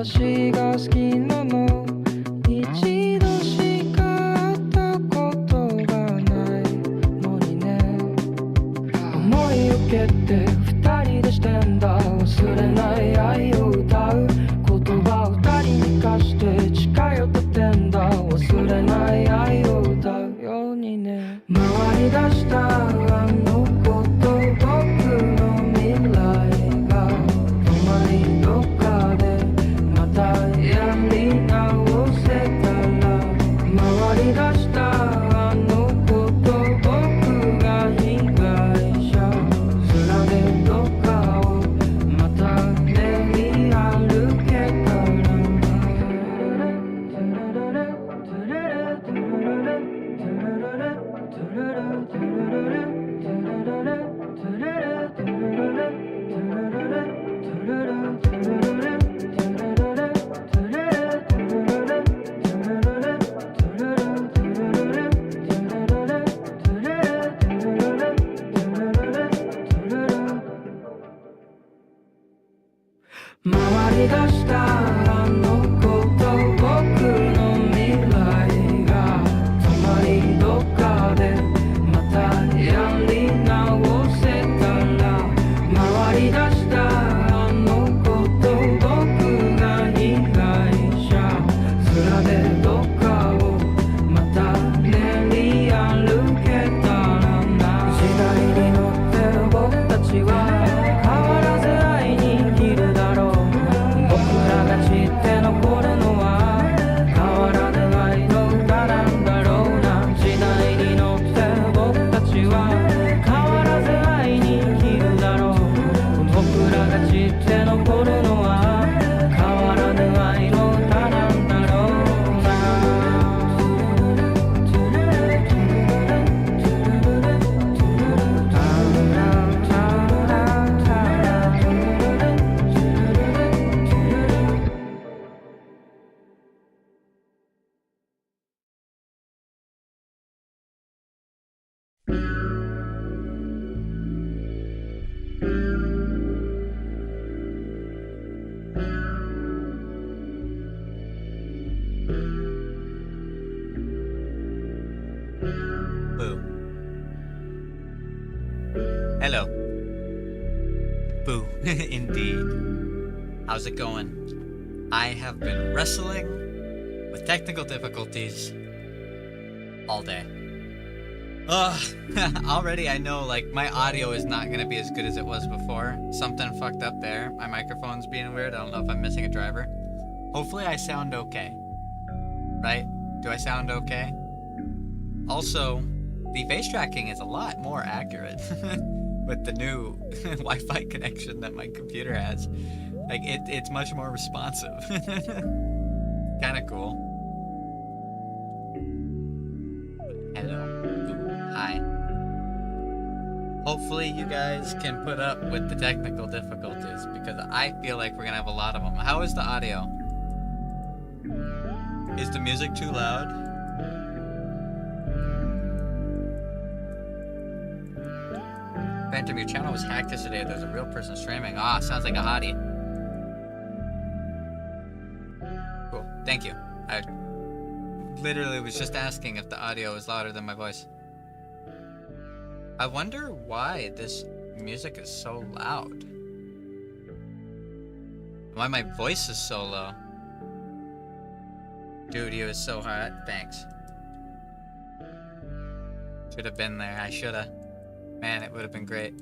私が好きなの一度しか会ったことがないのにね思い受けて二人でしてんだ忘れない愛を歌う言葉を二人に貸して近寄っててんだ忘れない愛を歌うようにね回り出したあのこと僕の未来が止まりどっかでまたやり直せたら回り出したあのこと僕が被害者面でどっかをまた練り歩けたら回り出したあのこと僕の未来が止まりどっかでまたやり直せたら回り出したあのこと僕が被害者面でどっかをまた練り歩けたらな時代に乗って僕たちは変わらず愛に生きるだろう僕らが知って残るのは変わらぬ愛の歌なんだろうな時代に乗って僕たちは変わらず愛に生きるだろう僕らが知って残るのは変わらぬ愛の歌なんだろうなBoo. Hello. Boo. Indeed. How's it going? I have been wrestling with technical difficulties all day. Ugh. Already I know, like, my audio is not gonna be as good as it was before. Something fucked up there. My microphone's being weird. I don't know if I'm missing a driver. Hopefully I sound okay. Right? Do I sound okay? Also, the face tracking is a lot more accurate with the new Wi-Fi connection that my computer has. Like, it's much more responsive. Kinda cool. Hello. Ooh, hi. Hopefully you guys can put up with the technical difficulties because I feel like we're gonna have a lot of them. How is the audio? Is the music too loud? Phantom, your channel was hacked yesterday. There's a real person streaming. Ah, sounds like a hottie. Cool. Thank you. I literally was just asking if the audio is louder than my voice. I wonder why this music is so loud. Why my voice is so low. Dude, he was so hot. Thanks. Should have been there. I shoulda. Man, it would have been great.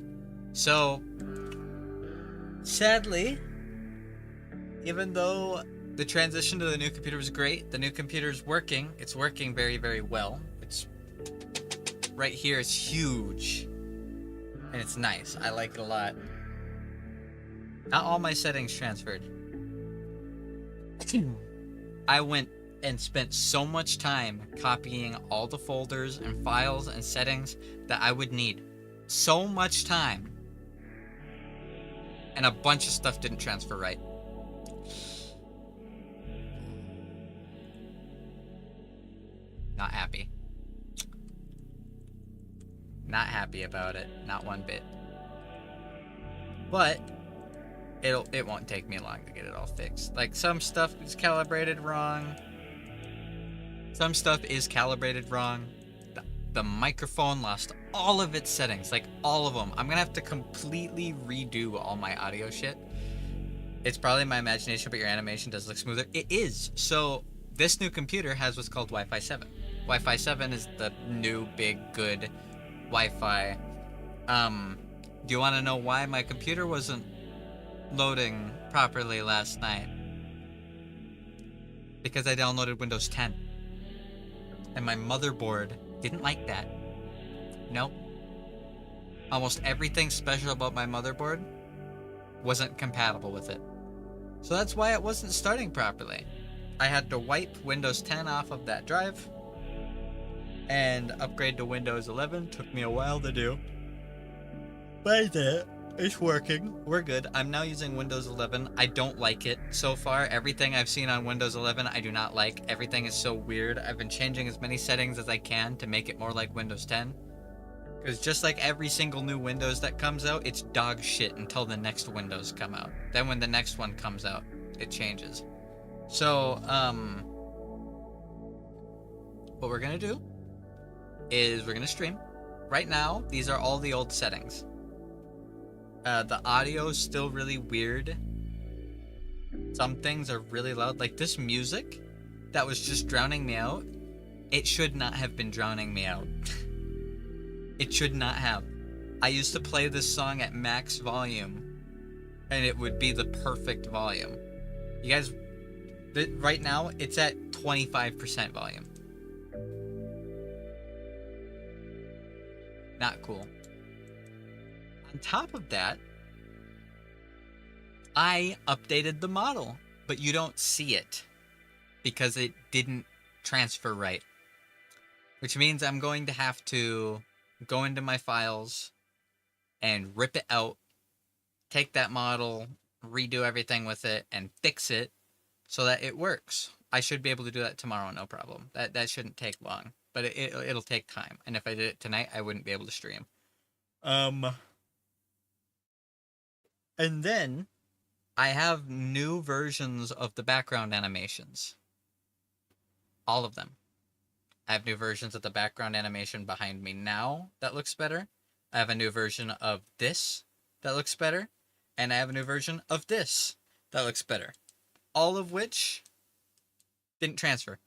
So, sadly, even though the transition to the new computer was great, the new computer is working. It's working very, very well. It's right here. It's huge. And it's nice. I like it a lot. Not all my settings transferred. I went and spent so much time copying all the folders and files and settings that I would need. So much time. And a bunch of stuff didn't transfer right. Not happy. Not happy about it. Not one bit. But it won't take me long to get it all fixed. Like, some stuff is calibrated wrong. Some stuff is calibrated wrong. The microphone lost all of its settings, like all of them. I'm gonna have to completely redo all my audio shit. It's probably my imagination, but your animation does look smoother. It is. So this new computer has what's called Wi-Fi 7. Wi-Fi 7 is the new big good Wi-Fi. Do you want to know why my computer wasn't loading properly last night? Because I downloaded Windows 10. And my motherboard didn't like that. Nope. Almost everything special about my motherboard wasn't compatible with it. So that's why it wasn't starting properly. I had to wipe Windows 10 off of that drive and upgrade to Windows 11. Took me a while to do. But I did it. It's working. We're good. I'm now using Windows 11. I don't like it so far. Everything I've seen on Windows 11, I do not like. Everything is so weird. I've been changing as many settings as I can to make it more like Windows 10. Because just like every single new Windows that comes out, it's dog shit until the next Windows come out. Then when the next one comes out, it changes. So, what we're gonna do is we're gonna stream. Right now, these are all the old settings. The audio is still really weird. Some things are really loud. Like this music that was just drowning me out. It should not have been drowning me out. It should not have. I used to play this song at max volume, and it would be the perfect volume. You guys, right now, it's at 25% volume. Not cool. On top of that, I updated the model, but you don't see it because it didn't transfer right. Which means I'm going to have to go into my files and rip it out, take that model, redo everything with it, and fix it so that it works. I should be able to do that tomorrow, no problem. That shouldn't take long, but it'll take time. And if I did it tonight, I wouldn't be able to stream. And then I have new versions of the background animations. All of them. I have new versions of the background animation behind me now that looks better. I have a new version of this that looks better. And I have a new version of this that looks better. All of which didn't transfer.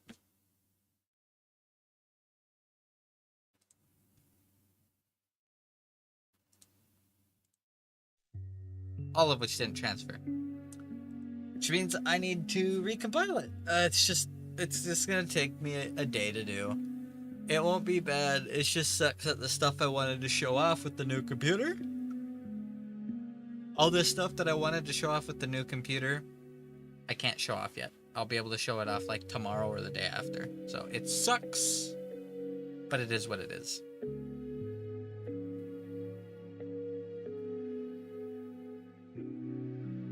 All of which didn't transfer. Which means I need to recompile it. It's just gonna take me a day to do. It won't be bad. It just sucks that the stuff I wanted to show off with the new computer, all this stuff that I wanted to show off with the new computer, I can't show off yet. I'll be able to show it off like tomorrow or the day after. So it sucks, but it is what it is.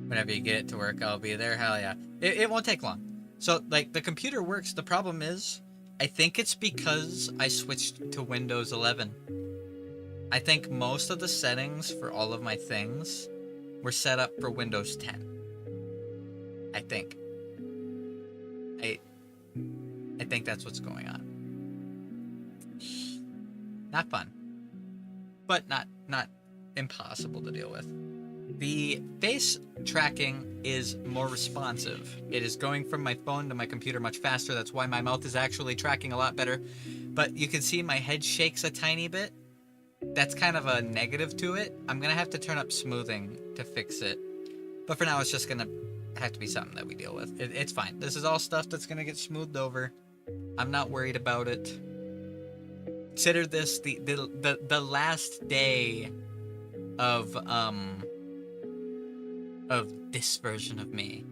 Whenever you get it to work, I'll be there. Hell yeah. It won't take long. So, like, the computer works. The problem is, I think it's because I switched to Windows 11. I think most of the settings for all of my things were set up for Windows 10. I think. I think that's what's going on. Not fun. But not impossible to deal with. The face tracking is more responsive. It is going from my phone to my computer much faster. That's why my mouth is actually tracking a lot better. But you can see my head shakes a tiny bit. That's kind of a negative to it. I'm going to have to turn up smoothing to fix it. But for now, it's just going to have to be something that we deal with. It's fine. This is all stuff that's going to get smoothed over. I'm not worried about it. Consider this the last day of this version of me.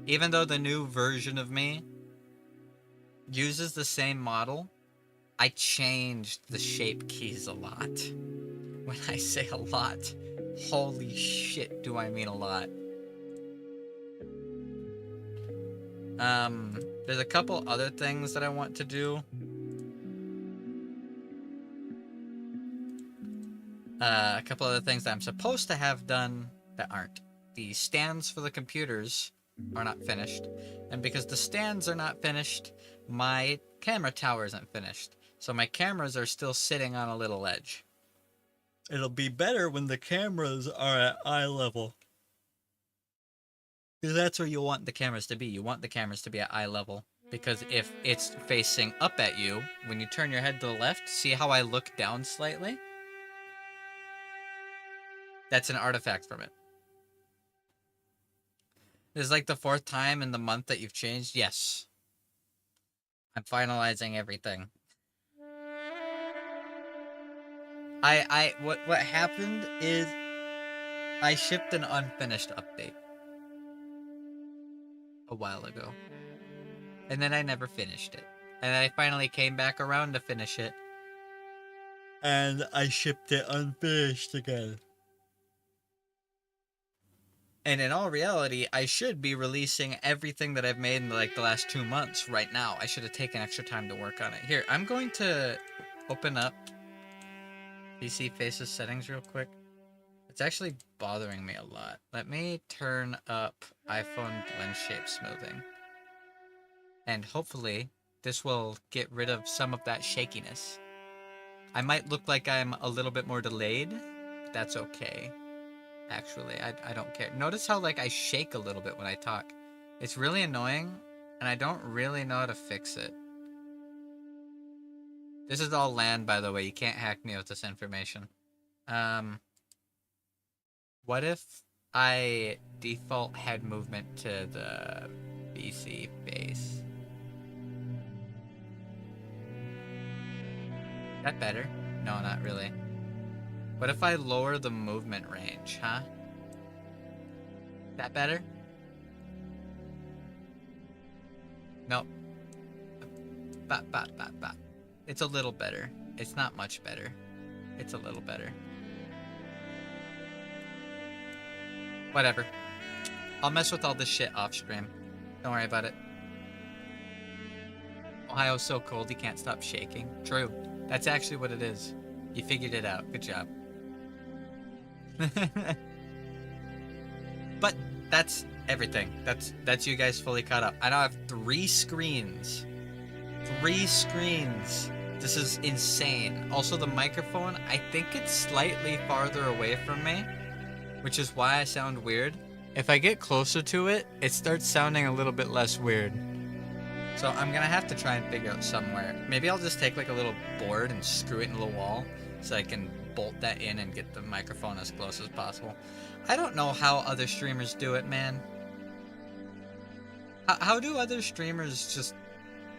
Even though the new version of me uses the same model, I changed the shape keys a lot. When I say a lot, holy shit do I mean a lot. There's a couple other things that I want to do. A couple other things that I'm supposed to have done that aren't. the stands for the computers are not finished, and because the stands are not finished, my camera tower isn't finished. So my cameras are still sitting on a little ledge. It'll be better when the cameras are at eye level. Because that's where you want the cameras to be. You want the cameras to be at eye level. Because if it's facing up at you, when you turn your head to the left, see how I look down slightly? That's an artifact from it. This is like the 4th time in the month that you've changed? Yes. I'm finalizing everything. What happened is I shipped an unfinished update a while ago. And then I never finished it. And I finally came back around to finish it. And I shipped it unfinished again. And in all reality, I should be releasing everything that I've made in like the last 2 months right now. I should have taken extra time to work on it. Here, I'm going to open up PC Faces settings real quick. It's actually bothering me a lot. Let me turn up iPhone blend shape smoothing. And hopefully this will get rid of some of that shakiness. I might look like I'm a little bit more delayed, but that's okay. Actually, I don't care. Notice how like I shake a little bit when I talk. It's really annoying, and I don't really know how to fix it. This is all land, by the way. You can't hack me with this information. What if I default head movement to the BC face? That better? No, not really. What if I lower the movement range, huh? That better? Nope. Ba. It's a little better. It's not much better. It's a little better. Whatever. I'll mess with all this shit off stream. Don't worry about it. Ohio's so cold he can't stop shaking. True. That's actually what it is. You figured it out. Good job. But that's everything. That's you guys fully caught up. I now have 3 screens. 3 screens. This is insane. Also, the microphone, I think it's slightly farther away from me, which is why I sound weird. If I get closer to it, it starts sounding a little bit less weird. So I'm gonna have to try and figure out somewhere. Maybe I'll just take like a little board and screw it in the wall so I can bolt that in and get the microphone as close as possible. I don't know how other streamers do it, man. How do other streamers just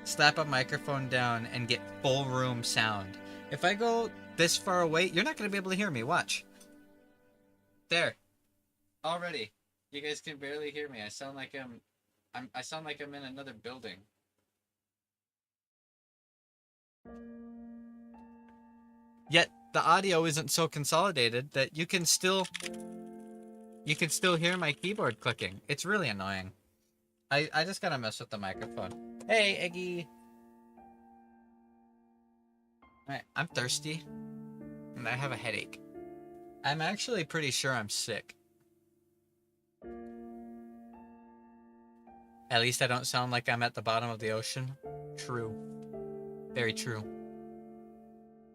slap a microphone down and get full room sound? If I go this far away, you're not gonna be able to hear me. Watch. There. Already. You guys can barely hear me. I sound like I'm in another building. Yet the audio isn't so consolidated that you can still hear my keyboard clicking. It's really annoying. I just gotta mess with the microphone. Hey, Eggy. Alright, I'm thirsty. And I have a headache. I'm actually pretty sure I'm sick. At least I don't sound like I'm at the bottom of the ocean. True. Very true.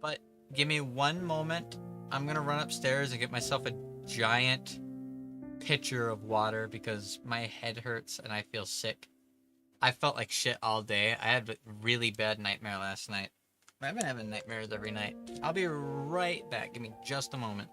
But give me one moment. I'm gonna run upstairs and get myself a giant pitcher of water because my head hurts and I feel sick. I felt like shit all day. I had a really bad nightmare last night. I've been having nightmares every night. I'll be right back. Give me just a moment.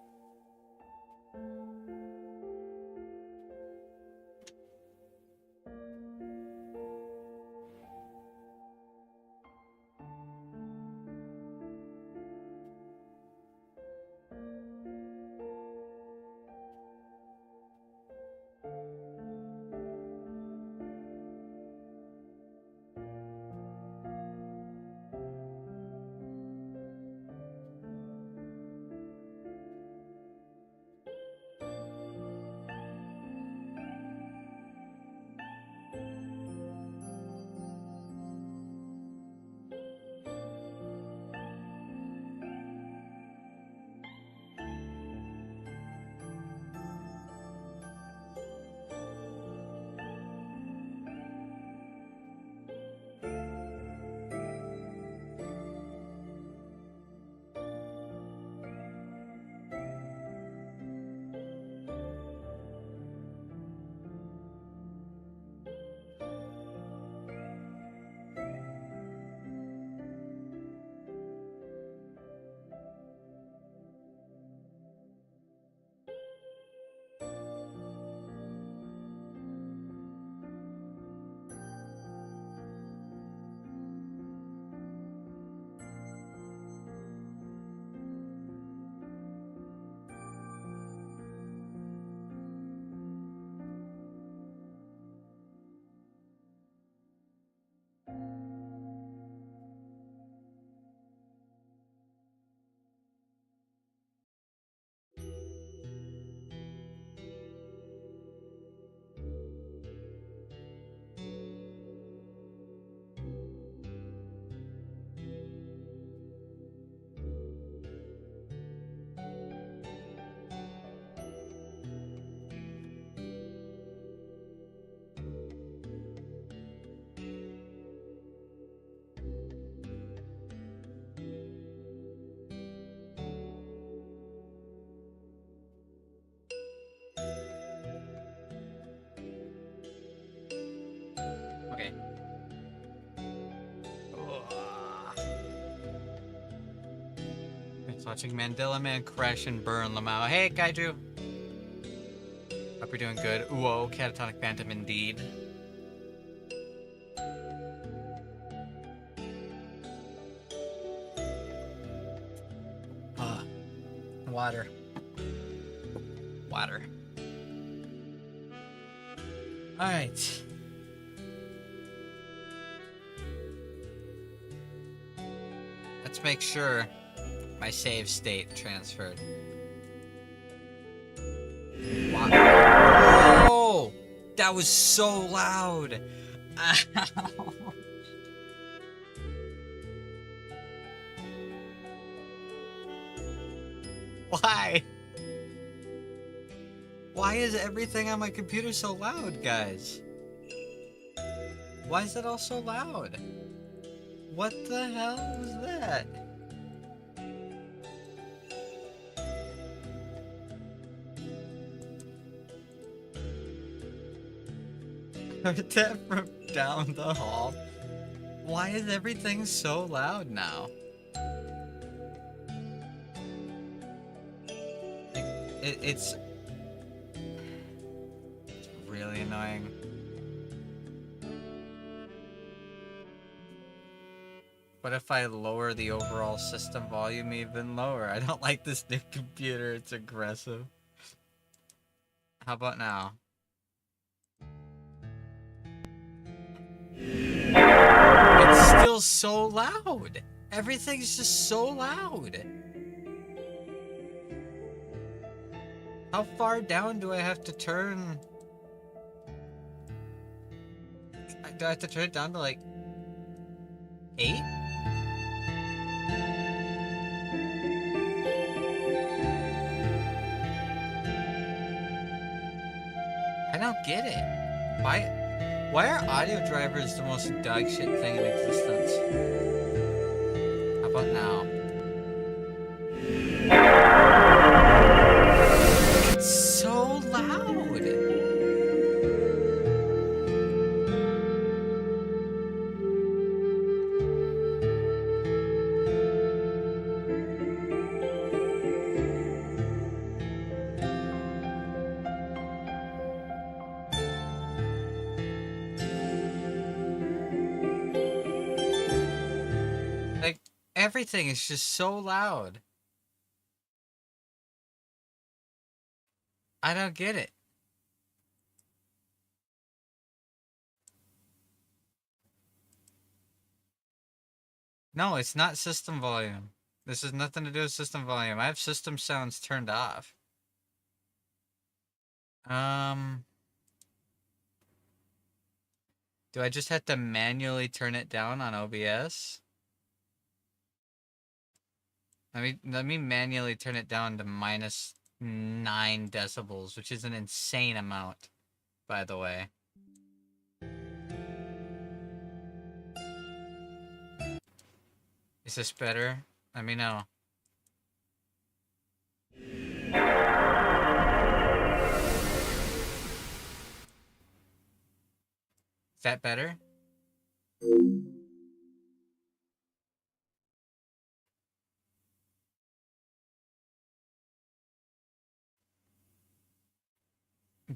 Watching Mandela Man crash and burn Lamau. Hey, Kaiju! Hope you're doing good. Whoa, catatonic phantom indeed. Water. Water. Alright. Let's make sure my save state transferred. Wow. Oh! That was so loud! Ow. Why? Why is everything on my computer so loud, guys? Why is it all so loud? What the hell was that? Heard that from down the hall. Why is everything so loud now? It's really annoying. What if I lower the overall system volume even lower? I don't like this new computer, it's aggressive. How about now? It's still so loud! Everything's just so loud! How far down do I have to turn? Do I have to turn it down to like 8? I don't get it. Why are audio drivers the most dog shit thing in existence? How about now? It's so loud. Like, everything is just so loud. I don't get it. No, it's not system volume. This has nothing to do with system volume. I have system sounds turned off. Do I just have to manually turn it down on OBS? Let me manually turn it down to -9 decibels, which is an insane amount, by the way. Is this better? Let me know. Is that better?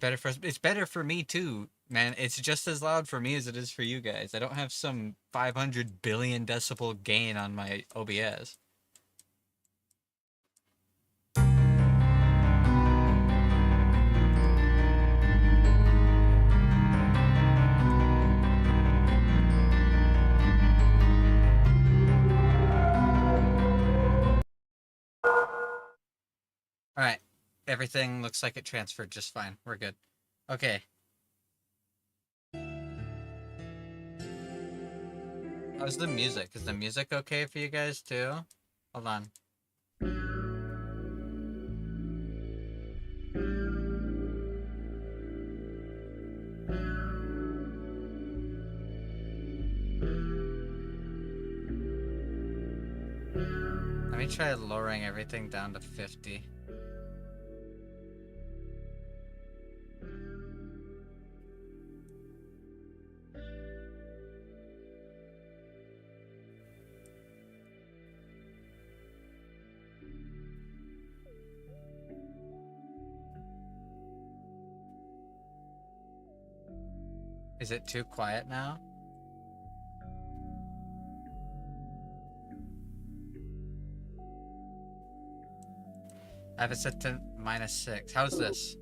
It's better for me too, man. It's just as loud for me as it is for you guys. I don't have some 500 billion decibel gain on my OBS. Alright. Everything looks like it transferred just fine. We're good. Okay. How's the music? Is the music okay for you guys too? Hold on. Let me try lowering everything down to 50. Is it too quiet now? I have it set to -6. How's this?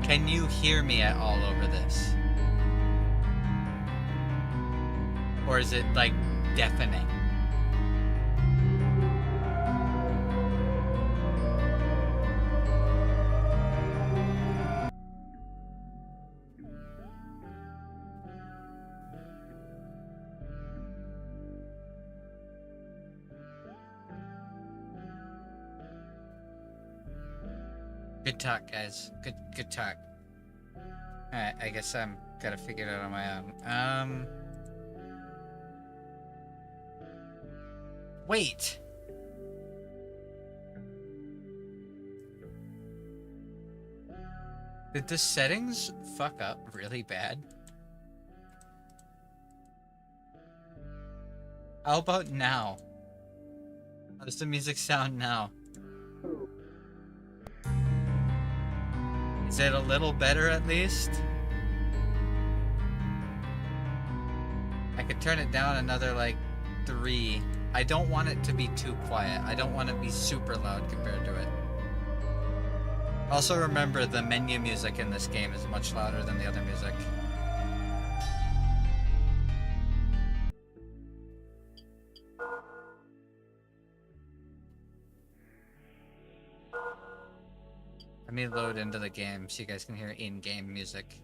Can you hear me at all over this? Or is it like deafening? Good talk, guys. Good talk. Alright, I guess I'm gotta figure it out on my own. Wait! Did the settings fuck up really bad? How about now? How does the music sound now? Is it a little better at least? I could turn it down another like 3. I don't want it to be too quiet. I don't want it to be super loud compared to it. Also remember the menu music in this game is much louder than the other music. Let me load into the game so you guys can hear in-game music.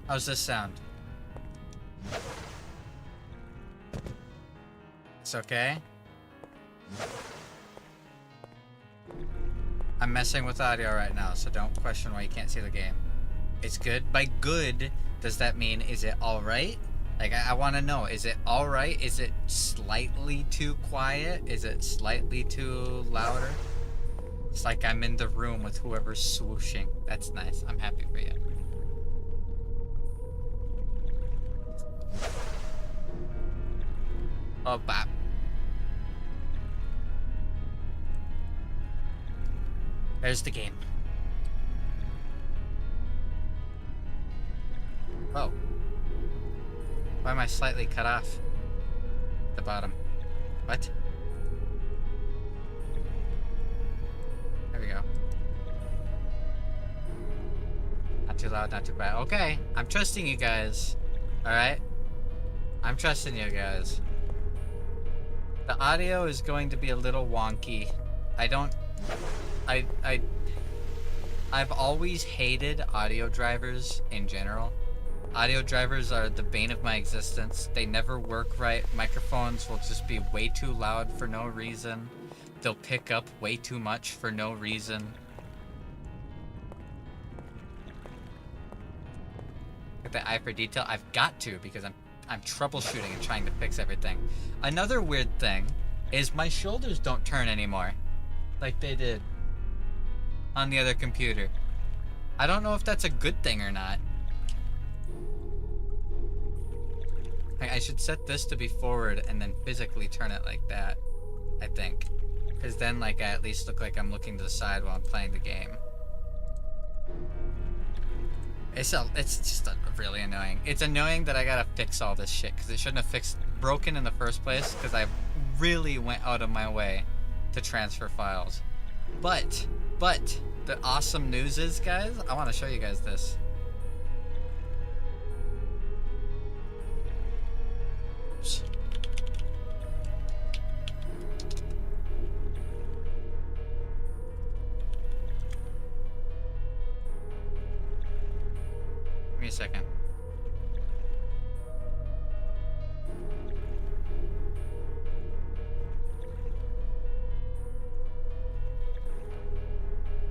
How's this sound? It's okay? I'm messing with audio right now, so don't question why you can't see the game. It's good. By good, does that mean is it alright? Like, I want to know, is it alright? Is it slightly too quiet? Is it slightly too louder? It's like I'm in the room with whoever's swooshing. That's nice. I'm happy for you. Oh, bop. There's the game. Oh. Why am I slightly cut off? At the bottom. What? There we go. Not too loud, not too quiet. Okay, I'm trusting you guys. Alright? I'm trusting you guys. The audio is going to be a little wonky. I've always hated audio drivers in general. Audio drivers are the bane of my existence. They never work right. Microphones will just be way too loud for no reason. They'll pick up way too much for no reason. Get the eye for detail. I've got to because I'm troubleshooting and trying to fix everything. Another weird thing is my shoulders don't turn anymore like they did on the other computer. I don't know if that's a good thing or not. I should set this to be forward and then physically turn it like that, I think. Because then like I at least look like I'm looking to the side while I'm playing the game. It's just really annoying. It's annoying that I gotta fix all this shit because it shouldn't have broken in the first place because I really went out of my way to transfer files. But the awesome news is, guys, I want to show you guys this. Oops. Give me a second.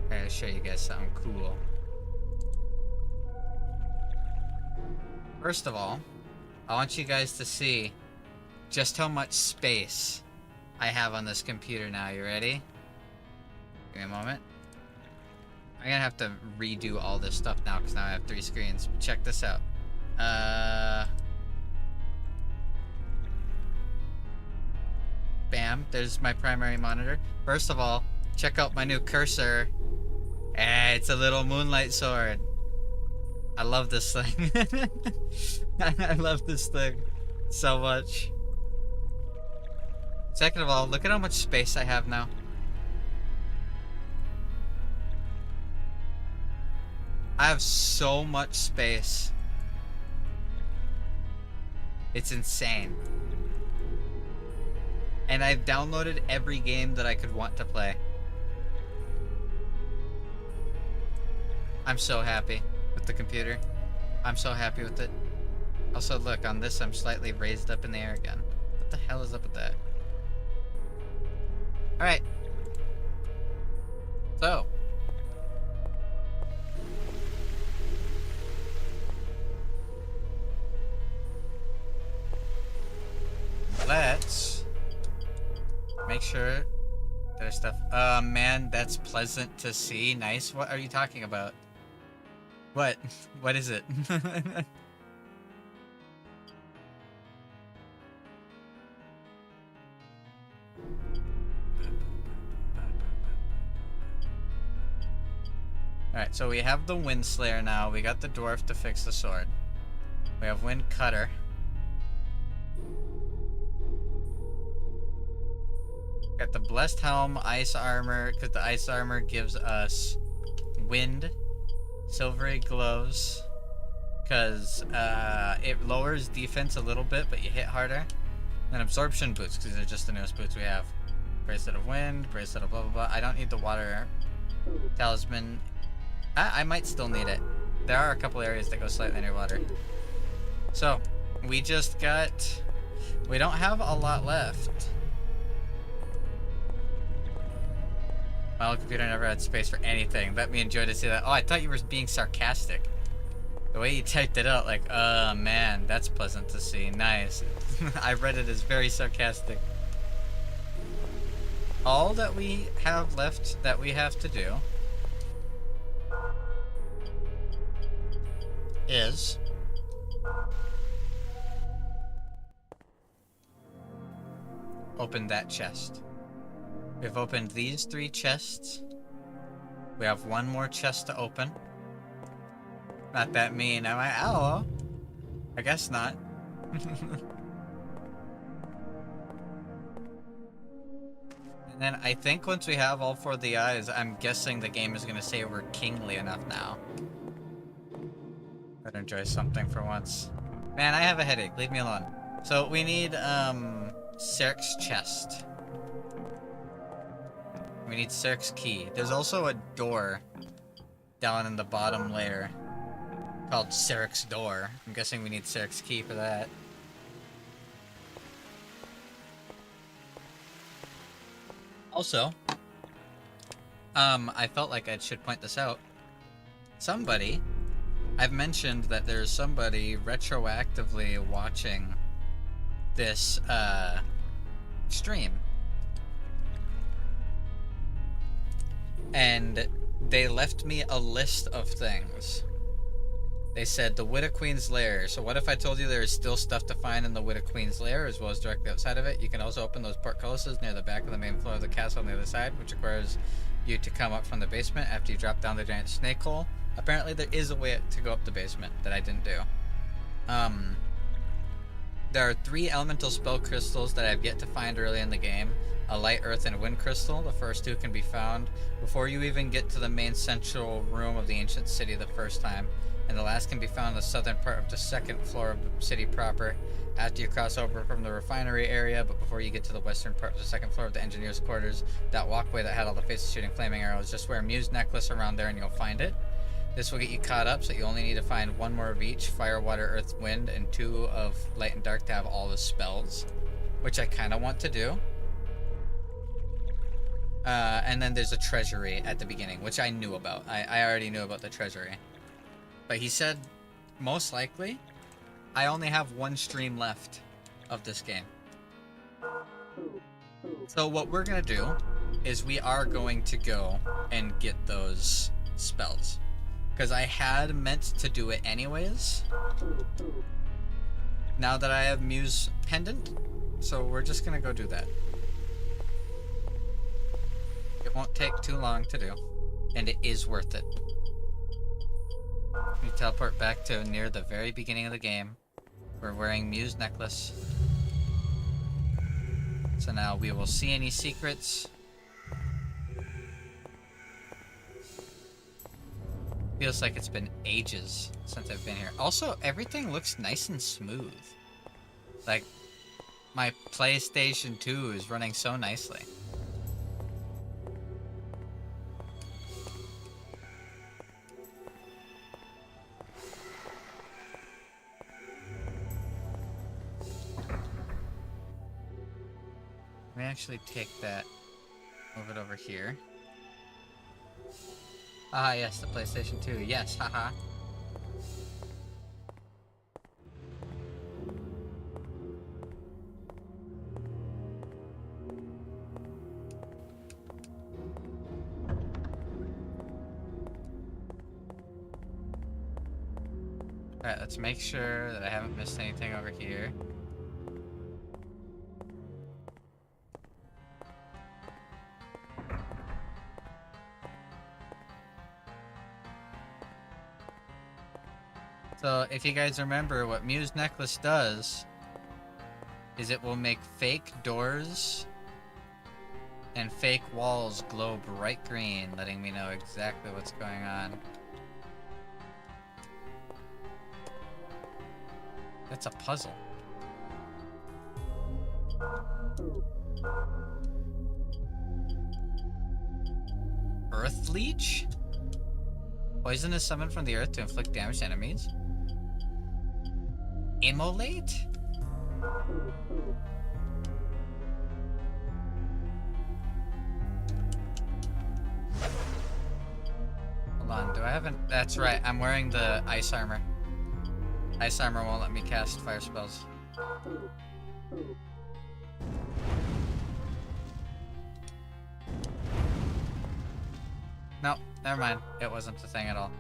Okay, I'll show you guys something cool. First of all, I want you guys to see just how much space I have on this computer now. You ready? Give me a moment. I'm gonna have to redo all this stuff now because now I have 3 screens. But check this out. bam, there's my primary monitor. First of all, check out my new cursor. It's a little moonlight sword. I love this thing. I love this thing so much. Second of all, look at how much space I have now. I have so much space. It's insane. And I've downloaded every game that I could want to play. I'm so happy with the computer. I'm so happy with it. Also, look, on this I'm slightly raised up in the air again. What the hell is up with that? Alright. So. Let's make sure there's stuff. Man, that's pleasant to see. Nice. What are you talking about? What? What is it? Alright, so we have the Wind Slayer now. We got the Dwarf to fix the sword. We have Wind Cutter. Got the Blessed Helm, Ice Armor, because the Ice Armor gives us Wind. Silvery Gloves, because it lowers defense a little bit, but you hit harder. And Absorption Boots, because these are just the newest boots we have. Bracelet of Wind, Bracelet of blah blah blah. I don't need the Water Talisman. I might still need it. There are a couple areas that go slightly near water. So, we just got... We don't have a lot left. My old computer never had space for anything. Let me enjoy to see that. Oh, I thought you were being sarcastic. The way you typed it out, like, man, that's pleasant to see. Nice. I read it as very sarcastic. All that we have left that we have to do is open that chest. We've opened these 3 chests. We have one more chest to open. Not that mean, am I? Oh, I guess not. And then I think once we have all 4 of the eyes, I'm guessing the game is going to say we're kingly enough now. Better enjoy something for once. Man, I have a headache. Leave me alone. So we need Seric's chest. We need Seric's key. There's also a door down in the bottom layer called Seric's door. I'm guessing we need Seric's key for that. Also, I felt like I should point this out. I've mentioned that there's somebody retroactively watching this stream. And they left me a list of things. They said the Widow Queen's lair. So what if I told you there is still stuff to find in the Widow Queen's lair, as well as directly outside of it? You can also open those portcullises near the back of the main floor of the castle on the other side, which requires you to come up from the basement after you drop down the giant snake hole. Apparently there is a way to go up the basement that I didn't do. There are 3 elemental spell crystals that I've yet to find early in the game. A light, earth, and wind crystal. The first 2 can be found before you even get to the main central room of the ancient city the first time. And the last can be found in the southern part of the 2nd floor of the city proper, after you cross over from the refinery area, but before you get to the western part of the 2nd floor of the engineer's quarters. That walkway that had all the faces shooting flaming arrows, just wear a Muse necklace around there and you'll find it. This will get you caught up, so you only need to find 1 more of each, fire, water, earth, wind, and 2 of light and dark to have all the spells, which I kind of want to do. And then there's a treasury at the beginning, which I knew about. I already knew about the treasury. But he said, most likely, I only have 1 stream left of this game. So what we're going to do is we are going to go and get those spells. Because I had meant to do it anyways. Now that I have Muse Pendant. So we're just going to go do that. It won't take too long to do, and it is worth it. We teleport back to near the very beginning of the game. We're wearing Mew's necklace. So now we will see any secrets. Feels like it's been ages since I've been here. Also, everything looks nice and smooth. Like, my PlayStation 2 is running so nicely. Let me actually take that, move it over here. Ah, yes, the PlayStation 2. Yes, haha. Alright, let's make sure that I haven't missed anything over here. So, if you guys remember, what Mew's necklace does is it will make fake doors and fake walls glow bright green, letting me know exactly what's going on. That's a puzzle. Earth Leech? Poison is summoned from the earth to inflict damage to enemies. Immolate? Hold on, do I have an... That's right, I'm wearing the ice armor. Ice armor won't let me cast fire spells. No, never mind. It wasn't a thing at all.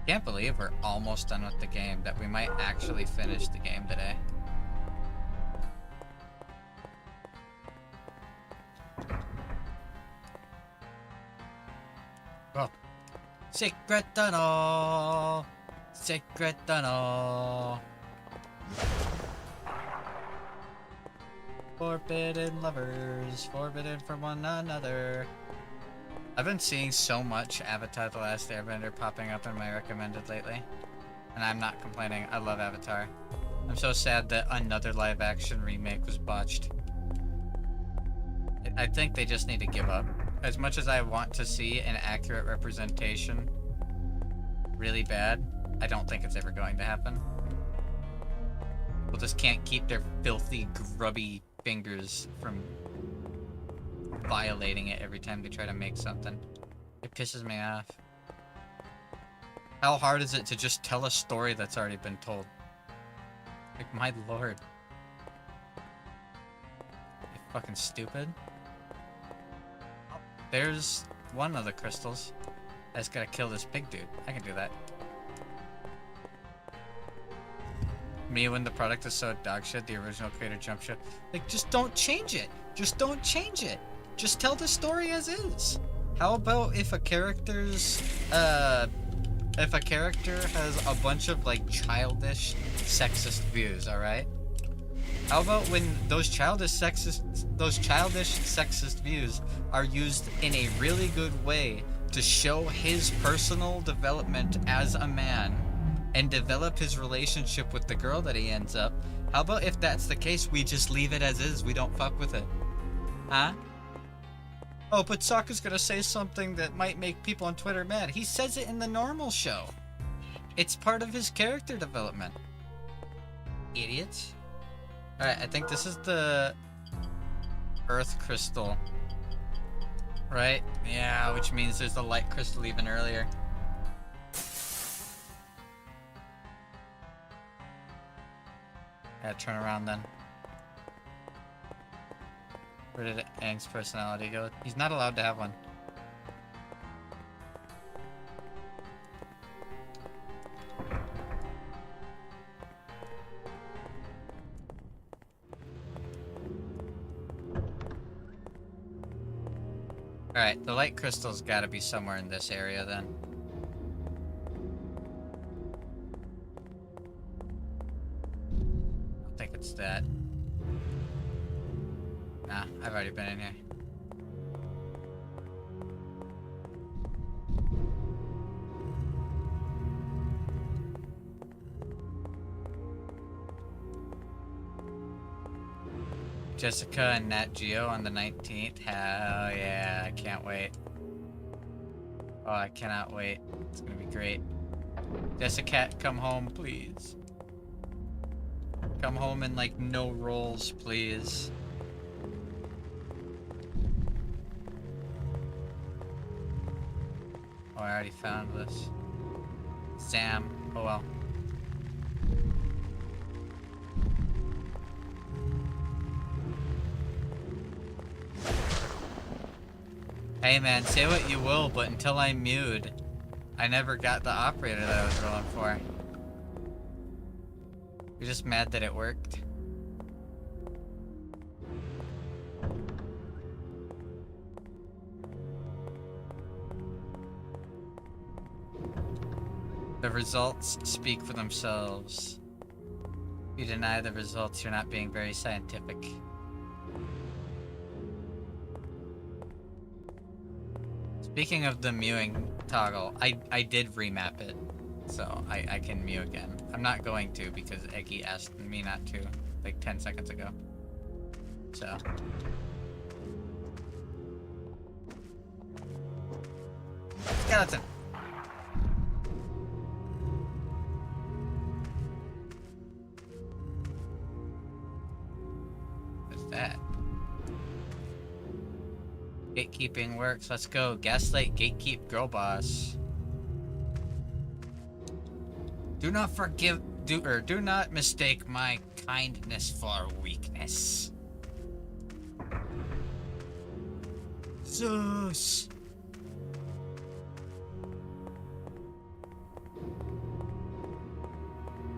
Can't believe we're almost done with the game, that we might actually finish the game today. Well, secret tunnel! Secret tunnel! Forbidden lovers, forbidden from one another. I've been seeing so much Avatar The Last Airbender popping up in my recommended lately. And I'm not complaining, I love Avatar. I'm so sad that another live action remake was botched. I think they just need to give up. As much as I want to see an accurate representation really bad, I don't think it's ever going to happen. People just can't keep their filthy, grubby fingers from violating it every time they try to make something. It pisses me off. How hard is it to just tell a story that's already been told? Like, my lord. You fucking stupid. There's one of the crystals. I just gotta kill this big dude. I can do that. Me when the product is so dog shit, the original creator jump shit. Like, just don't change it. Just don't change it. Just tell the story as is. How about if a character's, if a character has a bunch of, like, childish, sexist views, alright? How about when those childish, sexist views are used in a really good way to show his personal development as a man and develop his relationship with the girl that he ends up? How about if that's the case, we just leave it as is, we don't fuck with it? Huh? Oh, but Sokka's gonna say something that might make people on Twitter mad. He says it in the normal show. It's part of his character development. Idiots. Alright, I think this is the Earth Crystal. Right? Yeah, which means there's the Light Crystal even earlier. Yeah, turn around then. Where did Aang's personality go? He's not allowed to have one. Alright, the light crystal's gotta be somewhere in this area then. I don't think it's that. Nah, I've already been in here. Jessica and Nat Geo on the 19th. Hell yeah, I can't wait. Oh, I cannot wait. It's gonna be great. Jessica, come home, please. Come home in like no rolls, please. Oh, I already found this. Sam. Oh well. Hey man, say what you will, but until I mewed, I never got the operator that I was rolling for. You're just mad that it worked? The results speak for themselves. If you deny the results, you're not being very scientific. Speaking of the mewing toggle, I did remap it, so I can mew again. I'm not going to because Eggy asked me not to, like 10 seconds ago. So. Skeleton! What's that? Gatekeeping works. Let's go. Gaslight, gatekeep, girl boss. Do not do not mistake my kindness for weakness. Zeus.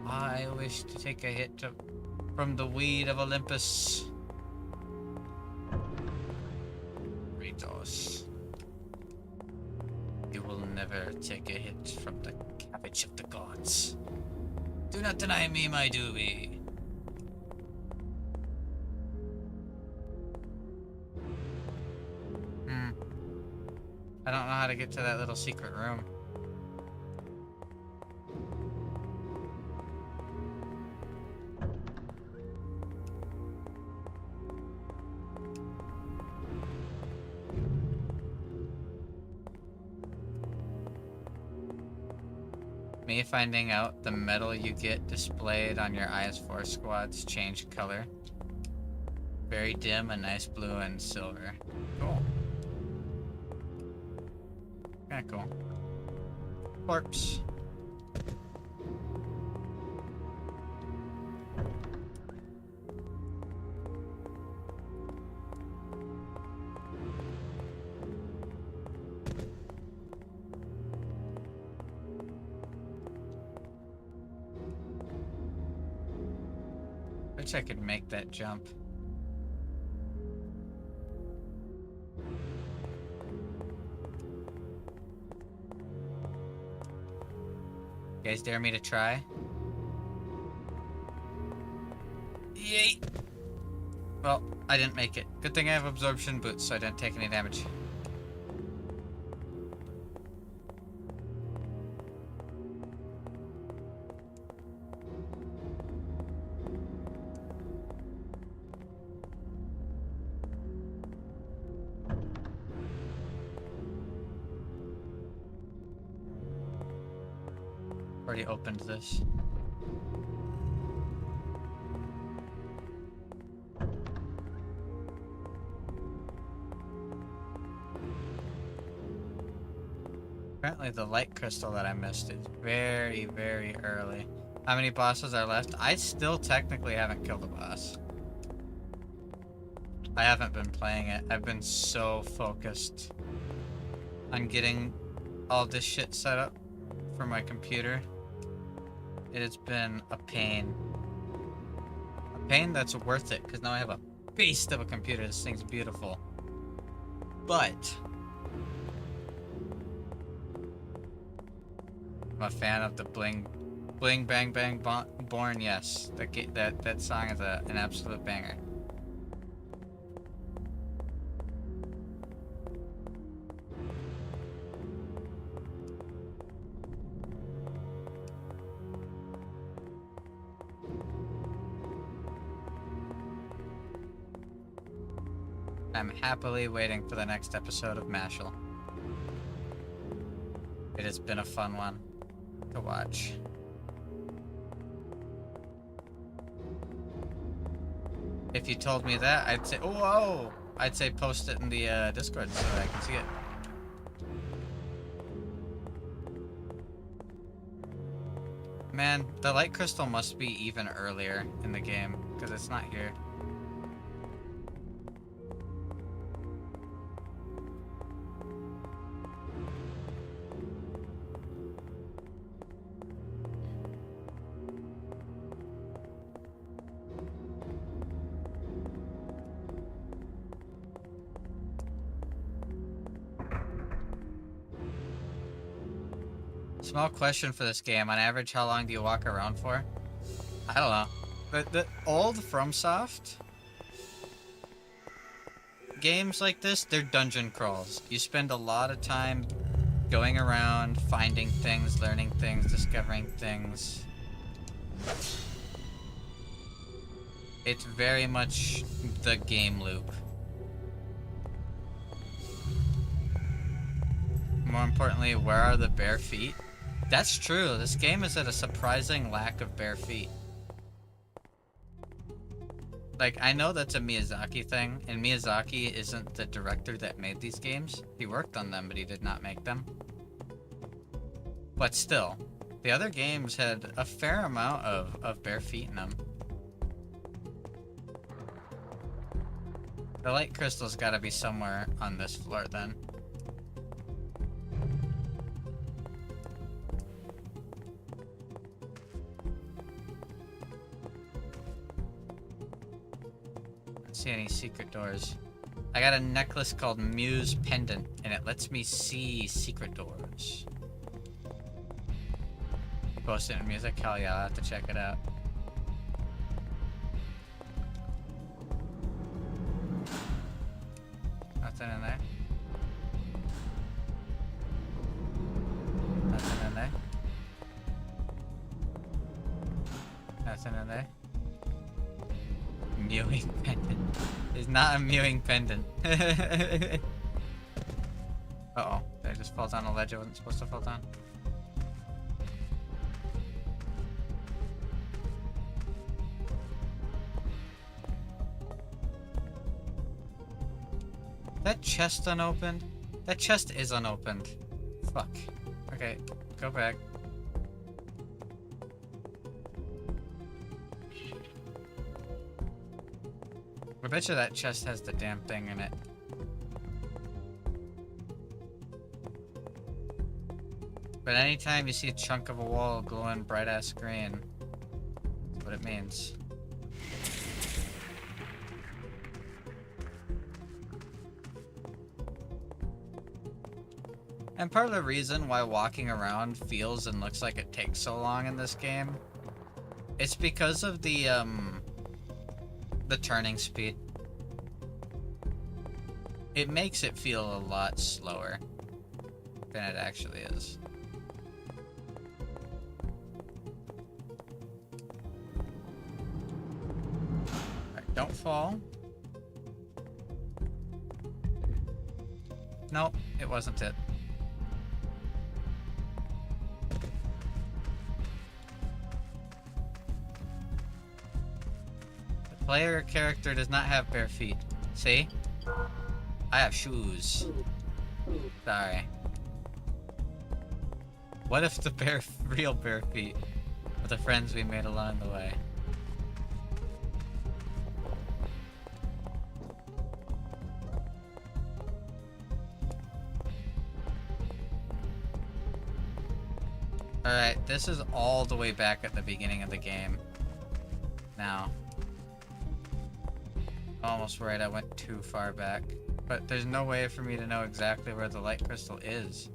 I wish to take a hit from the weed of Olympus. You will never take a hit from the cabbage of the gods. Do not deny me my doobie. I don't know how to get to that little secret room. Me finding out the metal you get displayed on your IS-4 squads change color. Very dim, a nice blue and silver. Cool. Kinda cool. Corpse. Wish I could make that jump. You guys dare me to try? Yay! Well, I didn't make it. Good thing I have absorption boots, so I didn't take any damage. Already opened this. Apparently the light crystal that I missed is very, very early. How many bosses are left? I still technically haven't killed a boss. I haven't been playing it. I've been so focused on getting all this shit set up for my computer. It has been a pain. A pain that's worth it, because now I have a beast of a computer. This thing's beautiful. But a fan of the Bling Bang Bang Born. Yes, that song is an absolute banger. I'm happily waiting for the next episode of Mashal. It has been a fun one to watch. If you told me that, I'd say, whoa! I'd say post it in the Discord so I can see it. Man, the light crystal must be even earlier in the game, because it's not here. Small question for this game. On average, how long do you walk around for? I don't know. But the old FromSoft games like this, they're dungeon crawls. You spend a lot of time going around, finding things, learning things, discovering things. It's very much the game loop. More importantly, where are the bare feet? That's true. This game is at a surprising lack of bare feet. Like, I know that's a Miyazaki thing, and Miyazaki isn't the director that made these games. He worked on them, but he did not make them. But still, the other games had a fair amount of bare feet in them. The light crystal's gotta be somewhere on this floor then. See any secret doors. I got a necklace called Muse Pendant, and it lets me see secret doors. Post it in music? Hell yeah, I'll have to check it out. Nothing in there. Nothing in there. Nothing in there. Mewing pendant. It's not a mewing pendant. Uh-oh. Did I just fall down a ledge I wasn't supposed to fall down? That chest unopened? That chest is unopened. Fuck. Okay, go back. I bet you that chest has the damn thing in it. But anytime you see a chunk of a wall glowing bright ass green, that's what it means. And part of the reason why walking around feels and looks like it takes so long in this game, it's because of the turning speed. It makes it feel a lot slower than it actually is. Alright, don't fall. Nope, it wasn't it. Player character does not have bare feet. See? I have shoes. Sorry. What if the real bare feet are the friends we made along the way? Alright, this is all the way back at the beginning of the game. Now. Almost right, I went too far back. But there's no way for me to know exactly where the light crystal is.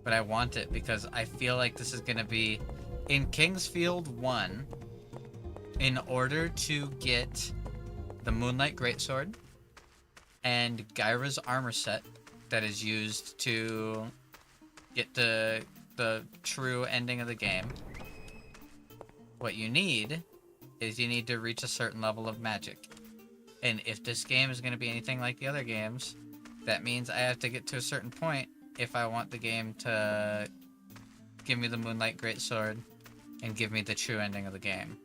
but I want it because I feel like this is gonna be in Kingsfield 1. In order to get the Moonlight Greatsword and Gyra's armor set that is used to get the true ending of the game, what you need is you need to reach a certain level of magic. And if this game is going to be anything like the other games, that means I have to get to a certain point if I want the game to give me the Moonlight Greatsword and give me the true ending of the game.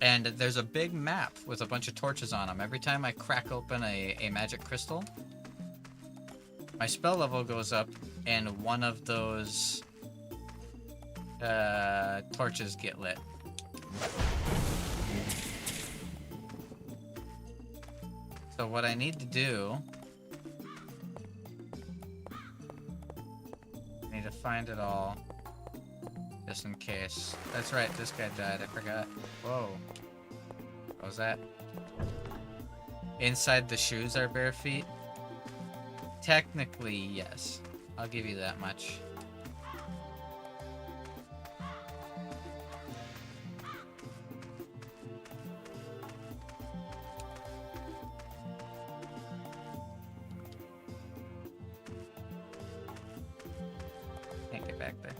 And there's a big map with a bunch of torches on them. Every time I crack open a magic crystal, my spell level goes up, and one of those torches get lit. So what I need to do, I need to find it all, just in case. That's right, this guy died, I forgot. Whoa. What was that? Inside the shoes are bare feet? Technically, yes. I'll give you that much. Can't get back there.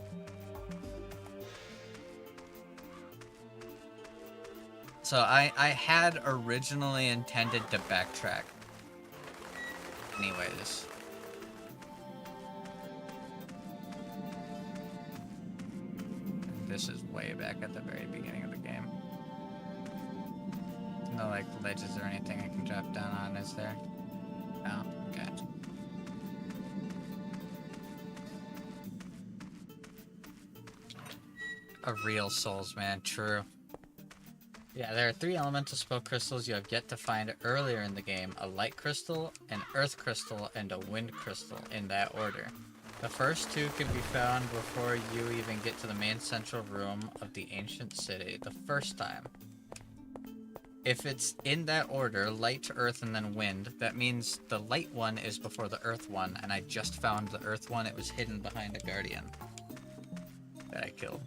So I had originally intended to backtrack. Anyways. This is way back at the very beginning of the game. No, like, ledges or anything I can drop down on, is there? No? Okay. A real Souls man, true. Yeah, there are 3 elemental spell crystals you have yet to find earlier in the game. A light crystal, an earth crystal, and a wind crystal, in that order. The first 2 can be found before you even get to the main central room of the ancient city, the first time. If it's in that order, light, earth, and then wind, that means the light one is before the earth one, and I just found the earth one. It was hidden behind a guardian that I killed.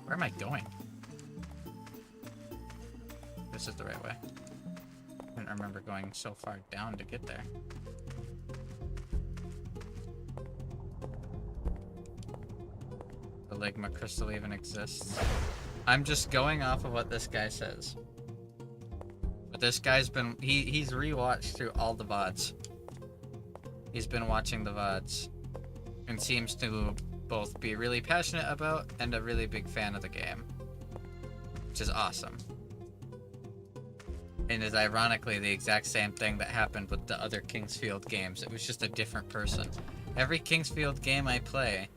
Where am I going? This is the right way. I don't remember going so far down to get there. The Ligma crystal even exists. I'm just going off of what this guy says. But this guy's been... He's rewatched through all the VODs. He's been watching the VODs. And seems to both be really passionate about and a really big fan of the game. Which is awesome. And is ironically the exact same thing that happened with the other Kingsfield games. It was just a different person. Every Kingsfield game I play,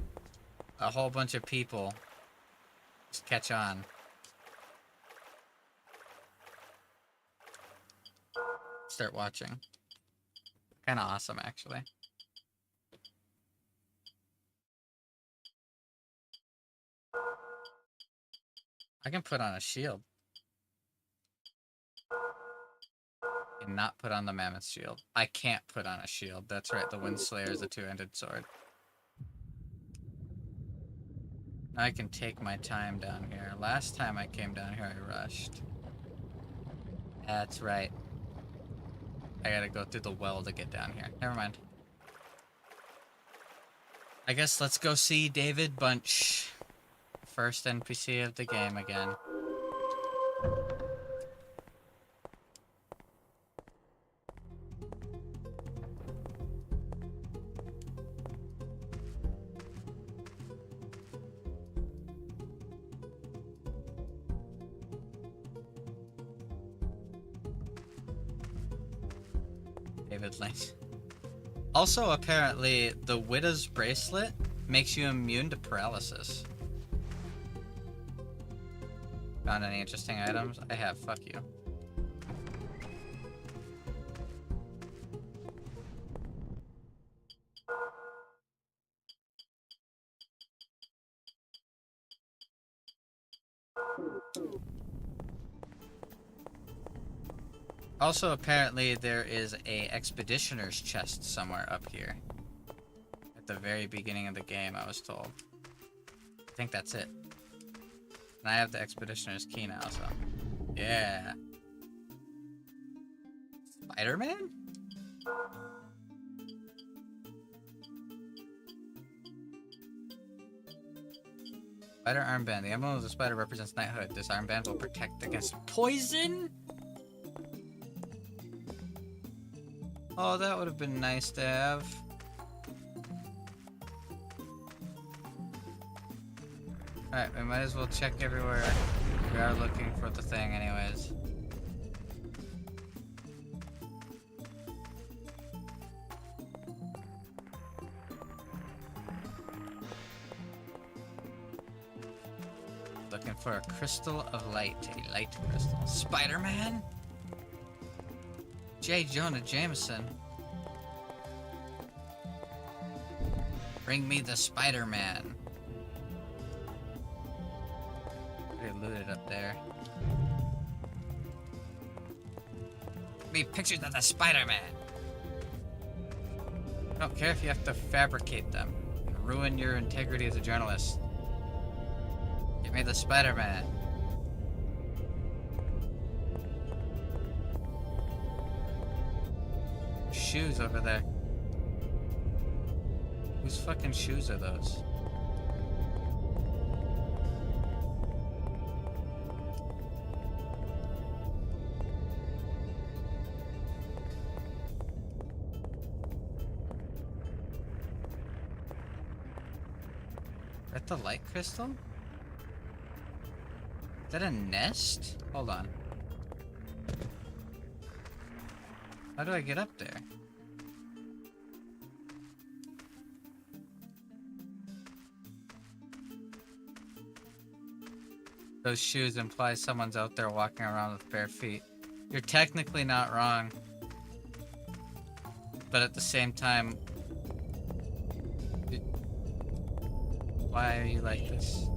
a whole bunch of people just catch on. Start watching. Kinda awesome, actually. I can put on a shield. And not put on the mammoth shield. I can't put on a shield. That's right, the Windslayer is a 2-handed sword. I can take my time down here. Last time I came down here, I rushed. That's right. I gotta go through the well to get down here. Never mind. I guess let's go see David Bunch. First NPC of the game again. David Lynch. Also, apparently, the Widow's Bracelet makes you immune to paralysis. Found any interesting items? I have, fuck you. Also, apparently, there is a expeditioner's chest somewhere up here. At the very beginning of the game, I was told. I think that's it. And I have the expeditioner's key now, so... Yeah. Spider-Man? Spider armband. The emblem of the spider represents knighthood. This armband will protect against poison? Oh, that would have been nice to have. Alright, we might as well check everywhere. We are looking for the thing anyways. Looking for a crystal of light. A light crystal. Spider-Man? J. Jonah Jameson. Bring me the Spider-Man. Pretty looted up there. Give me pictures of the Spider-Man. I don't care if you have to fabricate them. Ruin your integrity as a journalist. Give me the Spider-Man. Shoes over there. Whose fucking shoes are those? Is that the light crystal? Is that a nest? Hold on. How do I get up there? Those shoes imply someone's out there walking around with bare feet. You're technically not wrong. But at the same time... Why are you like this?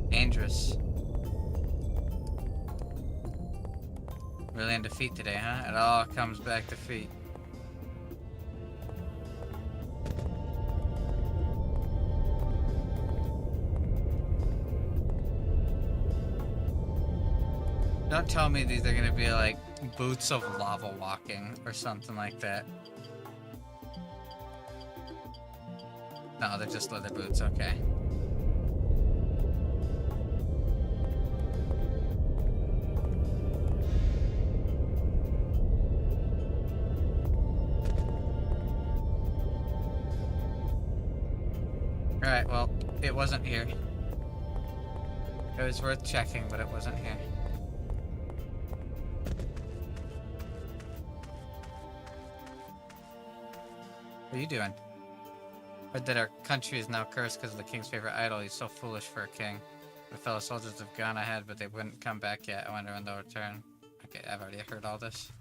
Dangerous. Really into feet today, huh? It all comes back to feet. Don't tell me these are gonna be like boots of lava walking or something like that. No, they're just leather boots, okay. Alright, well, it wasn't here. It was worth checking, but it wasn't here. What are you doing? Heard that our country is now cursed because of the king's favorite idol. He's so foolish for a king. The fellow soldiers have gone ahead, but they wouldn't come back yet. I wonder when they'll return. Okay, I've already heard all this.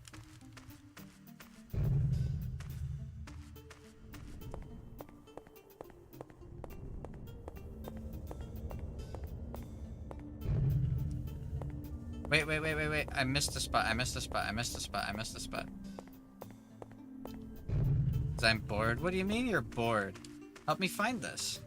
Wait. I missed a spot. I missed a spot. Cause I'm bored? What do you mean you're bored? Help me find this.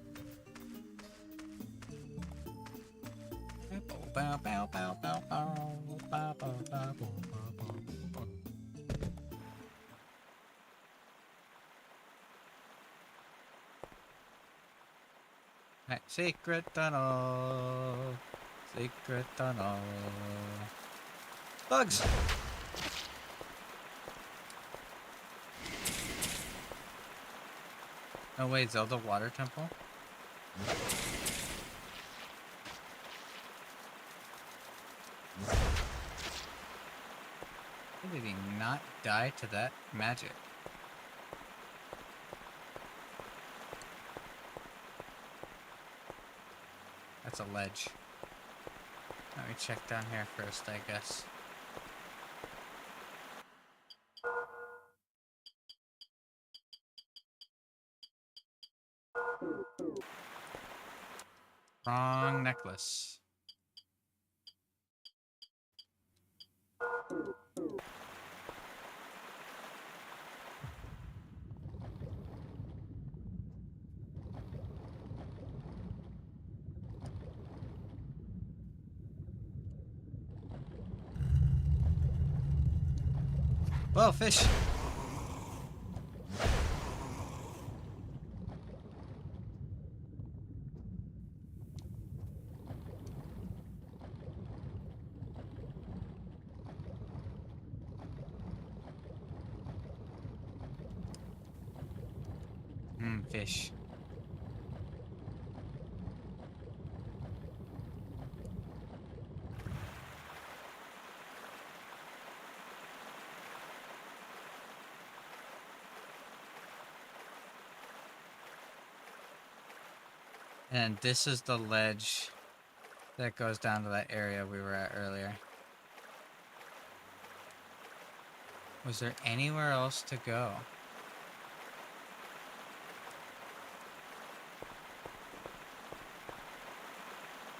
Right, secret tunnel. Secret tunnel. Bugs! Oh wait, Zelda Water Temple? How did he not die to that magic? That's a ledge. Let me check down here first, I guess. necklace. Whoa, fish! Fish. And this is the ledge that goes down to that area we were at earlier. Was there anywhere else to go?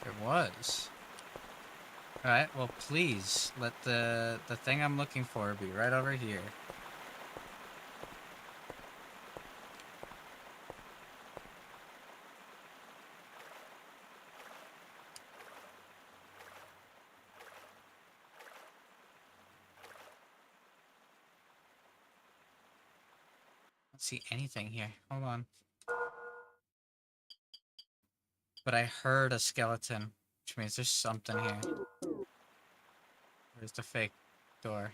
There was. Alright, well please, let the thing I'm looking for be right over here. I don't see anything here. Hold on. But I heard a skeleton, which means there's something here. Where's the fake door?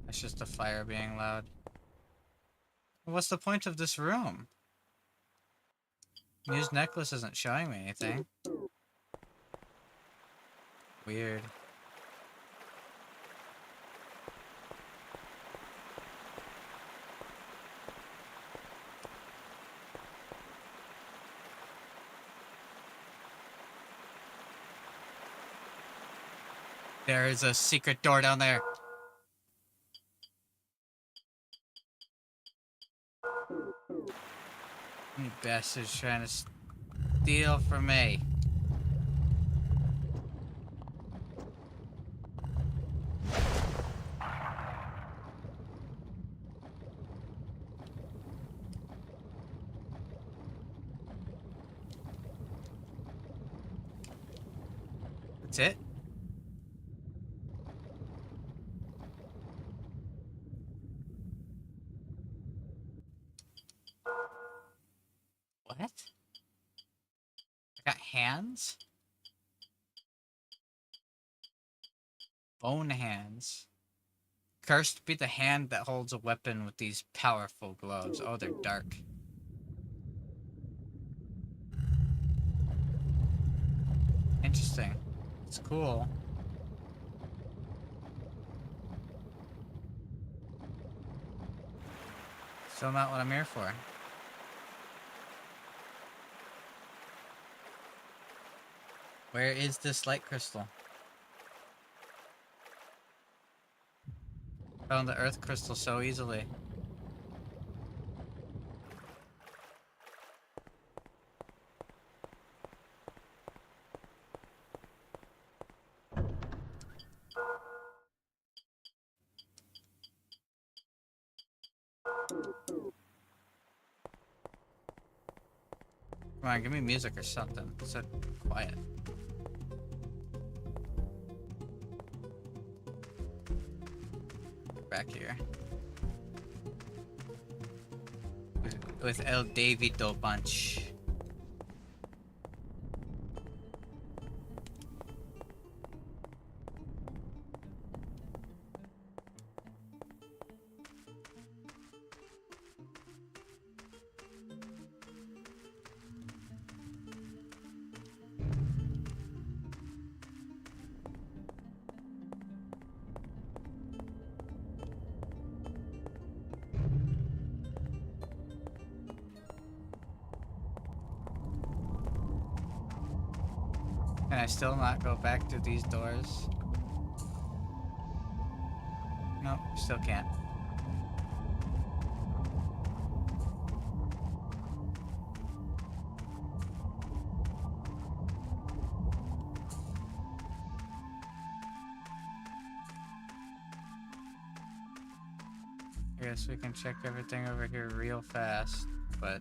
That's just the fire being loud. What's the point of this room? Muse necklace isn't showing me anything. Weird. There is a secret door down there. You bastards trying to steal from me. That's it? What? I got hands? Bone hands. Cursed be the hand that holds a weapon with these powerful gloves. Oh, they're dark. Interesting. It's cool. Still not what I'm here for. Where is this light crystal? Found the earth crystal so easily. Come on, give me music or something. It's so quiet. Back here. With El Davido Bunch. Can I still not go back to these doors? No, still can't. I guess we can check everything over here real fast, but...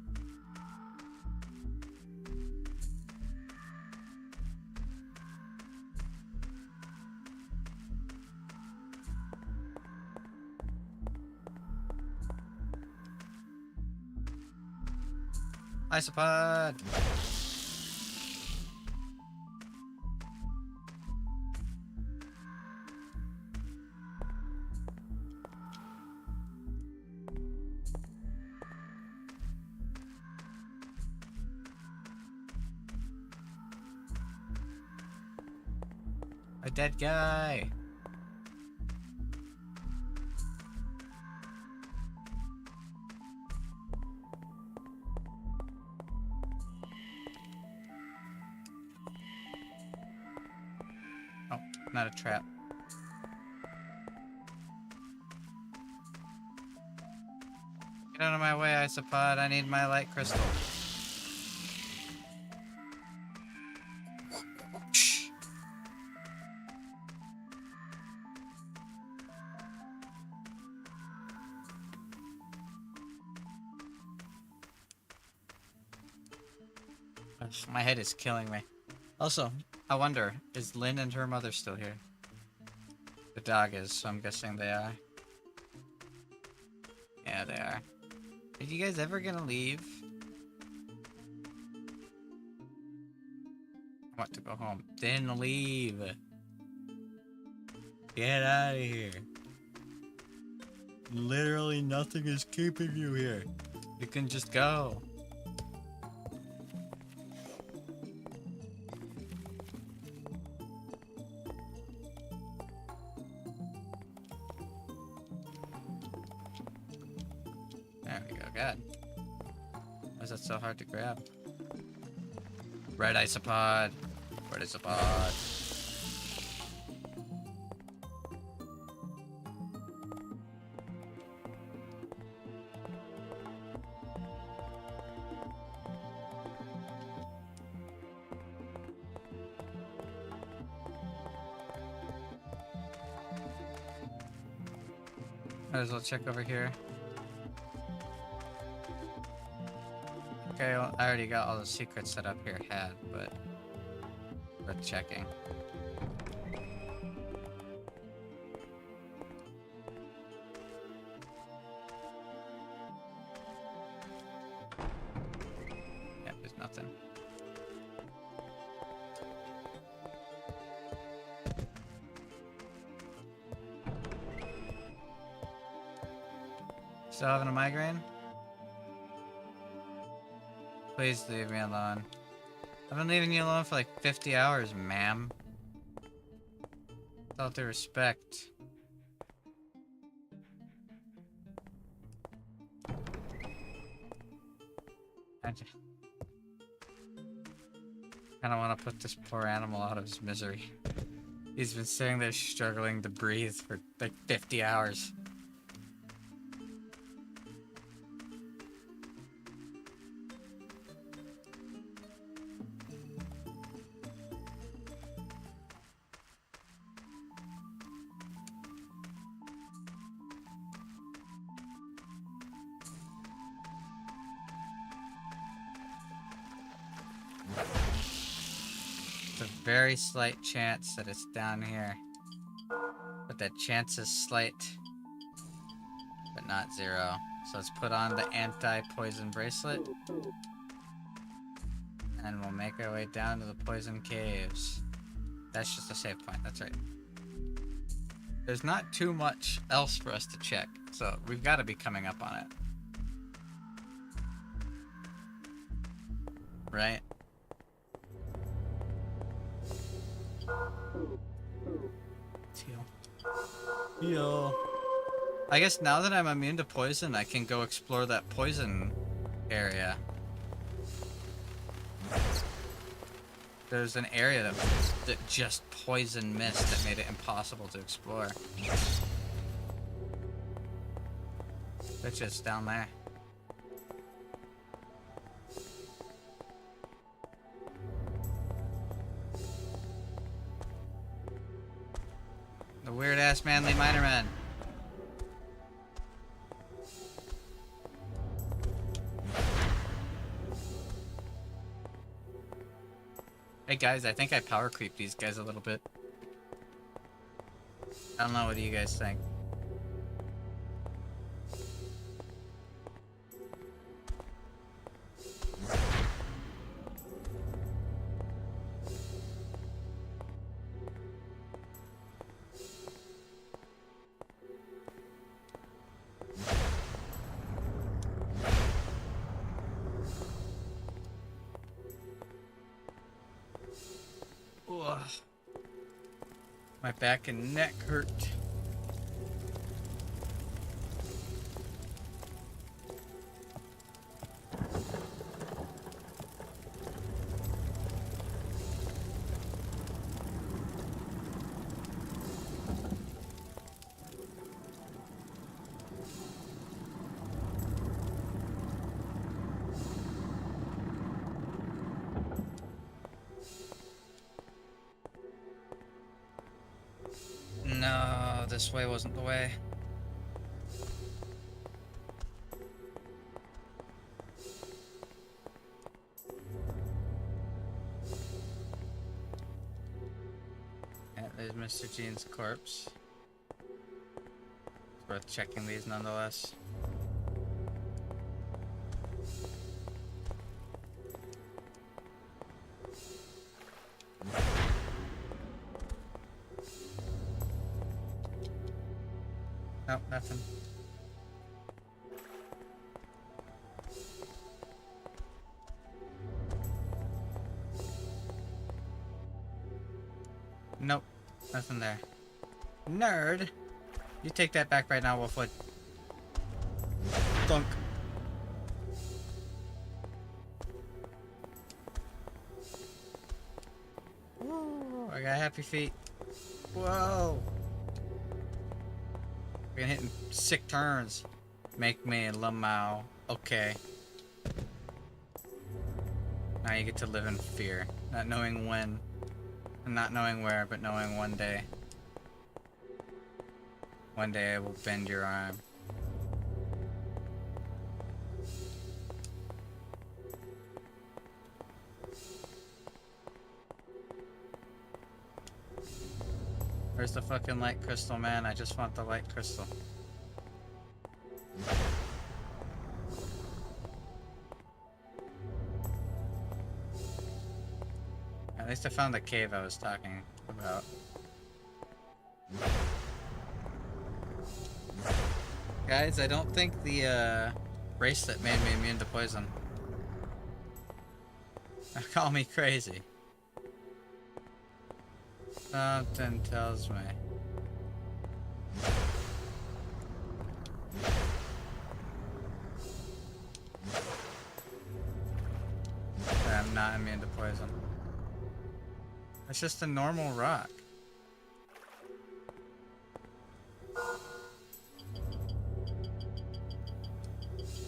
Isopod! A dead guy! Oh, not a trap. Get out of my way, Isopod. I need my light crystal. My head is killing me. Also, I wonder, is Lynn and her mother still here? The dog is, so I'm guessing they are. Yeah, they are. Are you guys ever gonna leave? I want to go home. Then leave. Get out of here. Literally nothing is keeping you here. You can just go. There we go, God. Why is that so hard to grab? Red isopod. Red isopod. Might as well check over here. Okay, well, I already got all the secrets set up here had, but worth checking. Yeah, there's nothing. Still having a migraine? Please leave me alone. I've been leaving you alone for like 50 hours, ma'am. With all due respect. I kinda wanna put this poor animal out of his misery. He's been sitting there struggling to breathe for like 50 hours. There's a very slight chance that it's down here. But that chance is slight. But not zero. So let's put on the anti-poison bracelet. And we'll make our way down to the poison caves. That's just a save point, that's right. There's not too much else for us to check, so we've got to be coming up on it. Right? Heal. I guess now that I'm immune to poison, I can go explore that poison area. There's an area that just poison mist that made it impossible to explore. It's just down there. The weird-ass manly miner man. Hey guys, I think I power creep these guys a little bit. I don't know, what do you guys think? Ugh. My back and neck hurt. No, this way wasn't the way. Yeah, there's Mr. Jean's corpse. It's worth checking these nonetheless. Nope, nothing. Nope, nothing there. Nerd! You take that back right now, Wolfwood. Dunk. Woo, I got happy feet. Whoa! We're gonna hit in sick turns. Make me a Lamau. Okay. Now you get to live in fear. Not knowing when. And not knowing where, but knowing one day. One day I will bend your arm. Where's the fucking light crystal, man? I just want the light crystal. At least I found the cave I was talking about. Guys, I don't think the bracelet made me immune to poison. Call me crazy. Something tells me. that I'm not immune to poison. It's just a normal rock.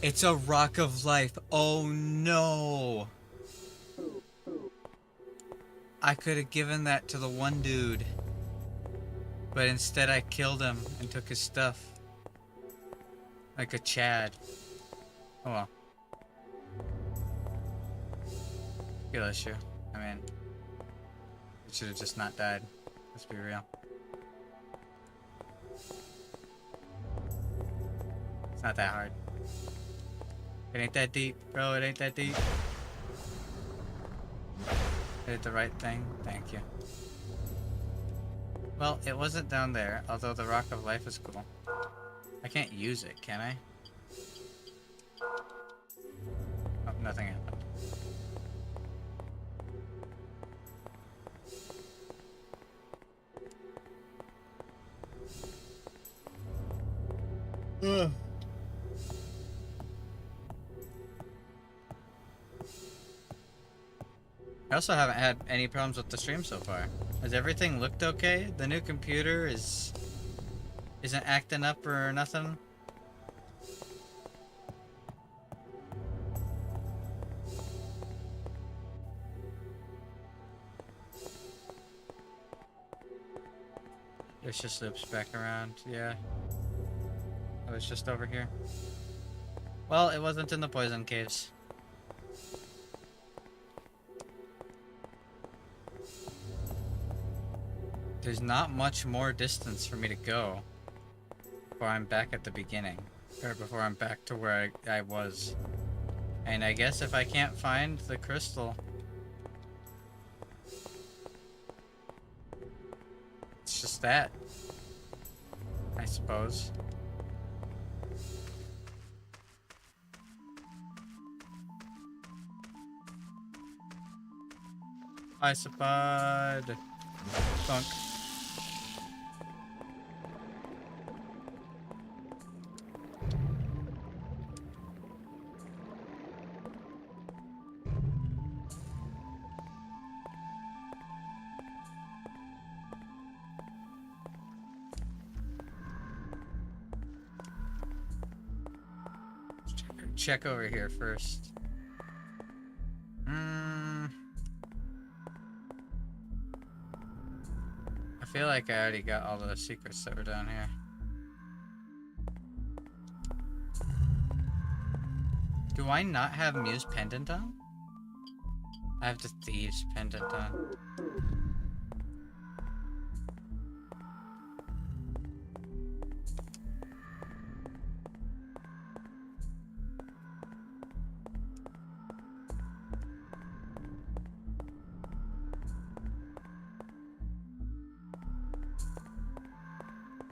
It's a rock of life. Oh no! I could have given that to the one dude, but instead I killed him and took his stuff. Like a Chad. Oh well. Skill issue. I mean, it should have just not died. Let's be real. It's not that hard. It ain't that deep, bro. It ain't that deep. Did the right thing. Thank you. Well, it wasn't down there, although the Rock of Life is cool. I can't use it, can I? Oh, nothing happened. Ugh. I also haven't had any problems with the stream so far. Has everything looked okay? The new computer isn't acting up or nothing? It just loops back around, yeah. I was just over here. Well, it wasn't in the poison caves. There's not much more distance for me to go before I'm back at the beginning. Or before I'm back to where I was. And I guess if I can't find the crystal, it's just that, I suppose. Isopod. Thunk. Check over here first. I feel like I already got all the secrets that were down here. Do I not have Muse Pendant on? I have the Thieves Pendant on.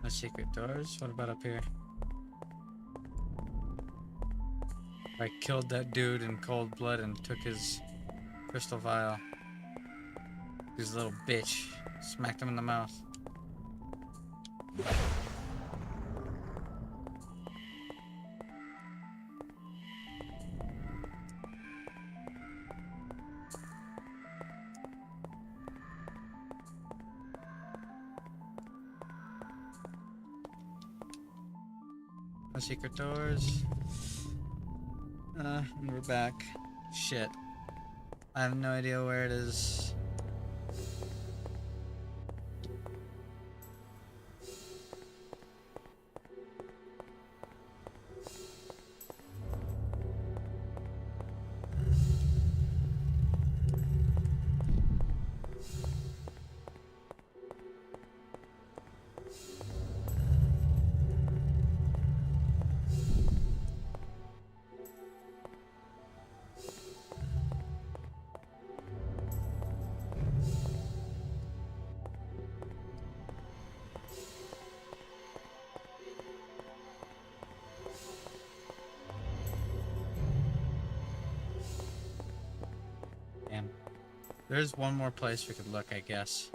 No secret doors? What about up here? I killed that dude in cold blood and took his crystal vial. He's a little bitch. Smacked him in the mouth. No secret doors. And we're back. Shit. I have no idea where it is. Damn. There's one more place we could look, I guess.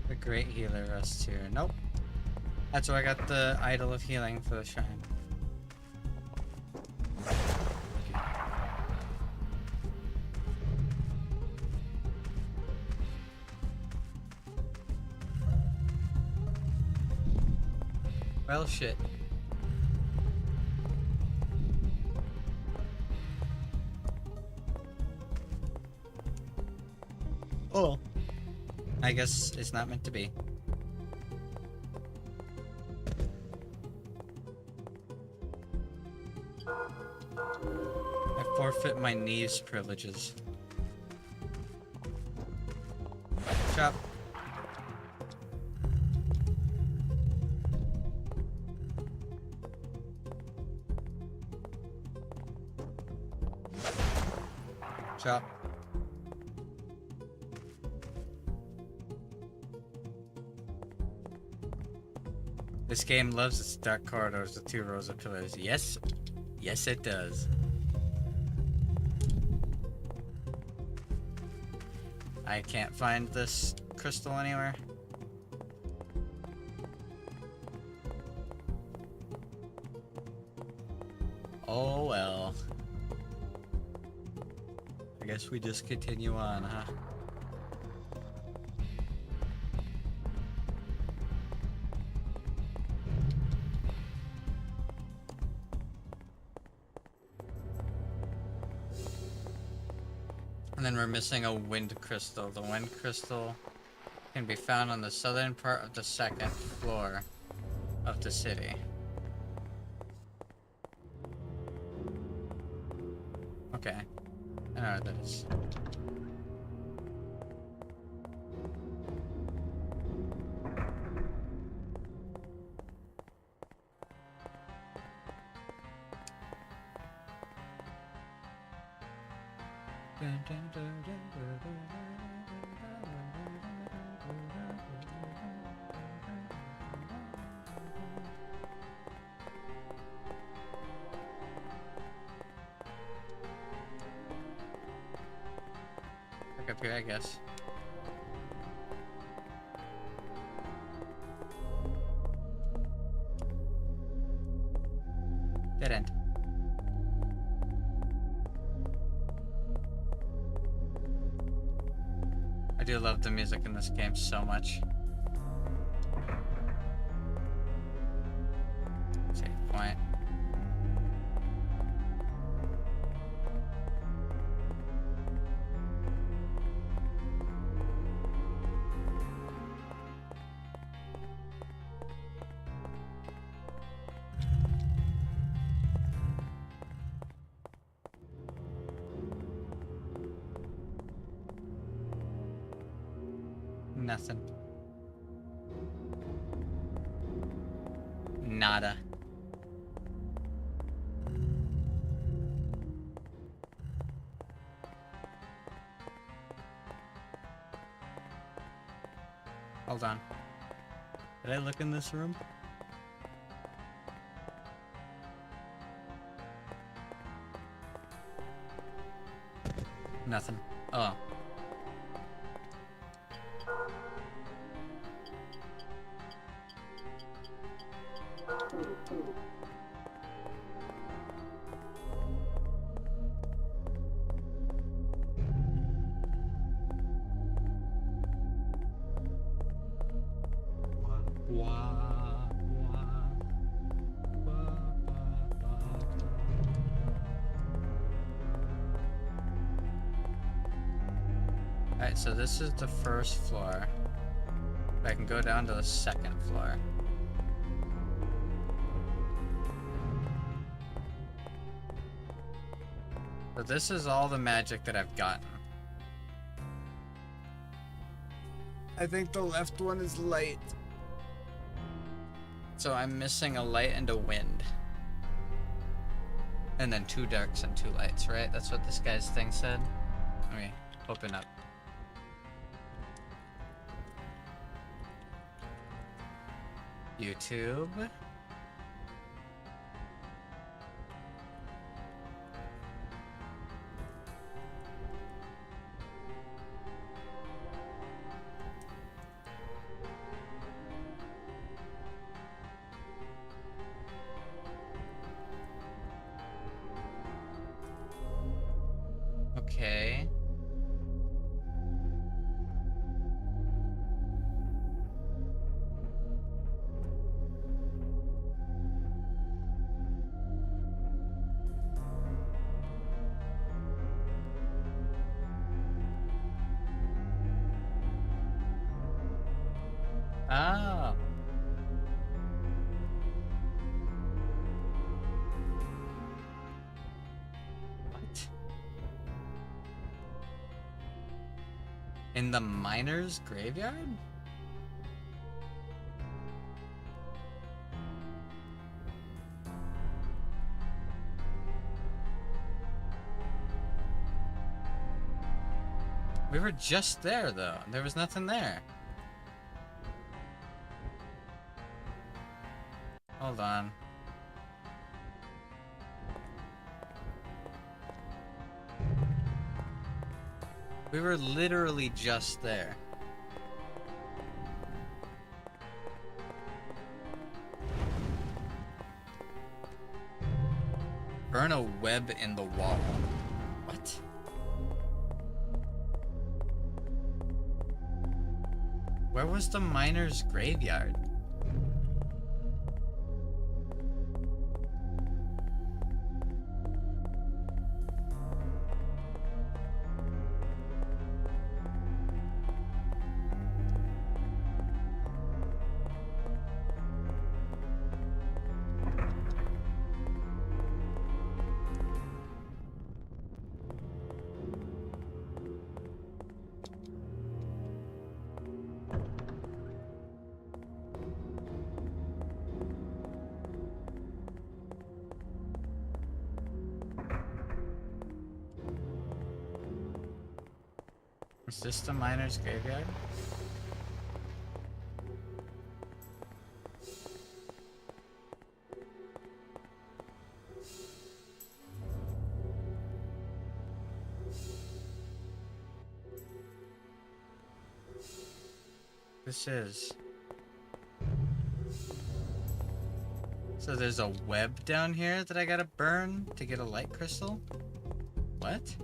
The Great Healer rests here. Nope. That's where I got the Idol of Healing for the shrine. Well, shit. Oh. I guess it's not meant to be. I forfeit my knees privileges. Chop. Chop. This game loves its dark corridors with 2 rows of pillars. Yes. Yes, it does. I can't find this crystal anywhere. Oh well. I guess we just continue on, huh? And then we're missing a wind crystal. The wind crystal can be found on the southern part of the 2nd floor of the city. Okay. I know what that is. Back up here, I guess. Dead end. I do love the music in this game so much. Save point. Nothing. Nada. Hold on. Did I look in this room? Nothing. Oh. Alright, so this is the 1st floor. I can go down to the 2nd floor. So this is all the magic that I've gotten. I think the left one is light. So I'm missing a light and a wind. And then 2 darks and 2 lights, right? That's what this guy's thing said. Let me open up. YouTube. Okay. Oh. What? In the miner's graveyard? We were just there, though. There was nothing there. Hold on. We were literally just there. Burn a web in the wall. What? Where was the miner's graveyard? Is this the miner's graveyard? This is. So there's a web down here that I gotta burn to get a light crystal? What?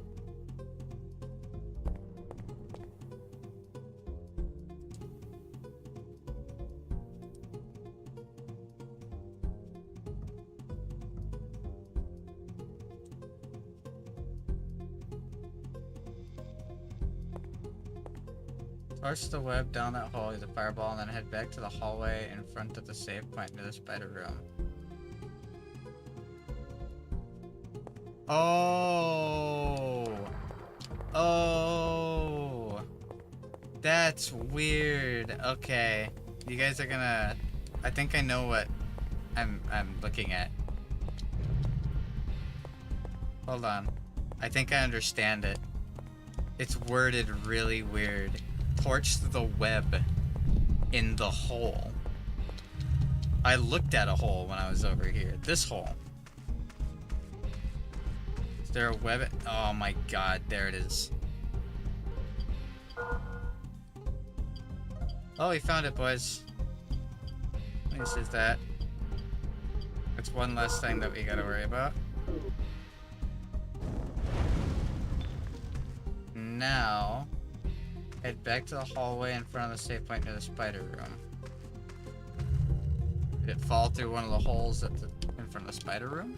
Torch the web down that hole, use a fireball, and then head back to the hallway in front of the save point near the spider room. Oh! Oh! That's weird. Okay. You guys are gonna... I think I know what I'm looking at. Hold on. I think I understand it. It's worded really weird. Torch the web in the hole. I looked at a hole when I was over here. This hole. Is there a web? Oh my god, there it is. Oh, we found it, boys. This is that. It's one less thing that we gotta worry about. Now, head back to the hallway in front of the save point near the spider room. Did it fall through one of the holes in front of the spider room?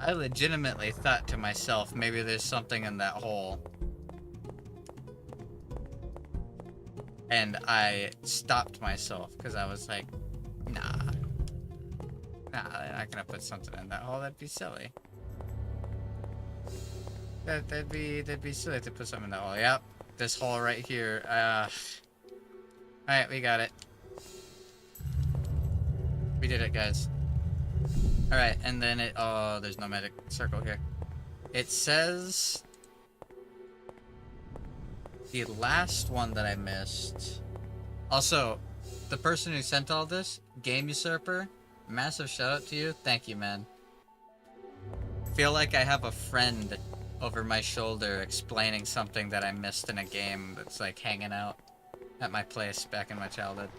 I legitimately thought to myself, maybe there's something in that hole. And I stopped myself because I was like, nah, they're not gonna put something in that hole. That'd be silly. That'd be silly to put something in that hole. Yep, this hole right here. Alright, we got it. We did it, guys. Alright, and then it, oh, there's no magic circle here. It says the last one that I missed. Also, the person who sent all this, Game Usurper, massive shout out to you. Thank you, man. Feel like I have a friend over my shoulder explaining something that I missed in a game that's like hanging out at my place back in my childhood.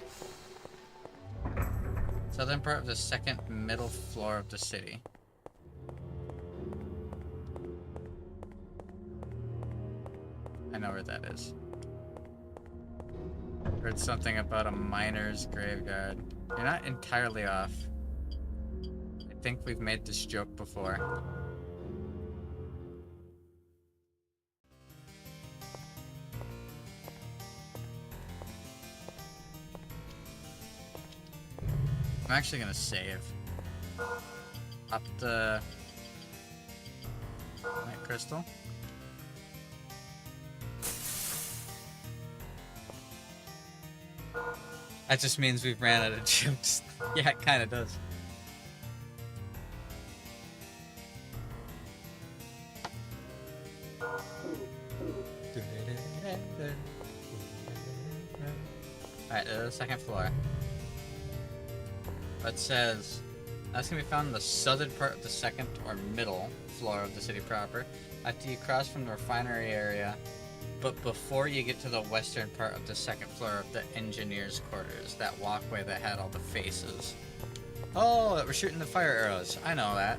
Southern part of the second middle floor of the city. I know where that is. Heard something about a miner's graveyard. You're not entirely off. I think we've made this joke before. I'm actually gonna save. Up the night crystal. That just means we've ran out of jokes. Yeah, it kinda does. Alright, the second floor. It says, that's gonna be found in the southern part of the second or middle floor of the city proper, after you cross from the refinery area, but before you get to the western part of the second floor of the engineer's quarters, that walkway that had all the faces. Oh, that we're shooting the fire arrows. I know that.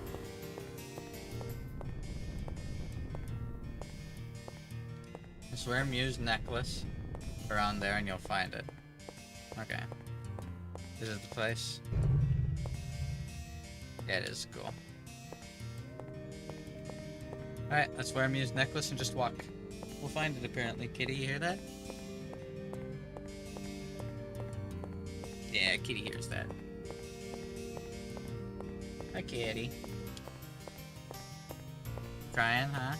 Just wear a Muse necklace around there and you'll find it. Okay. Is it the place? Yeah, it is. Cool. Alright, let's wear a Muse necklace and just walk. We'll find it apparently. Kitty, you hear that? Yeah, Kitty hears that. Hi, Kitty. Crying, huh?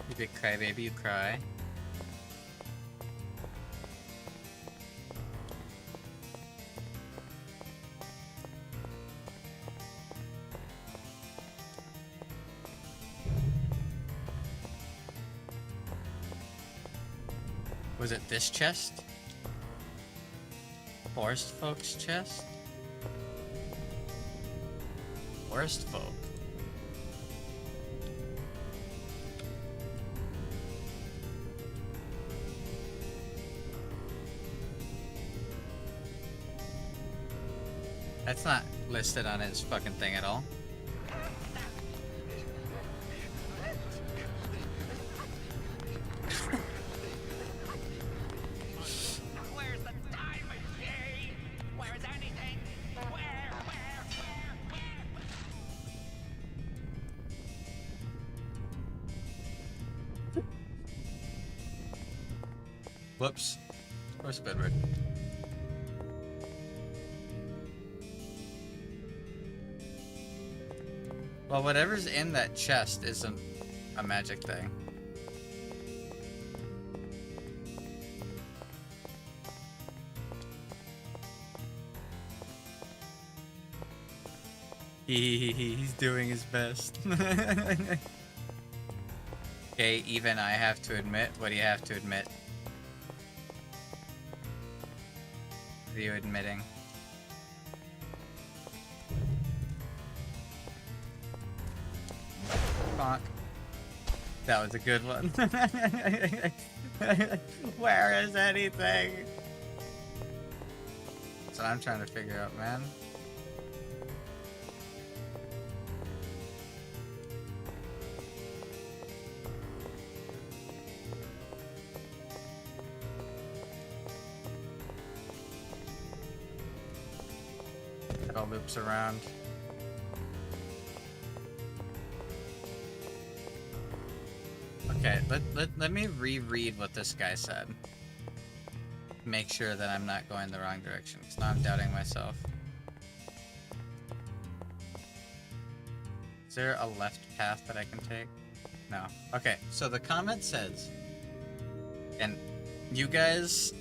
You big crybaby, you cry. Was it this chest? Forest folks' chest? Forest folk. That's not listed on his fucking thing at all. Where's the diamond key? Where is anything? Where? Whoops. Where's Squidward? Well, whatever's in that chest isn't a magic thing. He's doing his best. Okay, even I have to admit, what do you have to admit? What are you admitting? Bonk. That was a good one. Where is anything? That's what I'm trying to figure out, man. It all loops around. Okay, let me reread what this guy said. Make sure that I'm not going the wrong direction, because now I'm doubting myself. Is there a left path that I can take? No. Okay, so the comment says, and you guys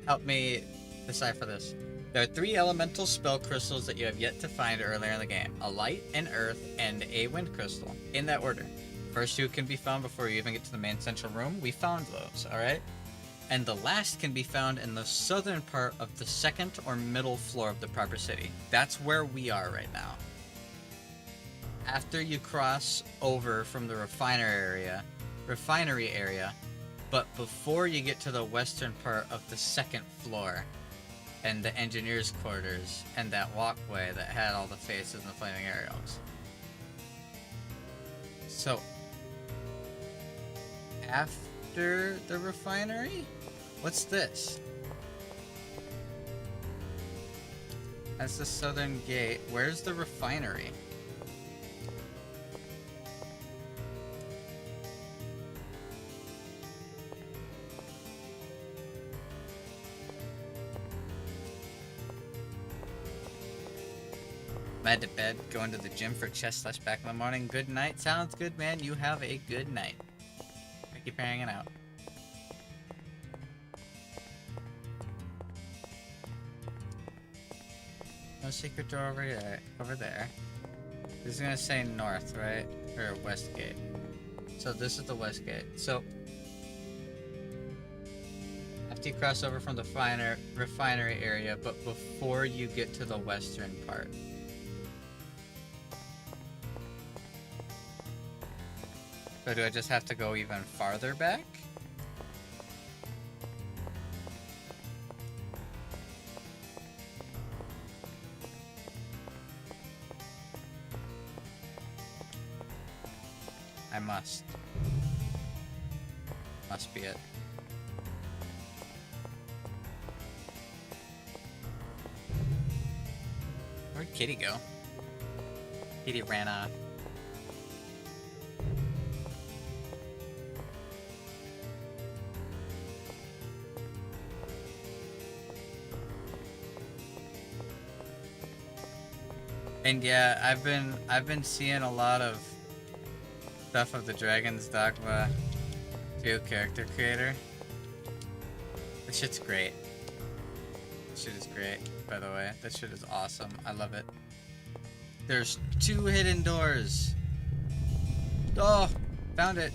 help me decipher this. There are 3 elemental spell crystals that you have yet to find earlier in the game. A light, an earth, and a wind crystal. In that order. First 2 can be found before you even get to the main central room. We found those, alright? And the last can be found in the southern part of the second or middle floor of the proper city. That's where we are right now. After you cross over from the refinery area, but before you get to the western part of the second floor, and the engineer's quarters, and that walkway that had all the faces and the flaming arrows. So, after the refinery? What's this? That's the southern gate. Where's the refinery? Mad to bed, going to the gym for chest slash back in the morning. Good night. Sounds good, man. You have a good night. Thank you for hanging out. No secret door over there. Over there. This is gonna say north, right? Or west gate. So this is the west gate. So after you cross over from the refinery area, but before you get to the western part. So do I just have to go even farther back? I must. Must be it. Where'd Kitty go? Kitty ran off. And yeah, I've been seeing a lot of stuff of the Dragon's Dogma 2 character creator. This shit's great. This shit is great, by the way. This shit is awesome. I love it. There's 2 hidden doors. Oh, found it.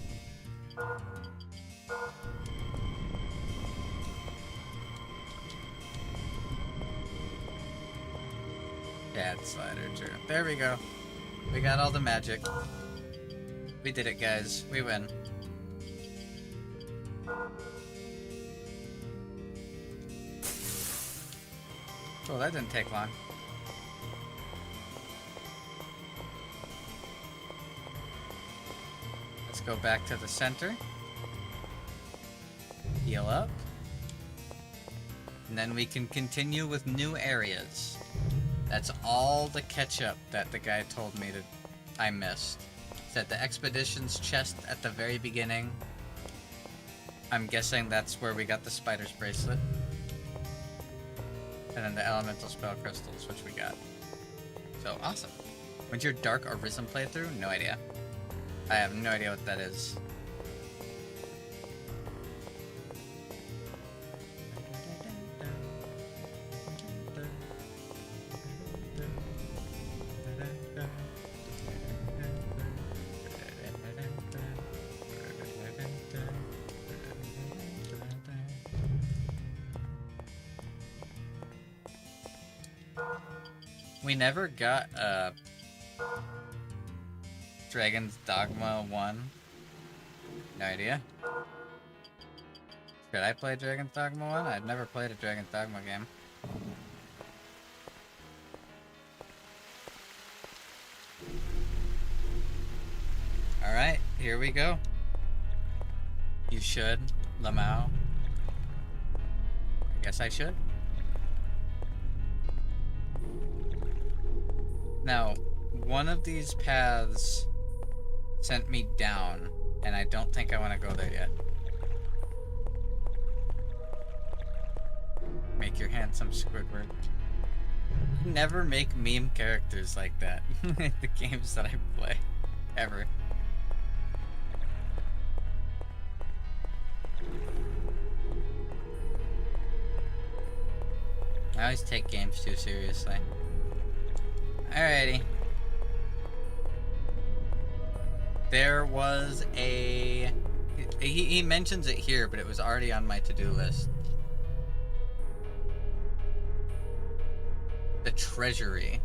Cat slider, true. There we go. We got all the magic. We did it, guys. We win. Oh, that didn't take long. Let's go back to the center. Heal up. And then we can continue with new areas. That's all the catch-up that the guy told me I missed. Said the expedition's chest at the very beginning. I'm guessing that's where we got the spider's bracelet. And then the elemental spell crystals, which we got. So, awesome. When's your Dark Arisen playthrough? No idea. I have no idea what that is. We never got Dragon's Dogma 1. No idea. Should I play Dragon's Dogma 1? I've never played a Dragon's Dogma game. Alright, here we go. You should, Lamau. I guess I should. Now, one of these paths sent me down, and I don't think I want to go there yet. Make your handsome Squidward. Never make meme characters like that in the games that I play. Ever. I always take games too seriously. Alrighty. There was a... He mentions it here, but it was already on my to-do list. The Treasury.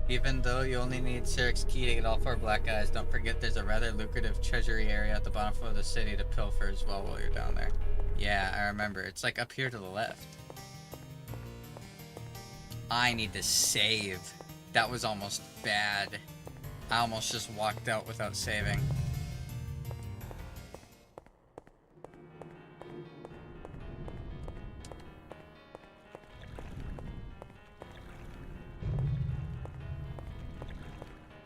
Even though you only need Syrinx's key to get all 4 black eyes, don't forget there's a rather lucrative treasury area at the bottom floor of the city to pilfer as well while you're down there. Yeah, I remember. It's like up here to the left. I need to save. That was almost bad. I almost just walked out without saving.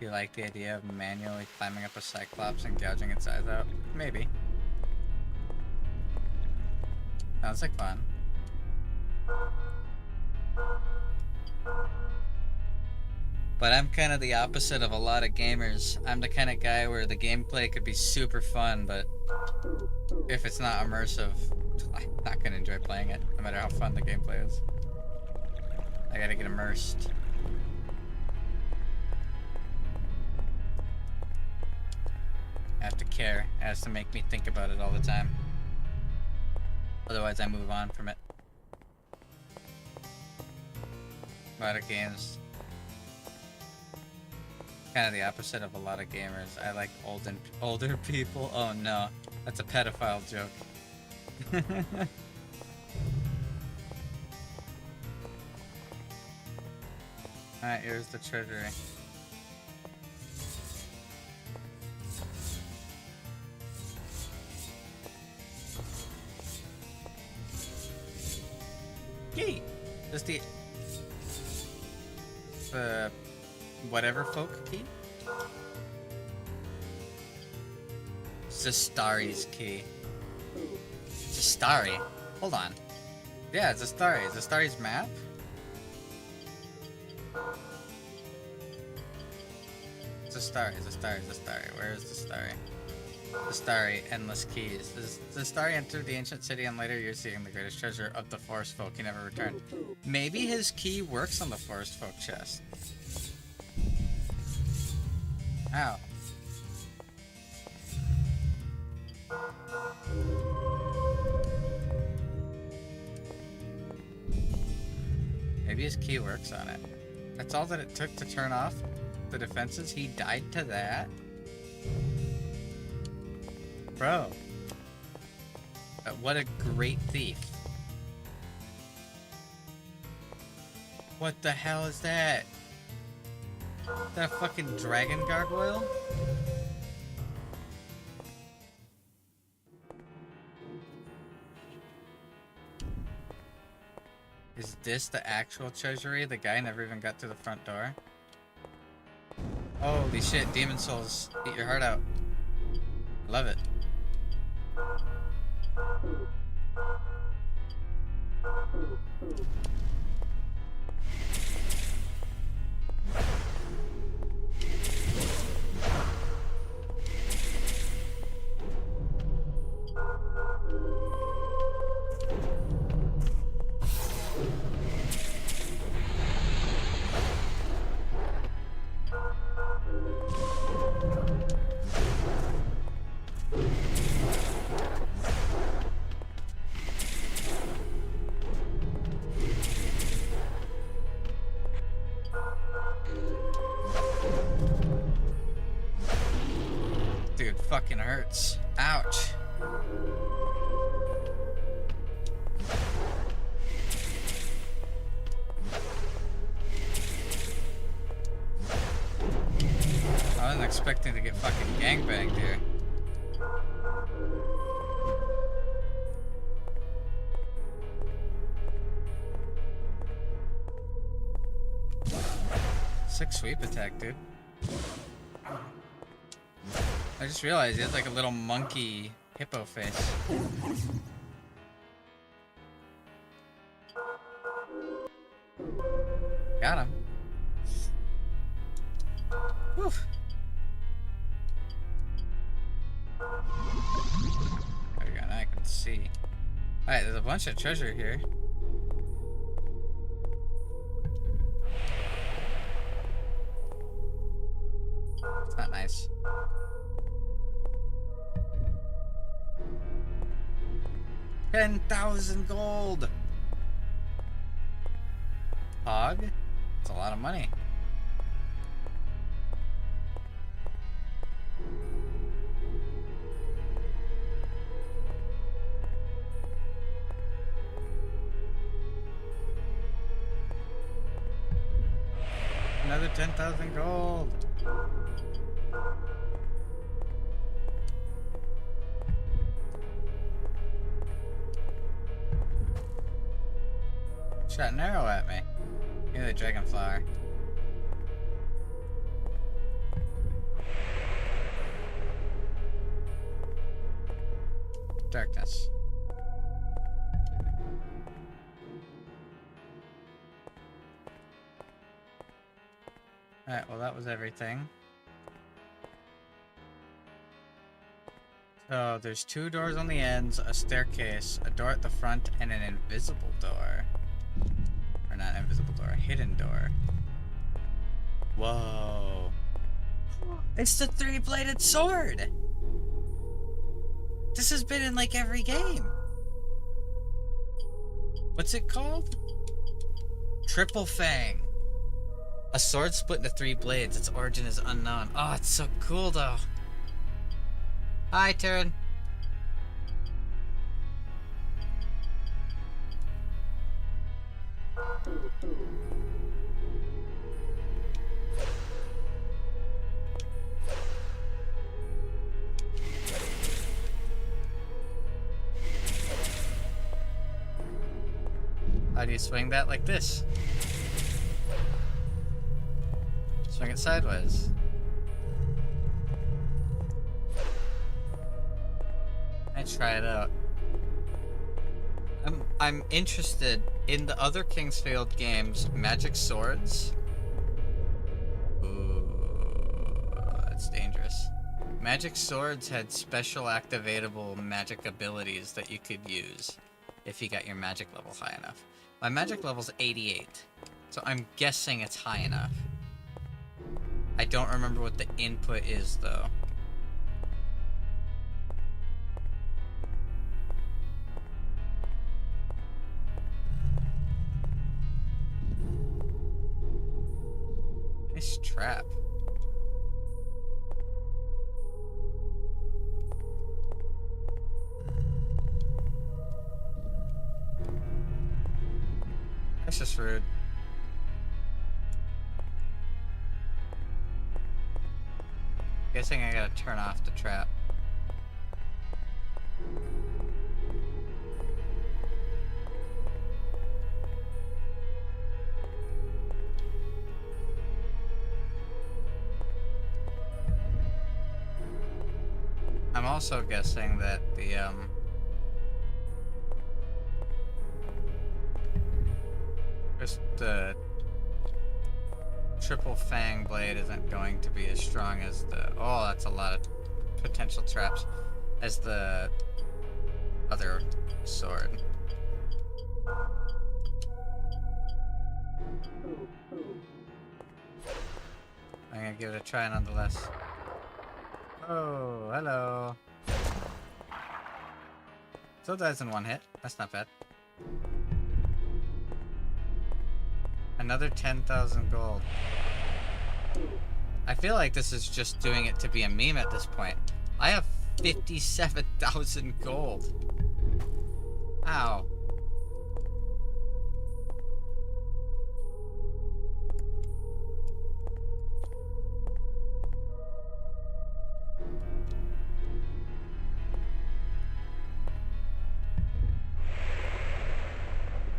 You like the idea of manually climbing up a cyclops and gouging its eyes out? Maybe. Sounds like fun. But I'm kind of the opposite of a lot of gamers. I'm the kind of guy where the gameplay could be super fun, but if it's not immersive, I'm not going to enjoy playing it, no matter how fun the gameplay is. I gotta get immersed. I have to care. It has to make me think about it all the time. Otherwise, I move on from it. A lot of games. Kind of the opposite of a lot of gamers. I like older people. Oh no, that's a pedophile joke. Alright, here's the treasury. Yay! Is the whatever folk key? Zastari's key. Zastari? Hold on. Yeah, Zastari. Zastari's map? Zastari. Where is Zastari? Zastari, endless keys. Zastari entered the ancient city and later years seeking the greatest treasure of the forest folk. He never returned. Maybe his key works on the forest folk chest. Ow. Maybe his key works on it. That's all that it took to turn off the defenses? He died to that? Bro. What a great thief. What the hell is that? Is that a fucking dragon gargoyle? Is this the actual treasury? The guy never even got to the front door? Holy shit, demon souls. Eat your heart out. Love it. Dude, fucking hurts. Ouch. I wasn't expecting to get fucking gangbanged here. Sick sweep attack, dude. I just realized he has like a little monkey hippo face. Got him. Whew. There we go, now I can see. Alright, there's a bunch of treasure here. It's not nice. $10,000 gold! Hog? That's a lot of money. Another 10,000 gold! Shot an arrow at me. Give me the dragon flower. darkness. Alright, well that was everything. So there's 2 doors on the ends, a staircase, a door at the front, and an invisible door. Or not invisible door, a hidden door. Whoa. It's the 3-bladed sword! This has been in like every game. What's it called? Triple Fang. A sword split into 3 blades. Its origin is unknown. Oh, it's so cool though. Hi, Taryn. How do you swing that? Like this? Swing it sideways. Try it out. I'm interested in the other Kingsfield games, magic swords. Ooh, that's dangerous. Magic swords had special activatable magic abilities that you could use if you got your magic level high enough. My magic level's 88, so I'm guessing it's high enough. I don't remember what the input is though. Nice trap. That's just rude. Guessing I gotta turn off the trap. I'm also guessing that the triple fang blade isn't going to be as strong as the... Oh, that's a lot of potential traps. As the other sword. I'm gonna give it a try nonetheless. Oh, hello. Still dies in 1 hit. That's not bad. Another 10,000 gold. I feel like this is just doing it to be a meme at this point. I have 57,000 gold. Ow.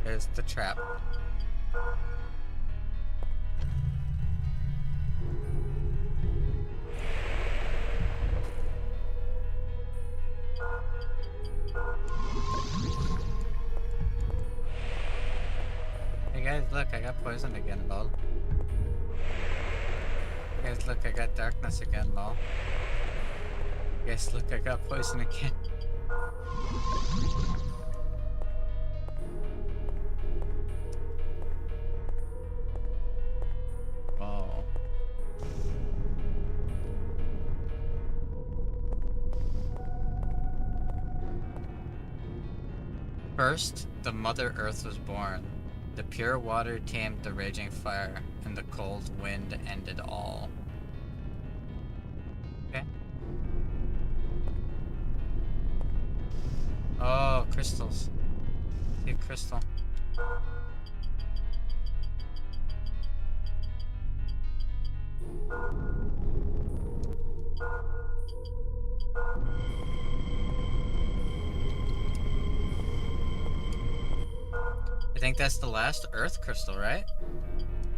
There's the trap. Hey guys, look, I got poisoned again, lol. Hey guys, look, I got darkness again, lol. Hey guys, look, I got poison again. Oh. First, the Mother Earth was born. The pure water tamed the raging fire, and the cold wind ended all. Okay. Oh, crystals. See a crystal. I think that's the last Earth crystal, right?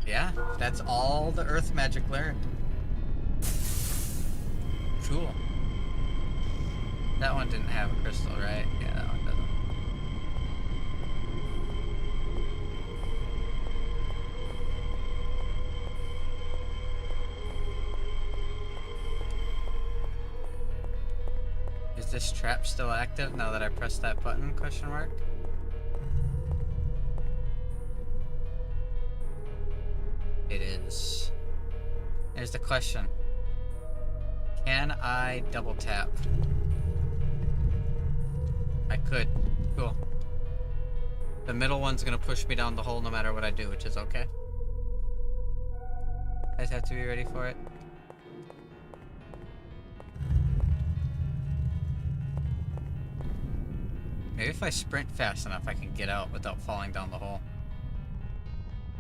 Yeah, that's all the Earth magic learned. Cool. That one didn't have a crystal, right? Yeah, that one doesn't. Is this trap still active now that I pressed that button, question mark? It is. Here's the question. Can I double tap? I could. Cool. The middle one's gonna push me down the hole no matter what I do, which is okay. I just have to be ready for it. Maybe if I sprint fast enough, I can get out without falling down the hole.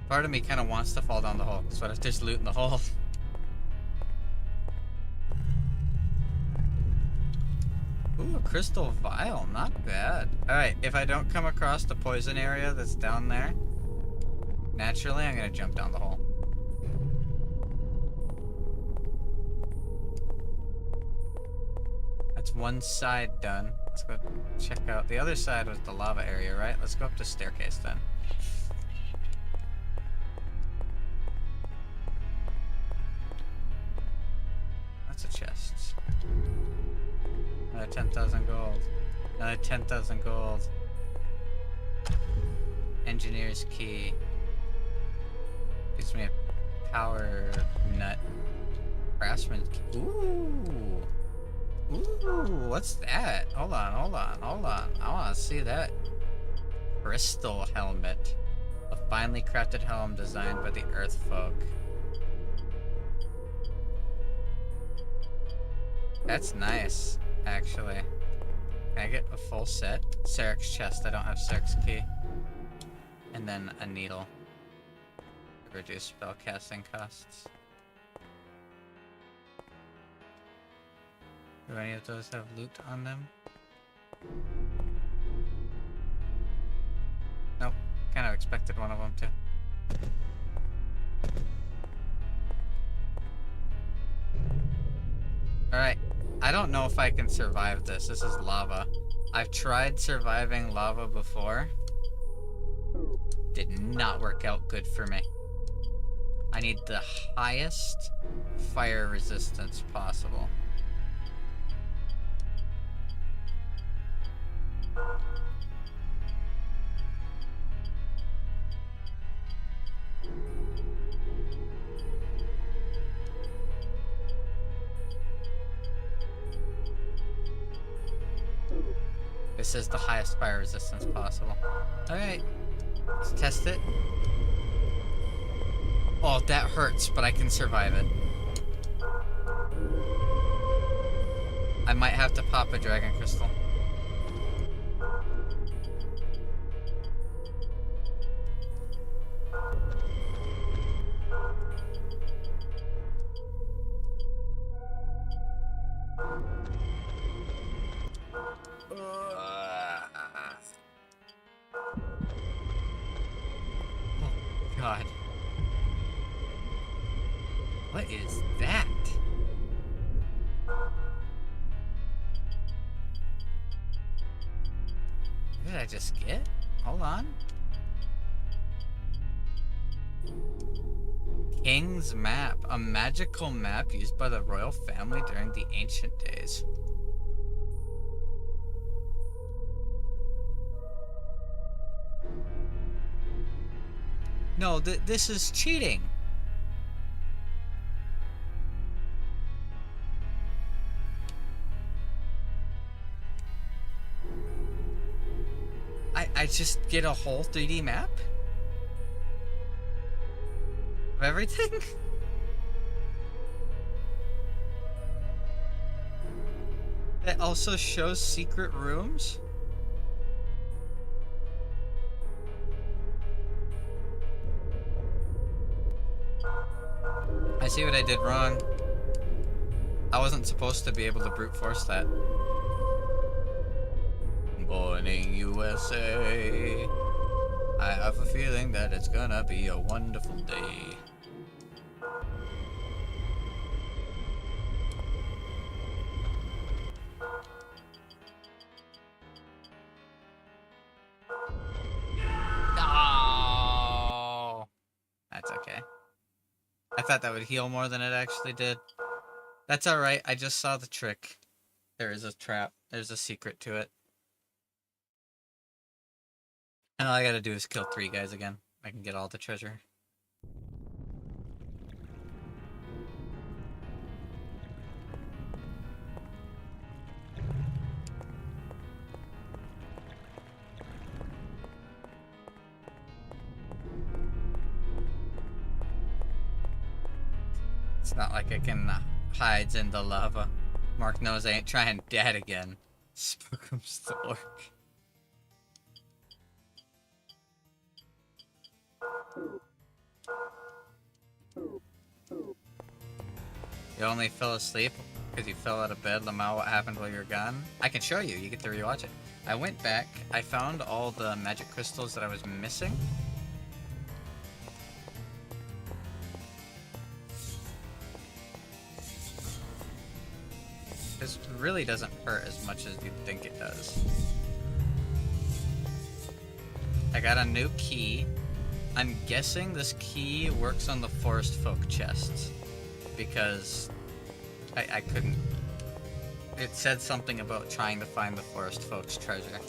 Part of me kind of wants to fall down the hole, because what if there's loot in the hole? Ooh, a crystal vial, not bad. Alright, if I don't come across the poison area that's down there, naturally I'm gonna jump down the hole. That's one side done. Let's go check out. The other side was the lava area, right? Let's go up the staircase then. That's a chest. Another 10,000 gold. Another 10,000 gold. Engineer's key. Gives me a power nut. Craftsman's key. Ooh! Ooh, what's that? Hold on, hold on, hold on. I want to see that. Crystal helmet. A finely crafted helm designed by the Earth folk. That's nice, actually. Can I get a full set? Sarek's chest. I don't have Sarek's key. And then a needle. Reduce spell casting costs. Do any of those have loot on them? Nope. Kind of expected one of them to. Alright. I don't know if I can survive this. This is lava. I've tried surviving lava before. Did not work out good for me. I need the highest fire resistance possible. This is the highest fire resistance possible. Alright, let's test it. Oh, that hurts, but I can survive it. I might have to pop a dragon crystal. God. What is that? What did I just get? Hold on. King's Map. A magical map used by the royal family during the ancient days. No, this is cheating. I just get a whole 3D map? Of everything? That also shows secret rooms? I see what I did wrong. I wasn't supposed to be able to brute force that. Morning USA. I have a feeling that it's gonna be a wonderful day. thought that would heal more than it actually did. That's alright, I just saw the trick. There is a trap. There's a secret to it. And all I gotta do is kill 3 guys again. I can get all the treasure. It's not like I can hide in the lava. Mark knows I ain't trying that again. Spookums the orc. You only fell asleep because you fell out of bed. Lamau, what happened while you were gone? I can show you. You get to rewatch it. I went back. I found all the magic crystals that I was missing. This really doesn't hurt as much as you'd think it does. I got a new key. I'm guessing this key works on the forest folk chests. Because I couldn't. It said something about trying to find the forest folks treasure.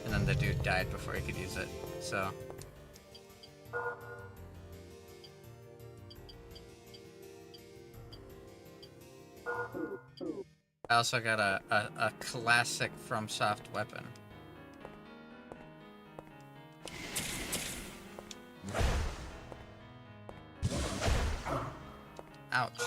And then the dude died before he could use it. So. I also got a classic FromSoft weapon. Ouch.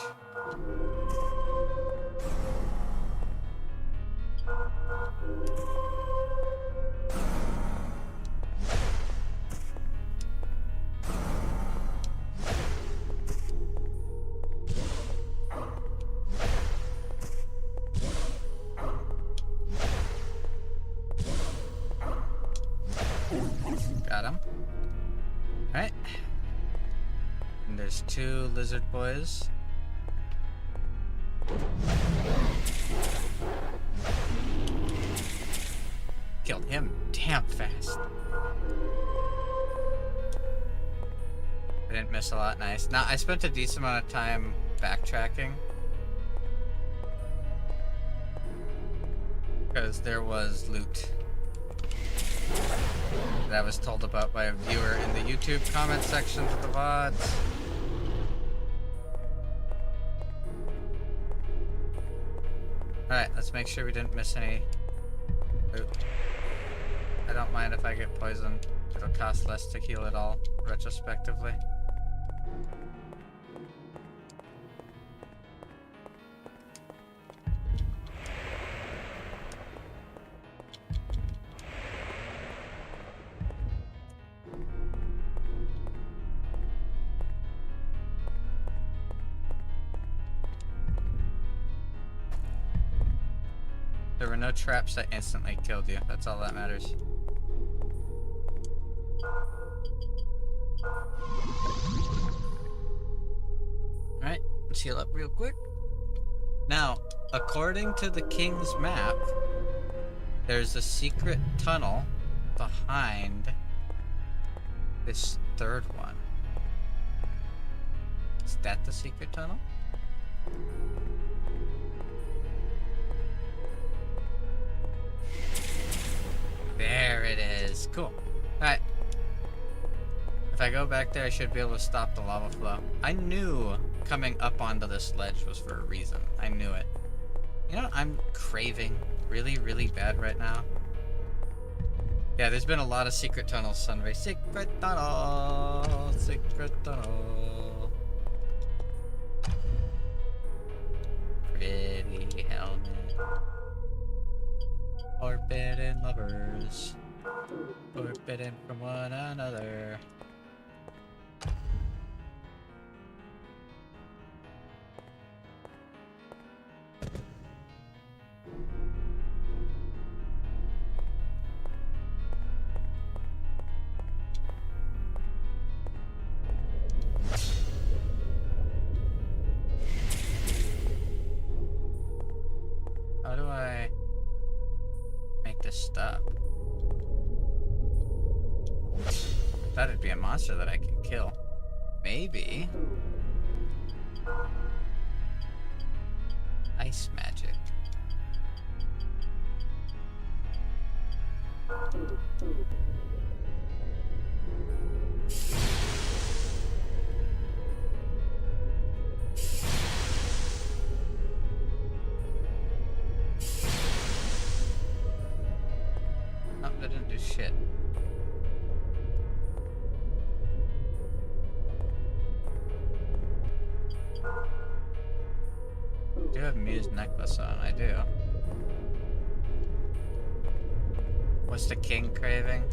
Got him. Alright. And there's 2 lizard boys. Killed him damn fast. I didn't miss a lot, nice. Now, I spent a decent amount of time backtracking. Because there was loot that I was told about by a viewer in the YouTube comment section of the VODs. Alright, let's make sure we didn't miss any loot. I don't mind if I get poisoned. It'll cost less to heal it all, retrospectively. There were no traps that instantly killed you. That's all that matters. Alright, let's heal up real quick. Now, according to the king's map, there's a secret tunnel behind this 3rd one. Is that the secret tunnel? There it is. Cool. Alright. If I go back there, I should be able to stop the lava flow. I knew coming up onto this ledge was for a reason. I knew it. You know what I'm craving really, really bad right now? Yeah, there's been a lot of secret tunnels, Sunray. Secret tunnel! Secret tunnel! Pretty helmet. Forbidden lovers, forbidden from one another. How do I make this stop? Thought it'd be a monster that I could kill. Maybe. Ice magic. Oh, that didn't do shit. I do have Mew's necklace on, I do. What's the king craving?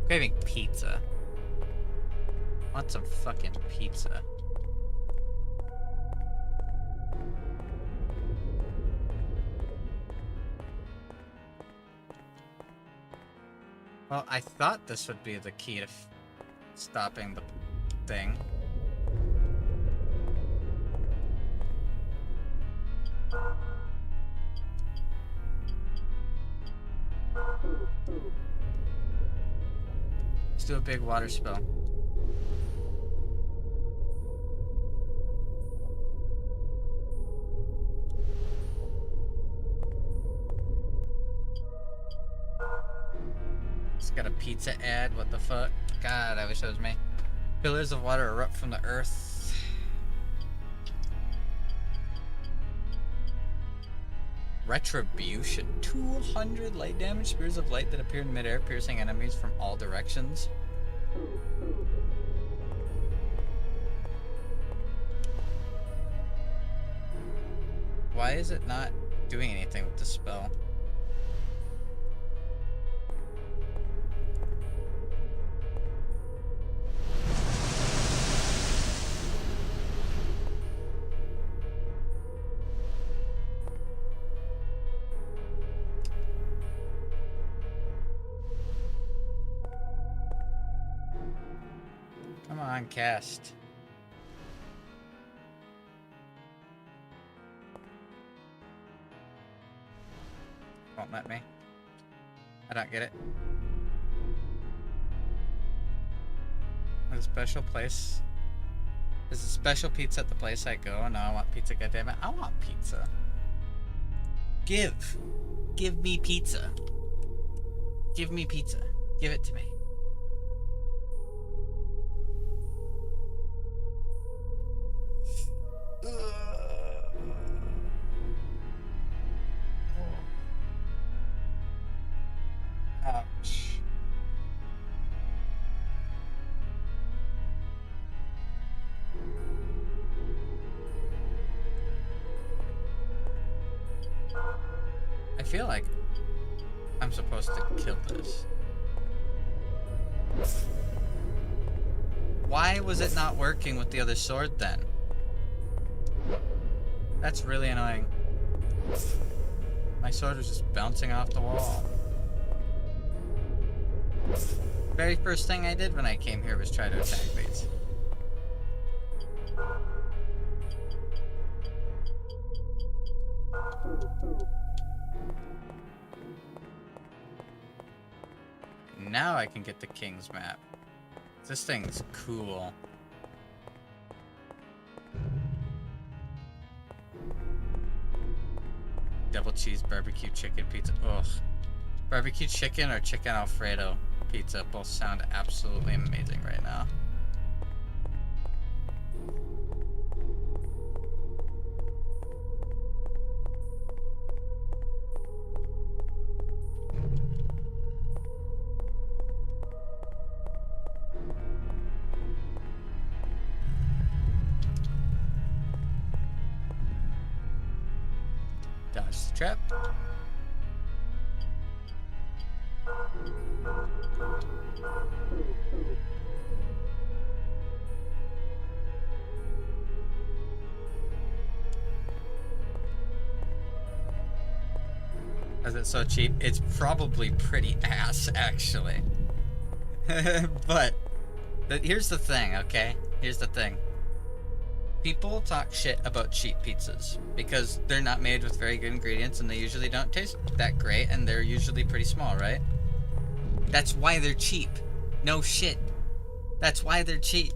Craving pizza. Want some fucking pizza. Well, I thought this would be the key to stopping the thing. Let's do a big water spill. It's got a pizza ad, what the fuck? God, I wish that was me. Pillars of water erupt from the earth. Retribution. 200 light damage. Spears of light that appear in midair, piercing enemies from all directions. Why is it not doing anything with the spell? Come on, cast. Won't let me. I don't get it. There's a special place. There's a special pizza at the place I go. No, I want pizza, goddammit. I want pizza. Give me pizza. Give me pizza. Give it to me. Ouch. I feel like I'm supposed to kill this. Why was it not working with the other sword then? That's really annoying. My sword was just bouncing off the wall. Very first thing I did when I came here was try to attack these. Now I can get the king's map. This thing's cool. Double cheese barbecue chicken pizza. Ugh. Barbecue chicken or chicken Alfredo pizza both sound absolutely amazing right now. Dodge the trap. Is it so cheap? It's probably pretty ass, actually. But here's the thing, okay? Here's the thing. People talk shit about cheap pizzas because they're not made with very good ingredients and they usually don't taste that great and they're usually pretty small, right? That's why they're cheap. No shit. That's why they're cheap.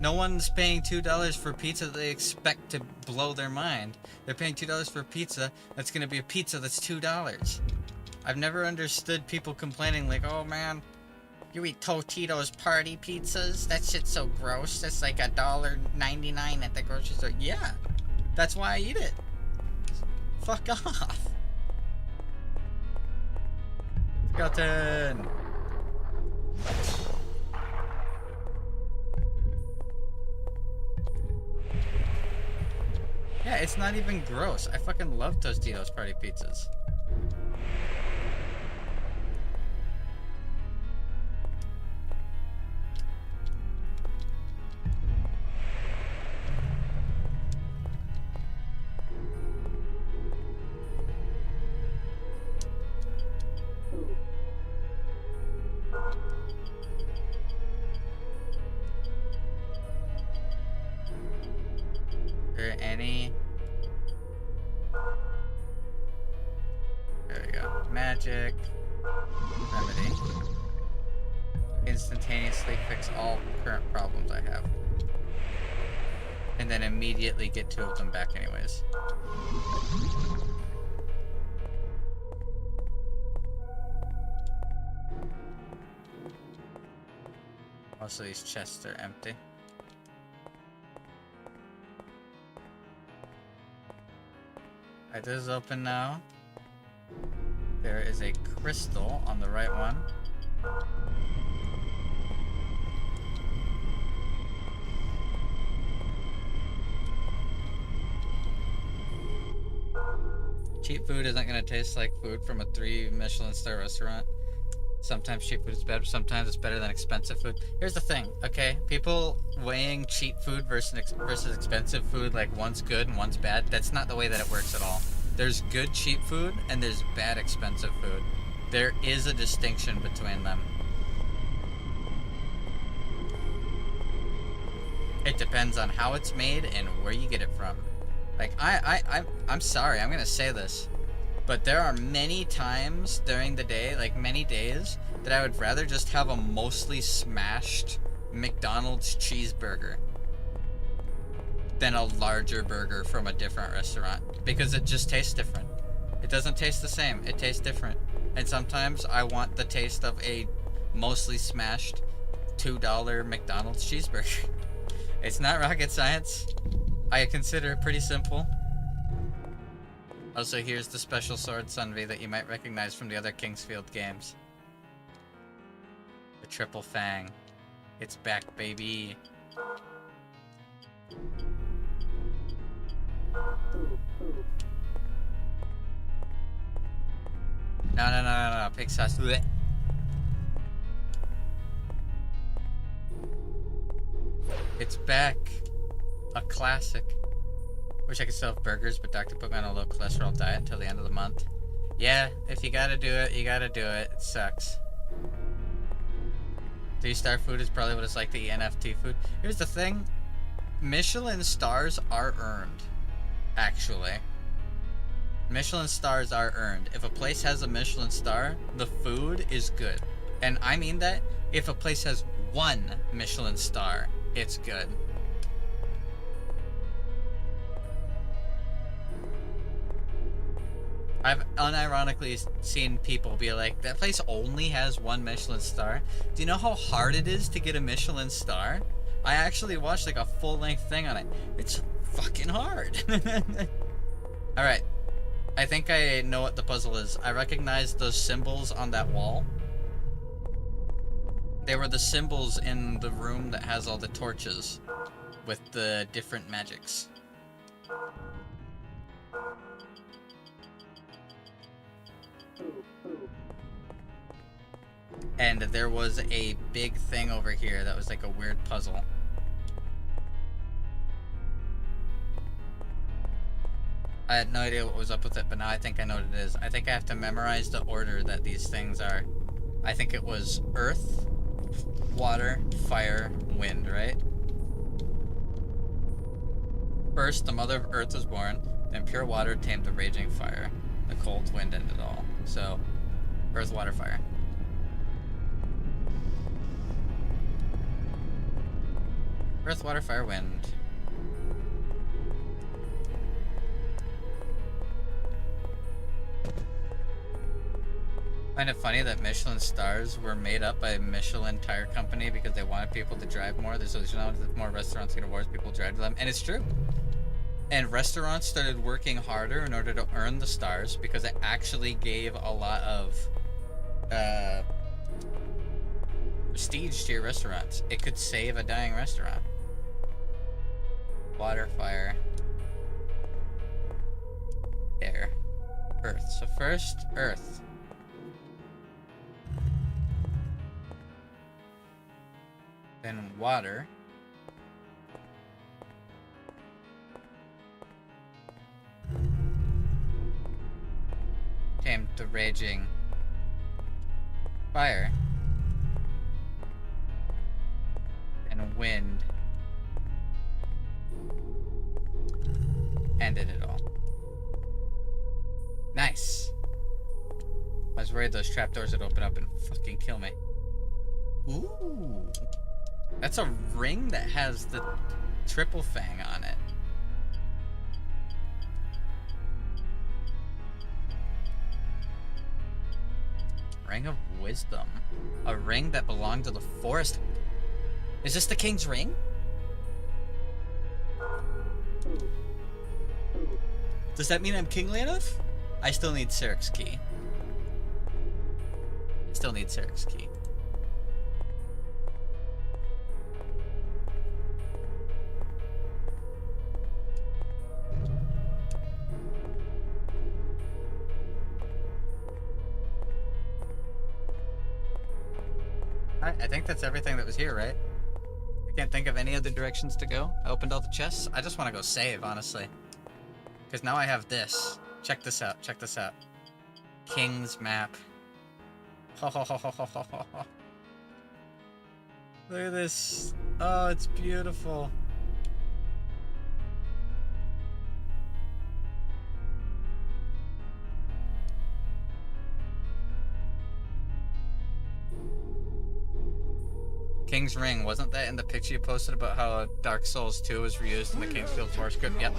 No one's paying $2 for pizza that they expect to blow their mind. They're paying $2 for pizza that's gonna be a pizza that's $2. I've never understood people complaining like, oh man, you eat Totino's party pizzas? That shit's so gross. That's like $1.99 at the grocery store. Yeah, that's why I eat it. Fuck off. Skeleton. Yeah, it's not even gross. I fucking love Totino's party pizzas. Any? There we go. Magic. Remedy. Instantaneously fix all current problems I have. And then immediately get 2 of them back anyways. Also, these chests are empty. Alright, this is open now. There is a crystal on the right one. Cheap food isn't gonna taste like food from a 3 Michelin star restaurant. Sometimes cheap food is better, sometimes it's better than expensive food. Here's the thing, okay? People weighing cheap food versus expensive food like one's good and one's bad, that's not the way that it works at all. There's good cheap food and there's bad expensive food. There is a distinction between them. It depends on how it's made and where you get it from. Like, I'm sorry, I'm gonna say this. But there are many times during the day, like many days, that I would rather just have a mostly smashed McDonald's cheeseburger than a larger burger from a different restaurant. Because it just tastes different. It doesn't taste the same, it tastes different. And sometimes I want the taste of a mostly smashed $2 McDonald's cheeseburger. It's not rocket science. I consider it pretty simple. Also, here's the special sword Sunvi that you might recognize from the other Kingsfield games. The Triple Fang. It's back, baby. No, pig sauce. Blech. It's back. A classic. Wish I could still have burgers, but doctor put me on a low cholesterol diet until the end of the month. Yeah, if you gotta do it, you gotta do it. It sucks. 3-star food is probably what it's like to eat NFT food. Here's the thing. Michelin stars are earned. Actually. Michelin stars are earned. If a place has a Michelin star, the food is good. And I mean that. If a place has 1 Michelin star, it's good. I've unironically seen people be like, that place only has 1 Michelin star. Do you know how hard it is to get a Michelin star? I actually watched like a full-length thing on it. It's fucking hard. Alright. I think I know what the puzzle is. I recognize those symbols on that wall. They were the symbols in the room that has all the torches with the different magics. And there was a big thing over here that was like a weird puzzle. I had no idea what was up with it, but now I think I know what it is. I think I have to memorize the order that these things are. I think it was earth, water, fire, wind, right? First, the mother of earth was born, then pure water tamed the raging fire. The cold wind ended all. So, earth, water, fire. Earth, water, fire, wind. Find it funny that Michelin stars were made up by Michelin Tire Company because they wanted people to drive more. So there's now more restaurants get awards, people drive to them, and it's true. And restaurants started working harder in order to earn the stars because it actually gave a lot of prestige to your restaurants. It could save a dying restaurant. Water, fire, air, earth. So first, earth. Then water. Came the raging fire. And wind. Ended it all. Nice. I was worried those trapdoors would open up and fucking kill me. Ooh. That's a ring that has the triple fang on it. Ring of Wisdom. A ring that belonged to the forest. Is this the king's ring? Does that mean I'm kingly enough? I still need Syrinx's key. Still need Syrinx's key. I think that's everything that was here, right? I can't think of any other directions to go. I opened all the chests. I just want to go save, honestly. Because now I have this. Check this out. Check this out. King's map. Look at this. Oh, it's beautiful. King's Ring, wasn't that in the picture you posted about how Dark Souls 2 was reused in the Kingsfield Forest script? Yep.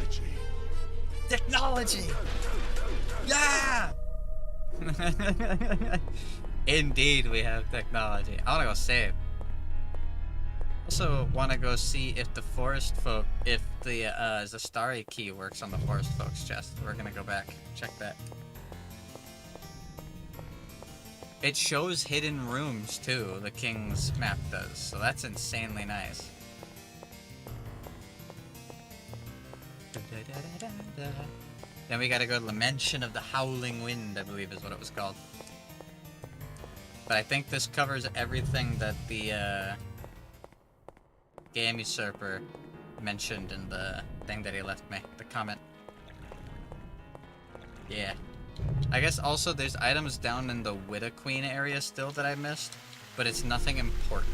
Technology! Yeah! Indeed, we have technology. I want to go save. Also, want to go see if the forest folk, if the Zastari key works on the forest folks chest. We're gonna go back, check that. It shows hidden rooms too, the king's map does, so that's insanely nice. Then we gotta go to the Mansion of the Howling Wind, I believe is what it was called. But I think this covers everything that the Game Usurper mentioned in the thing that he left me, the comment. Yeah. I guess also there's items down in the Widow Queen area still that I missed, but it's nothing important.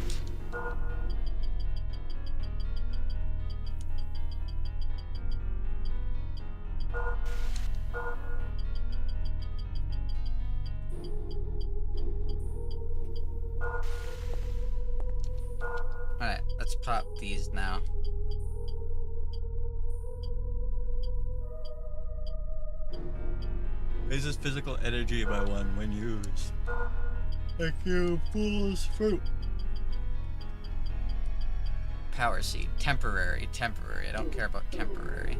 Alright, let's pop these now. Raises physical energy by 1 when used. Thank you, fool's fruit. Power seed. Temporary. Temporary. I don't care about temporary.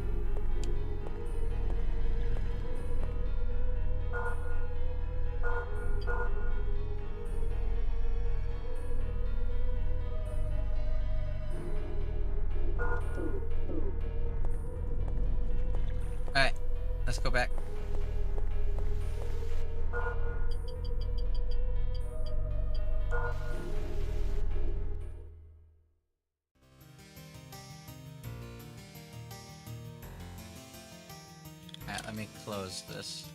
Alright, let's go back. Alright, let me close this.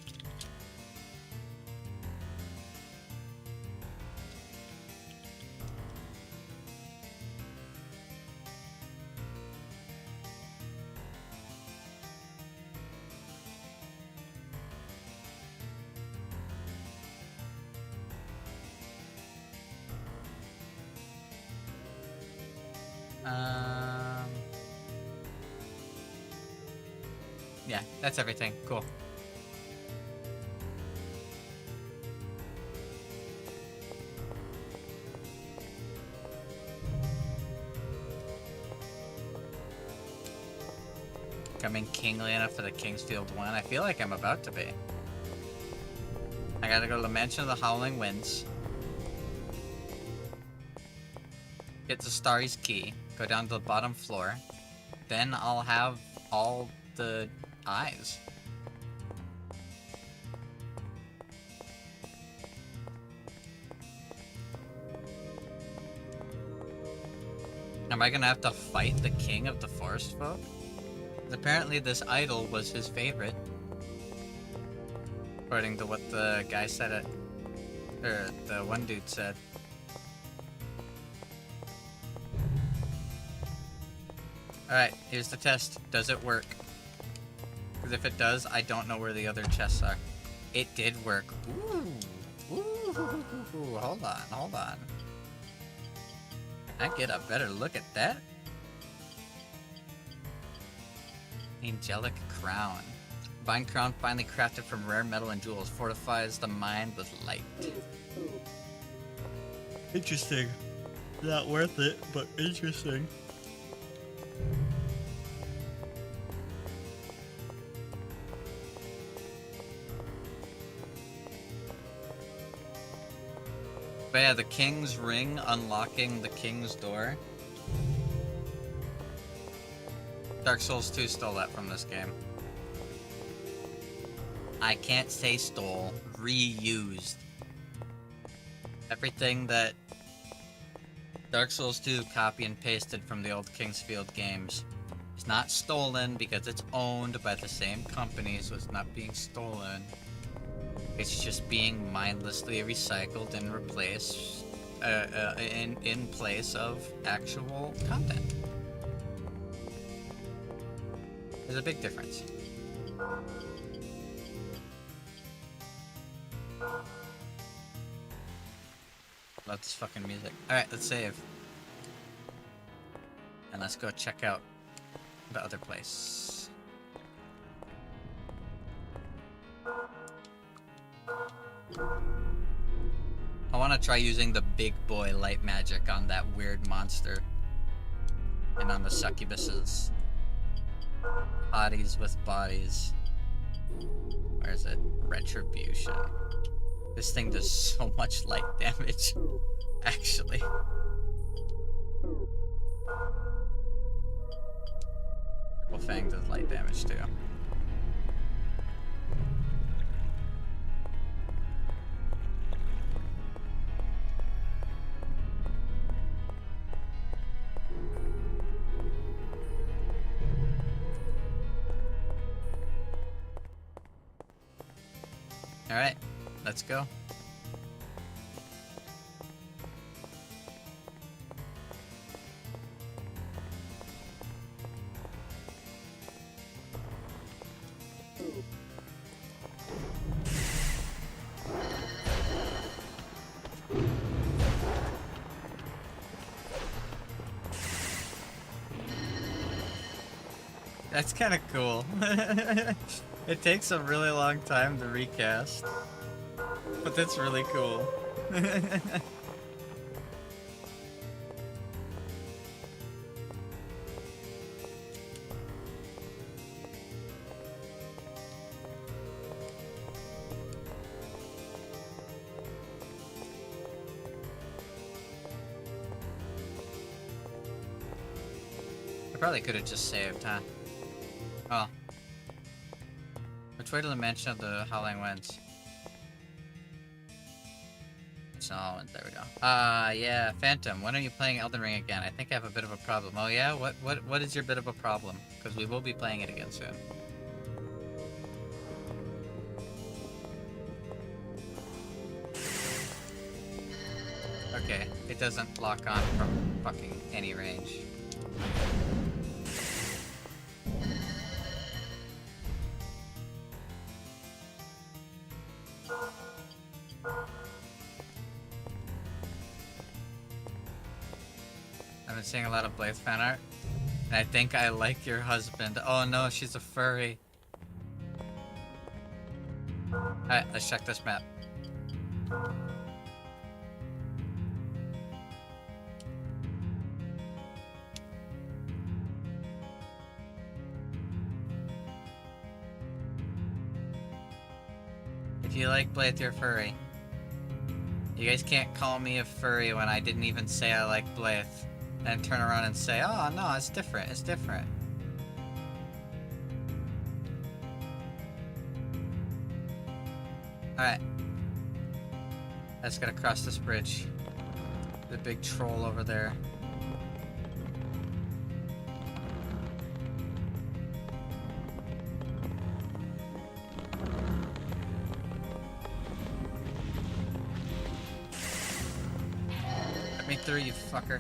Yeah, that's everything. Cool. Becoming kingly enough for the Kingsfield one. I feel like I'm about to be. I gotta go to the Mansion of the Howling Winds. Get the Starry's key. Go down to the bottom floor. Then I'll have all the eyes. Am I gonna have to fight the king of the forest folk? Apparently this idol was his favorite. According to what the guy said it. Or the one dude said. Alright, here's the test. Does it work? Because if it does, I don't know where the other chests are. It did work. Ooh. Ooh. Hold on, hold on. I get a better look at that. Angelic Crown. Divine Crown finely crafted from rare metal and jewels. Fortifies the mind with light. Interesting. Not worth it, but interesting. But yeah, the King's Ring unlocking the King's Door. Dark Souls 2 stole that from this game. I can't say stole, reused. Everything that Dark Souls 2 copy and pasted from the old Kingsfield games is not stolen because it's owned by the same company, so it's not being stolen. It's just being mindlessly recycled and replaced in place of actual content. There's a big difference. Love this fucking music. Alright, let's save. And let's go check out the other place. I want to try using the big boy light magic on that weird monster. And on the succubuses. Bodies with bodies. Where is it? Retribution. This thing does so much light damage. Actually. Triple Fang does light damage too. Alright, let's go. That's kind of cool. It takes a really long time to recast, but that's really cool. I probably could have just saved, huh? Oh. Which way to the Mansion of the Howling Winds? So, there we go. Yeah, Phantom, when are you playing Elden Ring again? I think I have a bit of a problem. Oh yeah? What is your bit of a problem? Because we will be playing it again soon. Okay, it doesn't lock on from fucking any range. I've been seeing a lot of Blaze fan art, and I think I like your husband. Oh no, she's a furry. Alright, let's check this map. If you like Blythe, you're furry. You guys can't call me a furry when I didn't even say I like Blythe. And turn around and say, oh no, it's different, it's different. Alright. I just gotta cross this bridge. The big troll over there. Let me through, you fucker.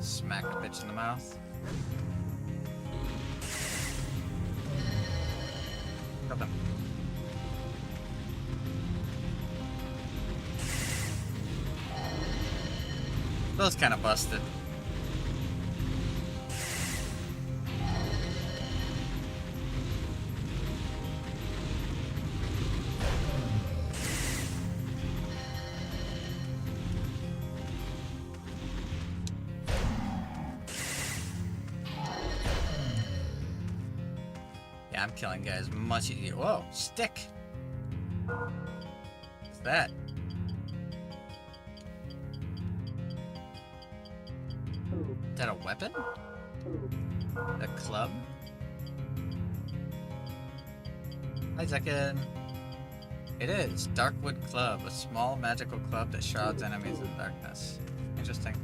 Smack the bitch in the mouth. Got them. Those kind of busted. Yeah, I'm killing guys much easier. Whoa, stick! What's that? Is that a weapon? A club? It is. Darkwood Club, a small magical club that shrouds enemies in darkness. Interesting.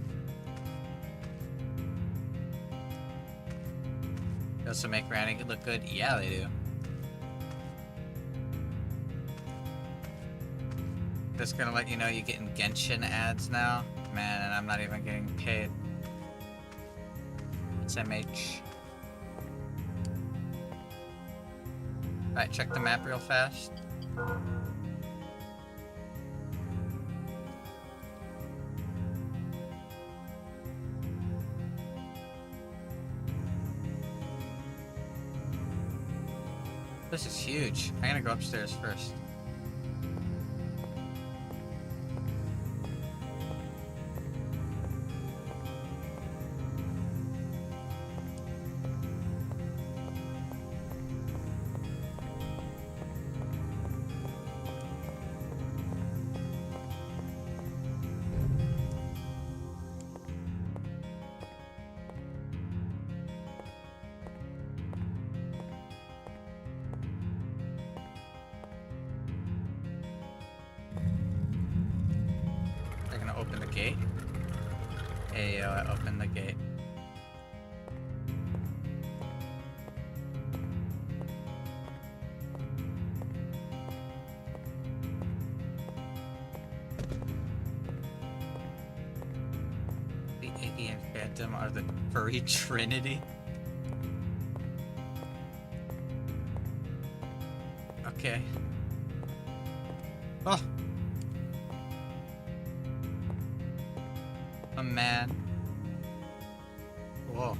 They also make Randy look good? Yeah, they do. Just gonna let you know you're getting Genshin ads now. Man, and I'm not even getting paid. It's MH. Alright, check the map real fast. This is huge. I'm gonna go upstairs first. Open the gate. Hey, yo, I opened the gate. The Iggy and Phantom are the furry trinity. Okay. Oh! A man. Whoa.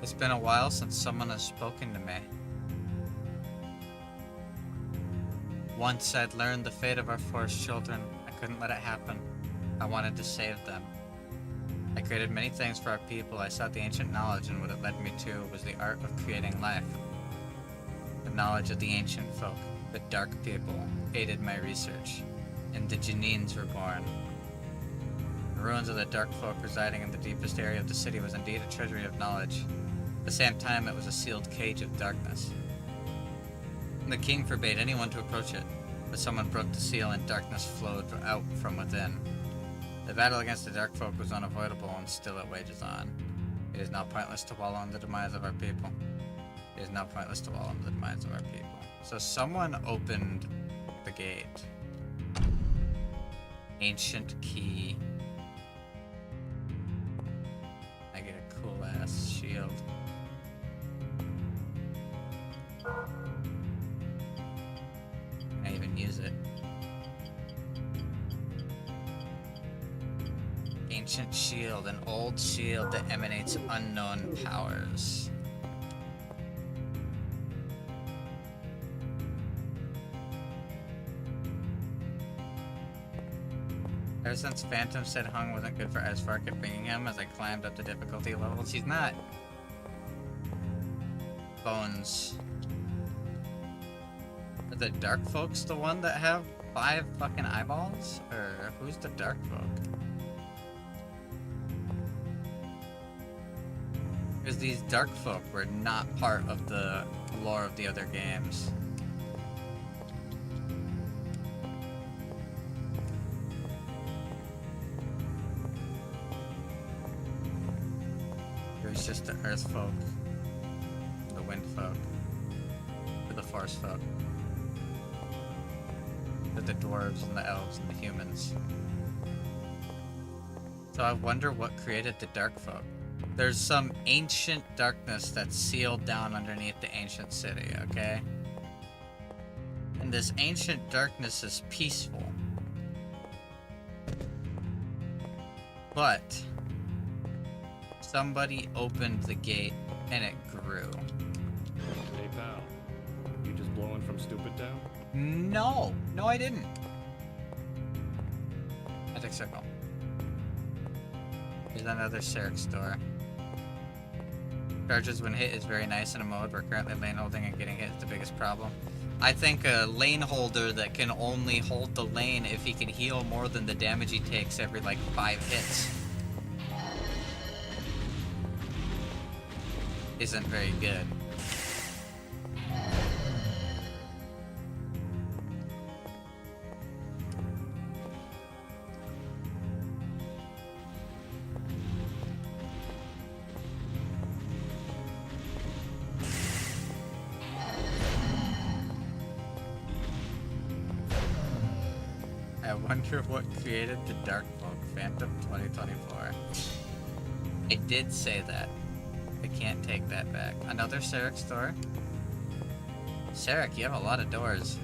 It's been a while since someone has spoken to me. Once I'd learned the fate of our forest children. I couldn't let it happen. I wanted to save them. I created many things for our people. I sought the ancient knowledge, and what it led me to was the art of creating life. The knowledge of the ancient folk, the dark people, aided my research, and the Janines were born. The ruins of the dark folk residing in the deepest area of the city was indeed a treasury of knowledge. At the same time, it was a sealed cage of darkness. The king forbade anyone to approach it, but someone broke the seal and darkness flowed out from within. The battle against the dark folk was unavoidable, and still it wages on. It is now pointless to wallow in the demise of our people. It is now pointless to wallow in the demise of our people. So someone opened the gate. Ancient key. I get a cool ass shield. Can I even use it? Gain ancient shield, an old shield that emanates unknown powers. Ever since Phantom said Hung wasn't good for as far kept bringing him as I climbed up the difficulty levels. He's not. Bones. Are the dark folks the one that have 5 fucking eyeballs? Or who's the dark folk? Because these dark folk were not part of the lore of the other games. It was just the earth folk, the wind folk, or the forest folk. The dwarves and the elves and the humans. So I wonder what created the dark folk. There's some ancient darkness that's sealed down underneath the ancient city, okay? And this ancient darkness is peaceful. But somebody opened the gate and it grew. Hey pal, you just blowing from Stupid Town? No, I didn't. Magic circle. Here's another Sarek store. Charges when hit is very nice in a mode where currently lane holding and getting hit is the biggest problem. I think a lane holder that can only hold the lane if he can heal more than the damage he takes every like 5 hits isn't very good. I wonder what created the Dark Folk Phantom 2024. I did say that. I can't take that back. Another Sarek store? Sarek, you have a lot of doors.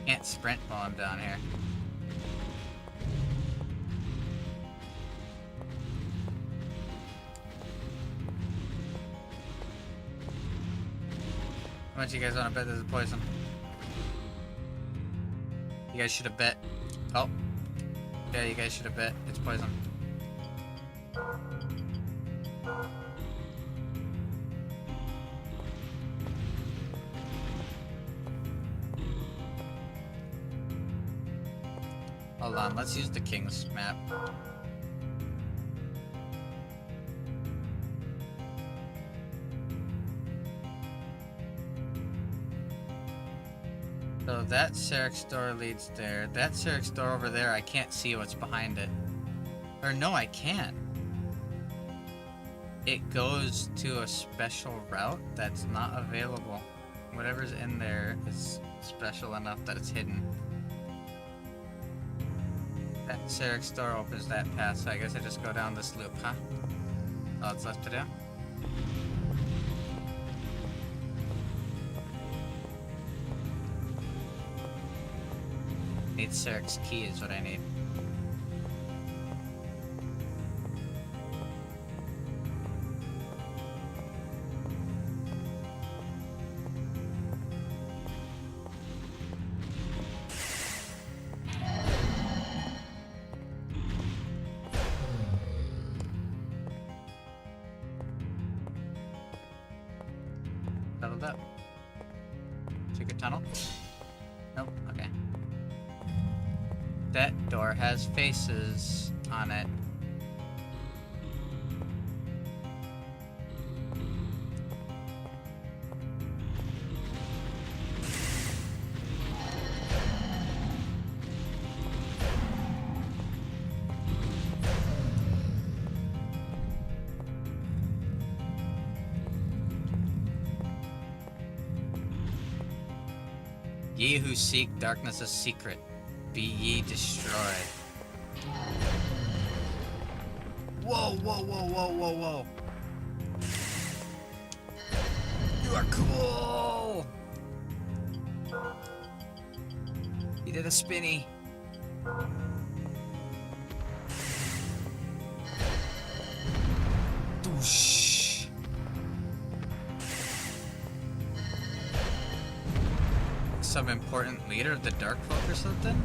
Can't sprint while I'm down here. How much you guys want to bet this is poison? You guys should have bet. Oh. Yeah, you guys should have bet it's poison. Hold on, let's use the King's map. So that Sarek store leads there. That Sarek store over there, I can't see what's behind it. Or no, I can. It goes to a special route that's not available. Whatever's in there is special enough that it's hidden. That Sarek store opens that path, so I guess I just go down this loop, huh? All that's left to do? Need Sarek's key is what I need. Settled up. Secret tunnel? Nope, okay. That door has faces on it. Ye who seek darkness' secret, be ye destroyed. Whoa, whoa, whoa, whoa, whoa, whoa. You are cool! did a spinny. Doosh. Some important leader of the Dark Folk or something?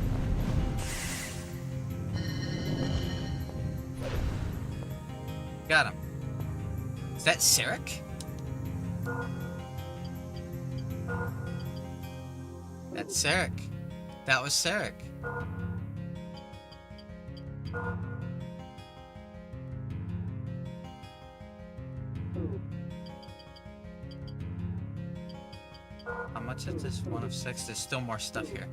Got him. Is that Sarek? That's Sarek. That was Sarek. How much is this? 1 of 6? There's still more stuff here.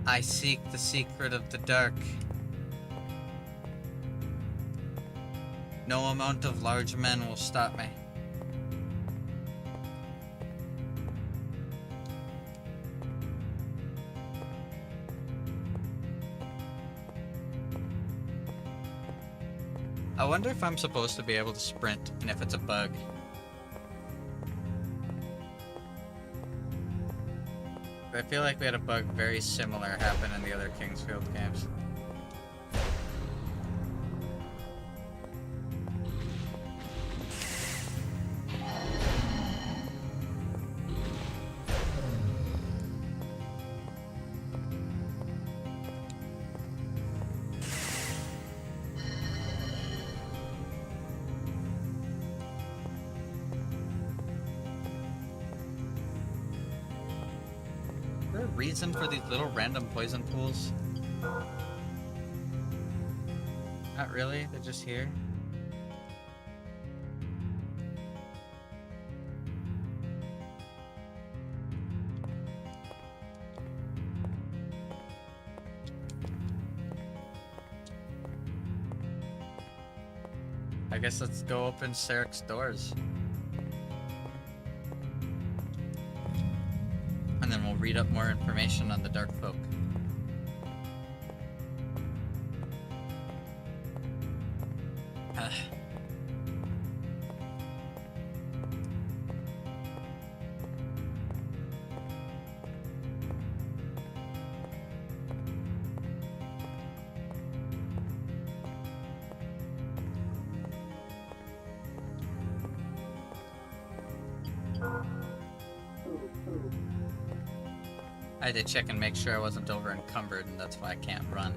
I seek the secret of the dark. No amount of large men will stop me. I wonder if I'm supposed to be able to sprint and if it's a bug. I feel like we had a bug very similar happen in the other Kingsfield games. Reason for these little random poison pools? Not really, they're just here. I guess let's go open Sarek's doors. And then we'll read up more information on the Dark Folk. I had to check and make sure I wasn't over encumbered, and that's why I can't run.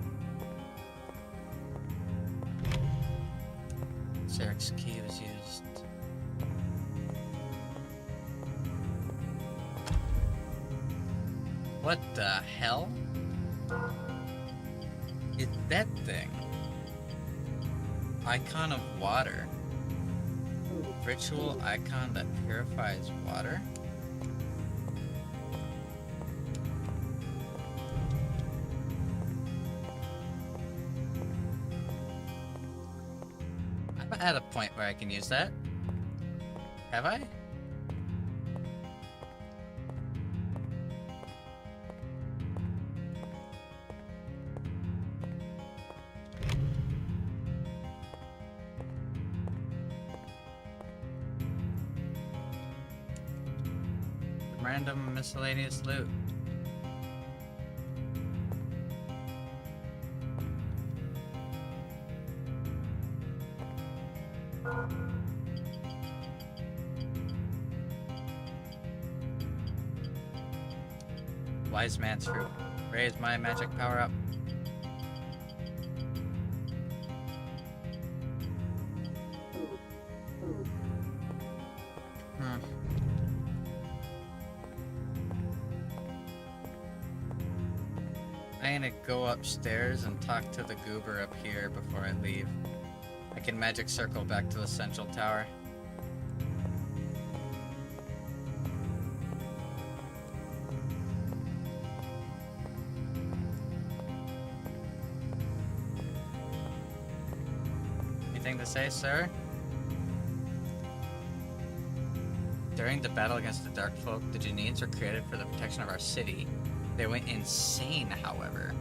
Sarek's key was used. What the hell? It's that thing. Icon of water. Ritual icon that purifies water? I'm at a point where I can use that. Have I? Random miscellaneous loot. Wise man's fruit. Raise my magic power up. I'm gonna go upstairs and talk to the goober up here before I leave. I can magic circle back to the central tower. Anything to say, sir? During the battle against the Dark Folk, the Janines were created for the protection of our city. They went insane, however.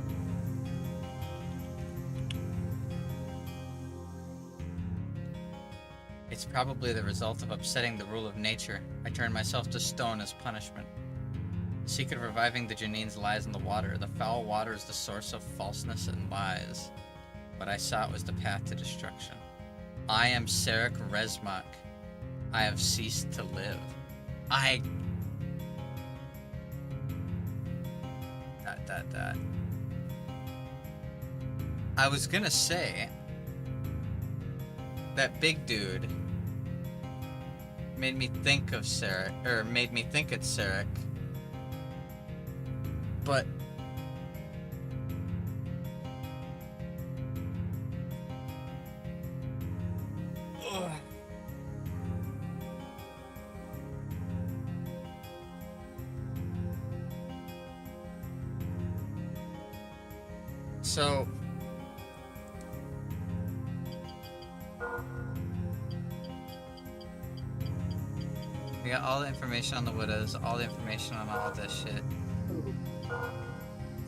It's probably the result of upsetting the rule of nature. I turned myself to stone as punishment. The secret of reviving the Janines lies in the water. The foul water is the source of falseness and lies. What I sought was the path to destruction. I am Sarek Resmak. I have ceased to live. I... I was gonna say that big dude made me think of Sarek, or made me think it's Sarek, but ugh. So we got all the information on the widows, all the information on all this shit.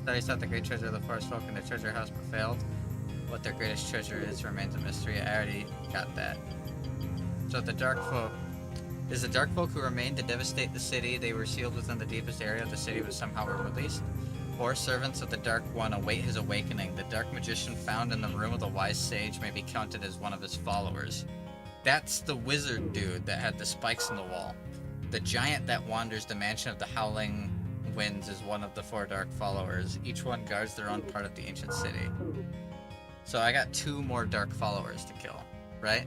Studies out the great treasure of the forest folk in the treasure house but failed. What their greatest treasure is remains a mystery. I already got that. So the dark folk is the dark folk who remained to devastate the city. They were sealed within the deepest area of the city but somehow were released. 4 servants of the Dark One await his awakening. The dark magician found in the room of the wise sage may be counted as one of his followers. That's the wizard dude that had the spikes in the wall. The giant that wanders the mansion of the howling winds is one of the 4 dark followers. Each one guards their own part of the ancient city. So I got 2 more dark followers to kill, right?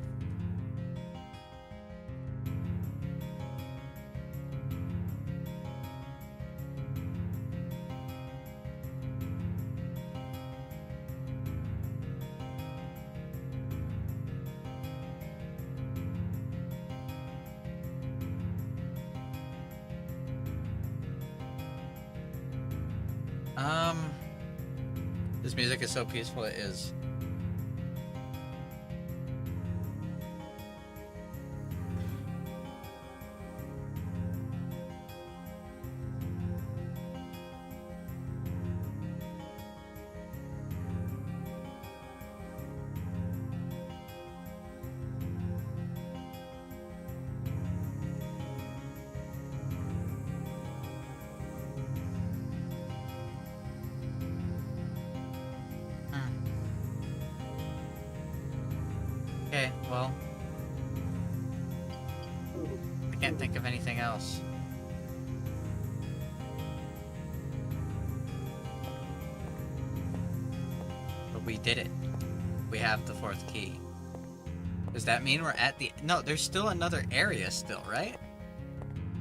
This music is so peaceful, it is. Okay, well, I can't think of anything else. But we did it. We have the 4th key. Does that mean we're at the... No, there's still another area still, right?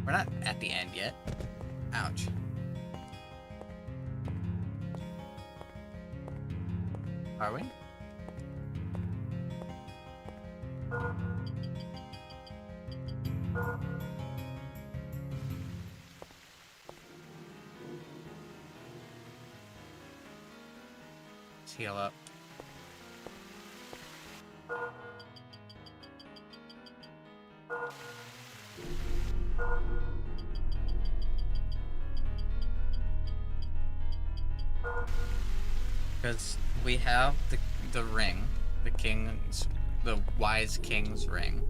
We're not at the end yet. Ouch. Are we? Let's heal up. Because we have the ring, the wise king's ring.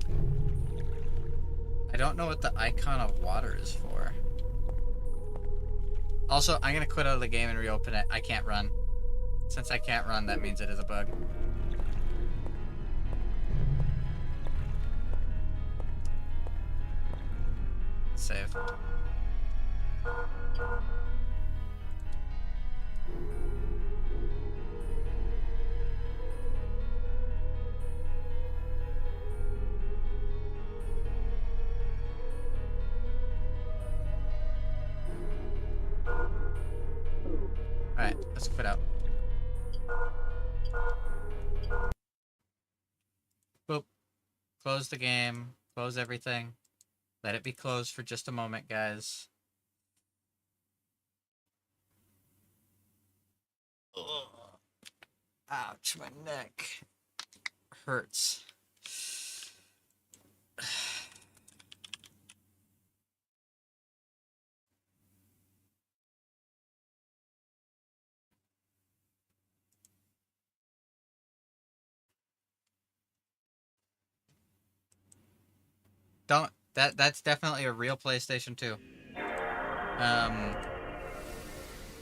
I don't know what the icon of water is for. Also, I'm gonna quit out of the game and reopen it. I can't run. Since I can't run, that means it is a bug. Save. Alright, let's quit out. Boop. Close the game. Close everything. Let it be closed for just a moment, guys. Ugh. Ouch, my neck hurts. Don't. That's definitely a real PlayStation 2.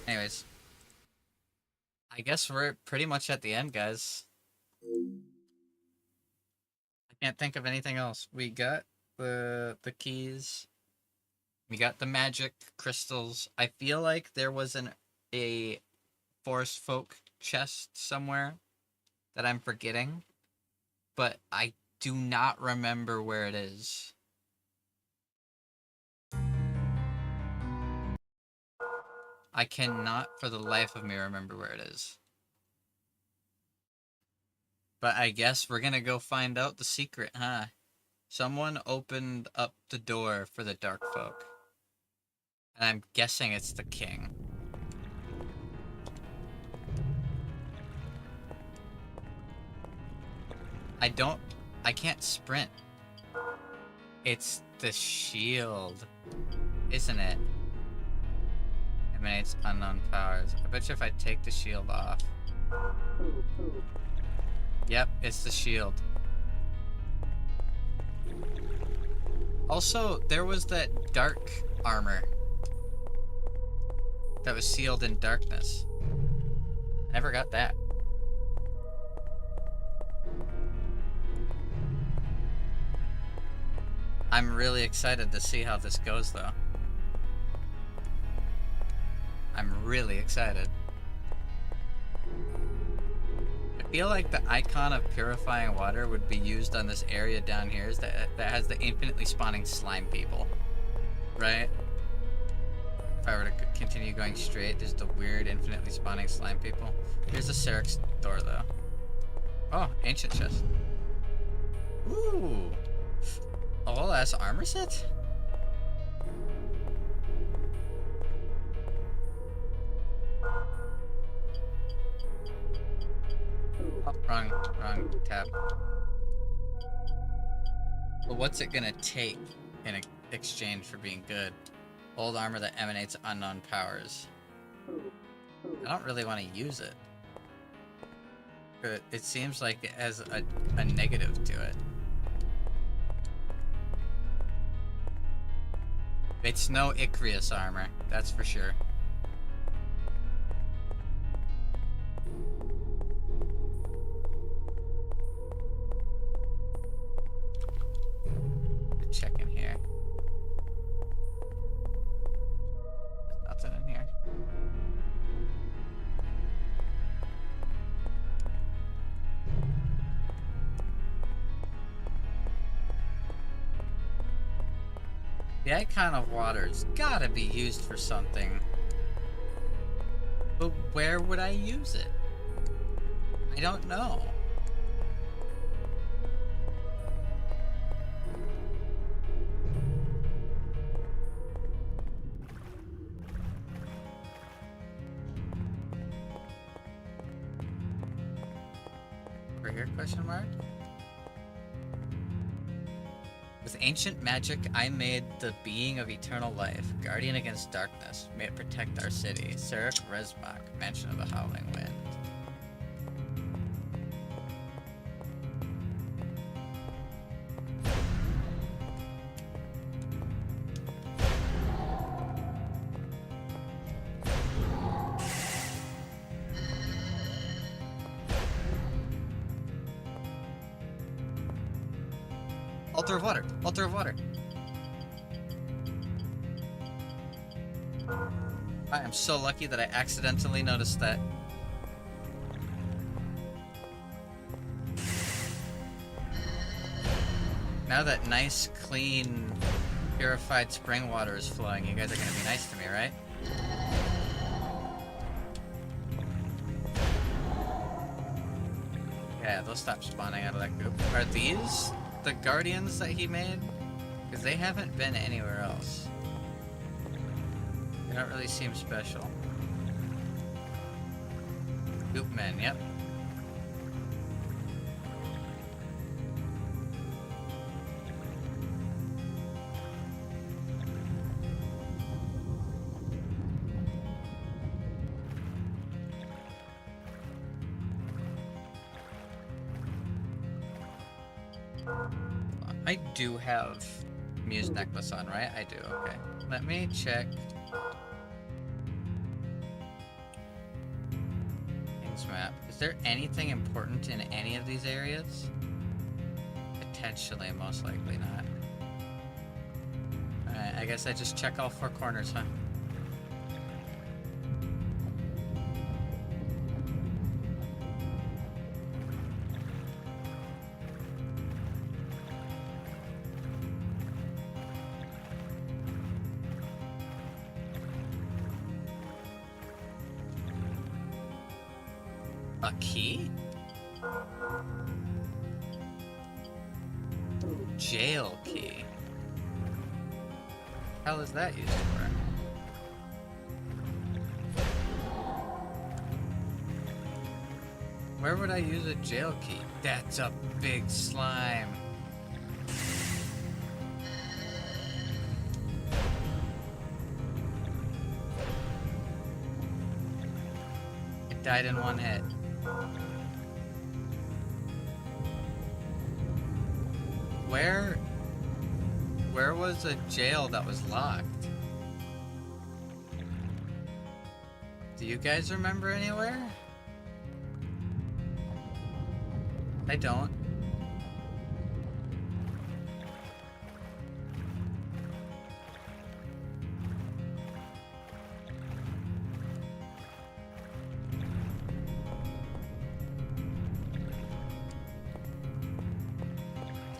Anyways, I guess we're pretty much at the end, guys. I can't think of anything else. We got the keys. We got the magic crystals. I feel like there was a forest folk chest somewhere that I'm forgetting, but I do not remember where it is. I cannot for the life of me remember where it is. But I guess we're gonna go find out the secret, huh? Someone opened up the door for the dark folk. And I'm guessing it's the king. I can't sprint. It's the shield, isn't it? Emanates unknown powers. I bet you if I take the shield off. Yep, it's the shield. Also, there was that dark armor that was sealed in darkness. I never got that. I'm really excited to see how this goes, though. I'm really excited. I feel like the icon of purifying water would be used on this area down here that has the infinitely spawning slime people. Right? If I were to continue going straight, there's the weird infinitely spawning slime people. Here's the Syrinx door, though. Oh, ancient chest. Ooh. A whole ass armor set? Oh, wrong tab. But what's it gonna take in exchange for being good? Old armor that emanates unknown powers. I don't really want to use it. But it seems like it has a negative to it. It's no Icarus armor, that's for sure. Check in here. There's nothing in here. The icon of water's gotta be used for something. But where would I use it? I don't know. Over here, question mark? With ancient magic, I made the being of eternal life, guardian against darkness. May it protect our city. Seraph Resmach, mansion of the howling wind. Altar of water! Altar of water! I am so lucky that I accidentally noticed that. Now that nice, clean, purified spring water is flowing, you guys are gonna be nice to me, right? Yeah, they'll stop spawning out of that goop. Are these the guardians that he made? Because they haven't been anywhere else. They don't really seem special. Goop men, yep. I do have Muse necklace on, right? I do, okay. Let me check. Things map. Is there anything important in any of these areas? Potentially, most likely not. Alright, I guess I just check all four corners, huh? A key? Jail key. Hell is that used for? Where would I use a jail key? That's a big slime. It died in one hit. Where was a jail that was locked? Do you guys remember anywhere? I don't.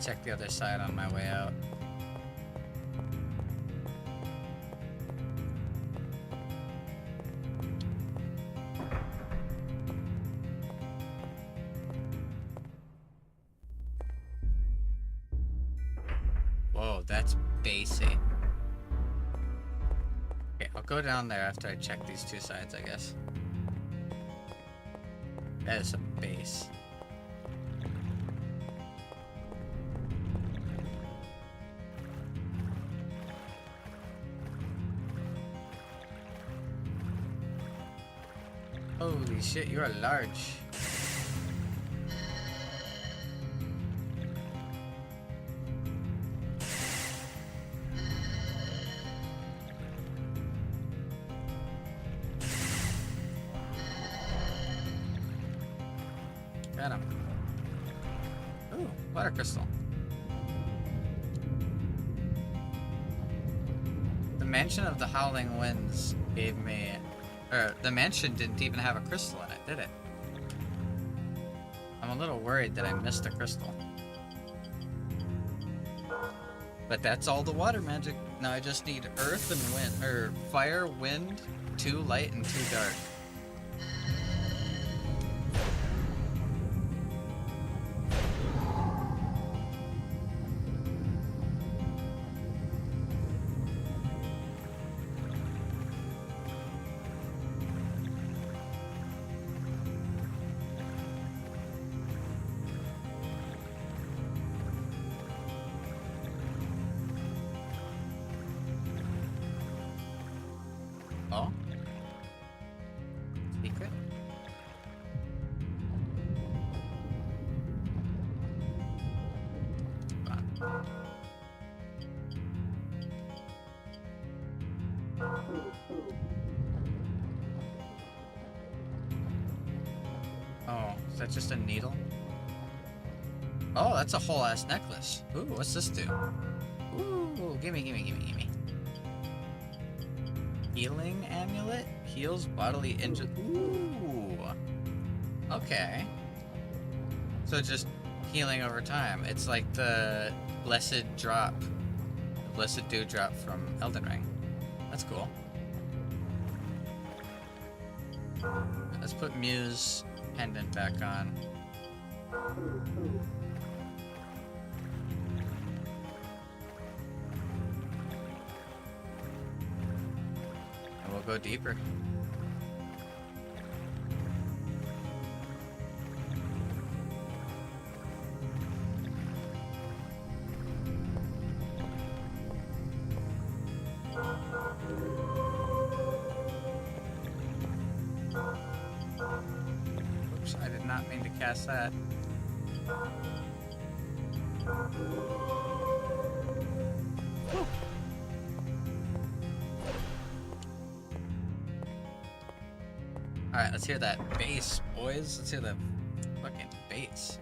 Check the other side on my way out. Whoa, that's basic. Okay, I'll go down there after I check these two sides, I guess. That is a base. Holy shit, you are large. Got him. Ooh, water crystal. The Mansion of the Howling Winds gave me... the mansion didn't even have a crystal in it, did it? I'm a little worried that I missed a crystal. But that's all the water magic. Now I just need earth and wind, or fire, wind, 2 light, and 2 dark. Oh? Secret? Oh, is that just a needle? Oh, that's a whole ass necklace. Ooh, what's this do? Ooh, gimme. Healing amulet? Heals bodily injury. Ooh. Okay. So just healing over time. It's like the blessed drop. The blessed dewdrop from Elden Ring. That's cool. Let's put Muse pendant back on. And we'll go deeper. Oops, I did not mean to cast that. Alright, let's hear that bass, boys. Let's hear the fucking bass.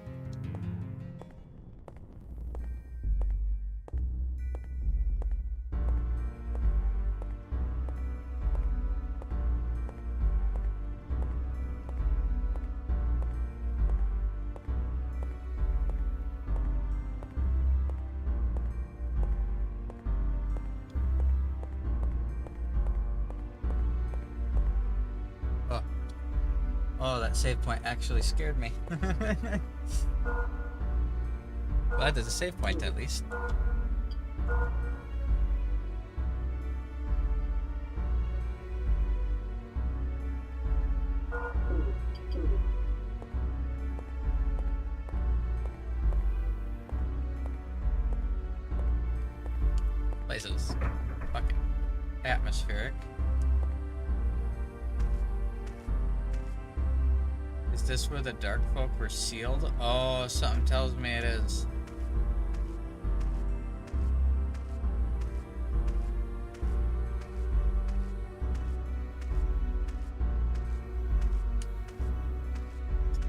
Oh, that save point actually scared me. Glad there's a save point at least. Place is fucking atmospheric. Is this where the dark folk were sealed? Oh, something tells me it is.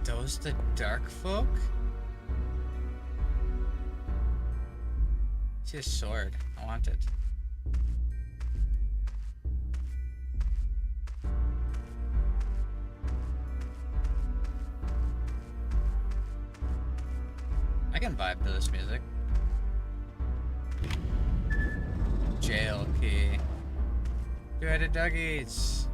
Those the dark folk? See a sword. I want it. I can vibe to this music. Jail key. Two-headed doggies.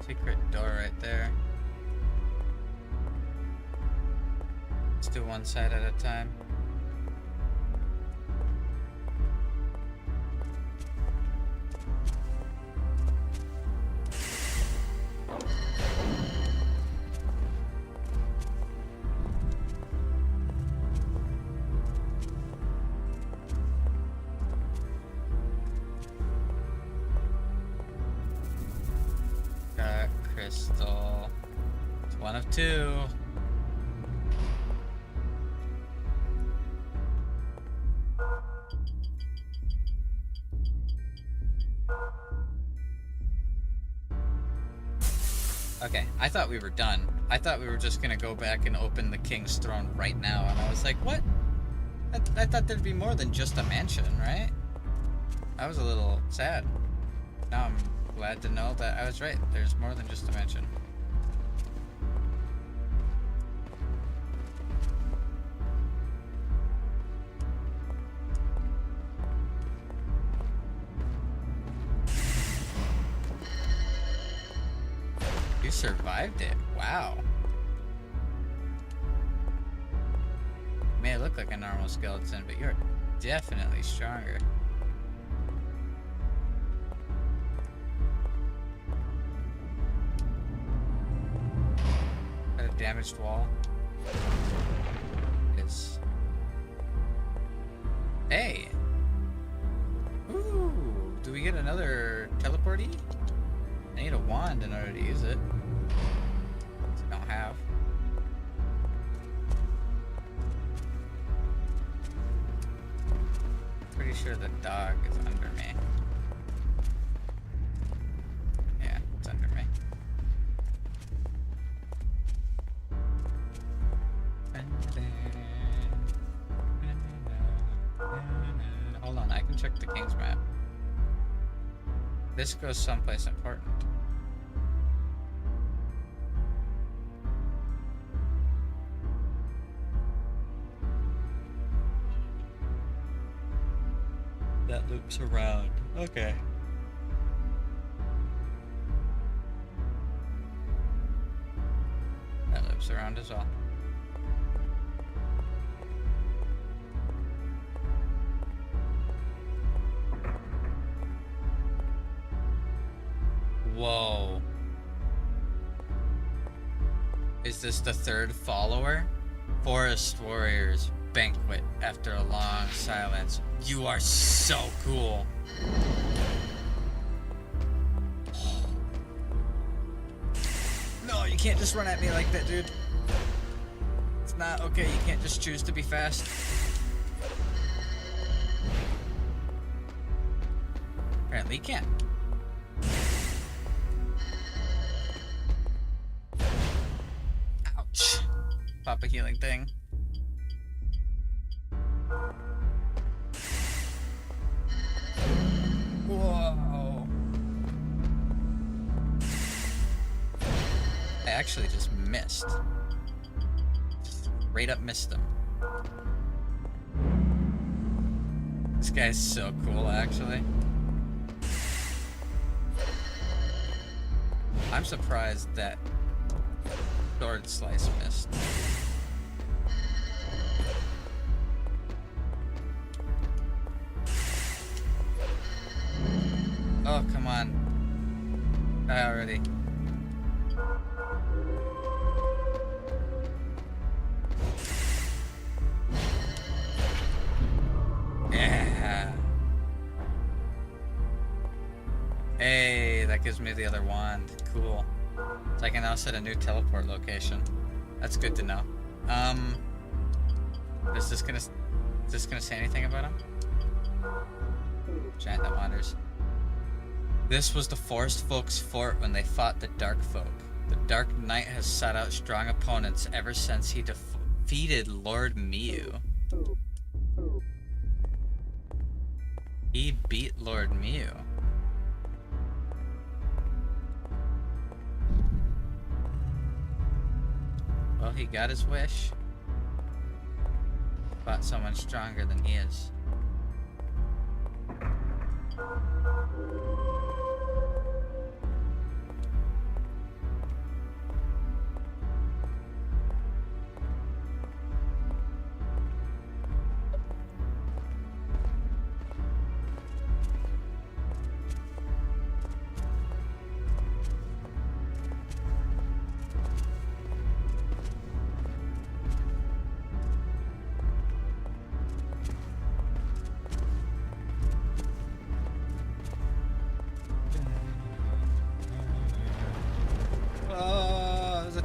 Secret door right there. Let's do one side at a time. Got crystal. It's one of two. Okay, I thought we were done. I thought we were just gonna go back and open the king's throne right now, and I was like, what? I thought there'd be more than just a mansion, right? I was a little sad. Now I'm glad to know that I was right. There's more than just a mansion. You survived it. Wow. You may look like a normal skeleton, but you're definitely stronger. Got a damaged wall. Yes. Hey! Ooh! Do we get another teleporty? I need a wand in order to use it. Which I don't have. Pretty sure the dog is under me. Yeah, it's under me. Hold on, I can check the king's map. This goes someplace important. That loops around. Okay. That loops around as well. Whoa. Is this the third follower? Forest Warriors Banquet after a long silence. You are so cool. can't just run at me like that, dude. It's not okay. You can't just choose to be fast. Apparently you can't. Ouch. Pop a healing thing. Whoa. I actually just missed. Straight up missed him. This guy's so cool, actually. I'm surprised that sword slice missed. Oh, come on. Die already. Yeah. Hey, that gives me the other wand. Cool. So I can now set a new teleport location. That's good to know. Is this gonna say anything about him? Giant that wanders. This was the Forest Folk's fort when they fought the Dark Folk. The Dark Knight has sought out strong opponents ever since he defeated Lord Miu. He beat Lord Miu. Well, he got his wish. Fought someone stronger than he is.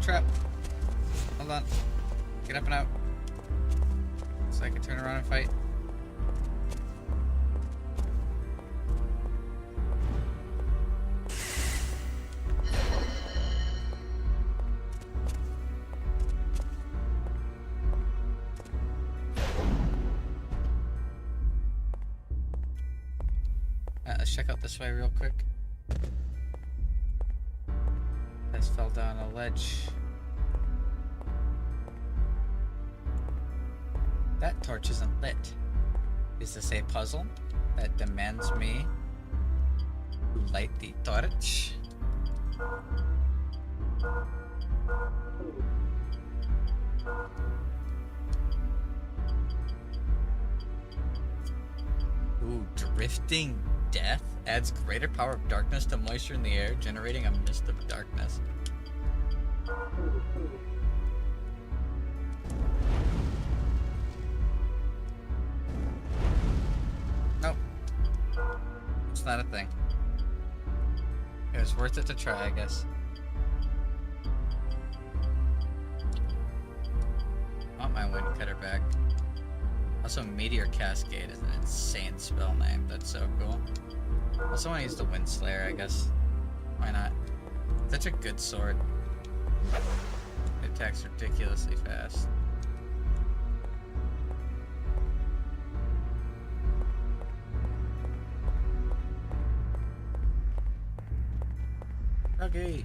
Trap. Hold on. Get up and out. So I can turn around and fight. Let's check out this way real quick. Just fell down a ledge. That torch isn't lit. Is this a puzzle that demands me to light the torch? Ooh, drifting death adds greater power of darkness to moisture in the air, generating a mist of darkness. Nope. It's not a thing. It was worth it to try, I guess. I want my wind cutter back. Also, Meteor Cascade is an insane spell name. That's so cool. Also want to use the Wind Slayer, I guess. Why not? Such a good sword. It attacks ridiculously fast. Okay.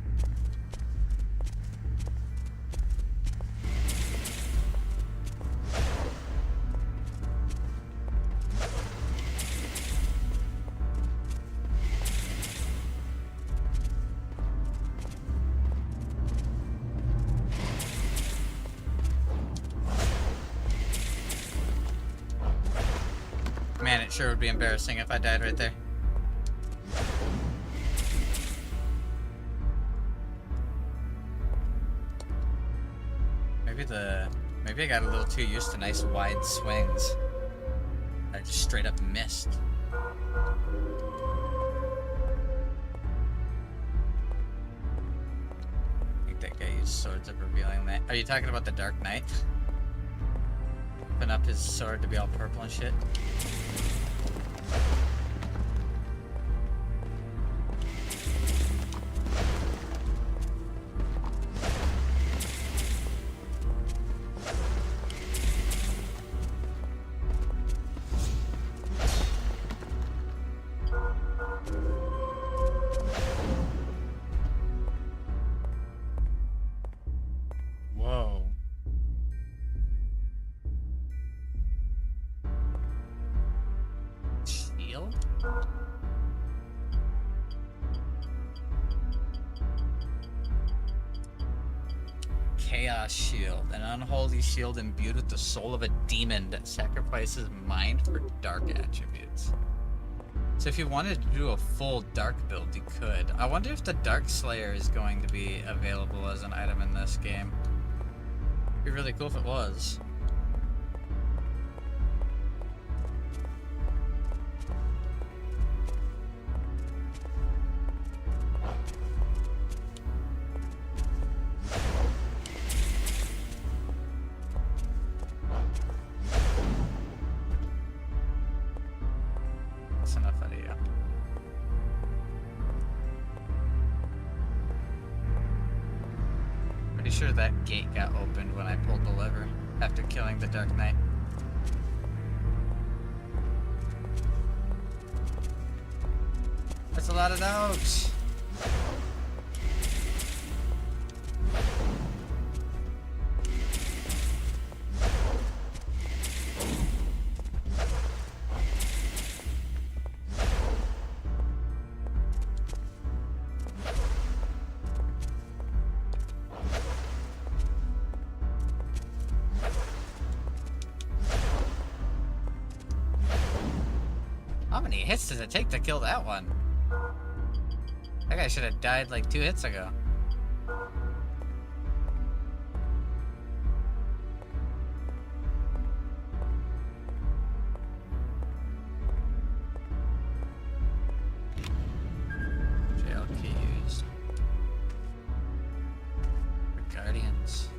Man, it sure would be embarrassing if I died right there. Maybe I got a little too used to nice wide swings. I just straight up missed. I think that guy use Swords of Revealing Light. Are you talking about the Dark Knight? Open up his sword to be all purple and shit. Whoa. Shield? Chaos Shield. An unholy shield imbued with the soul of a demon that sacrifices mind for dark attributes. So if you wanted to do a full dark build, you could. I wonder if the Dark Slayer is going to be available as an item in this game. It'd be really cool if it was. That's enough out of you. Pretty sure that gate got opened when I pulled the lever after killing the Dark Knight. That's a lot of dogs. How many hits does it take to kill that one? That guy should have died like 2 hits ago. Jail key used. The Guardians.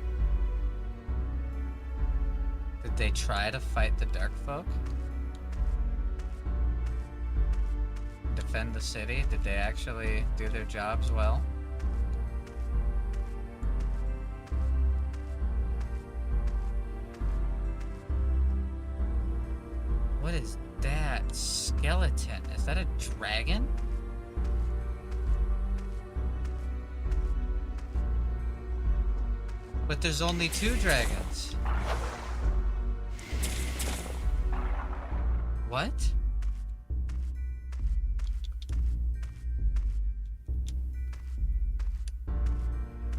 Did they try to fight the Dark Folk? Defend the city? Did they actually do their jobs well? What is that skeleton? Is that a dragon? But there's only 2 dragons. What?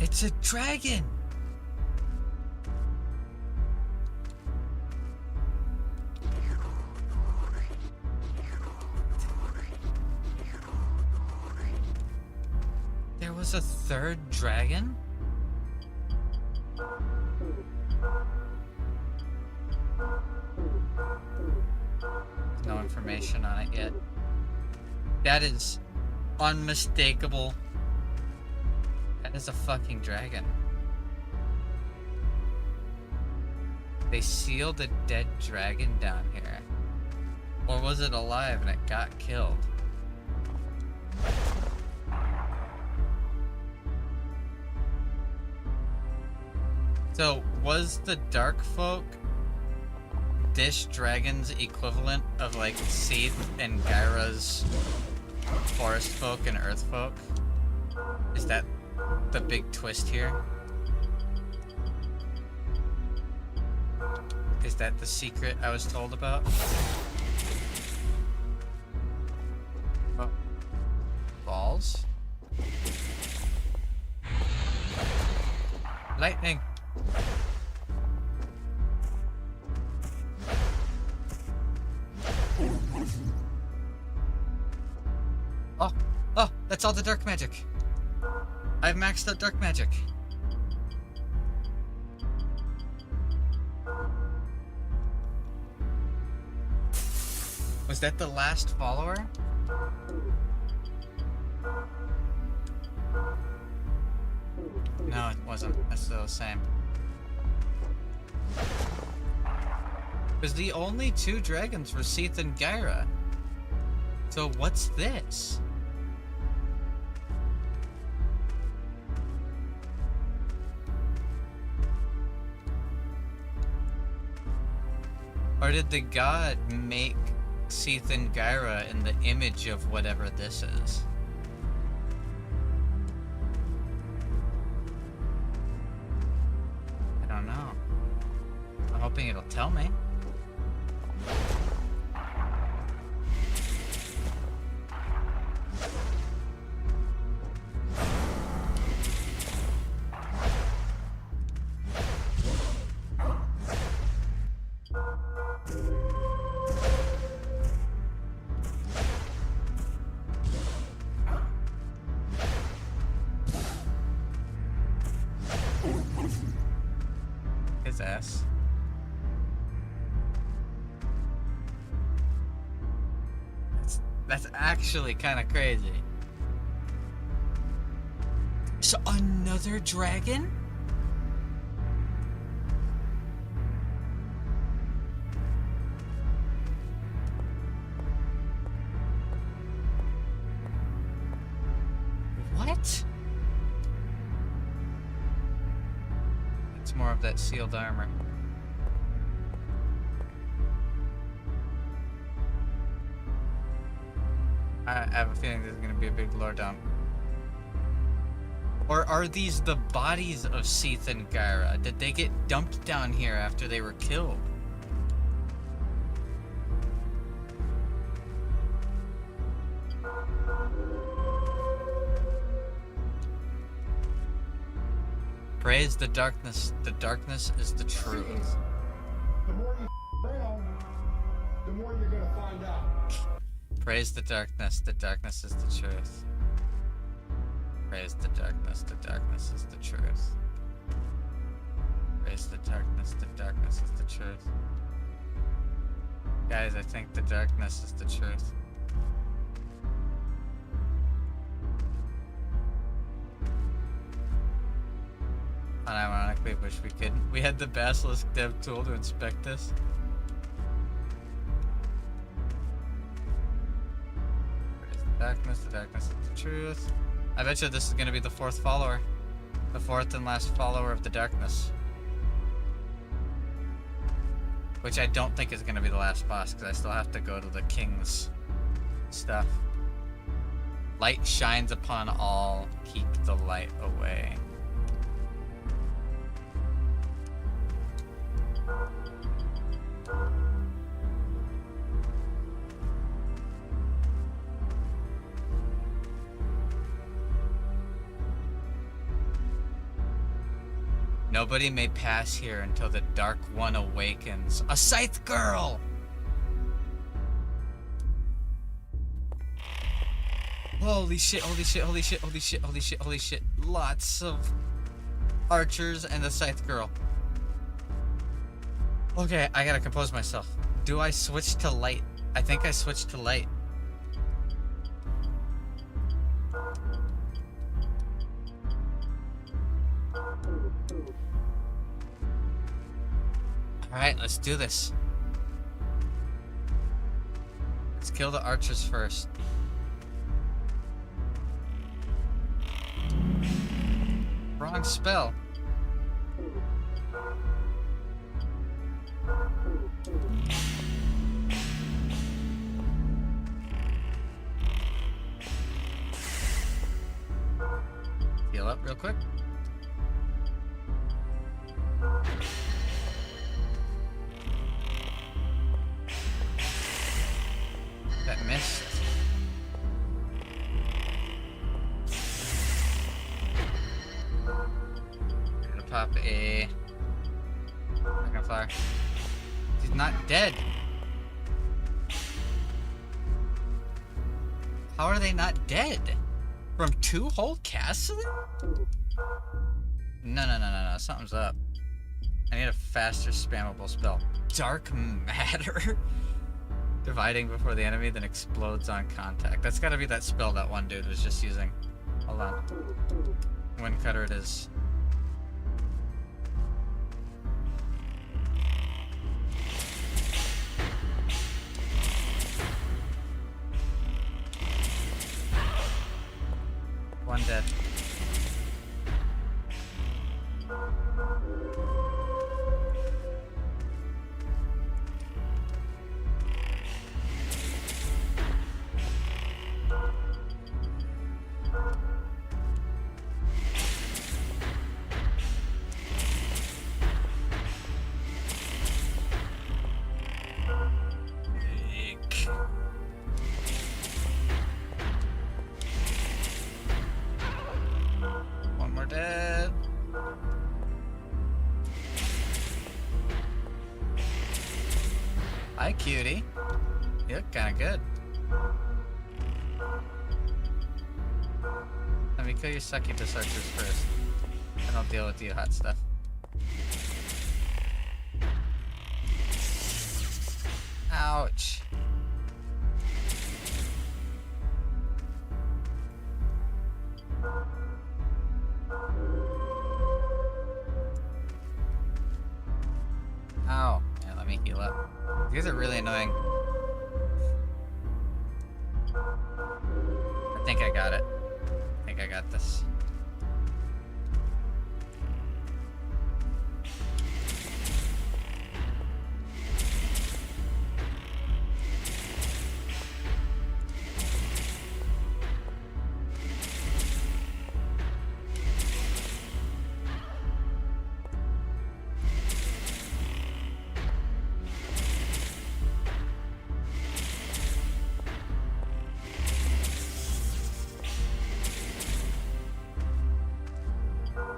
It's a dragon! There was a 3rd dragon? No information on it yet. That is unmistakable. That is a fucking dragon. They sealed a dead dragon down here. Or was it alive and it got killed? So, was the Dark Folk this dragon's equivalent of like Seath and Gyra's Forest Folk and Earth Folk? Is that the big twist here? Is that the secret I was told about? Oh. Balls? Lightning! Oh, that's all the dark magic. I've maxed out dark magic. Was that the last follower? No, it wasn't. wasn't necessarily the same. Because the only two dragons were Seath and Gyra. So what's this? Or did the god make Seath and Gyra in the image of whatever this is? I don't know. I'm hoping it'll tell me. His ass. That's actually kind of crazy. So another dragon? What? It's more of that sealed armor. I have a feeling there's gonna be a big lore dump. Or are these the bodies of Seath and Gyra? Did they get dumped down here after they were killed? Praise the darkness. The darkness is the truth. The more you around, the more you're gonna find out. Praise the darkness. The darkness is the truth. Praise the darkness. The darkness is the truth. Praise the darkness. The darkness is the truth. Guys, I think the darkness is the truth. Unironically, wish we could. We had the Basilisk dev tool to inspect this. Praise the darkness is the truth. I bet you this is gonna be the fourth follower. The fourth and last follower of the darkness. Which I don't think is gonna be the last boss, because I still have to go to the king's stuff. Light shines upon all, keep the light away. Nobody may pass here until the Dark One awakens. A Scythe Girl! Holy shit, holy shit, holy shit, holy shit, holy shit, holy shit. Lots of archers and a Scythe Girl. Okay, I gotta compose myself. Do I switch to light? I think I switched to light. Alright, let's do this. Let's kill the archers first. Wrong spell. Heal up real quick. That missed. Gonna pop a dragonflower. He's not dead. How are they not dead? From 2 whole casts of them? No. Something's up. I need a faster spammable spell. Dark Matter? Dividing before the enemy, then explodes on contact. That's gotta be that spell that one dude was just using. Hold on. Windcutter it is. One dead. Eek. One more dead. Hi, cutie. You look kinda good. Let me kill your succubus archers first. And I'll deal with you, hot stuff. Ouch. Ow. Yeah, let me heal up. These are really annoying. I think I got it. I think I got this.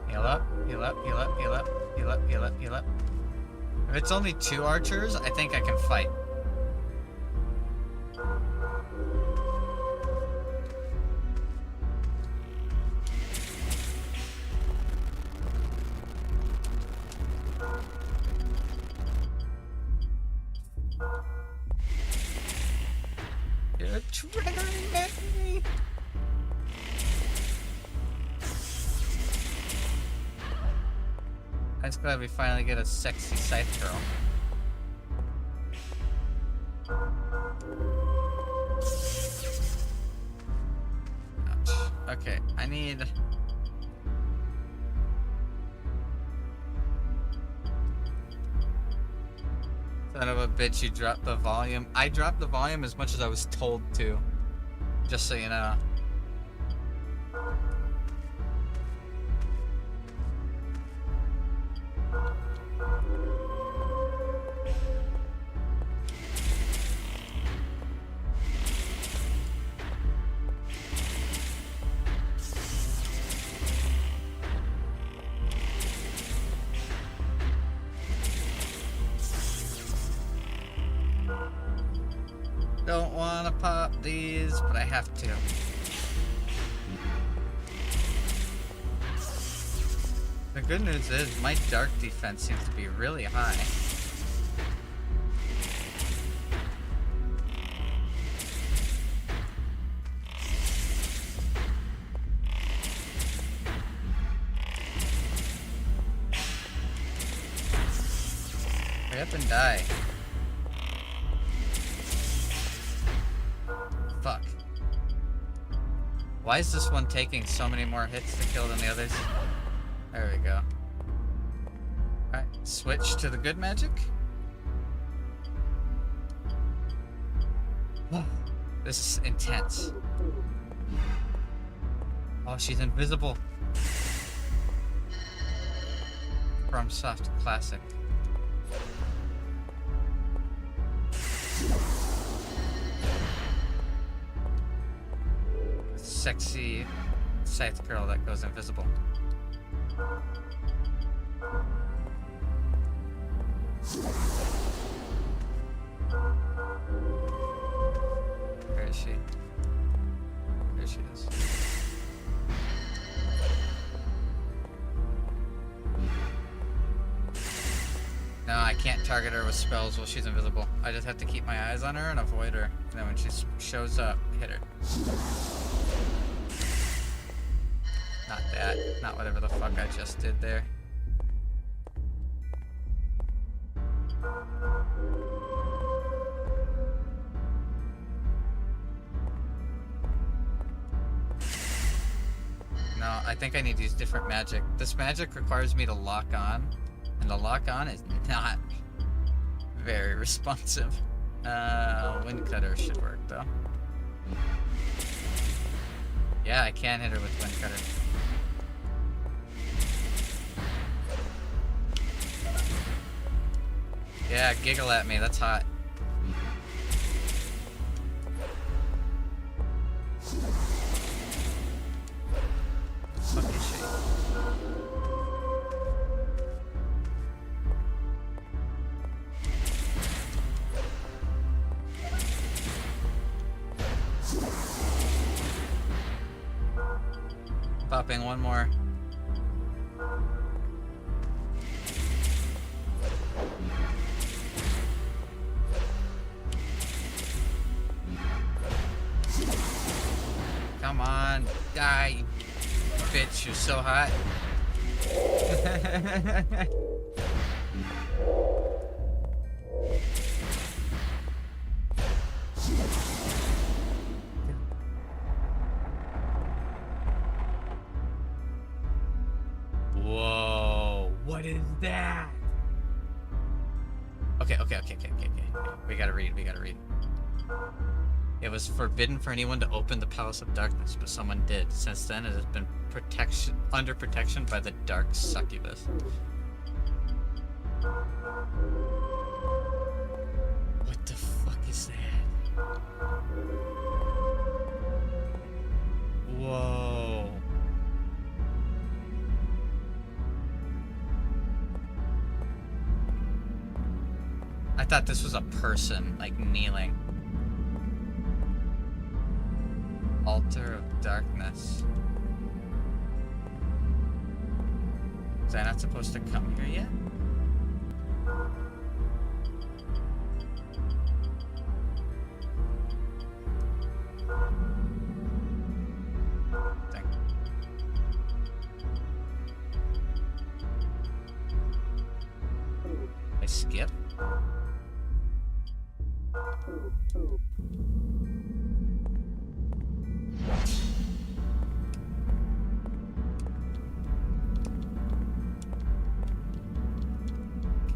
Heal up, heal up, heal up, heal up, heal up, heal up, heal up. If it's only 2 archers, I think I can fight. You're triggering me! I'm just glad we finally get a sexy scythe girl. Ouch. Okay, I need... Son of a bitch, you dropped the volume. I dropped the volume as much as I was told to. Just so you know. Don't wanna pop these, but I have to. The good news is my dark defense seems to be really high. Hurry up and die. Fuck. Why is this one taking so many more hits to kill than the others? There we go. Alright, switch to the good magic. This is intense. Oh, she's invisible. From Soft Classic. Sexy scythe girl that goes invisible. Where is she? There she is. No, I can't target her with spells while she's invisible. I just have to keep my eyes on her and avoid her. And then when she shows up, hit her. Not that. Not whatever the fuck I just did there. No, I think I need to use different magic. This magic requires me to lock on, and the lock on is not very responsive. Wind cutter should work though. Yeah, I can hit her with wind cutter. Yeah, giggle at me, that's hot. Fucking shit. Popping one more. Come on, die, you bitch, you're so hot. Whoa, what is that? Okay. We gotta read. It was forbidden for anyone to open the Palace of Darkness, but someone did. Since then, it has been under protection by the Dark Succubus. What the fuck is that? Whoa. I thought this was a person, like, kneeling. Altar of Darkness. Was I not supposed to come here yet? Dang. I skip?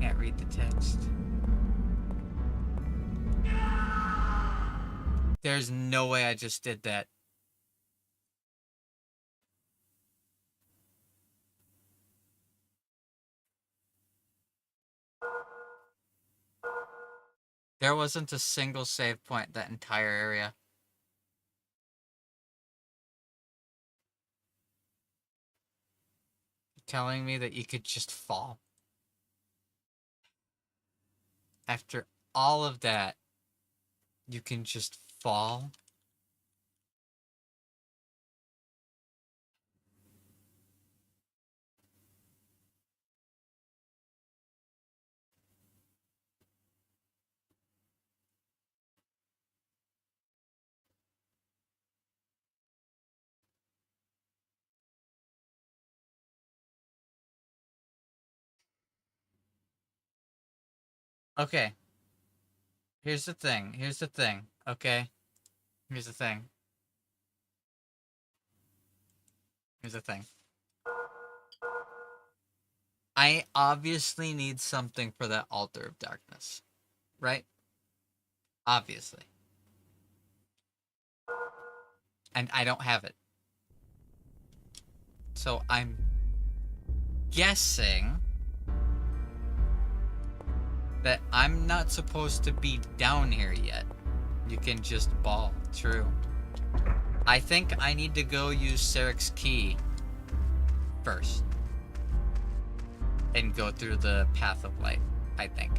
Can't read the text. There's no way I just did that. There wasn't a single save point that entire area. Telling me that you could just fall. After all of that, you can just fall? Okay. Here's the thing, okay? Here's the thing. I obviously need something for that Altar of Darkness, right? Obviously. And I don't have it. So I'm guessing that I'm not supposed to be down here yet. You can just ball. True. I think I need to go use Sarek's key first. And go through the path of light, I think.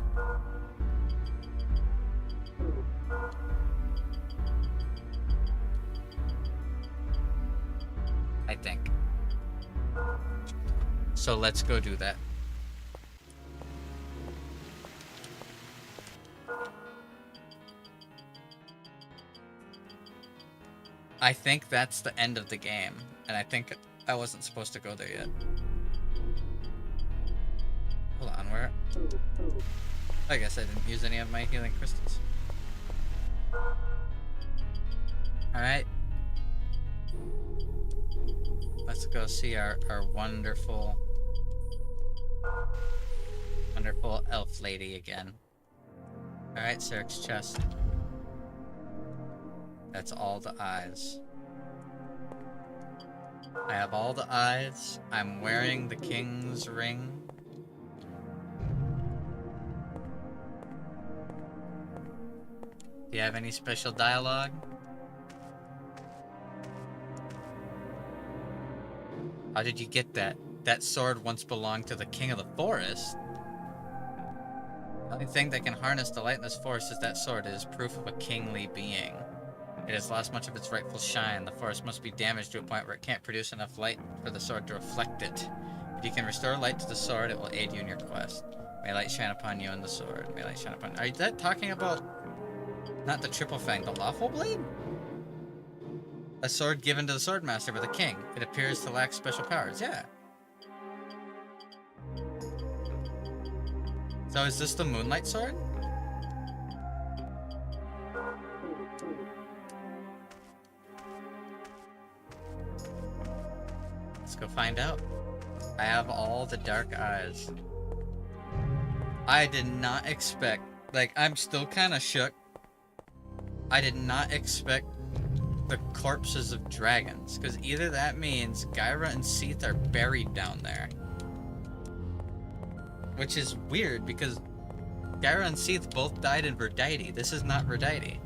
So let's go do that. I think that's the end of the game, and I think I wasn't supposed to go there yet. Hold on, where? I guess I didn't use any of my healing crystals. Alright. Let's go see our wonderful elf lady again. Alright, search chest. That's all the eyes. I have all the eyes. I'm wearing the king's ring. Do you have any special dialogue? How did you get that? That sword once belonged to the king of the forest. The only thing that can harness the light in this forest is that sword. It is proof of a kingly being. It has lost much of its rightful shine. The forest must be damaged to a point where it can't produce enough light for the sword to reflect it. If you can restore light to the sword, it will aid you in your quest. May light shine upon you and the sword. May light shine upon you. Are you talking about not the triple fang, the lawful blade? A sword given to the swordmaster by the king. It appears to lack special powers. Yeah. So is this the moonlight sword? Let's go find out. I have all the dark eyes. I did not expect, like, I'm still kind of shook. I did not expect the corpses of dragons, because either that means Gyra and Seath are buried down there. Which is weird, because Gyra and Seath both died in Verdite. This is not Verdite.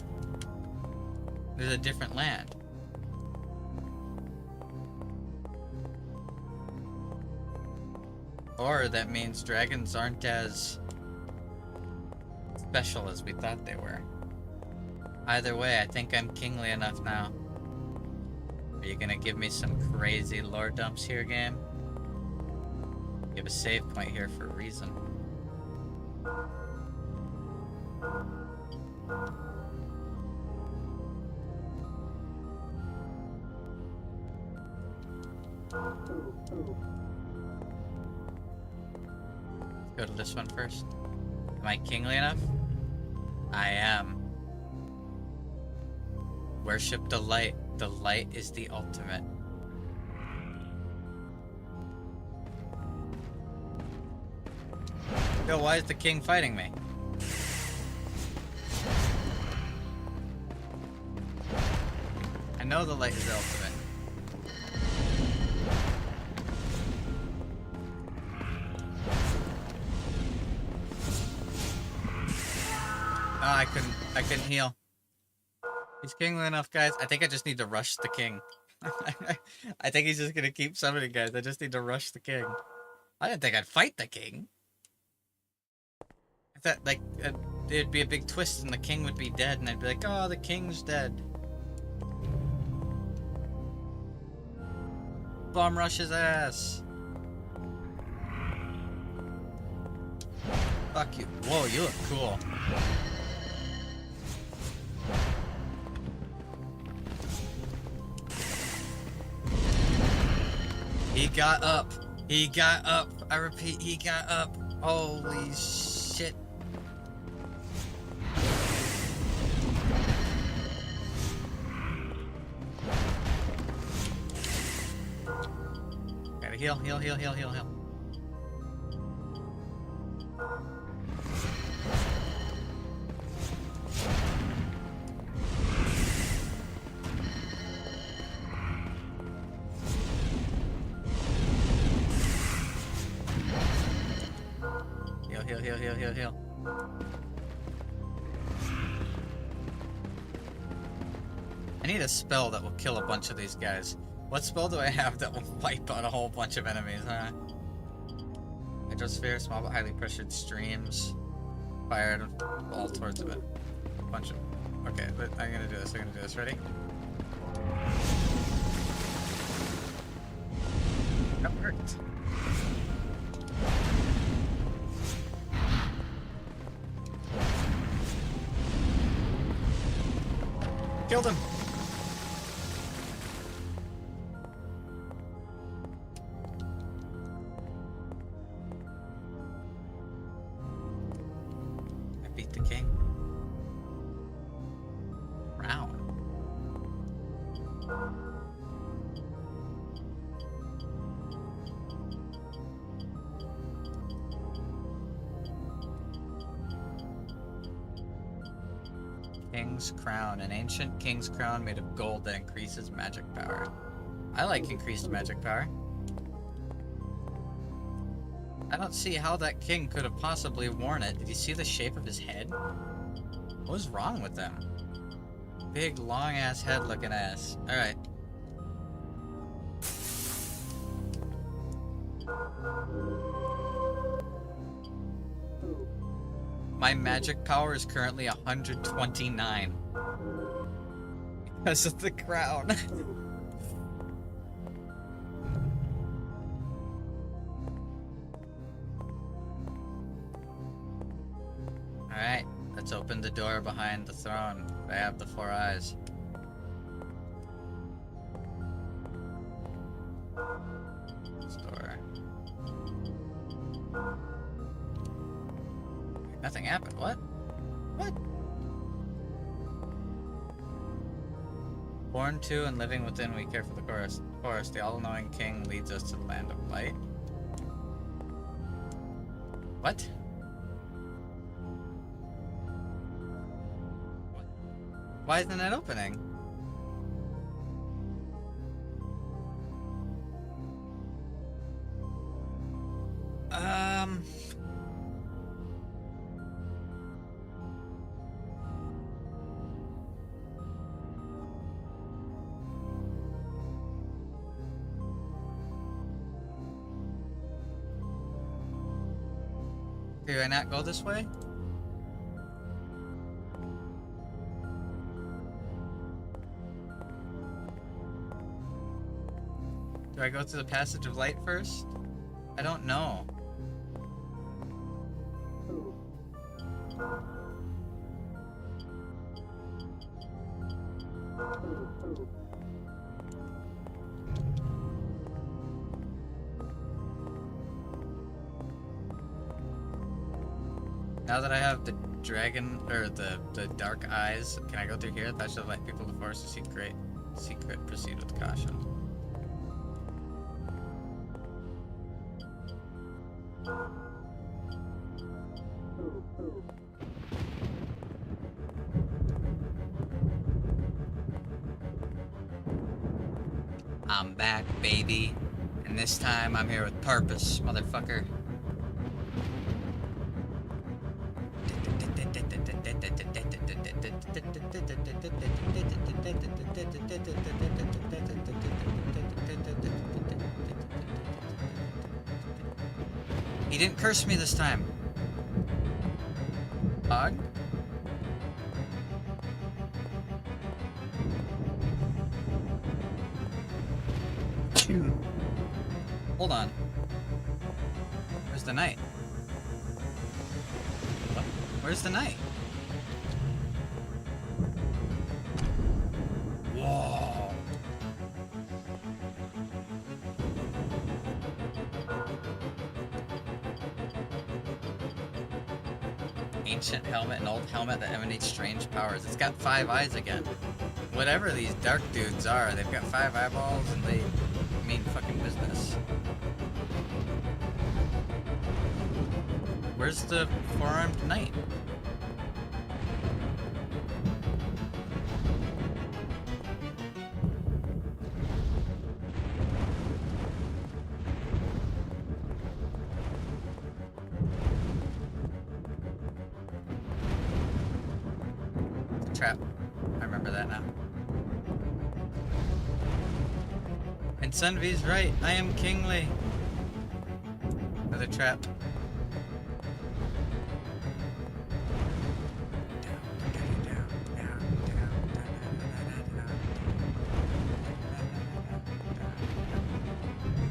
This is a different land. Or that means dragons aren't as special as we thought they were. Either way, I think I'm kingly enough now. Are you gonna give me some crazy lore dumps here, game? You have a save point here for a reason. Let's go to this one first. Am I kingly enough? I am. Worship the light. The light is the ultimate. Yo, why is the king fighting me? I know the light is the ultimate. Oh, I couldn't heal. He's kingly enough, guys. I think I just need to rush the king. I think he's just gonna keep summoning, guys. I just need to rush the king. I didn't think I'd fight the king. I thought, like, it'd be a big twist and the king would be dead, and I'd be like, oh, the king's dead. Bomb rush his ass. Fuck you. Whoa, you look cool. He got up. He got up. I repeat, he got up. Holy shit. Gotta heal, heal, heal, heal, heal, heal. Heal. I need a spell that will kill a bunch of these guys. What spell do I have that will wipe out a whole bunch of enemies, huh? Hydrosphere, small but highly pressured streams. Fired all towards it. A bunch of... Okay, but I'm gonna do this. Ready? That worked. Killed him! I beat the king. Round. King's Crown. An ancient king's crown made of gold that increases magic power. I like increased magic power. I don't see how that king could have possibly worn it. Did you see the shape of his head? What was wrong with them? Big, long-ass head-looking ass. Alright. My magic power is currently 129. Because of the crown. Alright, let's open the door behind the throne. I have the 4 eyes. This door. Nothing happened. What? What? Born to and living within, we care for the forest. The all-knowing king leads us to the land of light. What? Why isn't it opening? Do I not go this way? Do I go through the passage of light first? I don't know. Now that I have the dragon, or the dark eyes, can I go through here? That should let people to force a secret. Proceed with caution. I'm back, baby. And this time I'm here with purpose, motherfucker. He didn't curse me this time. Dog? Hold on. Where's the knight? Where's the knight? Whoa. Ancient helmet, an old helmet that emanates strange powers. It's got 5 eyes again. Whatever these dark dudes are, they've got 5 eyeballs and they mean fucking business. Where's the 4-armed knight? Trap. I remember that now. And Sunvi's right. I am kingly. Another trap.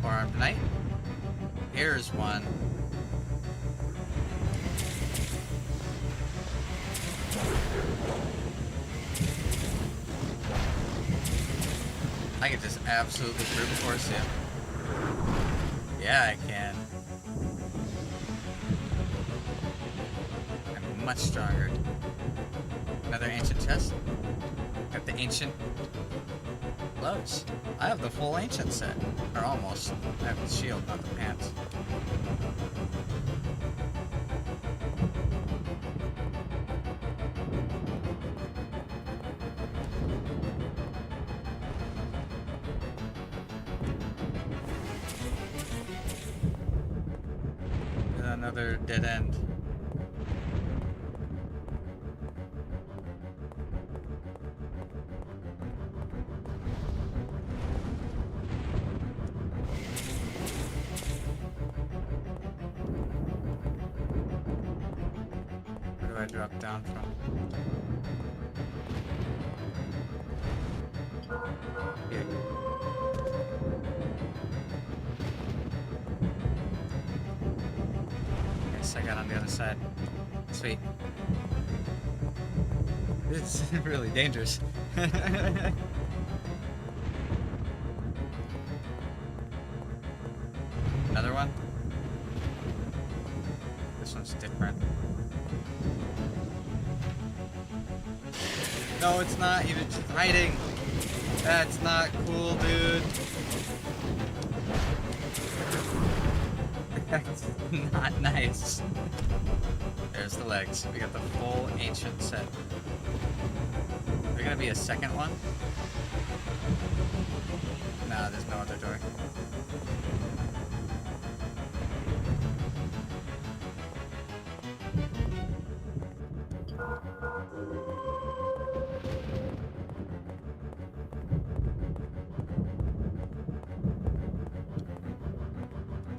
Four-armed knight. Here's one. I can just absolutely brute force him. Yeah, I can. I'm much stronger. Another ancient chest. Got the ancient gloves. I have the full ancient set. Or almost. I have the shield, not the pants. another dead end. Where do I drop down from? Here. Yes, I got on the other side. Sweet. It's really dangerous. Another one? This one's different. No, it's not. You're just hiding. That's not cool, dude. That's not nice. There's the legs. We got the full ancient set. Is there gonna be a second one? Nah, there's no other door.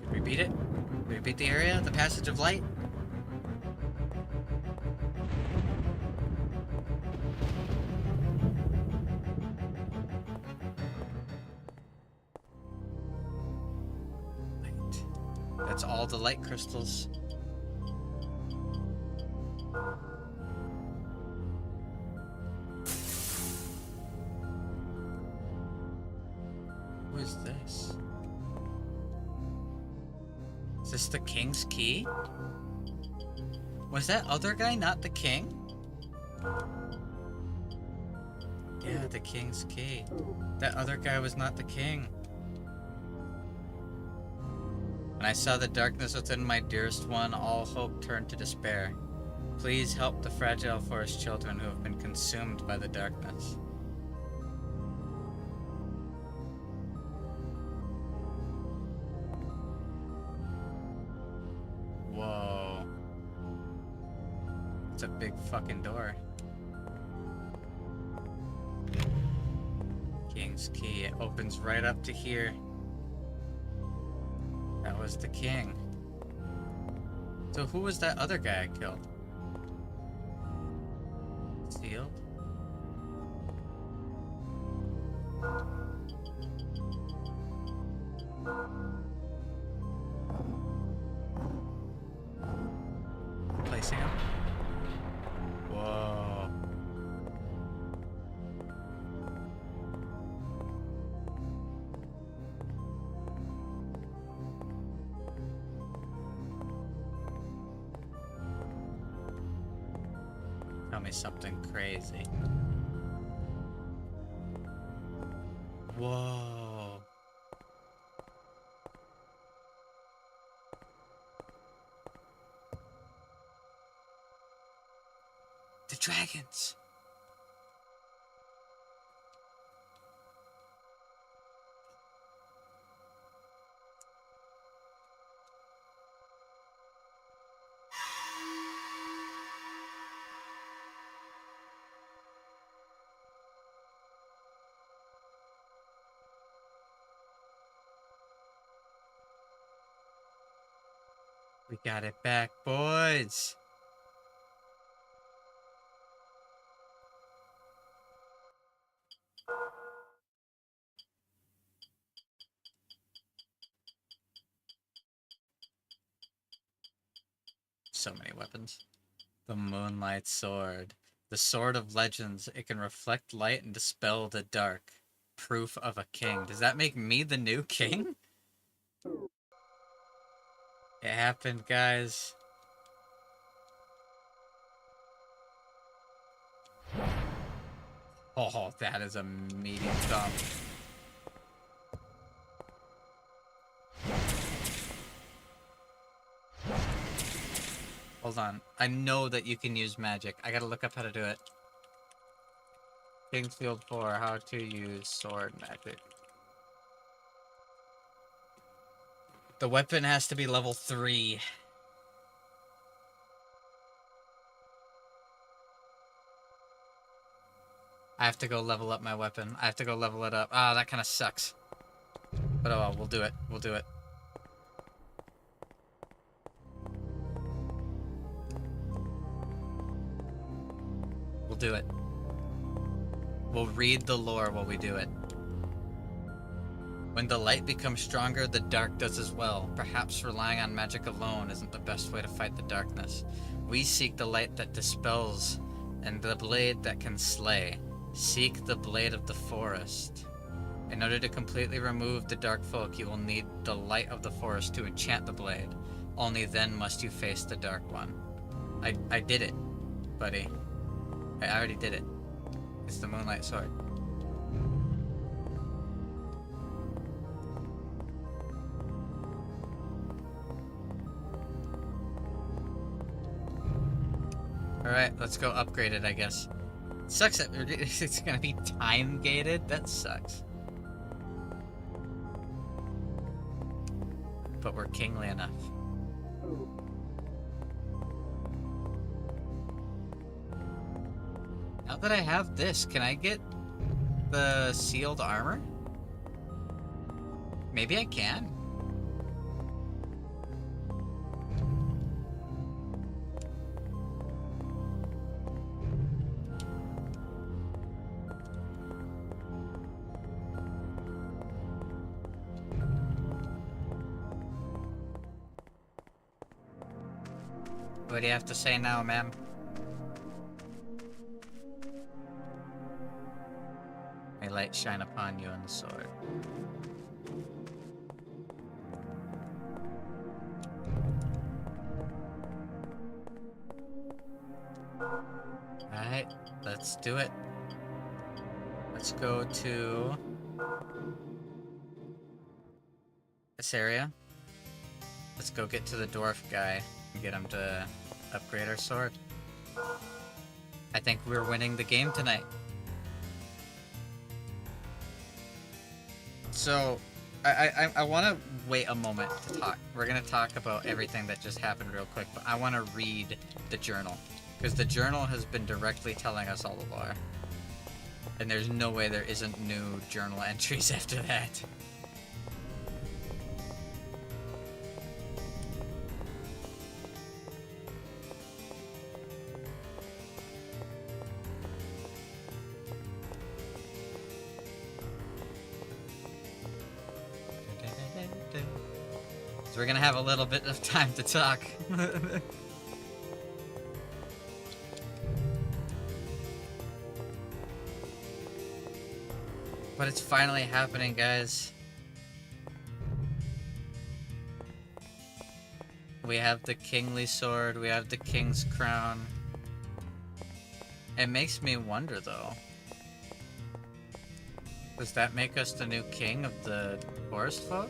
Did we beat it? Did we beat the area? The passage of light? Light. That's all the light crystals. Who is this? Is this the king's key? Was that other guy not the king? Yeah, the king's key. That other guy was not the king. When I saw the darkness within my dearest one, all hope turned to despair. Please help the fragile forest children who have been consumed by the darkness. Whoa. It's a big fucking door. King's key. It opens right up to here. That was the king. So who was that other guy I killed? Sealed? Placing him. Whoa. Tell me something crazy. Whoa. The dragons. We got it back, boys. So many weapons. The Moonlight Sword. The Sword of Legends. It can reflect light and dispel the dark. Proof of a king. Does that make me the new king? It happened, guys. Oh, that is a meaty thump. Hold on. I know that you can use magic. I gotta look up how to do it. King's Field 4, how to use sword magic. The weapon has to be level 3. I have to go level up my weapon. I have to go level it up. Ah, that kind of sucks. But oh well, we'll do it. We'll do it. We'll do it. We'll read the lore while we do it. When the light becomes stronger, the dark does as well. Perhaps relying on magic alone isn't the best way to fight the darkness. We seek the light that dispels, and the blade that can slay. Seek the blade of the forest. In order to completely remove the dark folk, you will need the light of the forest to enchant the blade. Only then must you face the dark one. I did it, buddy. I already did it. It's the Moonlight Sword. Alright, let's go upgrade it, I guess. Sucks that it's gonna be time gated. That sucks. But we're kingly enough. Now that I have this, can I get the sealed armor? Maybe I can. What do you have to say now, ma'am? May light shine upon you and the sword. Alright, let's do it. Let's go to this area. Let's go get to the dwarf guy and get him to upgrade our sword. I think we're winning the game tonight. So, I want to wait a moment to talk. We're going to talk about everything that just happened real quick, but I want to read the journal. Because the journal has been directly telling us all the lore. And there's no way there isn't new journal entries after that. So we're gonna have a little bit of time to talk. But it's finally happening, guys. We have the kingly sword, we have the king's crown. It makes me wonder, though. Does that make us the new king of the forest folk?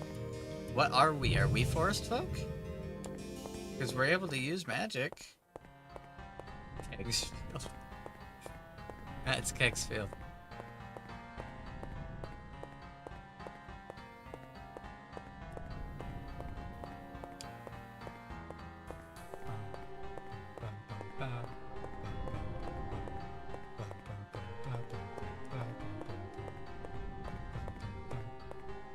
What are we? Are we forest folk? Because we're able to use magic. Kegsfield. That's Kegsfield.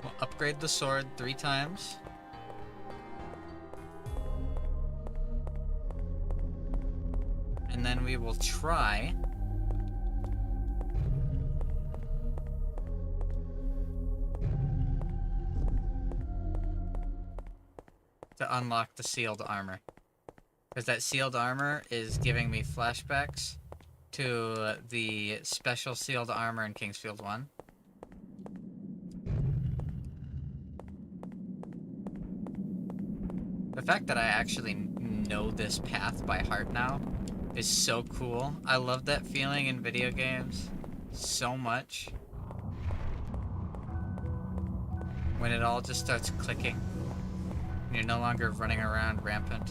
We'll upgrade the sword 3 times. And then we will try to unlock the sealed armor. Because that sealed armor is giving me flashbacks to the special sealed armor in Kingsfield 1. The fact that I actually know this path by heart now is so cool. I love that feeling in video games so much. When it all just starts clicking. And you're no longer running around rampant.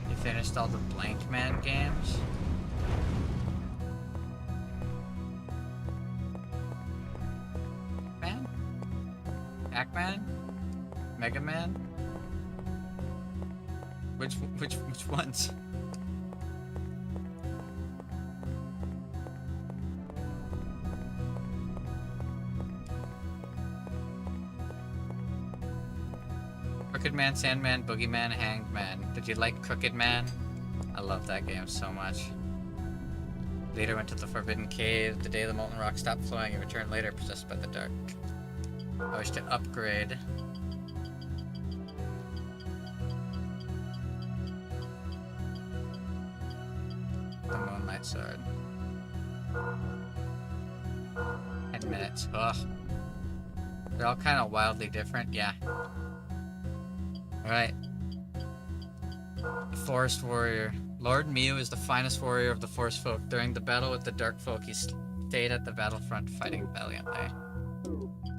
You finished all the Blank Man games? Man? Which ones? Crooked Man, Sandman, Boogeyman, Hanged Man. Did you like Crooked Man? I love that game so much. Leader went to the Forbidden Cave. The day the molten rock stopped flowing, he returned later, possessed by the dark. I wish to upgrade. The Moonlight Sword. 10 minutes. Ugh. They're all kind of wildly different. Yeah. Alright. The Forest Warrior. Lord Mew is the finest warrior of the Forest Folk. During the battle with the Dark Folk, he stayed at the battlefront fighting valiantly.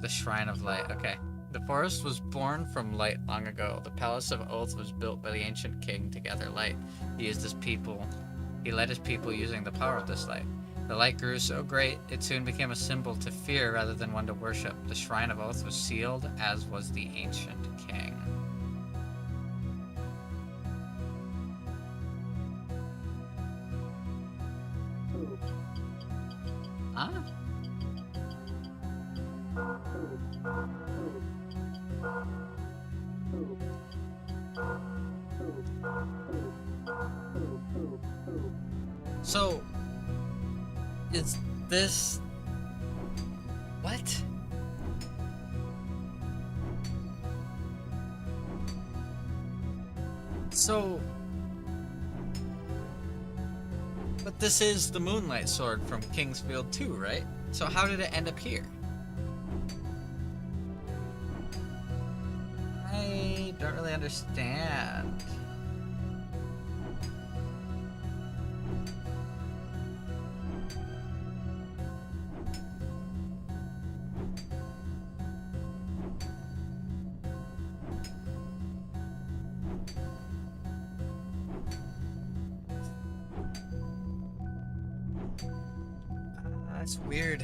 The Shrine of Light. Okay. The forest was born from light long ago. The Palace of Oath was built by the ancient king to gather light. He led his people using the power of this light. The light grew so great, it soon became a symbol to fear rather than one to worship. The Shrine of Oath was sealed, as was the ancient king. Huh? So, is this... What? So... But this is the Moonlight Sword from Kingsfield 2, right? So how did it end up here? I don't really understand. That's weird.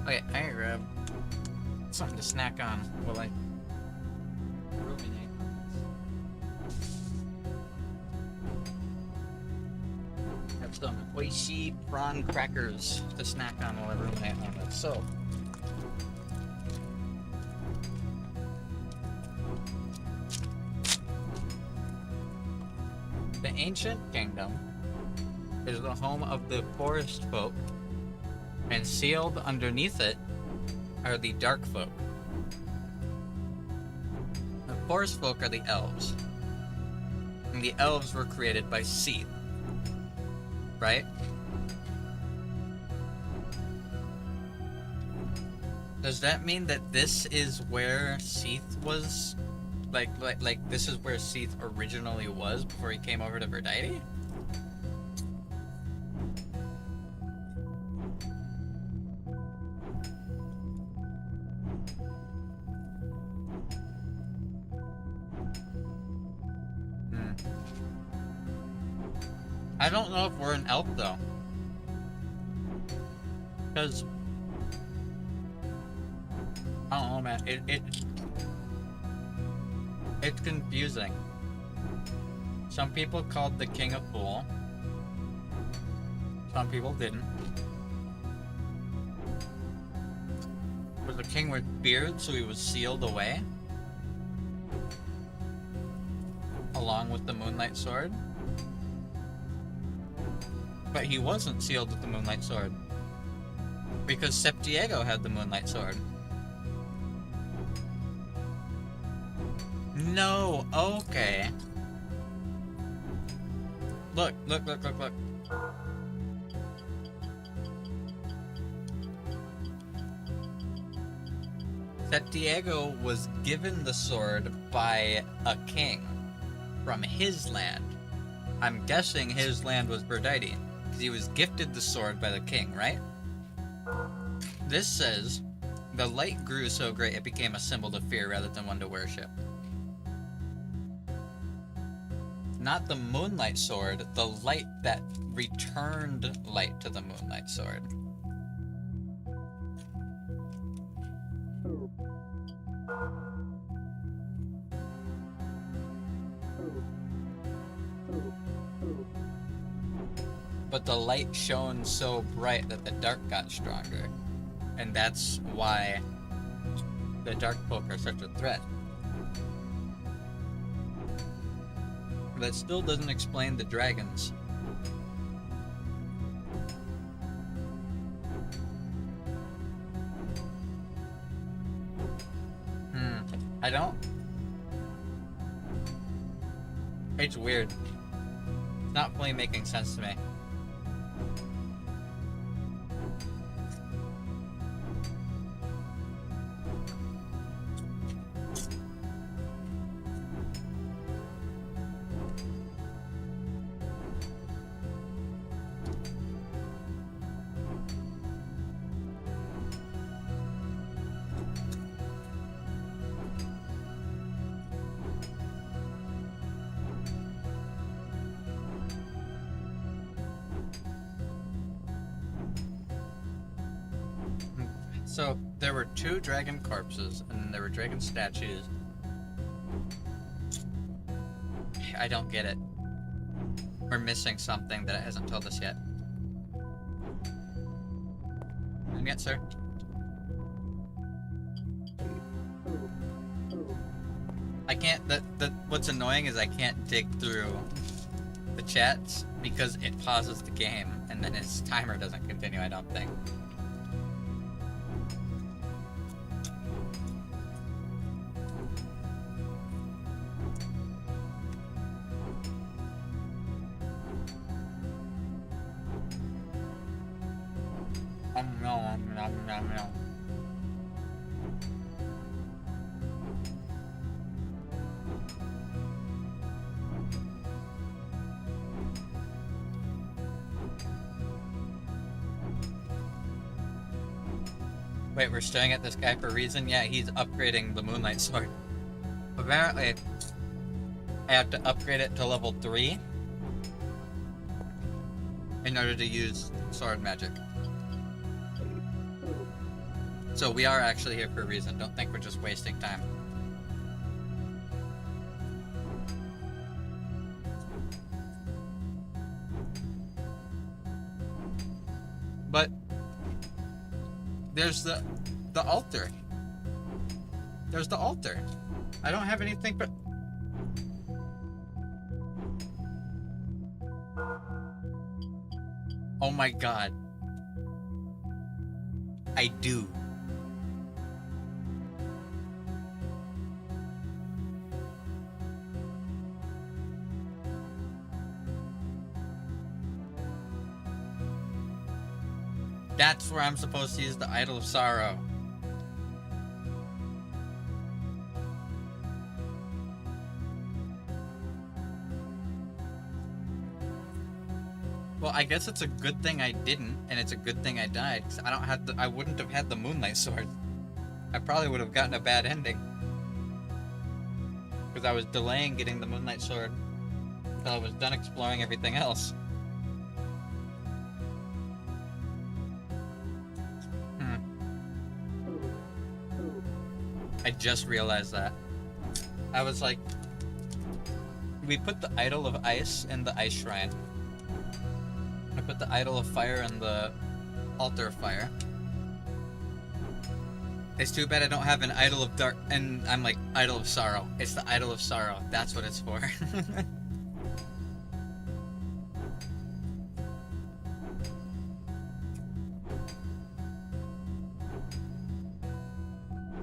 Okay, I can grab something to snack on while I ruminate on this. Have some Oishi prawn crackers to snack on while I ruminate on it. So, the Ancient Kingdom is the home of the Forest Folk, and sealed underneath it are the Dark Folk. The Forest Folk are the elves. And the elves were created by Seath. Right? Does that mean that this is where Seath was? Like this is where Seath originally was before he came over to Verdite? I don't know if we're an elf though, because I don't know, man. It's confusing. Some people called the king a fool. Some people didn't. Was the king with beard, so he was sealed away, along with the Moonlight Sword? But he wasn't sealed with the Moonlight Sword, because Septiego had the Moonlight Sword. No, okay. Look. Septiego was given the sword by a king from his land, I'm guessing his land was Berdite, because he was gifted the sword by the king, right? This says, the light grew so great it became a symbol to fear rather than one to worship. Not the moonlight sword, the light that returned light to the moonlight sword. But the light shone so bright that the dark got stronger. And that's why the dark folk are such a threat. That still doesn't explain the dragons. I don't... It's weird. It's not fully making sense to me. So, there were 2 dragon corpses, and there were dragon statues. I don't get it. We're missing something that it hasn't told us yet. And yet, sir? I can't, what's annoying is I can't dig through the chats because it pauses the game, and then its timer doesn't continue, I don't think. No. Wait, we're staring at this guy for a reason? Yeah, he's upgrading the Moonlight Sword. Apparently, I have to upgrade it to level 3 in order to use sword magic. So we are actually here for a reason. Don't think we're just wasting time. But there's the altar. There's the altar. I don't have anything but... Oh my god. I do. That's where I'm supposed to use the Idol of Sorrow. Well, I guess it's a good thing I didn't, and it's a good thing I died, because I wouldn't have had the Moonlight Sword. I probably would have gotten a bad ending. Because I was delaying getting the Moonlight Sword until I was done exploring everything else. I just realized that. I was like, we put the Idol of Ice in the Ice Shrine. I put the Idol of Fire in the Altar of Fire. It's too bad I don't have an Idol of Dark, and I'm like, Idol of Sorrow. It's the Idol of Sorrow. That's what it's for.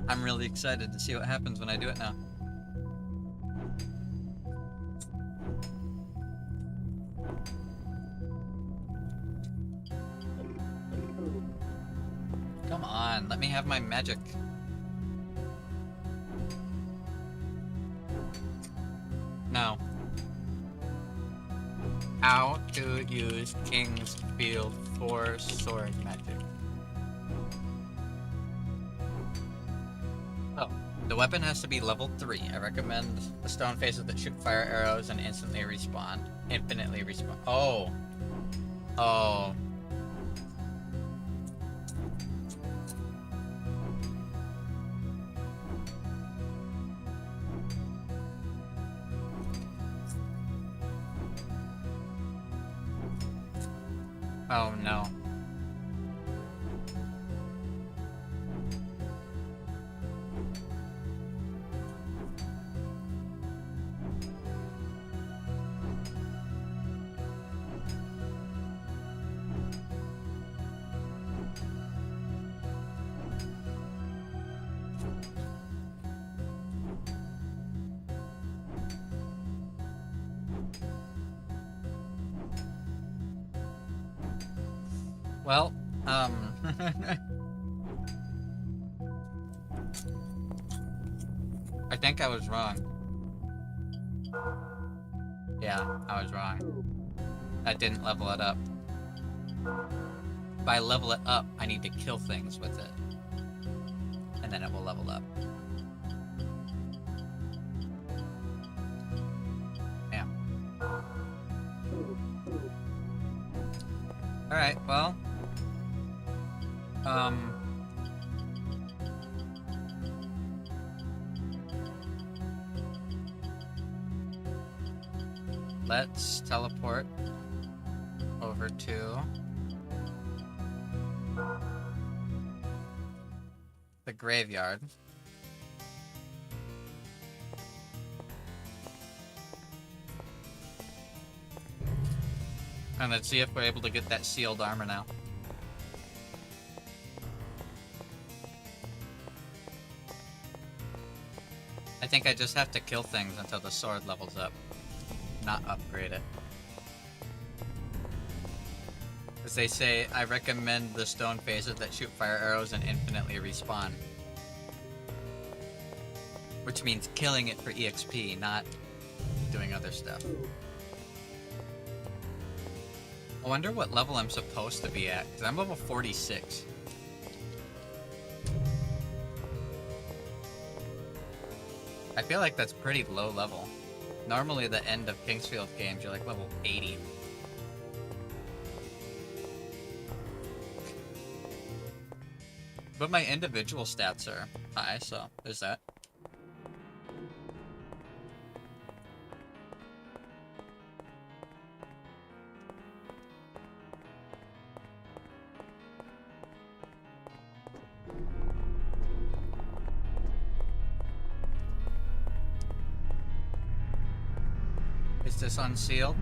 I'm really excited to see what happens when I do it now. Come on, let me have my magic. No. to use King's Field for sword magic. Oh, the weapon has to be level 3. I recommend the stone faces that shoot fire arrows and instantly respawn. Infinitely respawn. Oh. Oh. Oh no. Well, I think I was wrong. Yeah, I was wrong. That didn't level it up. If I level it up, I need to kill things with it. And then it will level up. Yeah. Alright, well. Let's teleport over to the graveyard. And let's see if we're able to get that sealed armor now. I think I just have to kill things until the sword levels up, not upgrade it. As they say, I recommend the stone phases that shoot fire arrows and infinitely respawn. Which means killing it for EXP, not doing other stuff. I wonder what level I'm supposed to be at, because I'm level 46. I feel like that's pretty low level. Normally the end of Kingsfield games, you're like level 80. But my individual stats are high, so there's that. Is this unsealed?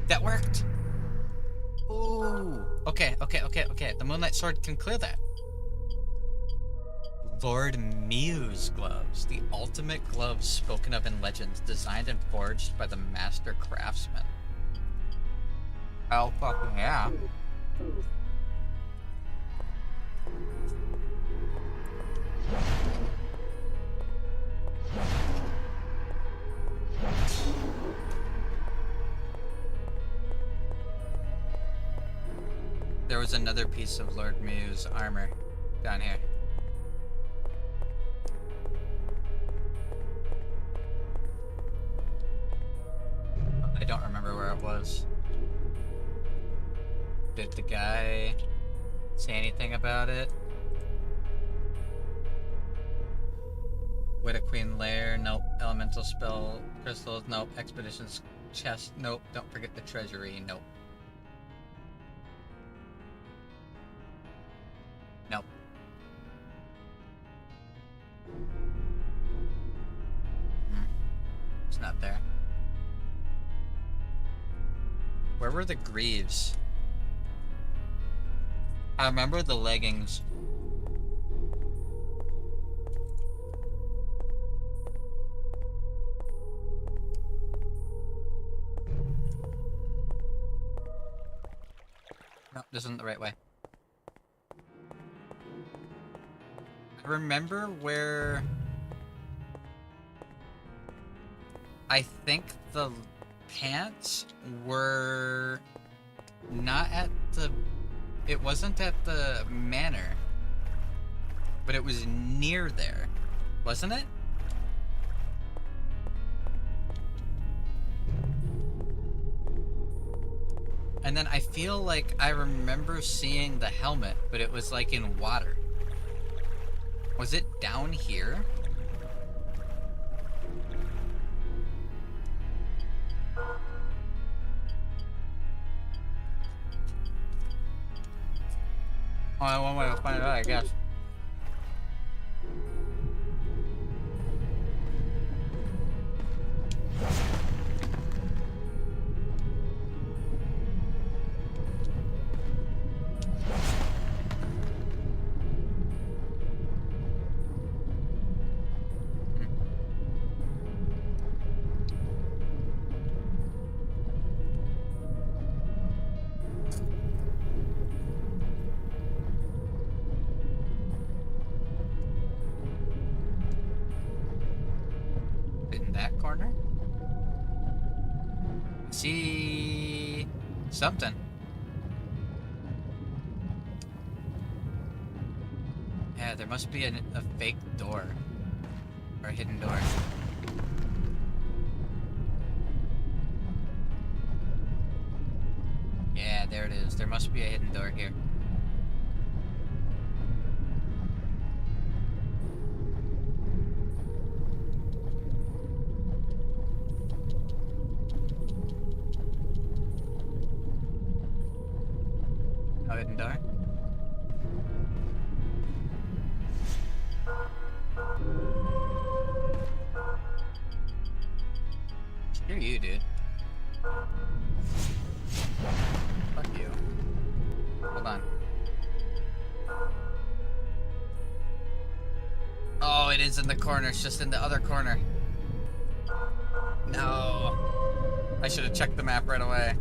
That worked! Ooh! Okay. The Moonlight Sword can clear that. Lord Mew's gloves. The ultimate gloves spoken of in legends, designed and forged by the master craftsman. Oh, fucking yeah. There was another piece of Lord Mew's armor down here. I don't remember where it was. Did the guy say anything about it? Widow Queen Lair, nope. Elemental spell, crystals, nope. Expeditions chest, nope. Don't forget the treasury, nope. Nope. It's not there. Where were the greaves? I remember the leggings. No, this isn't the right way. I remember where I think the pants were not at the... It wasn't at the manor. But it was near there. Wasn't it? And then I feel like I remember seeing the helmet, but it was like in water. Was it down here? Only one way to find out, I guess. In that corner? See something. Yeah, there must be a fake door or a hidden door. Yeah, there it is. There must be a hidden door here. No hidden door? Screw you, dude. Fuck you. Hold on. Oh, it is in the corner. It's just in the other corner. No. I should have checked the map right away.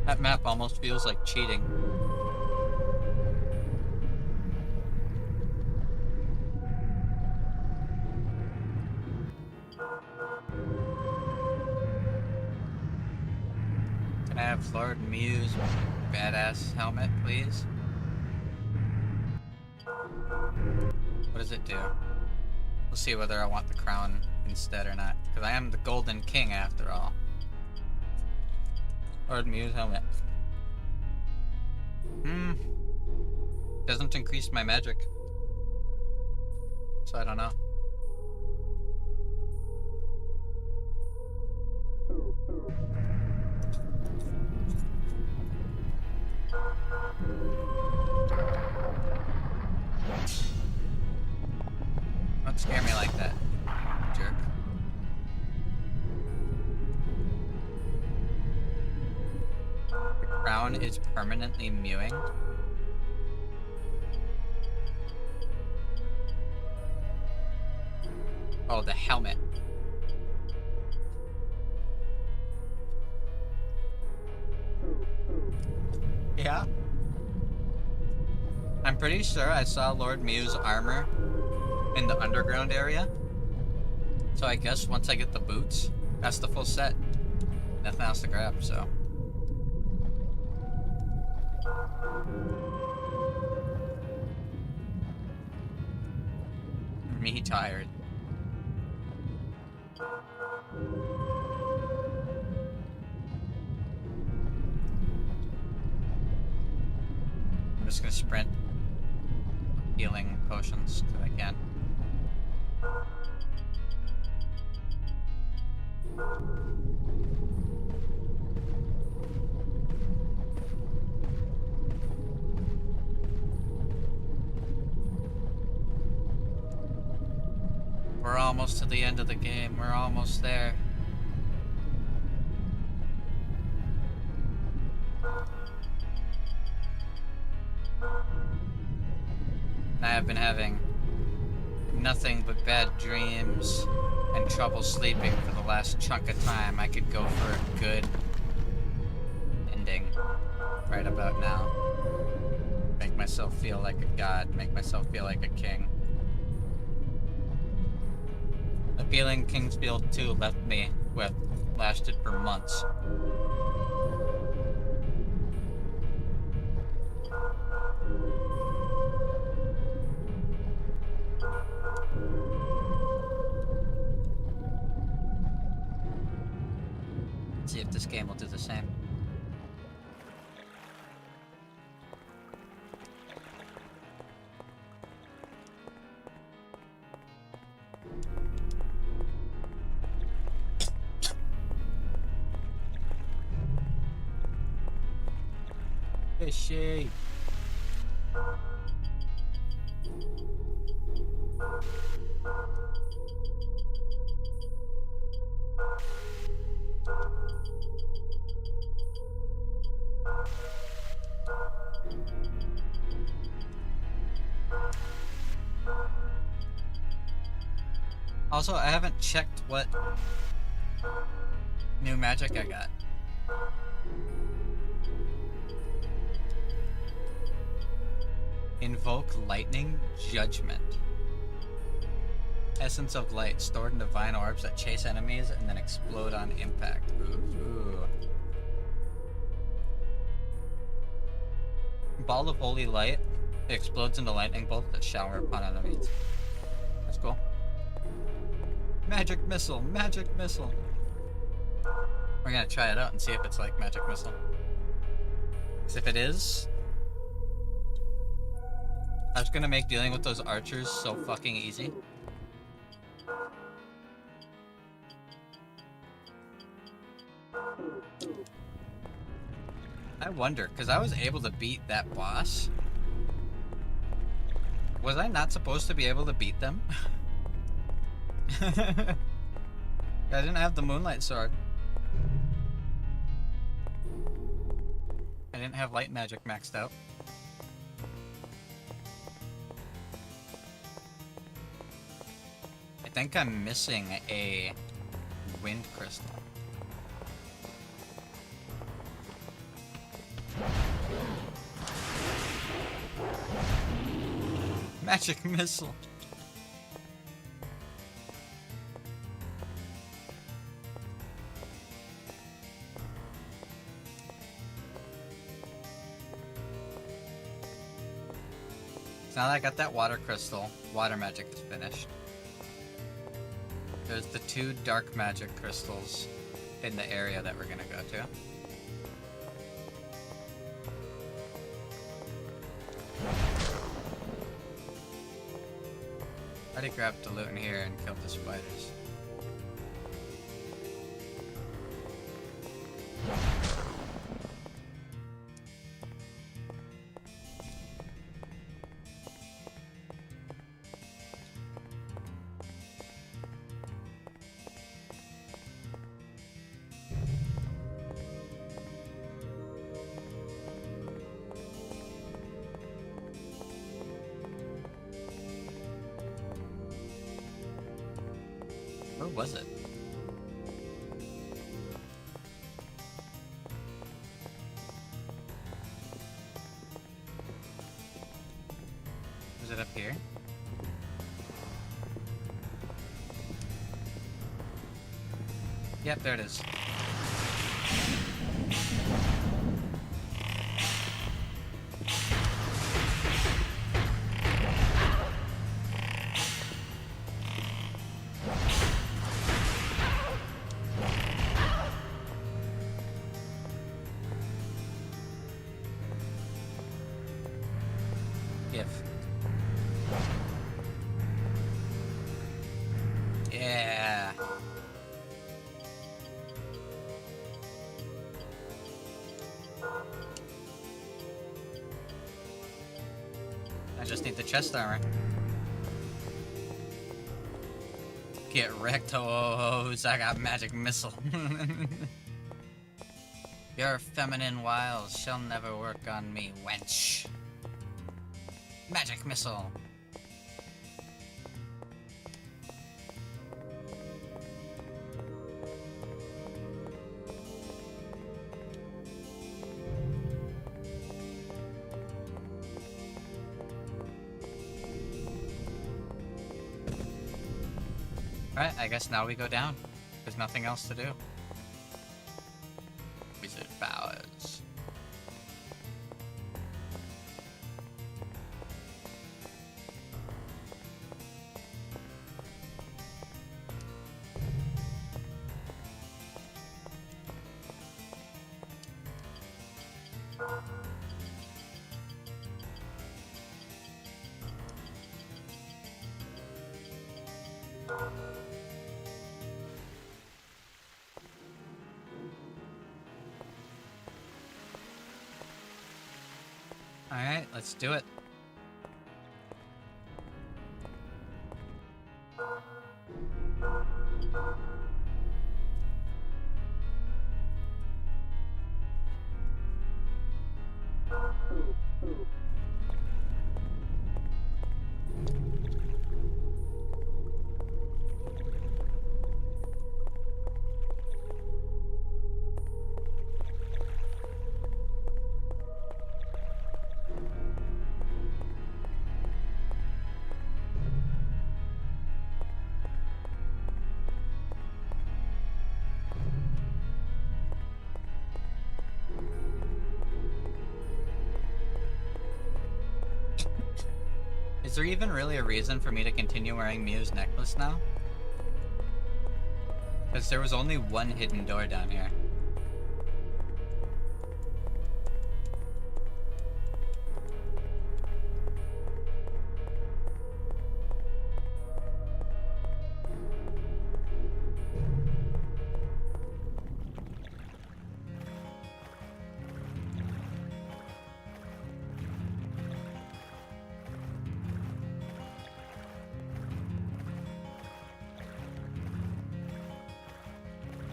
That map almost feels like cheating. Can I have Lord Mew's badass helmet, please? What does it do? We'll see whether I want the crown instead or not, because I am the Golden King after all. Lord Mew's helmet. Doesn't increase my magic. So I don't know. Don't scare me like that, jerk. The crown is permanently mewing. Oh, the helmet. Yeah. I'm pretty sure I saw Lord Mew's armor in the underground area. So I guess once I get the boots, that's the full set. Nothing else to grab, so. Me tired. I'm just gonna sprint healing potions if I can. We're almost to the end of the game. We're almost there. I have been having nothing but bad dreams. and trouble sleeping for the last chunk of time, I could go for a good ending right about now. Make myself feel like a god, make myself feel like a king. The feeling Kingsfield 2 left me with lasted for months. Let's see if this game will do the same. Fishy. Also, I haven't checked what new magic I got. Invoke Lightning Judgment. Essence of Light, stored in divine orbs that chase enemies and then explode on impact. Ooh. Ball of Holy Light. It explodes into lightning bolts that shower upon enemies. That's cool. Magic Missile! Magic Missile! We're gonna try it out and see if it's like Magic Missile. Because if it is, I was gonna make dealing with those archers so fucking easy. I wonder, because I was able to beat that boss. Was I not supposed to be able to beat them? I didn't have the Moonlight Sword. I didn't have light magic maxed out. I think I'm missing a wind crystal. Magic Missile. Now that I got that water crystal, water magic is finished. There's the 2 dark magic crystals in the area that we're gonna go to. I already grabbed the loot in here and killed the spiders. Where was it? Was it up here? Yep, there it is. Yeah. I just need the chest armor. Get wrecked, hoes. I got magic missile. Your feminine wiles shall never work on me, wench. Magic missile. Alright, I guess now we go down. There's nothing else to do. Wizard powers. Alright, let's do it. Is there even really a reason for me to continue wearing Miu's necklace now? Because there was only one hidden door down here.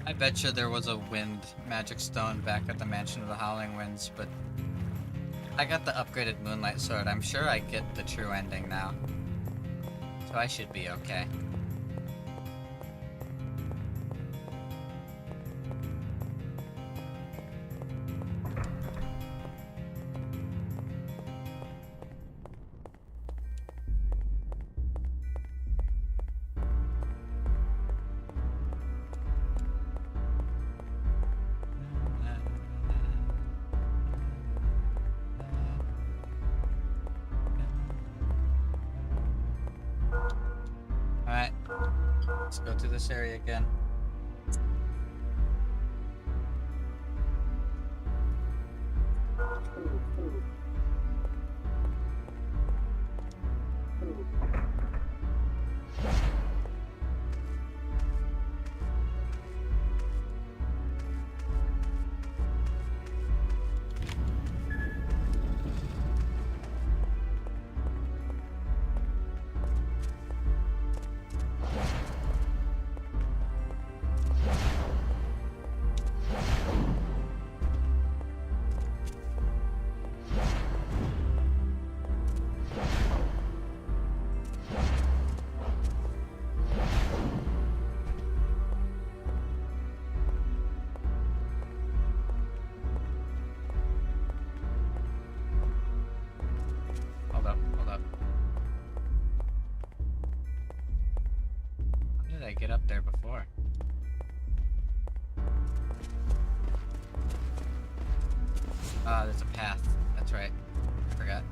I betcha there was a wind magic stone back at the Mansion of the Howling Winds, but I got the upgraded Moonlight Sword. I'm sure I get the true ending now. So I should be okay. Alright, let's go to this area again. Hold up. How did I get up there before? Ah, there's a path. That's right. I forgot.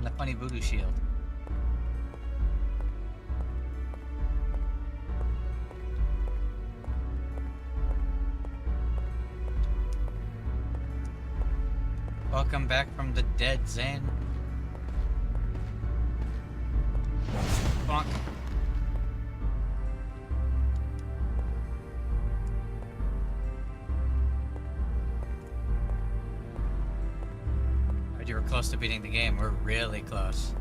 The funny voodoo shield. Welcome back from the dead, Zane. Bonk. You were close to beating the game. We're really close.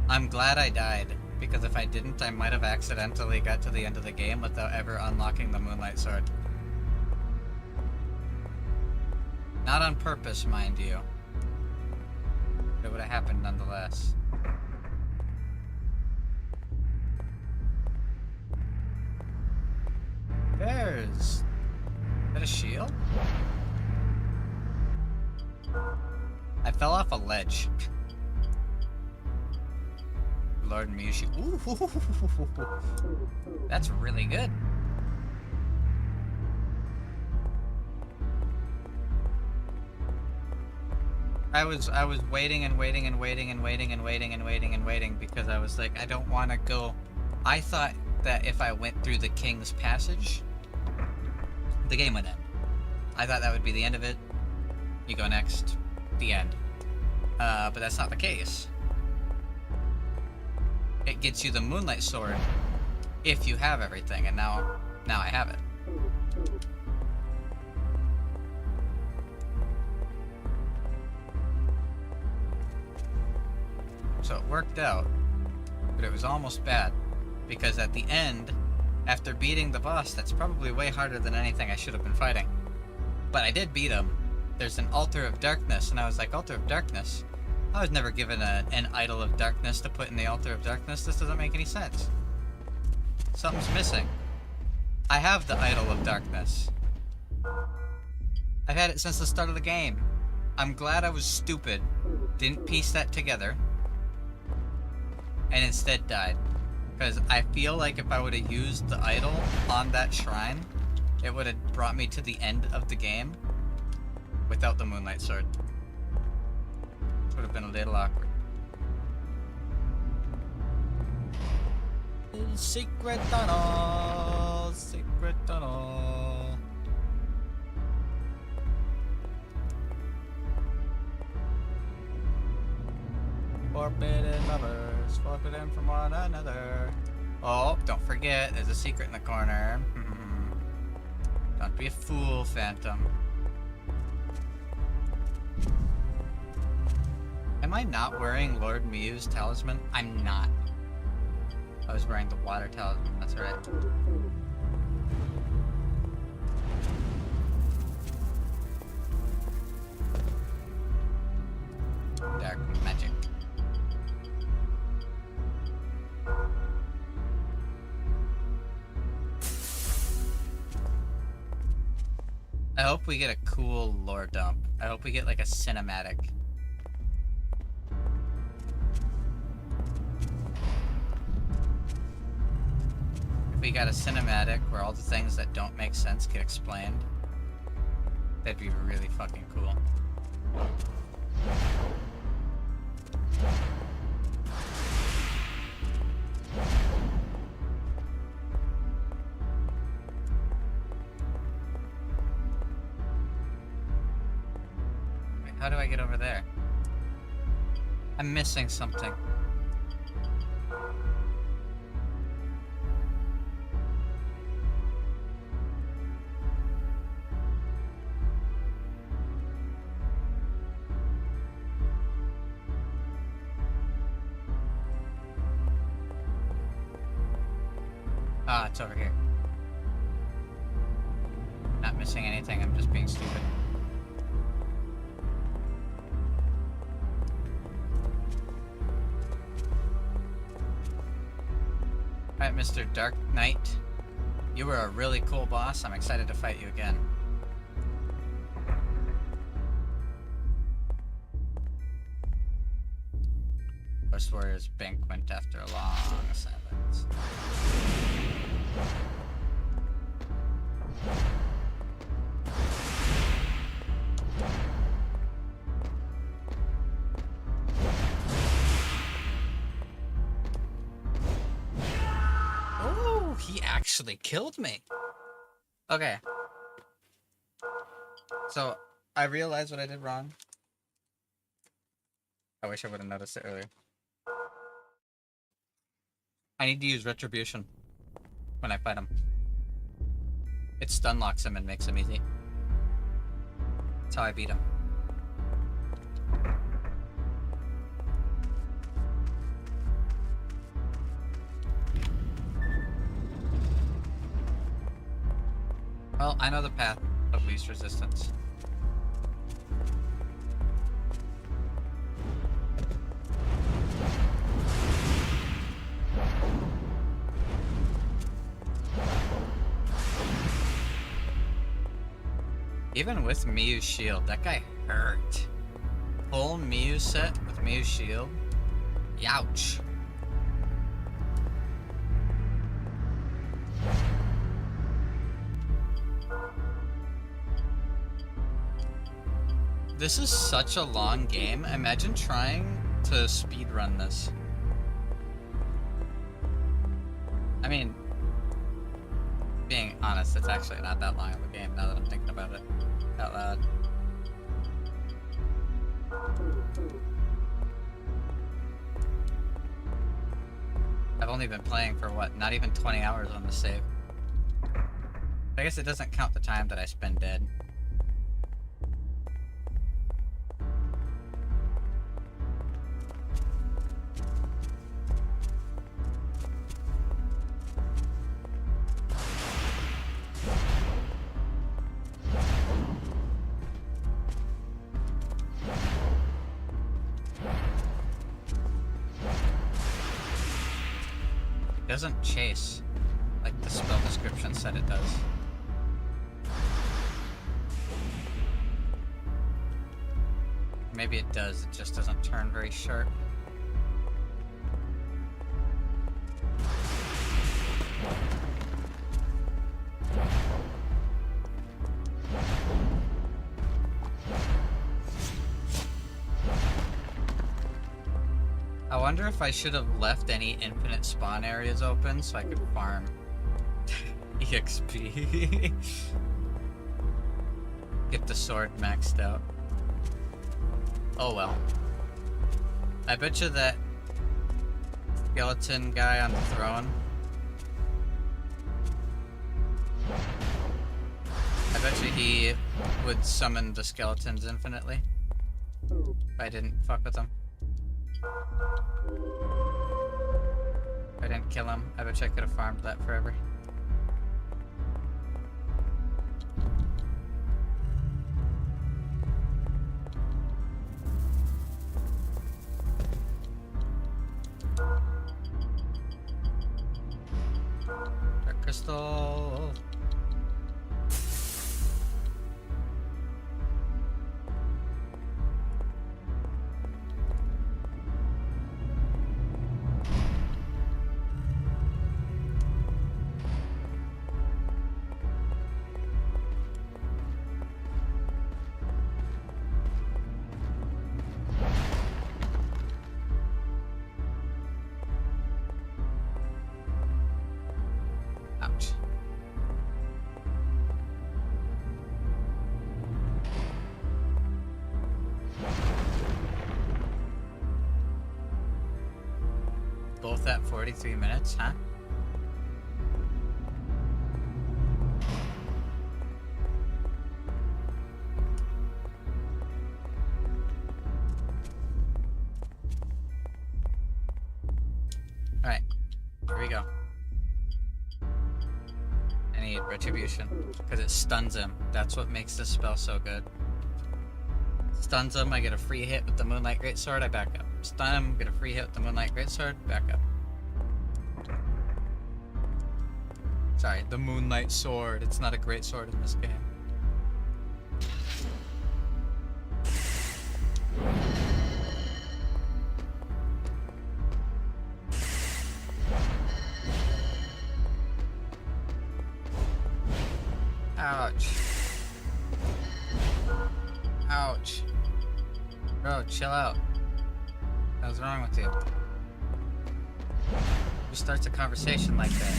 I'm glad I died, because if I didn't, I might have accidentally got to the end of the game without ever unlocking the Moonlight Sword. Not on purpose, mind you. But it would have happened nonetheless. Is that a shield? I fell off a ledge. Lord Mushi. Ooh, that's really good. I was waiting and waiting and waiting and waiting and waiting and waiting and waiting because I was like, I don't want to go. I thought that if I went through the King's Passage, the game would end. I thought that would be the end of it. You go next, the end. But that's not the case. It gets you the Moonlight Sword if you have everything, and now I have it. So it worked out, but it was almost bad, because at the end, after beating the boss, that's probably way harder than anything I should have been fighting. But I did beat him. There's an Altar of Darkness, and I was like, Altar of Darkness? I was never given an Idol of Darkness to put in the Altar of Darkness. This doesn't make any sense. Something's missing. I have the Idol of Darkness. I've had it since the start of the game. I'm glad I was stupid, didn't piece that together, and instead died. Because I feel like if I would have used the idol on that shrine, it would have brought me to the end of the game without the Moonlight Sword. Would have been a little awkward. Secret tunnel, secret tunnel. Forbidden lovers, forbidden from one another. Oh, don't forget, there's a secret in the corner. Don't be a fool, Phantom. Am I not wearing Lord Mew's talisman? I'm not. I was wearing the water talisman, that's right. Dark magic. I hope we get a cool lore dump. I hope we get like a cinematic. If we got a cinematic where all the things that don't make sense get explained, that'd be really fucking cool. Wait, how do I get over there? I'm missing something. Ah, it's over here. Not missing anything, I'm just being stupid. Alright, Mr. Dark Knight. You were a really cool boss. I'm excited to fight you again. First Warrior's Banquet after a long silence. Oh, he actually killed me. Okay. So, I realized what I did wrong. I wish I would have noticed it earlier. I need to use Retribution when I fight him. It stun locks him and makes him easy. That's how I beat him. Well, I know the path of least resistance. Even with Miyu's shield, that guy hurt. Whole Miyu set with Miyu's shield. Youch. This is such a long game. Imagine trying to speedrun this. I mean, being honest, it's actually not that long of a game now that I'm thinking about it out loud. I've only been playing for what, not even 20 hours on the save. I guess it doesn't count the time that I spend dead. It doesn't chase like the spell description said it does. Maybe it does, it just doesn't turn very sharp. I wonder if I should have left any infinite spawn areas open so I could farm EXP. Get the sword maxed out. Oh well. I bet you that skeleton guy on the throne, I bet you he would summon the skeletons infinitely if I didn't fuck with him. If I didn't kill him, I bet you I could have farmed that forever. Dark crystal. Ouch. Both at 43 minutes, huh? Alright, here we go. I need retribution, because it stuns him. That's what makes this spell so good. Stuns him, I get a free hit with the Moonlight Greatsword, I back up. Stun him, get a free hit with the Moonlight Greatsword, back up. Sorry, the Moonlight Sword. It's not a great sword in this game. Ouch. Ouch. Bro, chill out. What's wrong with you? Who starts a conversation like that?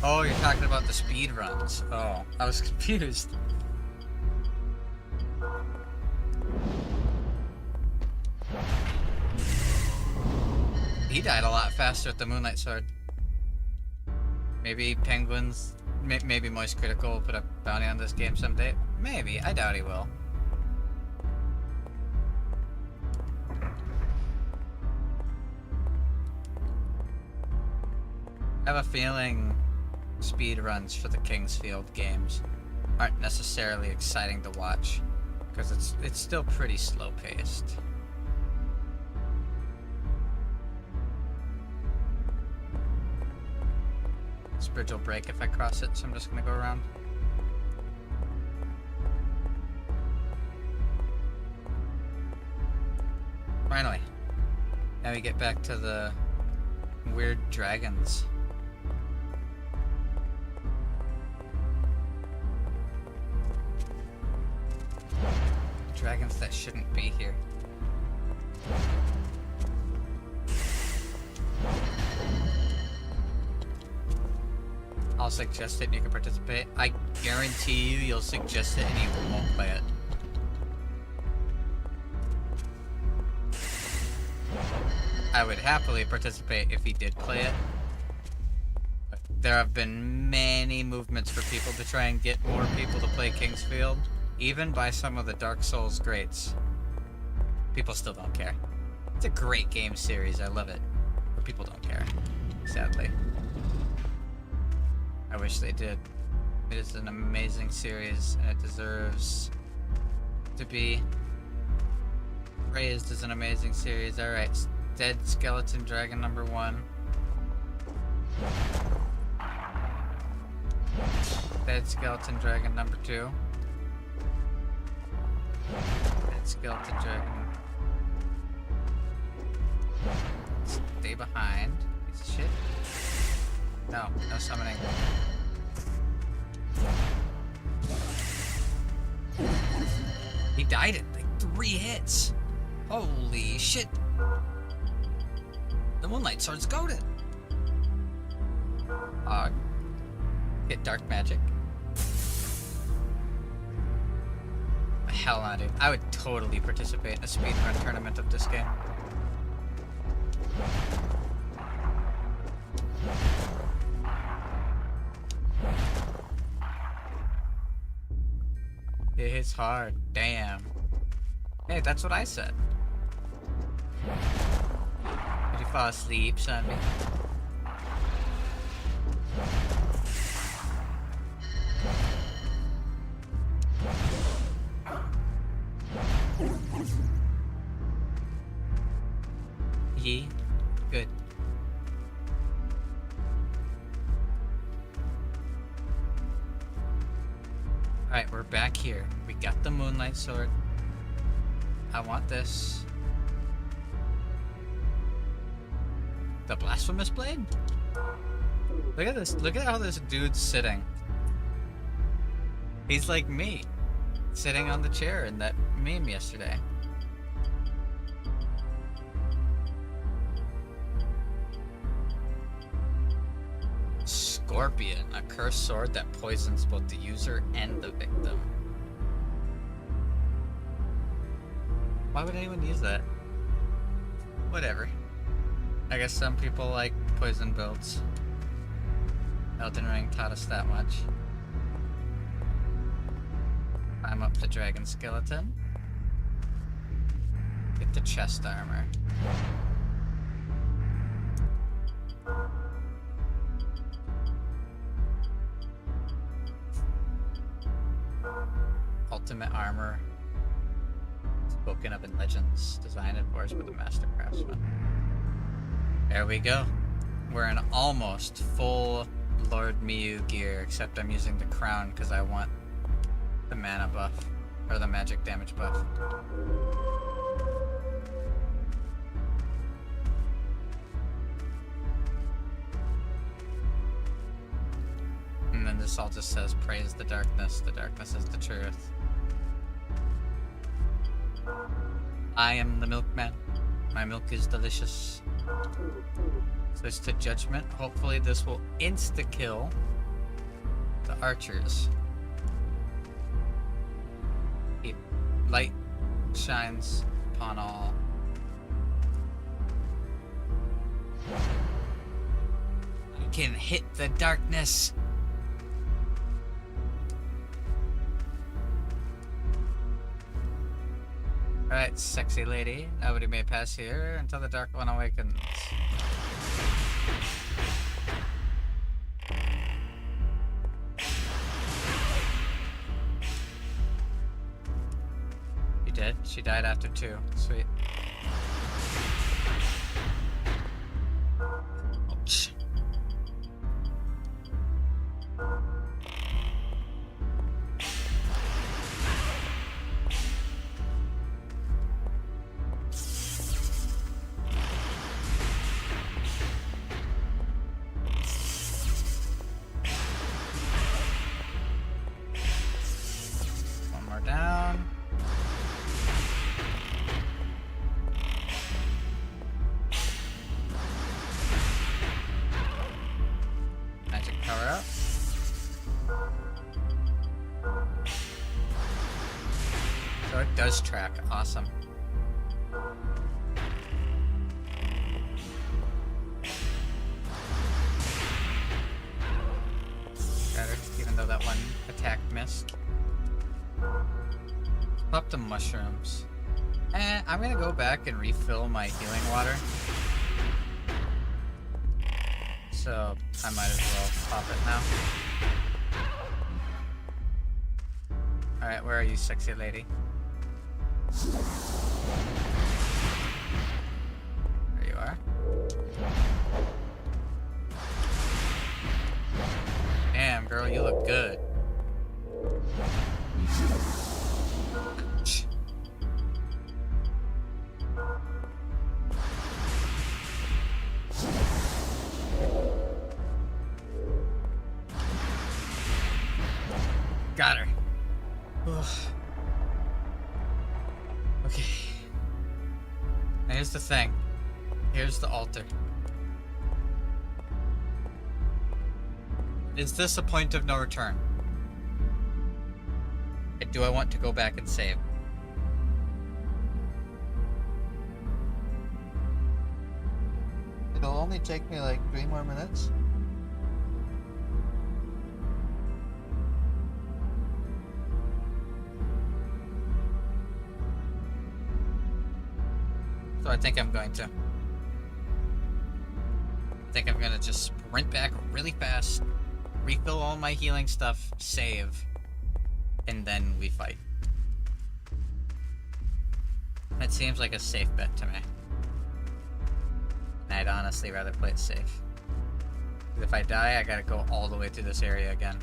Oh, you're talking about the speed runs. Oh, I was confused. He died a lot faster with the Moonlight Sword. Maybe Penguins, maybe Moist Critical will put a bounty on this game someday. Maybe, I doubt he will. I have a feeling speed runs for the Kingsfield games aren't necessarily exciting to watch because it's still pretty slow paced. This bridge will break if I cross it, so I'm just gonna go around. Finally. Now we get back to the weird dragons. Dragons that shouldn't be here. I'll suggest it and you can participate. I guarantee you'll suggest it and you won't play it. I would happily participate if he did play it. But there have been many movements for people to try and get more people to play Kingsfield, even by some of the Dark Souls greats. People still don't care. It's a great game series, I love it. But people don't care, sadly. I wish they did. It is an amazing series, and it deserves to be praised as an amazing series. Alright, Dead Skeleton Dragon number 1. Dead Skeleton Dragon number 2. Dead Skeleton Dragon. Stay behind. Piece of shit. No, no summoning. He died in like 3 hits. Holy shit. The Moonlight Sword's goated. Get dark magic. Hell no, dude. I would totally participate in a speedrun tournament of this game. It hits hard. Damn. Hey, that's what I said. Did you fall asleep, Sunday? Ye? Good. Alright, we're back here. We got the Moonlight Sword. I want this. The Blasphemous Blade? Look at this. Look at how this dude's sitting. He's like me. Sitting on the chair in that meme yesterday. Scorpion, a cursed sword that poisons both the user and the victim. Why would anyone use that? Whatever. I guess some people like poison builds. Elden Ring taught us that much. Climb up the dragon skeleton. Get the chest armor. Ultimate armor. Spoken of in legends. Designed and forged by the master craftsman. There we go. We're in almost full Lord Miyu gear, except I'm using the crown because I want the mana buff, or the magic damage buff. And then this all just says, praise the darkness is the truth. I am the milkman, my milk is delicious. Switch to judgment, hopefully this will insta-kill the archers. Light shines upon all. I can hit the darkness. Alright, sexy lady. Nobody may pass here until the Dark One awakens. She died after 2. Sweet. Ouch. One more down. Magic power up. So it does track. Awesome. Got her, even though that one attack missed. Up the mushrooms. I'm gonna go back and refill my healing water. So I might as well pop it now. Alright, where are you, sexy lady? There you are. Damn, girl, you look good. Ouch. Got her. Ugh. Okay. Now here's the thing. Here's the altar. Is this a point of no return? And do I want to go back and save? It'll only take me like 3 more minutes. So I think I'm going to. I think I'm gonna just sprint back really fast, refill all my healing stuff, save, and then we fight. That seems like a safe bet to me. And I'd honestly rather play it safe. Because if I die, I gotta go all the way through this area again.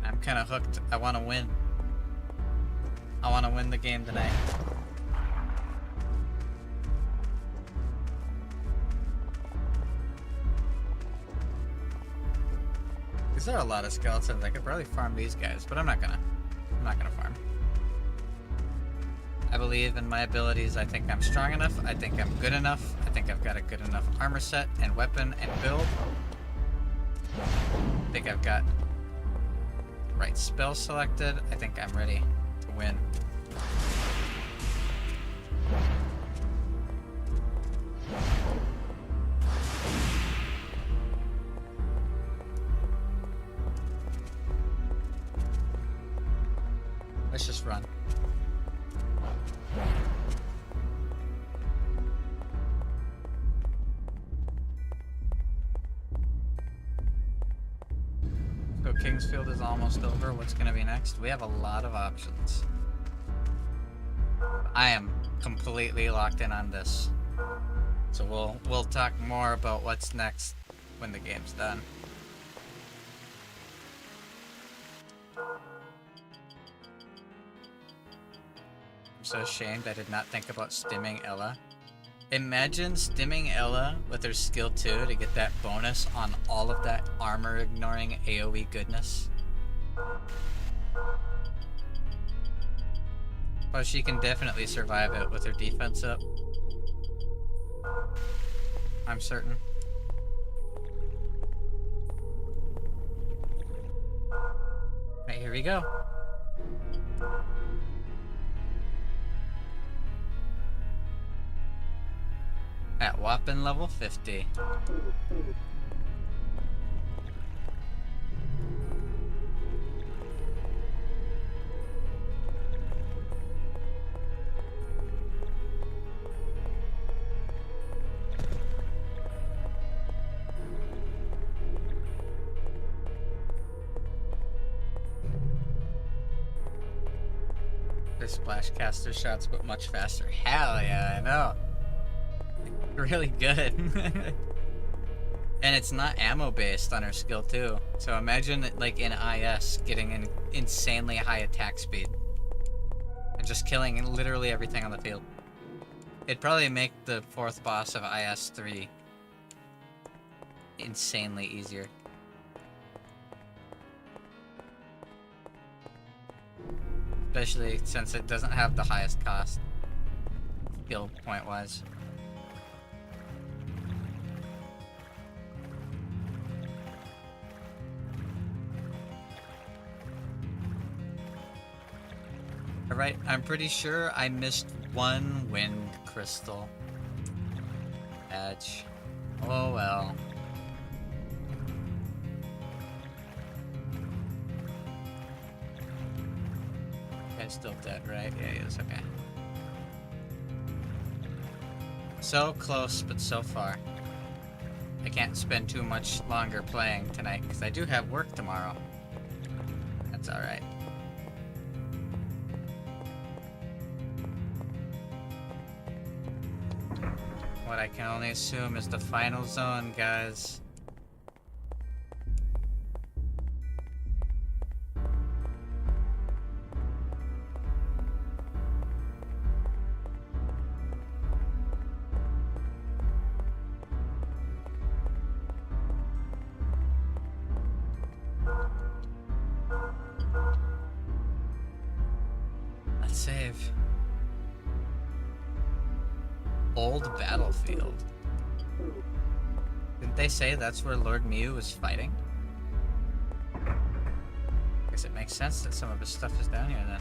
I'm kinda hooked. I wanna win. I wanna win the game tonight. These are a lot of skeletons. I could probably farm these guys, but I'm not gonna farm. I believe in my abilities. I think I'm strong enough. I think I'm good enough. I think I've got a good enough armor set and weapon and build. I think I've got the right spell selected. I think I'm ready to win. Let's just run. So Kingsfield is almost over. What's gonna be next? We have a lot of options. I am completely locked in on this. So we'll talk more about what's next when the game's done. I'm so ashamed I did not think about stimming Ella. Imagine stimming Ella with her skill 2 to get that bonus on all of that armor ignoring AoE goodness. Oh, she can definitely survive it with her defense up. I'm certain. Right, here we go. At whopping level 50. for splash caster shots, but much faster. Hell yeah, I know. Really good. And it's not ammo based on her skill too. So imagine like in IS getting an insanely high attack speed and just killing literally everything on the field. It'd probably make the 4th boss of IS-3 insanely easier. Especially since it doesn't have the highest cost, skill point wise. Alright, I'm pretty sure I missed one wind crystal. Edge. Oh well. Guy's still dead, right? Yeah, he is. Okay. So close, but so far. I can't spend too much longer playing tonight because I do have work tomorrow. That's alright. What I can only assume is the final zone, guys. Let's save. Old battlefield. Didn't they say that's where Lord Mew was fighting? Guess it makes sense that some of his stuff is down here then.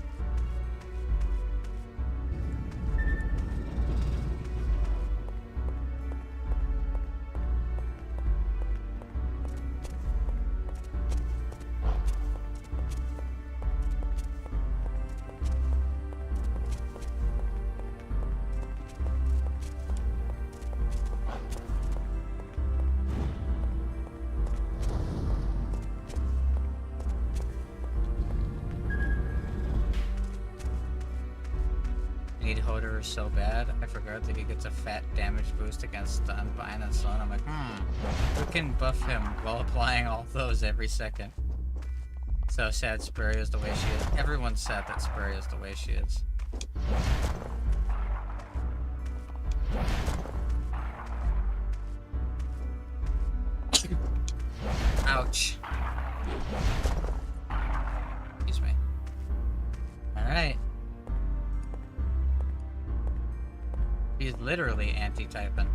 Hoder so bad, I forgot that he gets a fat damage boost against the Unbind and Sloan. I'm like, who can buff him while applying all those every second? So sad Spurrier's the way she is. Everyone's sad that Spurrier's the way she is. Ouch. Excuse me. Alright. He's literally anti-typing.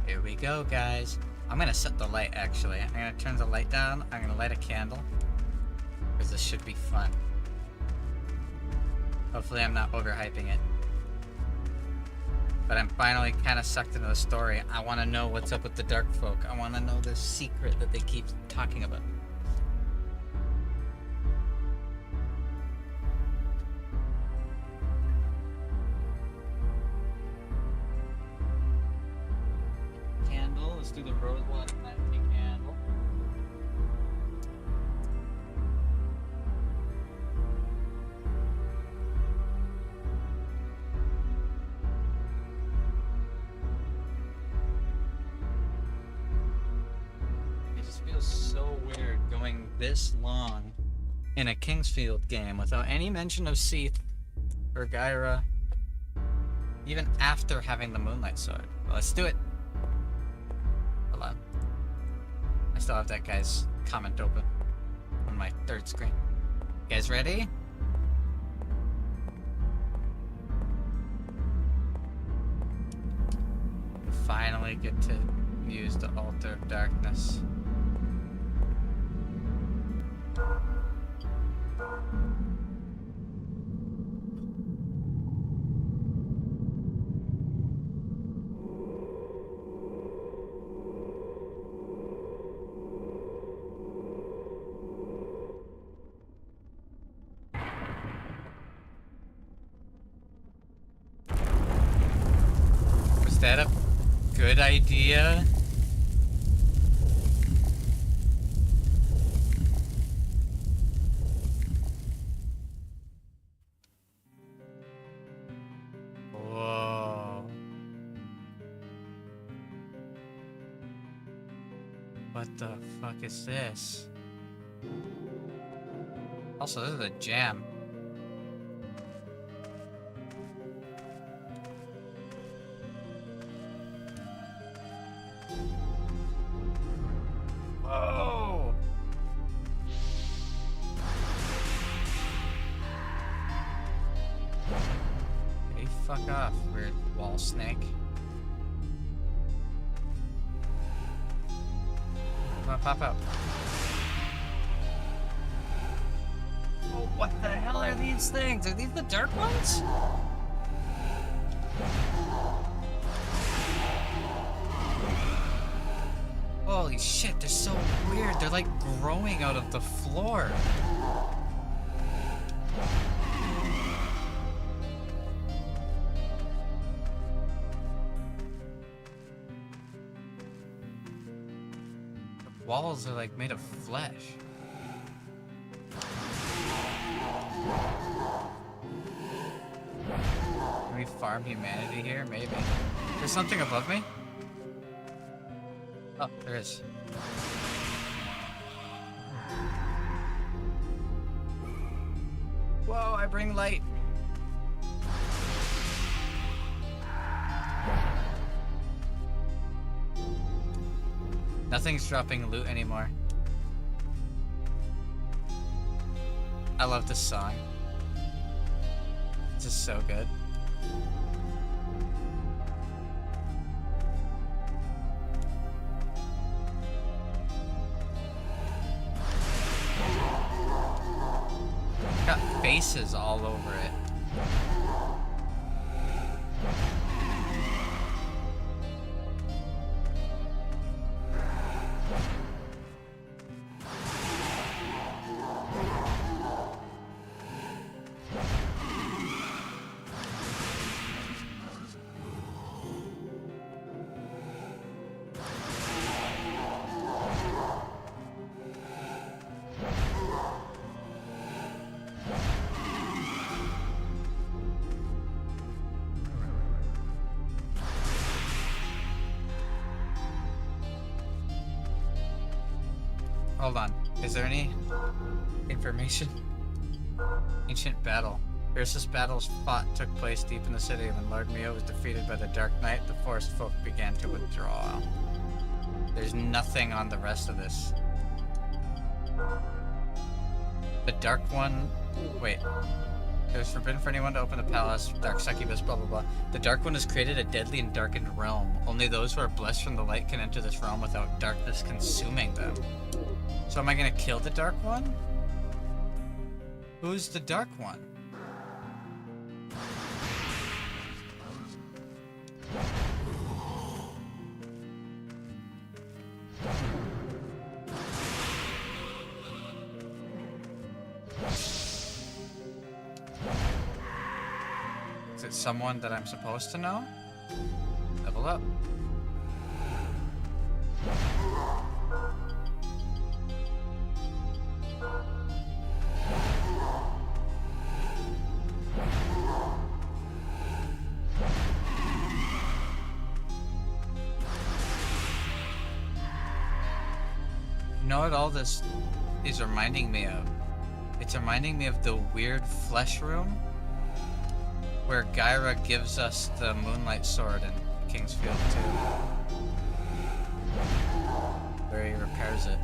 Here we go, guys. I'm gonna set the light, actually. I'm gonna turn the light down. I'm gonna light a candle. Because this should be fun. Hopefully I'm not overhyping it. But I'm finally kind of sucked into the story. I want to know what's up with the dark folk. I want to know the secret that they keep talking about. Candle. Let's do the rosewater planting candle. It just feels so weird going this long in a Kingsfield game without any mention of Seath or Gyra, even after having the Moonlight Sword. Well, let's do it. Hold on. I still have that guy's comment open on my third screen. You guys ready? Finally get to use the Altar of Darkness. Was that a good idea? What the fuck is this? Also, this is a jam. Whoa! Hey, fuck off, weird wall snake. Come on, pop out. Oh, what the hell are these things? Are these the dark ones? Holy shit, they're so weird. They're like growing out of the floor. The walls are like made of flesh. Can we farm humanity here? Maybe. There's something above me? Oh, there is. Whoa, I bring light. Nothing's dropping loot anymore. I love this song. It's just so good. Got faces all over it. Hold on. Is there any information? Ancient battle. Fiercest battles took place deep in the city. When Lord Mio was defeated by the Dark Knight, the forest folk began to withdraw. There's nothing on the rest of this. The Dark One... Wait. It was forbidden for anyone to open the palace, dark succubus, blah blah blah. The Dark One has created a deadly and darkened realm. Only those who are blessed from the light can enter this realm without darkness consuming them. So am I gonna kill the Dark One? Who's the Dark One? Is it someone that I'm supposed to know? Level up. You know what all this is reminding me of? It's reminding me of the weird flesh room where Gyra gives us the Moonlight Sword in Kingsfield 2. Where he repairs it.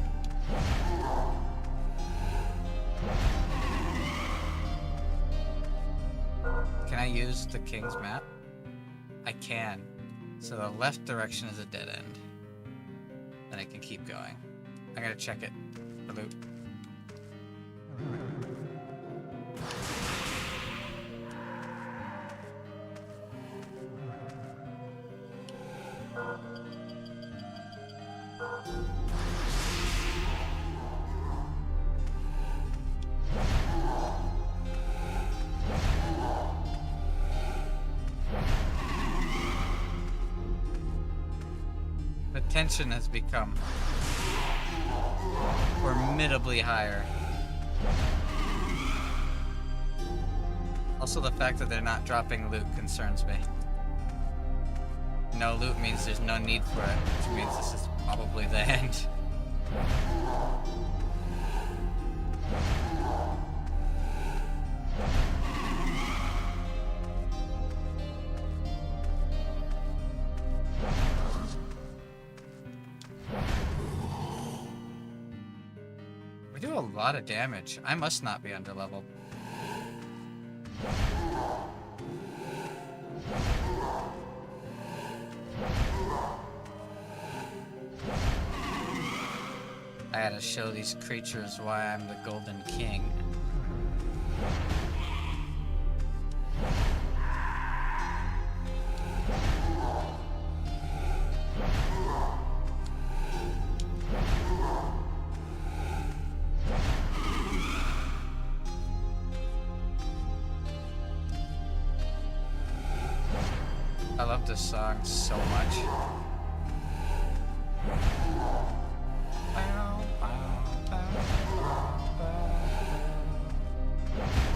Can I use the King's map? I can. So the left direction is a dead end. Then I can keep going. I'm gonna check it for loot. The tension has become formidably higher. Also, the fact that they're not dropping loot concerns me. No loot means there's no need for it, which means this is probably the end. We do a lot of damage. I must not be underleveled. I gotta show these creatures why I'm the Golden King. I love this song so much.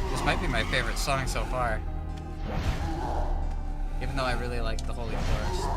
This might be my favorite song so far. Even though I really like the Holy Forest.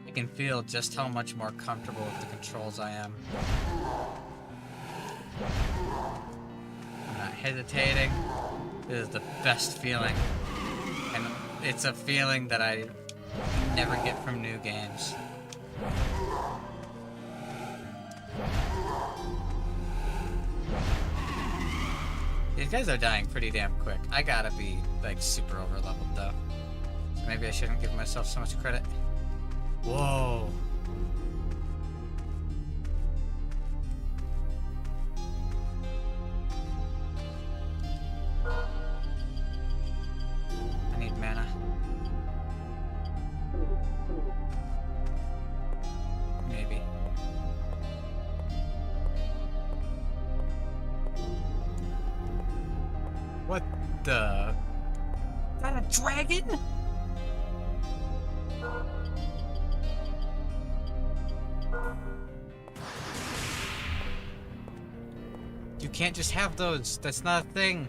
I can feel just how much more comfortable with the controls I am. I'm not hesitating. It is the best feeling. And it's a feeling that I never get from new games. These guys are dying pretty damn quick. I gotta be, like, super over leveled though. So maybe I shouldn't give myself so much credit. Whoa. I need mana. Maybe. What the? Is that a dragon? You can't just have those. That's not a thing.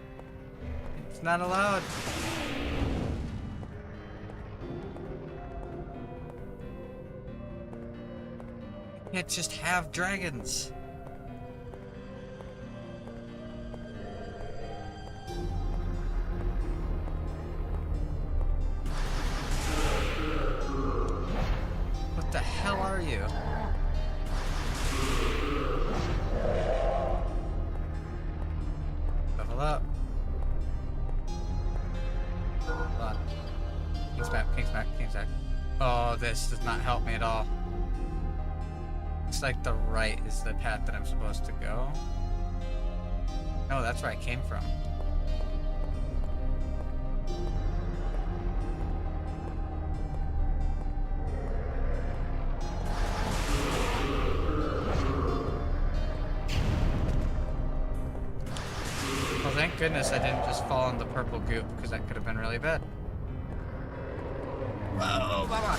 It's not allowed. You can't just have dragons. What the hell are you? Level up. Hold on. King's back, King's back, King's back. Oh, this does not help me at all. Looks like the right is the path that I'm supposed to go. No, that's where I came from. Well, thank goodness I didn't just fall in the purple goop, because that could have been really bad. Whoa, Baba!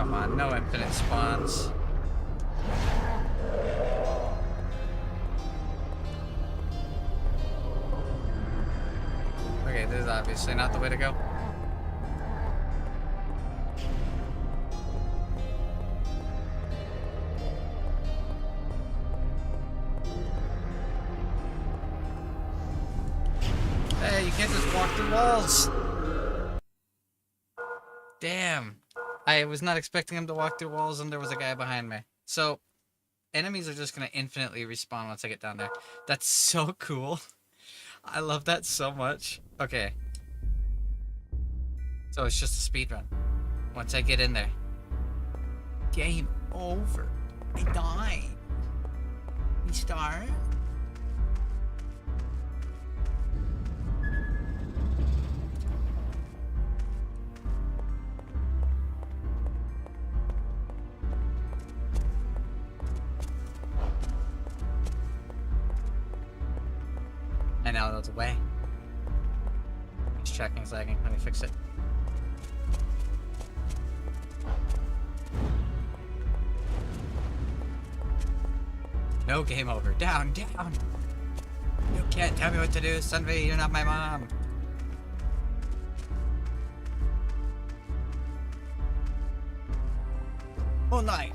come on, no infinite spawns. Okay, this is obviously not the way to go. Hey, you can't just walk through walls! Damn. I was not expecting him to walk through walls and there was a guy behind me. So, enemies are just gonna infinitely respawn once I get down there. That's so cool. I love that so much. Okay. So it's just a speed run. Once I get in there. Game over. I die. Restart. I now know the way. It's tracking's lagging. Let me fix it. No game over. Down, down. You can't tell me what to do, Sunvi. You're not my mom. Oh, night.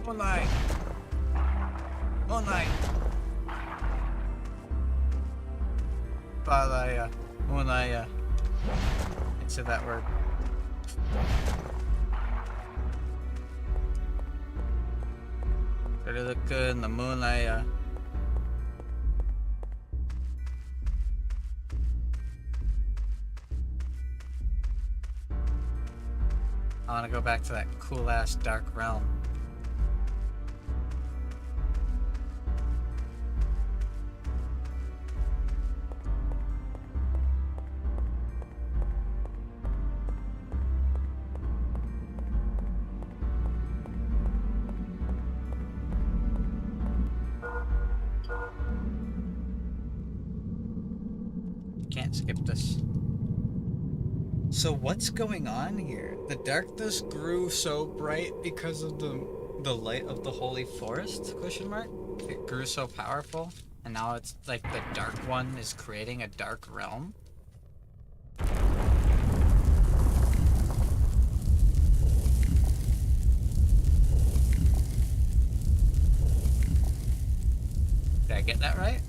Oh, night. Oh, night. Balaya. Unaya. I said that word. Really look good in the moonlight. I want to go back to that cool ass dark realm. Can't skip this. So what's going on here? The darkness grew so bright because of the light of the holy forest? Question mark? It grew so powerful, and now it's like the dark one is creating a dark realm. Did I get that right?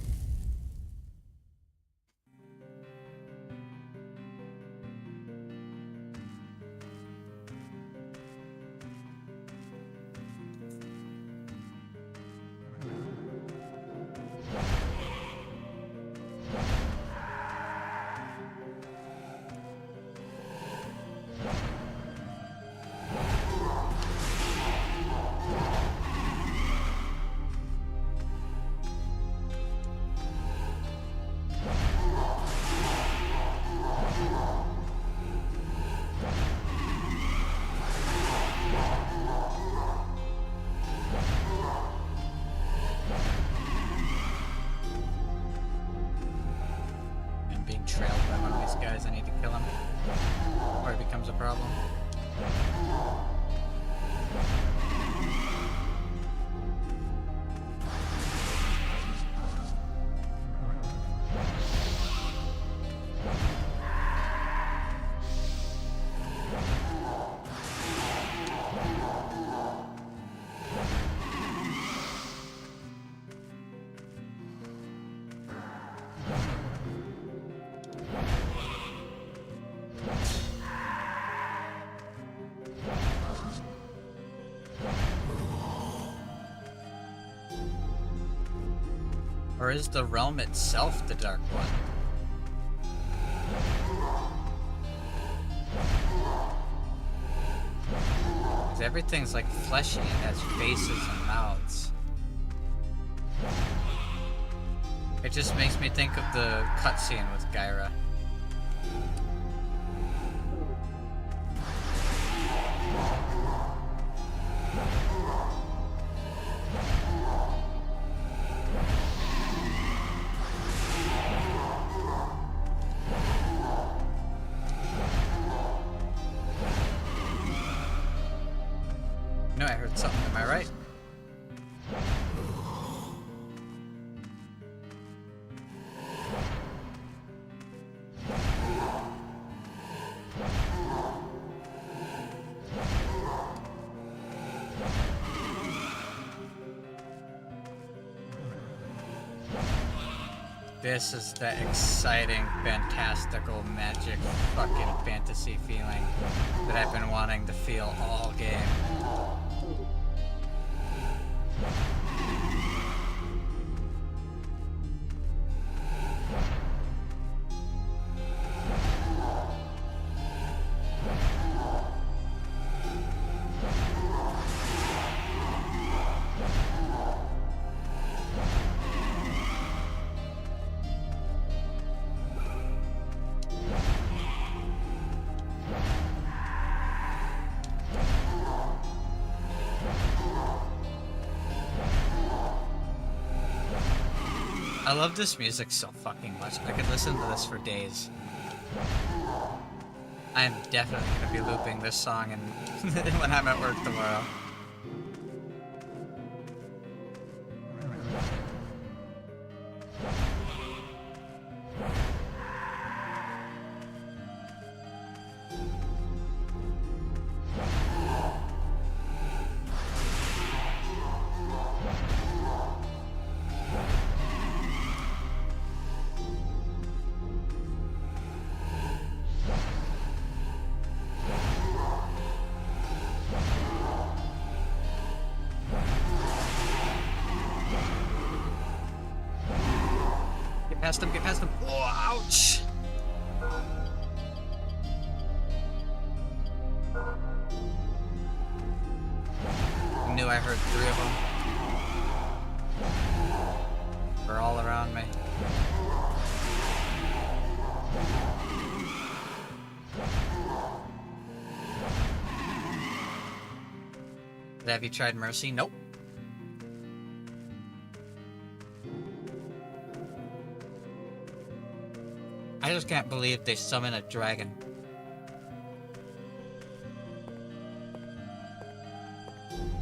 Trailed by one of these guys. I need to kill him, or it becomes a problem. Or is the realm itself the dark one? 'Cause everything's like fleshy and has faces and mouths. It just makes me think of the cutscene with Gyra. This is the exciting, fantastical, magic, fucking fantasy feeling that I've been wanting to feel all game. I love this music so fucking much. I could listen to this for days. I am definitely gonna be looping this song and when I'm at work tomorrow. Get past him. Oh, ouch! I knew I heard 3 of them. They're all around me. Have you tried Mercy? Nope. I just can't believe they summon a dragon.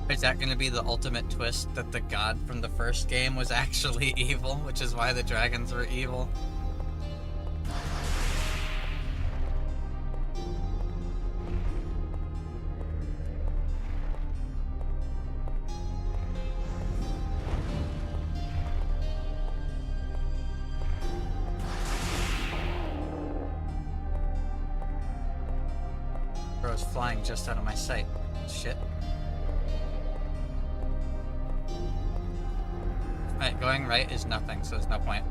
Is that going to be the ultimate twist that the god from the first game was actually evil, which is why the dragons were evil? Bro's flying just out of my sight. Shit. Alright, going right is nothing, so there's no point.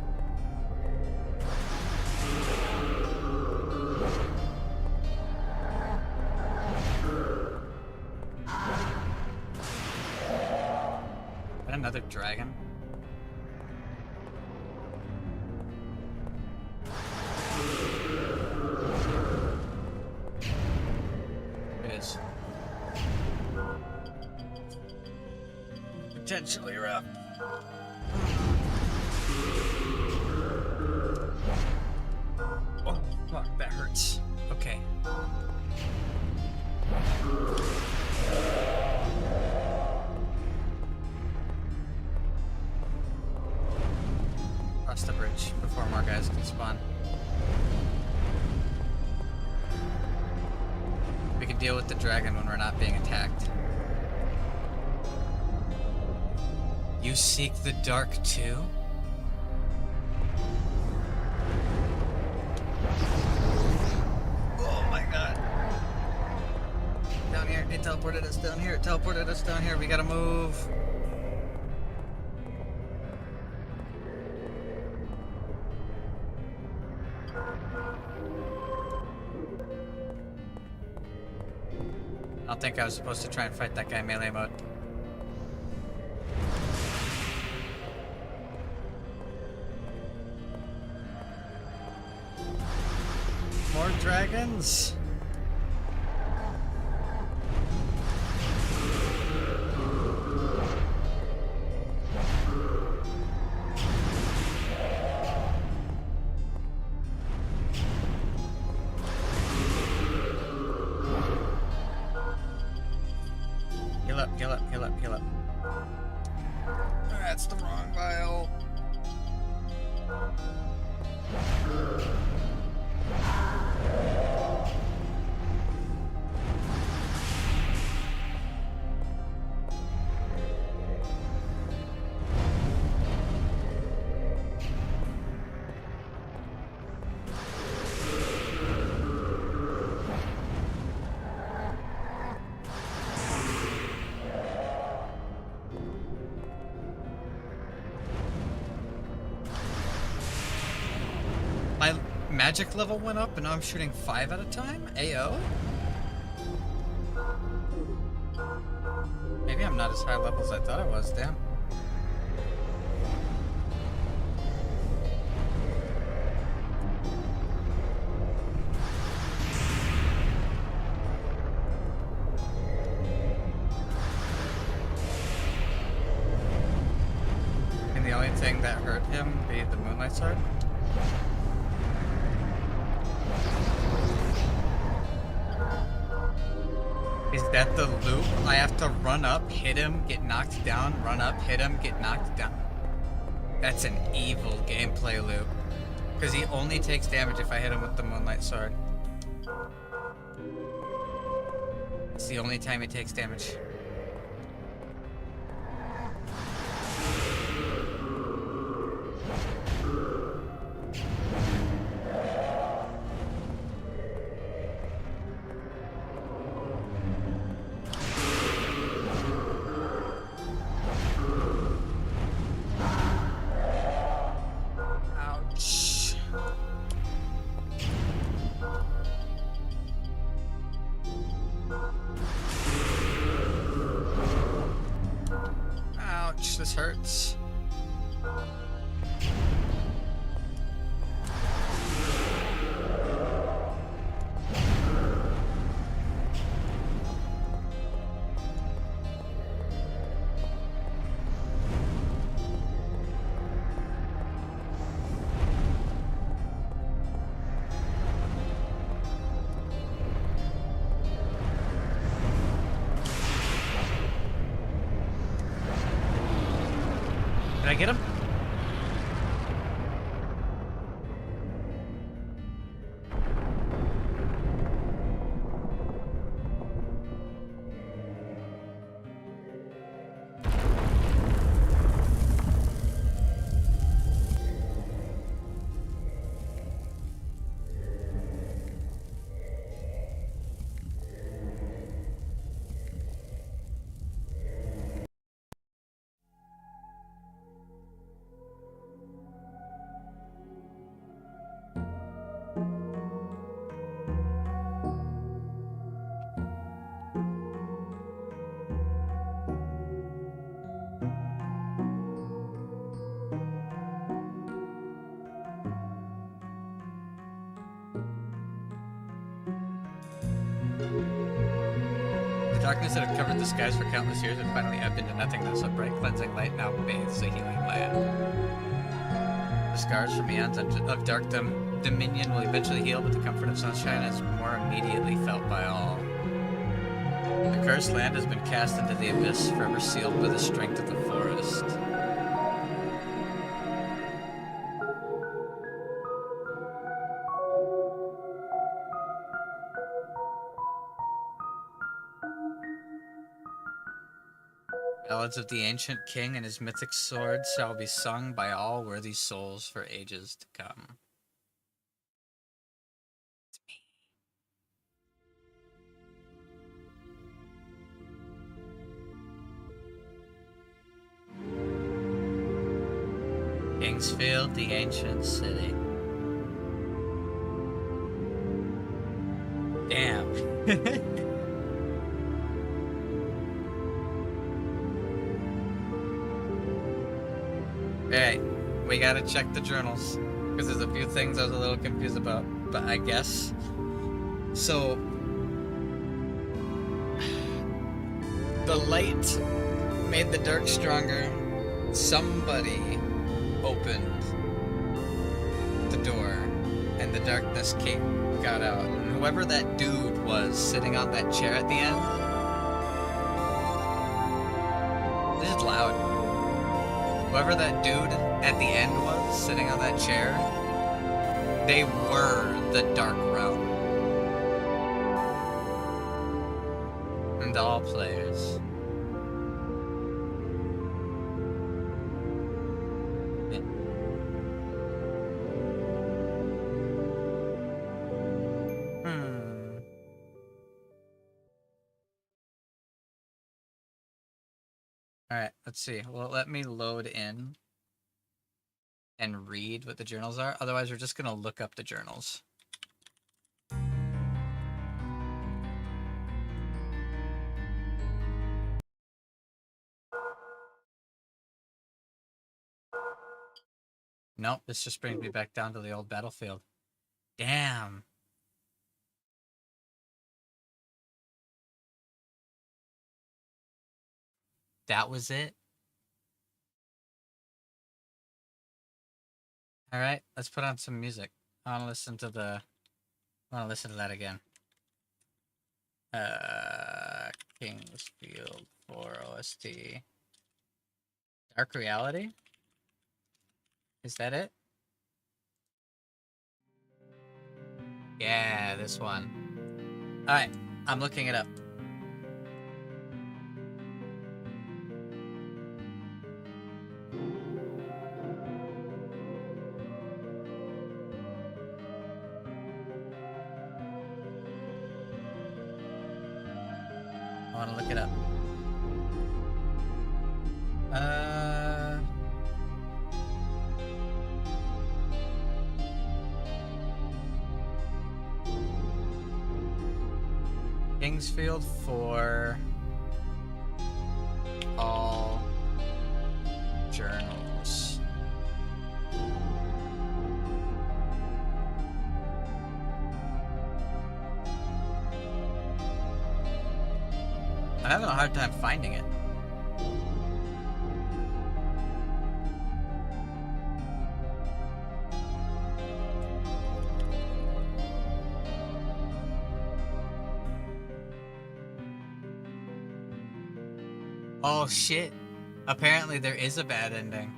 Another dragon? Potentially rough. Oh, fuck, that hurts. Okay. Cross the bridge before more guys can spawn. We can deal with the dragon when we're not being attacked. You seek the dark too? Oh my god. Down here. It teleported us down here. It teleported us down here. We gotta move. I don't think I was supposed to try and fight that guy melee mode. More dragons? Heal up, heal up, heal up, heal up. That's the wrong vial. My magic level went up and now I'm shooting 5 at a time? AO? Maybe I'm not as high level as I thought I was, damn. And the only thing that hurt him be the Moonlight Sword? Is that the loop? I have to run up, hit him, get knocked down, run up, hit him, get knocked down. That's an evil gameplay loop. Because he only takes damage if I hit him with the Moonlight Sword. It's the only time he takes damage. Ouch. Ouch, this hurts. Did I get him? The darkness that had covered the skies for countless years had finally ebbed into nothingness. A bright, cleansing light now bathes the healing land. The scars from eons of dark dominion will eventually heal, but the comfort of sunshine is more immediately felt by all. The cursed land has been cast into the abyss, forever sealed by the strength of the forest. Ballads of the ancient king and his mythic sword shall be sung by all worthy souls for ages to come. It's me. Kingsfield, the ancient city. Damn. Alright, we gotta check the journals, because there's a few things I was a little confused about, but I guess. So, the light made the dark stronger. Somebody opened the door, and the darkness got out. And whoever that dude was sitting on that chair at the end, this is loud. Whoever that dude at the end was, sitting on that chair, they were the Dark Realm. And all players. Yeah. Alright, let's see. Well, let me load in. and read what the journals are. Otherwise, we're just gonna look up the journals. Nope, this just brings me back down to the old battlefield. Damn. That was it? Alright, let's put on some music. I wanna listen to that again. Kingsfield 4 OST. Dark Reality? Is that it? Yeah, this one. Alright, I'm looking it up. I want to look it up. Kingsfield 4 all journals. I'm having a hard time finding it. Oh shit. Apparently there is a bad ending.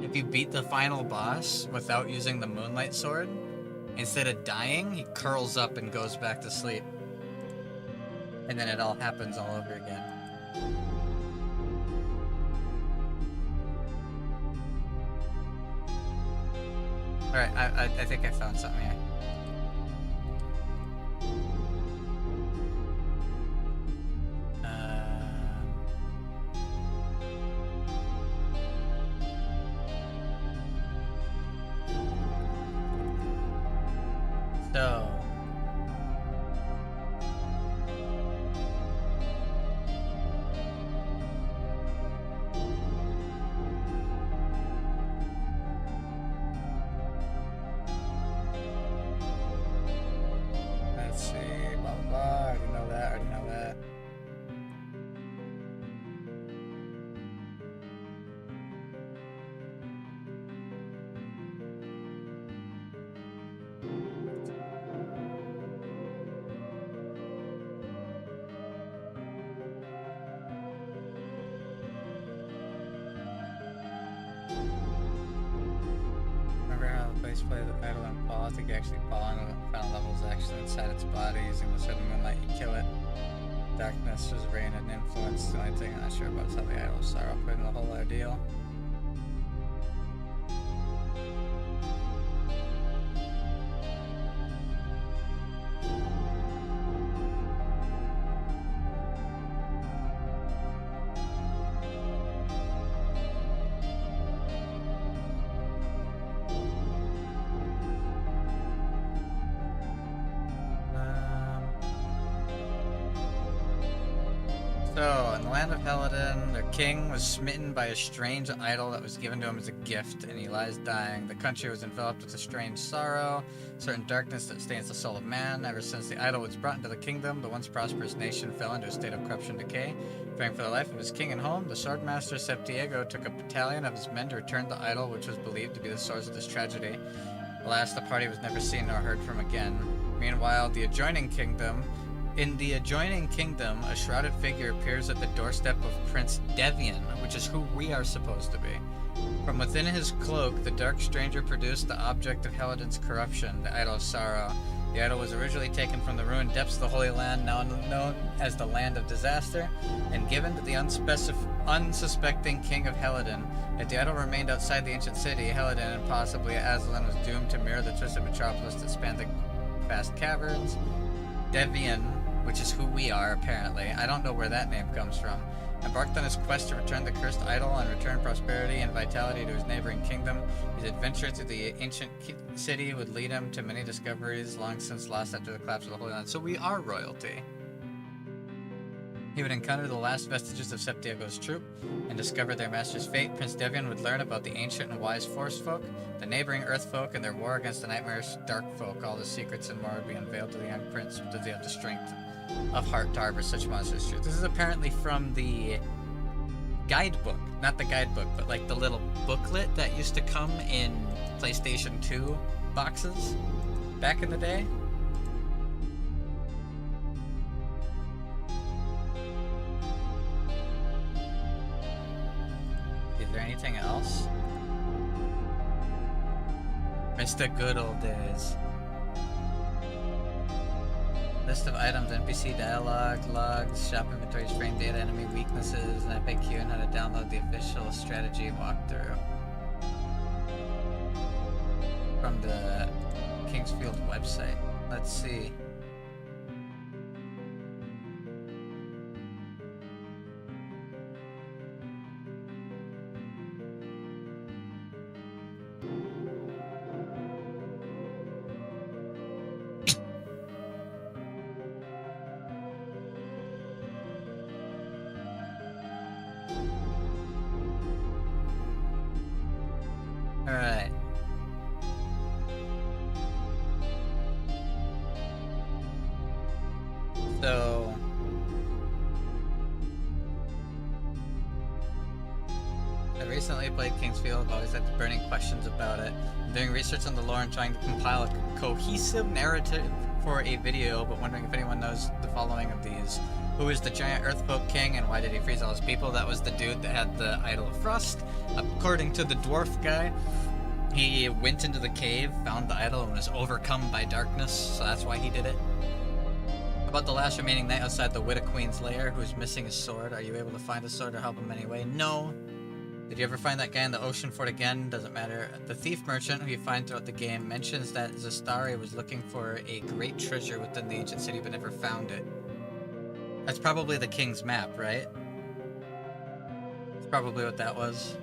If you beat the final boss without using the Moonlight Sword, instead of dying, he curls up and goes back to sleep. And then it all happens all over again. Alright, I think I found something here. So... let's see, blah blah blah, I already know that. Remember how the place plays the idol and Paul? I think you actually fall into the final levels actually inside its body using the sudden moonlight, you kill it. Darkness was rain and influence. The only thing I'm not sure about is how the idol of sorrow put in the whole ordeal. So, in the land of Helidon, their king was smitten by a strange idol that was given to him as a gift, and he lies dying. The country was enveloped with a strange sorrow, certain darkness that stains the soul of man. Ever since the idol was brought into the kingdom, the once prosperous nation fell into a state of corruption and decay. Fearing for the life of his king and home, the swordmaster Septiego took a battalion of his men to return the idol, which was believed to be the source of this tragedy. Alas, the party was never seen nor heard from again. Meanwhile, in the adjoining kingdom, a shrouded figure appears at the doorstep of Prince Devian, which is who we are supposed to be. From within his cloak, the dark stranger produced the object of Helidon's corruption, the Idol of Sorrow. The idol was originally taken from the ruined depths of the Holy Land, now known as the Land of Disaster, and given to the unsuspecting king of Helidon. If the idol remained outside the ancient city, Helidon and possibly Aslan was doomed to mirror the twisted metropolis that spanned the vast caverns. Devian, which is who we are apparently, I don't know where that name comes from, Embarked on his quest to return the cursed idol and return prosperity and vitality to his neighboring kingdom, his adventure through the ancient city would lead him to many discoveries long since lost after the collapse of the Holy Land. So we are royalty. He would encounter the last vestiges of Septiego's troop and discover their master's fate. Prince Devian would learn about the ancient and wise forest folk, the neighboring earth folk, and their war against the nightmarish dark folk. All the secrets and more would be unveiled to the young prince. Does he have the strength of heart to harbor such monsters? This is apparently from the guidebook. Not the guidebook, but like the little booklet that used to come in PlayStation 2 boxes back in the day. Is there anything else? Miss the good old days. List of items, NPC dialogue, logs, shop inventories, frame data, enemy weaknesses, and FAQ, and how to download the official strategy walkthrough from the Kingsfield website. Let's see. Alright. So... I recently played Kingsfield. I've always had burning questions about it. I'm doing research on the lore and trying to compile a cohesive narrative for a video, but wondering if anyone knows the following of these. Who is the giant Earthfolk king and why did he freeze all his people? That was the dude that had the Idol of Frost. According to the dwarf guy, he went into the cave, found the idol, and was overcome by darkness, so that's why he did it. About the last remaining knight outside the Widow Queen's lair, who's missing his sword. Are you able to find his sword or help him anyway? No. Did you ever find that guy in the ocean fort again? Doesn't matter. The thief merchant, who you find throughout the game, mentions that Zastari was looking for a great treasure within the ancient city, but never found it. That's probably the king's map, right? That's probably what that was.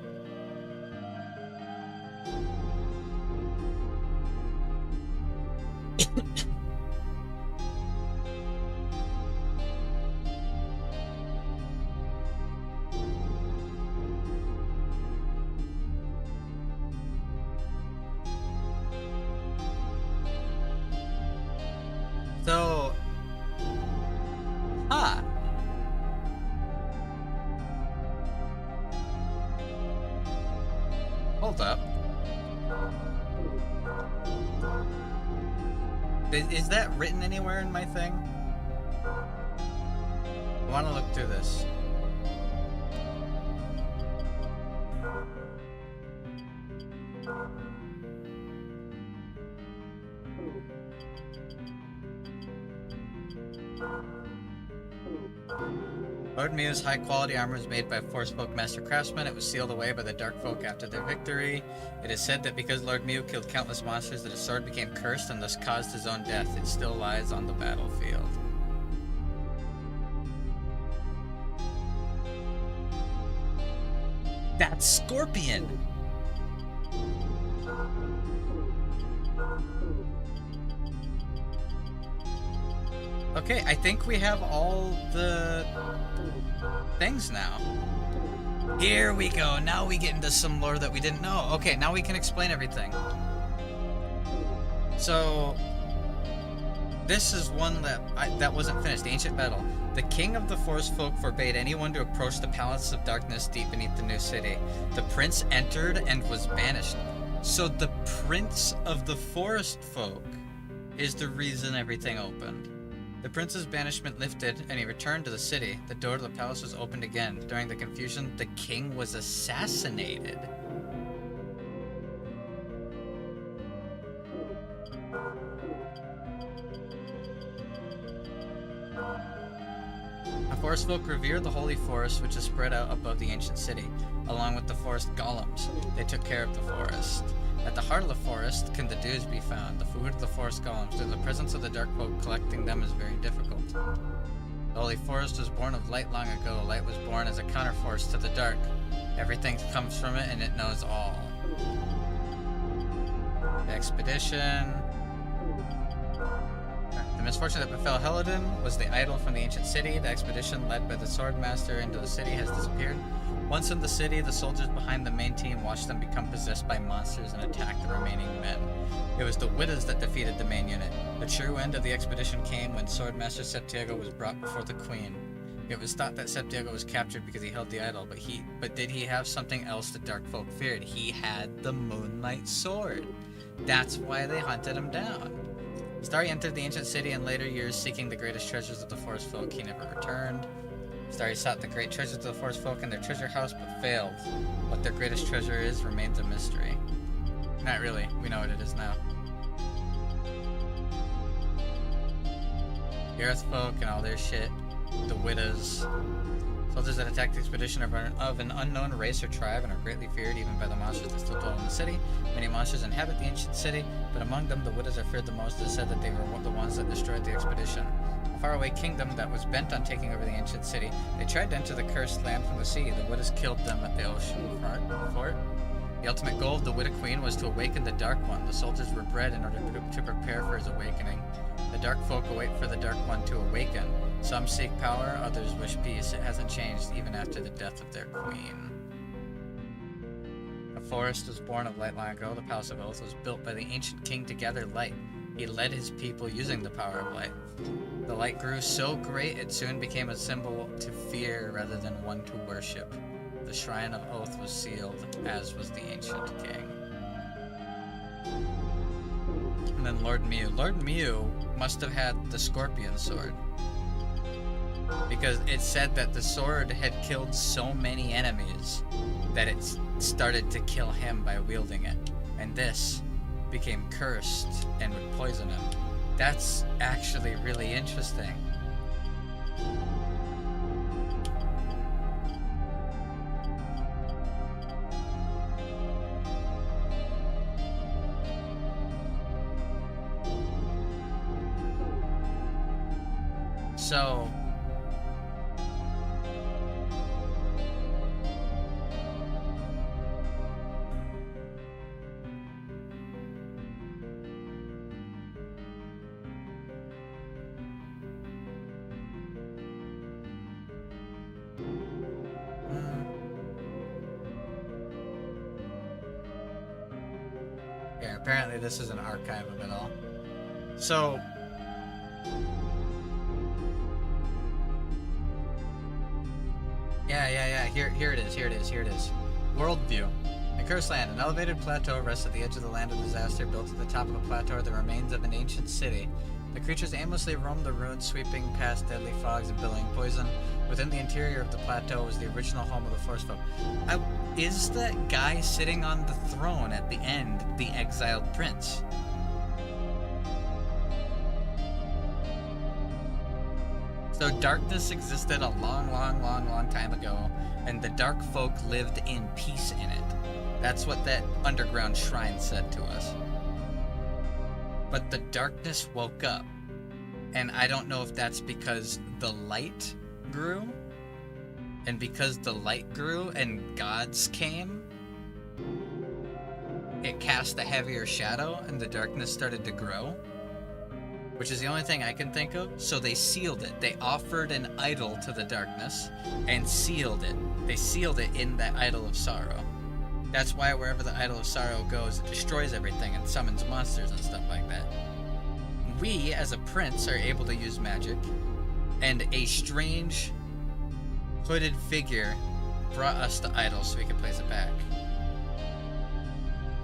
So, hold up. Is that written anywhere in my thing? I want to look through this. Lord Mew's high-quality armor was made by Forestfolk master craftsmen. It was sealed away by the Dark Folk after their victory. It is said that because Lord Mew killed countless monsters, that his sword became cursed and thus caused his own death. It still lies on the battlefield. That's Scorpion! Okay, I think we have all the things now. Here we go. Now we get into some lore that we didn't know. Okay, now we can explain everything. So, this is one that wasn't finished. The Ancient Battle. The king of the forest folk forbade anyone to approach the palace of darkness deep beneath the new city. The prince entered and was banished. So the prince of the forest folk is the reason everything opened. The prince's banishment lifted, and he returned to the city. The door to the palace was opened again. During the confusion, the king was assassinated. The forest folk revere the holy forest, which is spread out above the ancient city, along with the forest golems. They took care of the forest. At the heart of the forest can the dews be found, the food of the forest golems. Through the presence of the dark folk, collecting them is very difficult. The holy forest was born of light long ago. Light was born as a counterforce to the dark. Everything comes from it and it knows all. The expedition. The misfortune that befell Helladin was the idol from the ancient city. The expedition led by the sword master into the city has disappeared. Once in the city, the soldiers behind the main team watched them become possessed by monsters and attack the remaining men. It was the Widows that defeated the main unit. The true end of the expedition came when Swordmaster Septiago was brought before the queen. It was thought that Septiago was captured because he held the idol, but did he have something else the dark folk feared? He had the Moonlight Sword. That's why they hunted him down. Starry entered the ancient city in later years seeking the greatest treasures of the forest folk. He never returned. Starry sought the great treasures of the forest folk in their treasure house, but failed. What their greatest treasure is remains a mystery. Not really. We know what it is now. The Earth folk and all their shit. The Widows. Soldiers that attacked the expedition of an unknown race or tribe and are greatly feared even by the monsters that still dwell in the city. Many monsters inhabit the ancient city, but among them the Widows are feared the most. It is said that they were the ones that destroyed the expedition. A faraway kingdom that was bent on taking over the ancient city. They tried to enter the cursed land from the sea. The Widows killed them at the ocean fort. The ultimate goal of the Widow Queen was to awaken the Dark One. The soldiers were bred in order to prepare for his awakening. The Dark Folk await for the Dark One to awaken. Some seek power, others wish peace. It hasn't changed even after the death of their queen. The forest was born of light long ago. The Palace of Oath was built by the ancient king to gather light. He led his people using the power of light. The light grew so great it soon became a symbol to fear rather than one to worship. The Shrine of Oath was sealed, as was the ancient king. And then Lord Mew. Lord Mew must have had the Scorpion Sword. Because it said that the sword had killed so many enemies that it started to kill him by wielding it. And this became cursed and would poison him. That's actually really interesting. So yeah, apparently this is an archive of it all. So yeah. Here it is. Worldview. In Cursed Land, an elevated plateau rests at the edge of the land of disaster. Built at the top of the plateau are the remains of an ancient city. The creatures aimlessly roam the ruins, sweeping past deadly fogs and billowing poison. Within the interior of the plateau was the original home of the forest folk. Is that guy sitting on the throne at the end the exiled prince? So darkness existed a long time ago, and the dark folk lived in peace in it. That's what that underground shrine said to us. But the darkness woke up, and I don't know if that's because the light grew, and because the light grew and gods came, it cast a heavier shadow and the darkness started to grow. Which is the only thing I can think of. So they sealed it. They offered an idol to the darkness and sealed it. They sealed it in that idol of sorrow. That's why wherever the idol of sorrow goes, it destroys everything and summons monsters and stuff like that. We, as a prince, are able to use magic, and a strange hooded figure brought us the idol so we could place it back.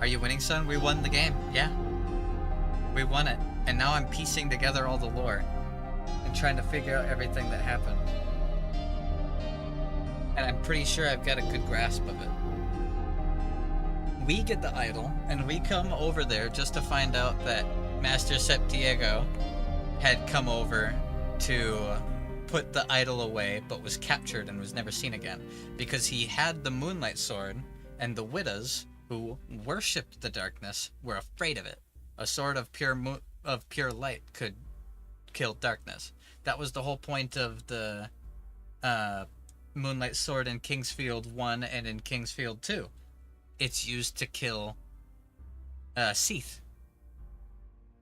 Are you winning, son? We won the game. Yeah. We won it. And now I'm piecing together all the lore and trying to figure out everything that happened. And I'm pretty sure I've got a good grasp of it. We get the idol, and we come over there just to find out that Master Septiago had come over to put the idol away, but was captured and was never seen again. Because he had the Moonlight Sword, and the Widows, who worshipped the darkness, were afraid of it. A sword of pure light could kill darkness. That was the whole point of the Moonlight Sword in Kingsfield 1 and in Kingsfield 2. It's used to kill Seath.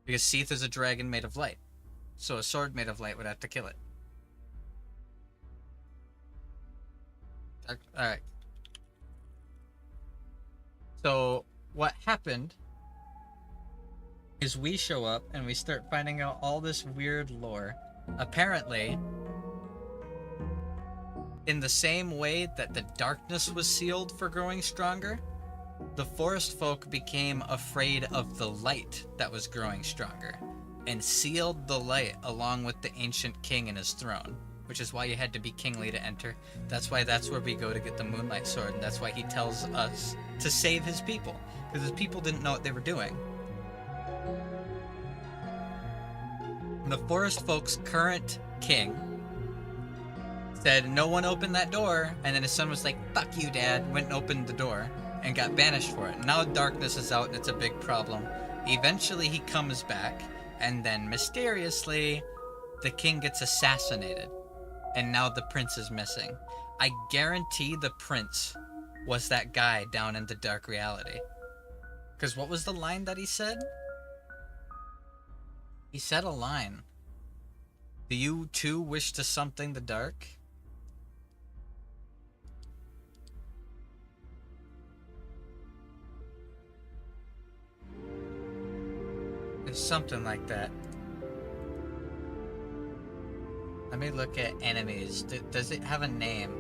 Because Seath is a dragon made of light. So a sword made of light would have to kill it. Alright. So what happened is we show up and we start finding out all this weird lore. Apparently, in the same way that the darkness was sealed for growing stronger, the forest folk became afraid of the light that was growing stronger and sealed the light along with the ancient king and his throne, which is why you had to be kingly to enter. That's why that's where we go to get the Moonlight Sword, and that's why he tells us to save his people, because his people didn't know what they were doing. The forest folk's current king said, no one opened that door, and then his son was like, fuck you, Dad, went and opened the door and got banished for it. Now darkness is out and it's a big problem. Eventually he comes back, and then mysteriously the king gets assassinated, and now the prince is missing. I guarantee the prince was that guy down in the dark reality. Because what was the line that he said? He said a line. Do you too wish to something the dark? It's something like that. Let me look at enemies. Does it have a name?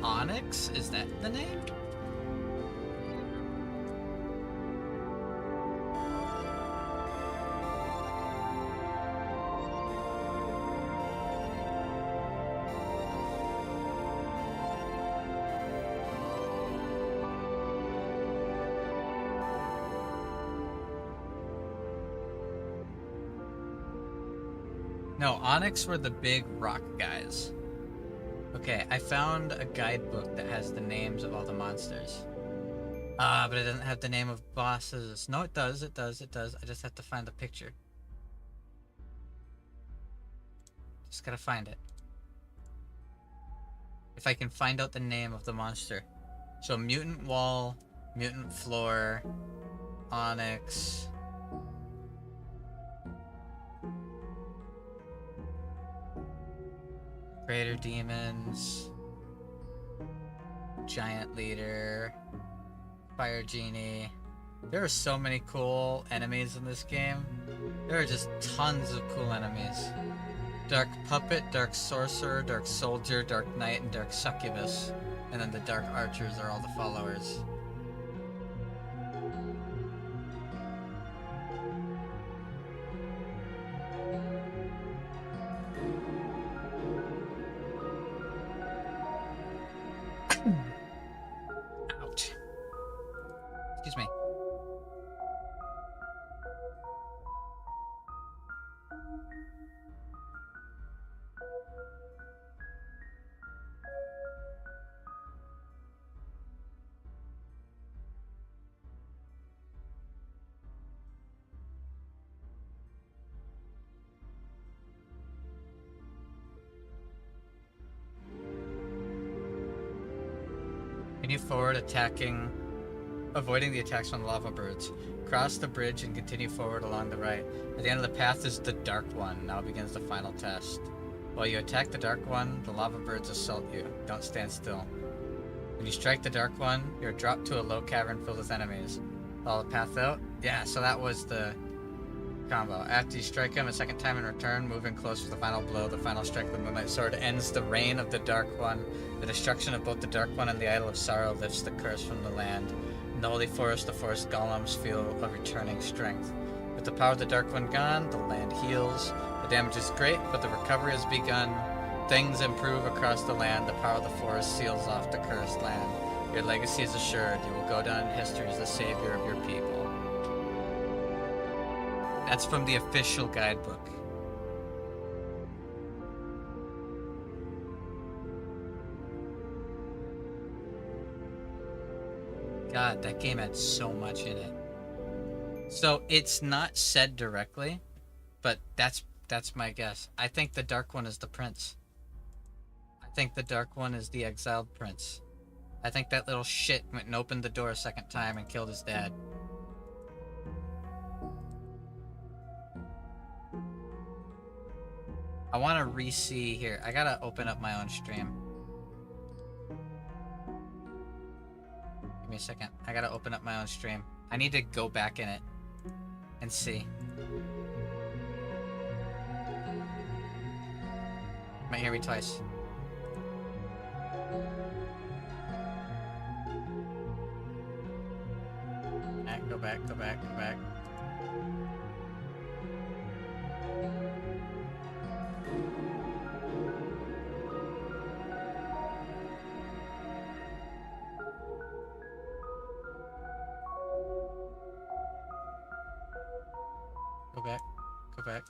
Onyx? Is that the name? No, Onyx were the big rock guys. Okay, I found a guidebook that has the names of all the monsters. But it doesn't have the name of bosses. No, it does, it does, it does. I just have to find the picture. Just gotta find it. If I can find out the name of the monster. So, Mutant Wall, Mutant Floor, Onyx... Crater Demons, Giant Leader, Fire Genie. There are so many cool enemies in this game. There are just tons of cool enemies. Dark Puppet, Dark Sorcerer, Dark Soldier, Dark Knight, and Dark Succubus. And then the Dark Archers are all the followers. Ouch. Excuse me. Continue forward, avoiding the attacks from the lava birds. Cross the bridge and continue forward along the right. At the end of the path is the Dark One. Now begins the final test. While you attack the Dark One, the lava birds assault you. Don't stand still. When you strike the Dark One, you're dropped to a low cavern filled with enemies. Follow the path out? Yeah, so that was the combo. After you strike him a second time in return, moving close for the final blow, the final strike of the Moonlight Sword ends the reign of the Dark One. The destruction of both the Dark One and the Idol of Sorrow lifts the curse from the land. In the Holy Forest, the forest golems feel a returning strength. With the power of the Dark One gone, the land heals. The damage is great, but the recovery has begun. Things improve across the land. The power of the forest seals off the cursed land. Your legacy is assured. You will go down in history as the savior of your people. That's from the official guidebook. God, that game had so much in it. So it's not said directly, but that's my guess. I think the dark one is the prince. I think the dark one is the exiled prince. I think that little shit went and opened the door a second time and killed his dad. I want to re-see here. I gotta open up my own stream. Give me a second. I gotta open up my own stream. I need to go back in it and see. Might hear me twice. Go back, go back, go back. Go back, go back.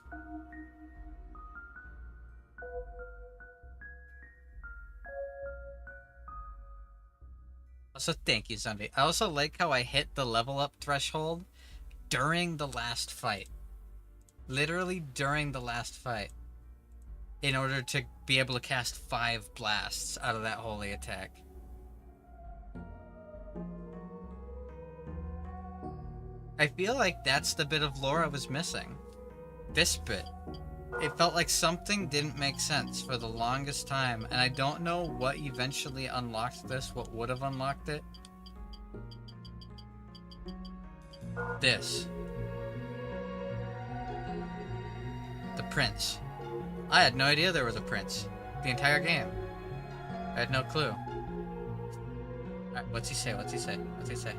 Also, thank you, Zombie. I also like how I hit the level up threshold during the last fight. Literally during the last fight. In order to be able to cast 5 blasts out of that holy attack. I feel like that's the bit of lore I was missing. This bit. It felt like something didn't make sense for the longest time, and I don't know what eventually unlocked this, what would have unlocked it. This. The prince. I had no idea there was a prince. The entire game. I had no clue. Alright, what's he say? What's he say? What's he say?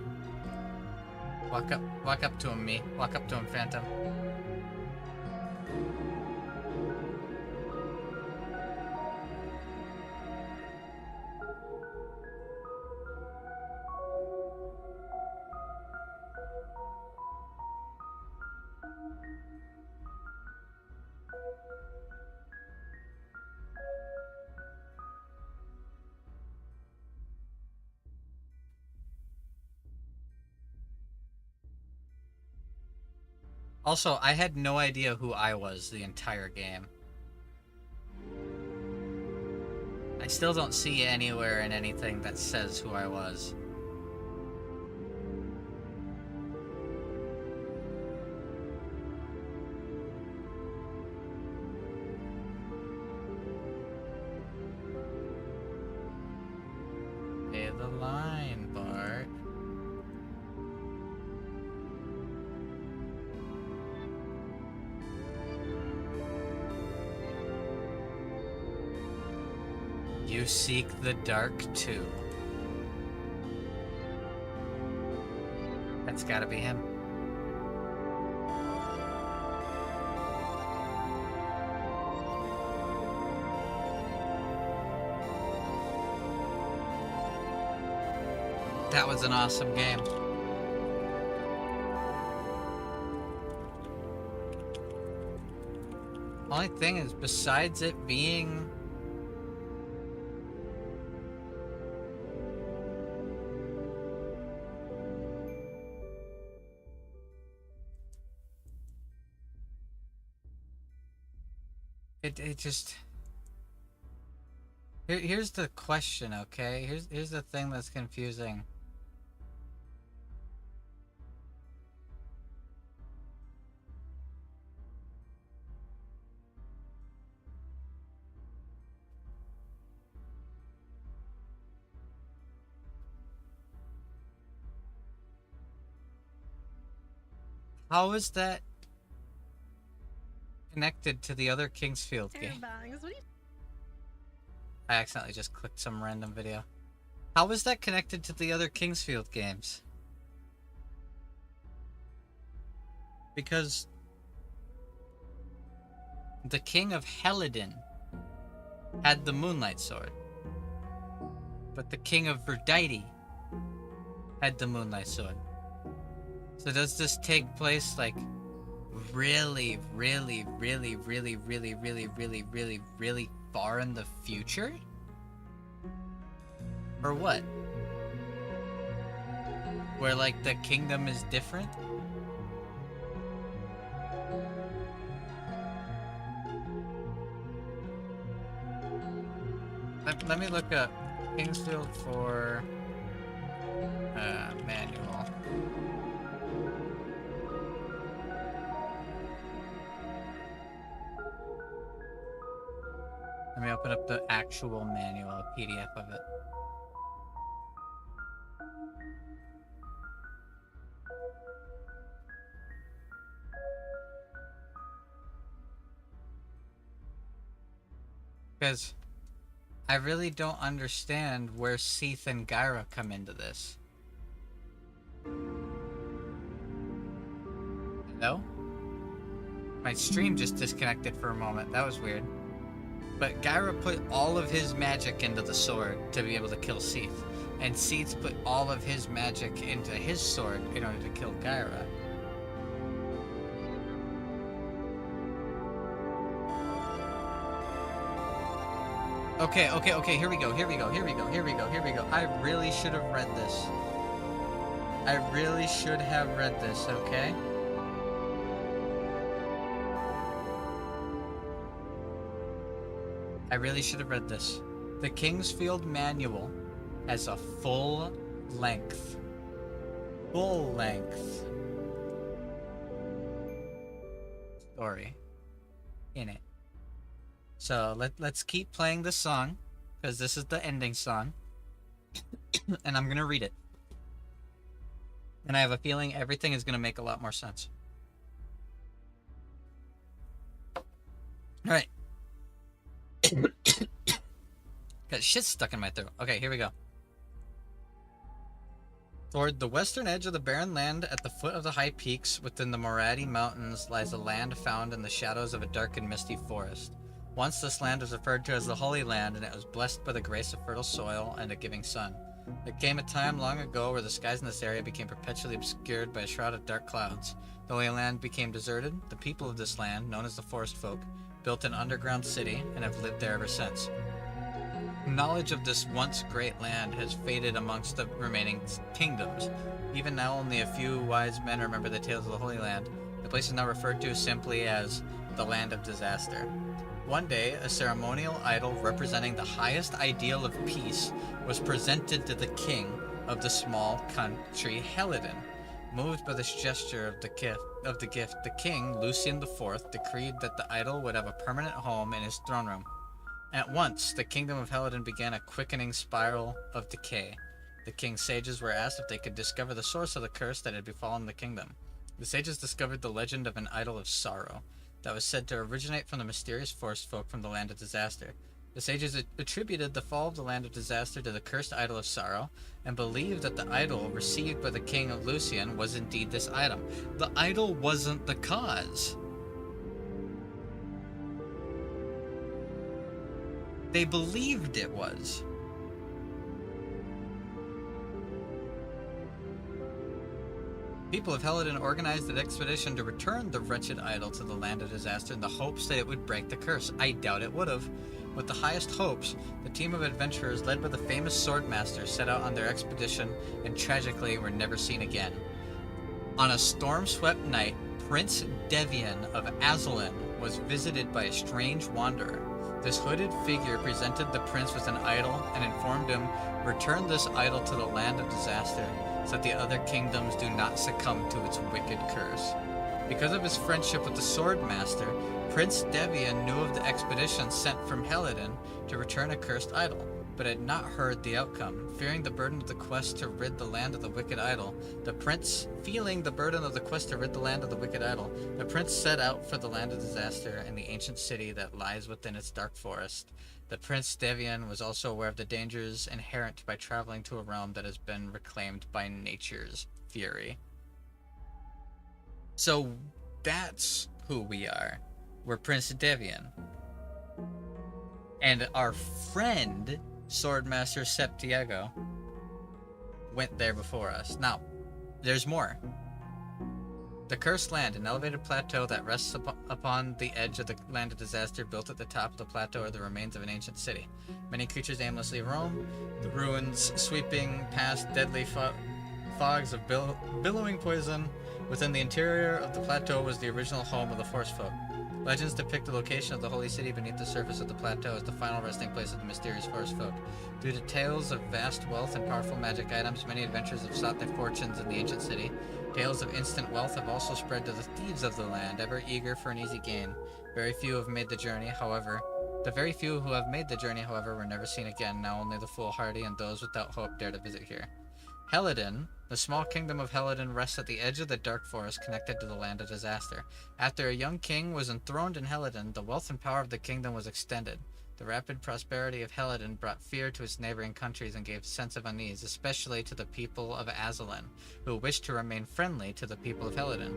Walk up to him, me. Walk up to him, Phantom. Also, I had no idea who I was the entire game. I still don't see anywhere in anything that says who I was. Pay the line, Bart. You seek the dark too. That's gotta be him. That was an awesome game. Only thing is, besides it being it just here's the question, okay? Here's the thing that's confusing. How is that connected to the other Kingsfield game? I accidentally just clicked some random video. How is that connected to the other Kingsfield games? Because the King of Helidon had the Moonlight Sword, but the King of Verdite had the Moonlight Sword. So does this take place like really, really, really, really, really, really, really, really, really far in the future? Or what? Where like the kingdom is different? Let me look up Kingsfield for manual. Let me open up the actual manual, PDF of it. Because I really don't understand where Seath and Gyra come into this. Hello? My stream just disconnected for a moment. That was weird. But Gyra put all of his magic into the sword to be able to kill Seath. And Seath put all of his magic into his sword in order to kill Gyra. Okay, here we go. I really should have read this. I really should have read this, okay? I really should have read this. The Kingsfield Manual has a full length story in it. So let's keep playing this song, because this is the ending song. And I'm gonna read it. And I have a feeling everything is gonna make a lot more sense. Alright. Got shit stuck in my throat. Okay, here we go. Toward the western edge of the barren land at the foot of the high peaks within the Moradi Mountains lies a land found in the shadows of a dark and misty forest. Once this land was referred to as the Holy Land, and it was blessed by the grace of fertile soil and a giving sun. There came a time long ago where the skies in this area became perpetually obscured by a shroud of dark clouds. The Holy Land became deserted. The people of this land, known as the Forest Folk, built an underground city and have lived there ever since. Knowledge of this once great land has faded amongst the remaining kingdoms. Even now only a few wise men remember the tales of the Holy Land. The place is now referred to simply as the Land of Disaster. One day, a ceremonial idol representing the highest ideal of peace was presented to the king of the small country Helidon. Moved by this gesture of the gift, the king, Lucian IV, decreed that the idol would have a permanent home in his throne room. At once, the kingdom of Helidon began a quickening spiral of decay. The king's sages were asked if they could discover the source of the curse that had befallen the kingdom. The sages discovered the legend of an idol of sorrow that was said to originate from the mysterious forest folk from the Land of Disaster. The sages attributed the fall of the Land of Disaster to the cursed idol of sorrow, and believed that the idol received by the king of Lucian was indeed this item. The idol wasn't the cause. They believed it was. People of Helidon organized an expedition to return the wretched idol to the Land of Disaster in the hopes that it would break the curse. I doubt it would have. With the highest hopes, the team of adventurers led by the famous swordmaster set out on their expedition and tragically were never seen again. On a storm-swept night, Prince Devian of Azulin was visited by a strange wanderer. This hooded figure presented the prince with an idol and informed him, "Return this idol to the Land of Disaster, so that the other kingdoms do not succumb to its wicked curse." Because of his friendship with the swordmaster, Prince Devian knew of the expedition sent from Helidon to return a cursed idol, but had not heard the outcome. Fearing the burden of the quest to rid the land of the wicked idol, the prince set out for the Land of Disaster and the ancient city that lies within its dark forest. The Prince Devian was also aware of the dangers inherent by traveling to a realm that has been reclaimed by nature's fury. So that's who we are. We're Prince Devian. And our friend, Swordmaster Septiego, went there before us. Now, there's more. The Cursed Land, an elevated plateau that rests upon the edge of the land of disaster, built at the top of the plateau are the remains of an ancient city. Many creatures aimlessly roam, the ruins sweeping past deadly fogs of billowing poison. Within the interior of the plateau was the original home of the Forest Folk. Legends depict the location of the holy city beneath the surface of the plateau as the final resting place of the mysterious Forest Folk. Due to tales of vast wealth and powerful magic items, many adventurers have sought their fortunes in the ancient city. Tales of instant wealth have also spread to the thieves of the land, ever eager for an easy gain. Very few have made the journey, however. The very few who have made the journey, however, were never seen again. Now only the foolhardy and those without hope dare to visit here. Helidon, the small kingdom of Helidon, rests at the edge of the dark forest connected to the land of disaster. After a young king was enthroned in Helidon, the wealth and power of the kingdom was extended. The rapid prosperity of Helidon brought fear to its neighboring countries and gave a sense of unease, especially to the people of Azalin, who wished to remain friendly to the people of Helidon.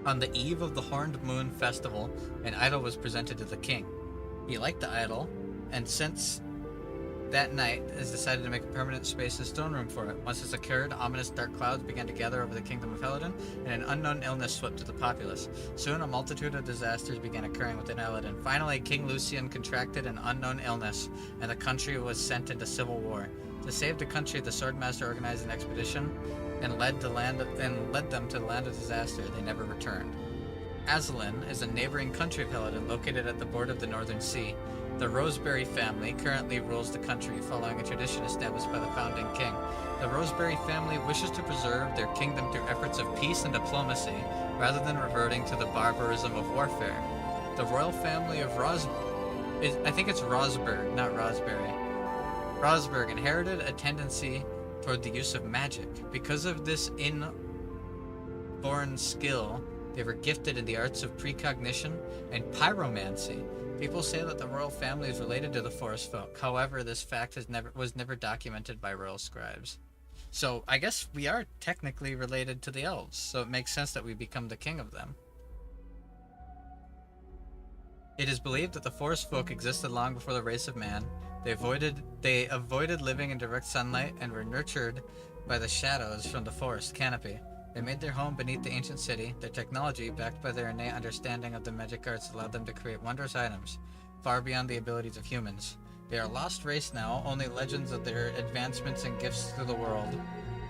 On the eve of the Horned Moon Festival, an idol was presented to the king. He liked the idol, and since that night has decided to make a permanent spacious throne room for it. Once this occurred, ominous dark clouds began to gather over the kingdom of Helidon, and an unknown illness swept to the populace. Soon a multitude of disasters began occurring within Helidon. Finally, King Lucian contracted an unknown illness, and the country was sent into civil war. To save the country, the Swordmaster organized an expedition and led them to the land of disaster. They never returned. Azalin is a neighboring country of Helidon located at the border of the Northern Sea. The Roseberry family currently rules the country, following a tradition established by the founding king. The Roseberry family wishes to preserve their kingdom through efforts of peace and diplomacy, rather than reverting to the barbarism of warfare. The royal family of I think it's Rosberg, not Rosberry. Rosberg inherited a tendency toward the use of magic. Because of this inborn skill, they were gifted in the arts of precognition and pyromancy. People say that the royal family is related to the Forest Folk. However, this fact was never documented by royal scribes. So I guess we are technically related to the elves, so it makes sense that we become the king of them. It is believed that the Forest Folk existed long before the race of man. They avoided living in direct sunlight and were nurtured by the shadows from the forest canopy. They made their home beneath the ancient city. Their technology, backed by their innate understanding of the magic arts, allowed them to create wondrous items, far beyond the abilities of humans. They are a lost race now, only legends of their advancements and gifts to the world.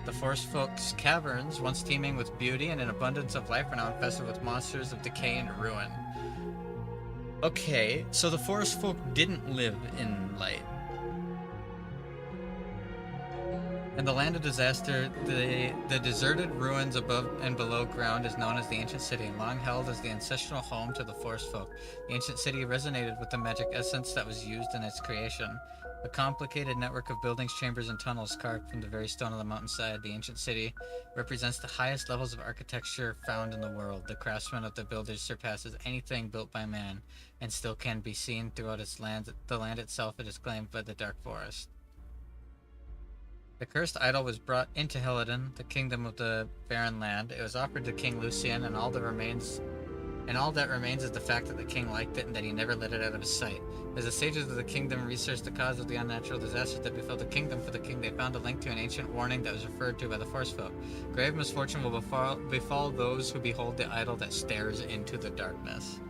The Forest Folk's caverns, once teeming with beauty and an abundance of life, are now infested with monsters of decay and ruin. Okay, so the Forest Folk didn't live in light. In the land of disaster, the deserted ruins above and below ground is known as the Ancient City, long held as the ancestral home to the Forest Folk. The Ancient City resonated with the magic essence that was used in its creation. A complicated network of buildings, chambers, and tunnels carved from the very stone of the mountainside, the Ancient City represents the highest levels of architecture found in the world. The craftsman of the builders surpasses anything built by man, and still can be seen throughout its land. The land itself it is claimed by the Dark Forest. The cursed idol was brought into Helidon, the kingdom of the barren land. It was offered to King Lucian, and all that remains is the fact that the king liked it and that he never let it out of his sight. As the sages of the kingdom researched the cause of the unnatural disasters that befell the kingdom for the king, they found a link to an ancient warning that was referred to by the Forest Folk. Grave misfortune will befall those who behold the idol that stares into the darkness.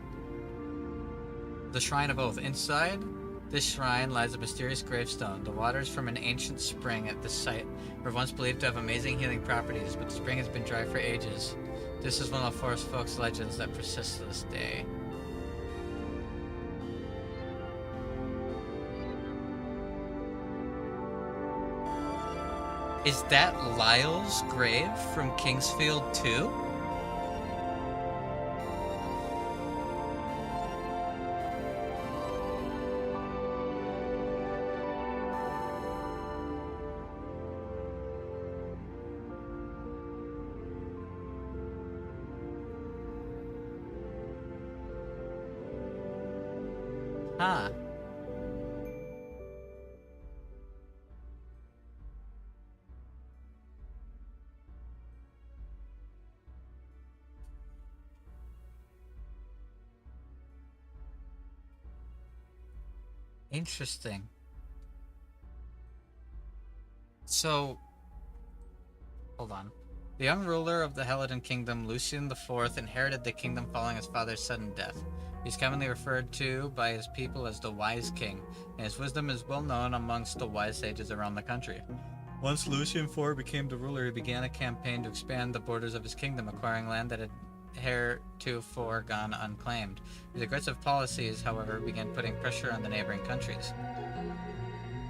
The Shrine of Oath. Inside this shrine lies a mysterious gravestone. The waters from an ancient spring at this site were once believed to have amazing healing properties, but the spring has been dry for ages. This is one of the Forest Folk's legends that persists to this day. Is that Lyle's grave from Kingsfield 2? Huh. Interesting. So, Hold on. The young ruler of the Helletan kingdom, Lucian IV, inherited the kingdom following his father's sudden death. He's commonly referred to by his people as the Wise King, and his wisdom is well known amongst the wise sages around the country. Once Lucian IV became the ruler, he began a campaign to expand the borders of his kingdom, acquiring land that had heretofore gone unclaimed. His aggressive policies, however, began putting pressure on the neighboring countries.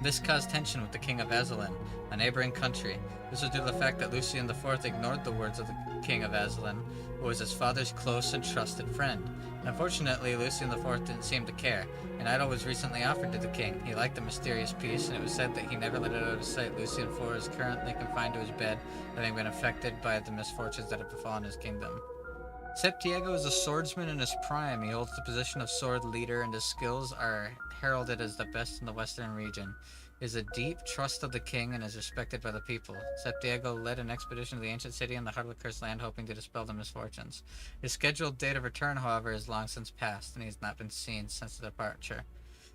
This caused tension with the king of Azalin, a neighboring country. This was due to the fact that Lucian IV ignored the words of the king of Azalin, who was his father's close and trusted friend. Unfortunately, Lucian IV didn't seem to care. An idol was recently offered to the king. He liked the mysterious piece, and it was said that he never let it out of his sight. Lucian IV is currently confined to his bed, having been affected by the misfortunes that have befallen his kingdom. Septiego is a swordsman in his prime. He holds the position of sword leader, and his skills are heralded as the best in the western region. He is a deep trust of the king and is respected by the people. Septiego led an expedition to the ancient city in the heart of the cursed land, hoping to dispel the misfortunes. His scheduled date of return, however, is long since past, and he has not been seen since his departure.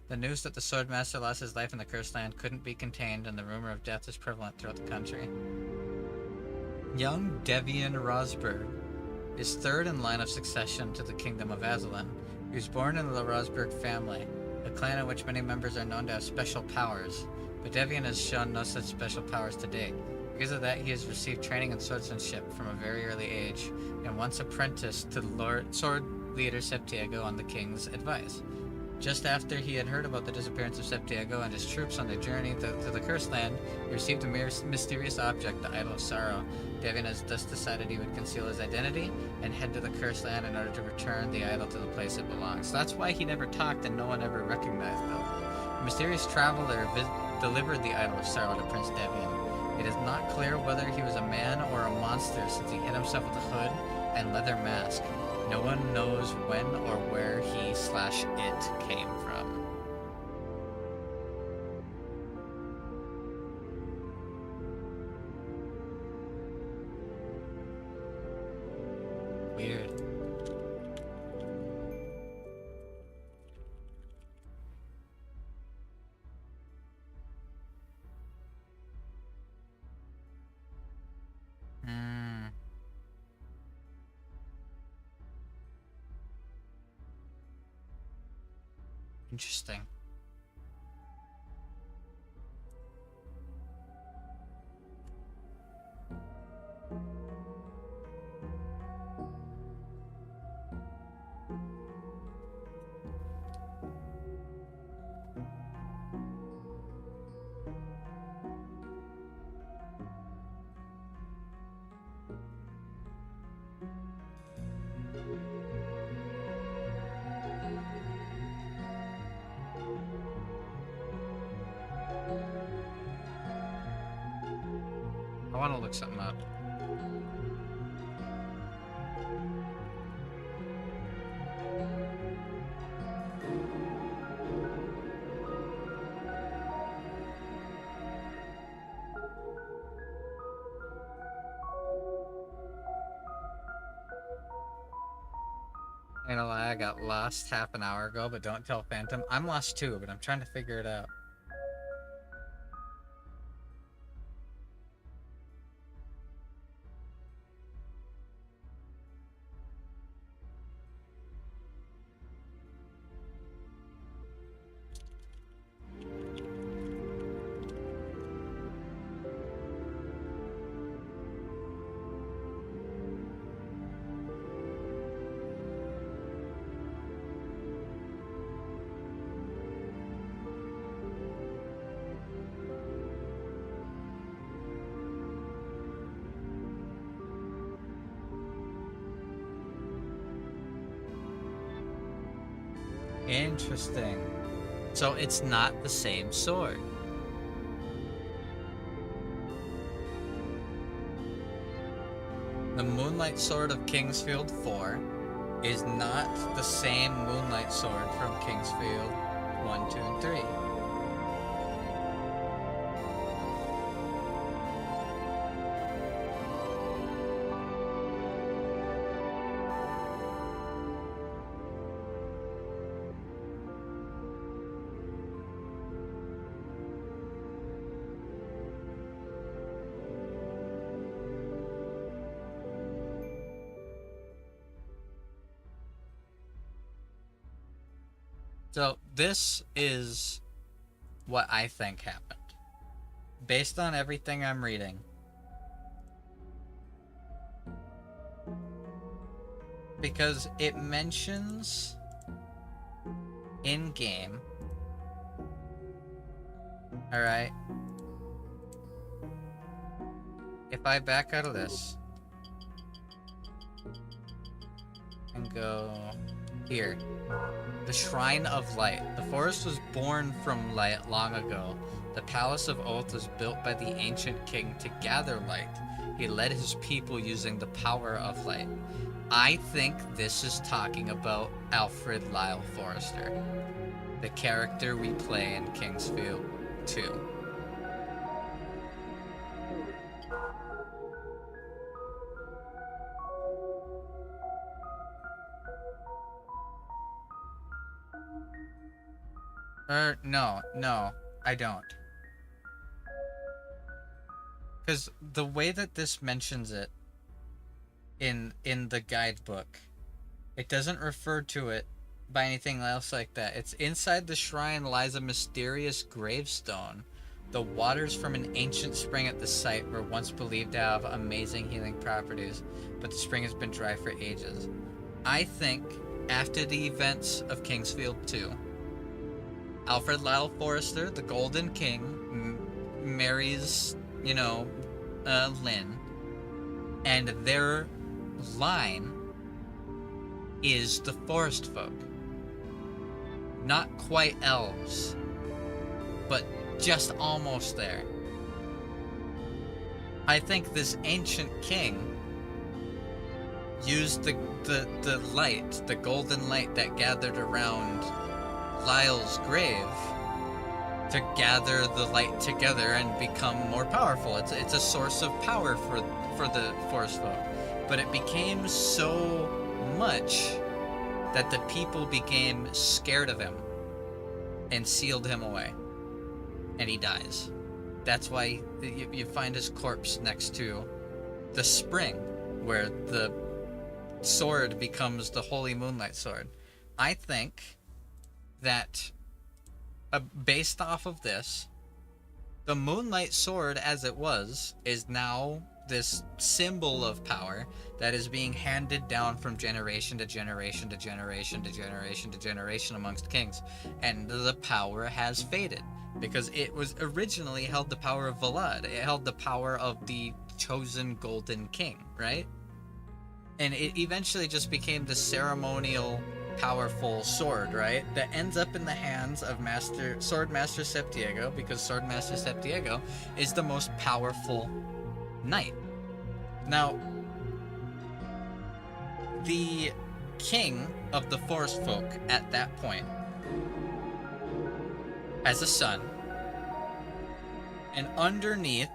The news that the swordmaster lost his life in the cursed land couldn't be contained, and the rumor of death is prevalent throughout the country. Young Devian Rosberg is third in line of succession to the kingdom of Azalin. He was born into the Rosberg family, a clan in which many members are known to have special powers, but Devian has shown no such special powers to date. Because of that, he has received training in swordsmanship from a very early age, and once apprenticed to sword leader Septiego on the king's advice. Just after he had heard about the disappearance of Septiego and his troops on their journey to the Cursed Land, he received a mysterious object, the Idol of Sorrow. Devian has thus decided he would conceal his identity and head to the Cursed Land in order to return the idol to the place it belongs. So that's why he never talked and no one ever recognized him. A mysterious traveler delivered the Idol of Sorrow to Prince Devian. It is not clear whether he was a man or a monster, since he hid himself with a hood and leather mask. No one knows when or where he/it came from. Weird. Interesting. I want to look something up. I ain't gonna lie, I got lost half an hour ago, but don't tell Phantom. I'm lost too, but I'm trying to figure it out. Interesting. So it's not the same sword. The Moonlight Sword of Kingsfield 4 is not the same Moonlight Sword from Kingsfield 1, 2, and 3. So this is what I think happened. Based on everything I'm reading, because it mentions in game, alright, if I back out of this and go here, the Shrine of Light. The forest was born from light long ago. The Palace of Oath was built by the ancient king to gather light. He led his people using the power of light. I think this is talking about Alfred Lyle Forrester, the character we play in Kingsfield 2. No, I don't. Because the way that this mentions it in the guidebook, it doesn't refer to it by anything else like that. It's inside the shrine lies a mysterious gravestone. The waters from an ancient spring at the site were once believed to have amazing healing properties, but the spring has been dry for ages. I think after the events of Kingsfield 2, Alfred Lyle Forrester, the Golden King, marries, Lynn, and their line is the forest folk. Not quite elves, but just almost there. I think this ancient king used the light, the golden light that gathered around Lyle's grave to gather the light together and become more powerful. It's a source of power for the forest folk. But it became so much that the people became scared of him and sealed him away. And he dies. That's why you find his corpse next to the spring, where the sword becomes the Holy Moonlight Sword. I think that based off of this, the Moonlight Sword as it was is now this symbol of power that is being handed down from generation to generation to generation to generation to generation amongst kings, and the power has faded because it was originally held the power of Valad. It held the power of the chosen Golden King, right? And it eventually just became the ceremonial powerful sword, right? That ends up in the hands of Swordmaster Septiego, because Swordmaster Septiego is the most powerful knight. Now, the king of the forest folk at that point has a son, and underneath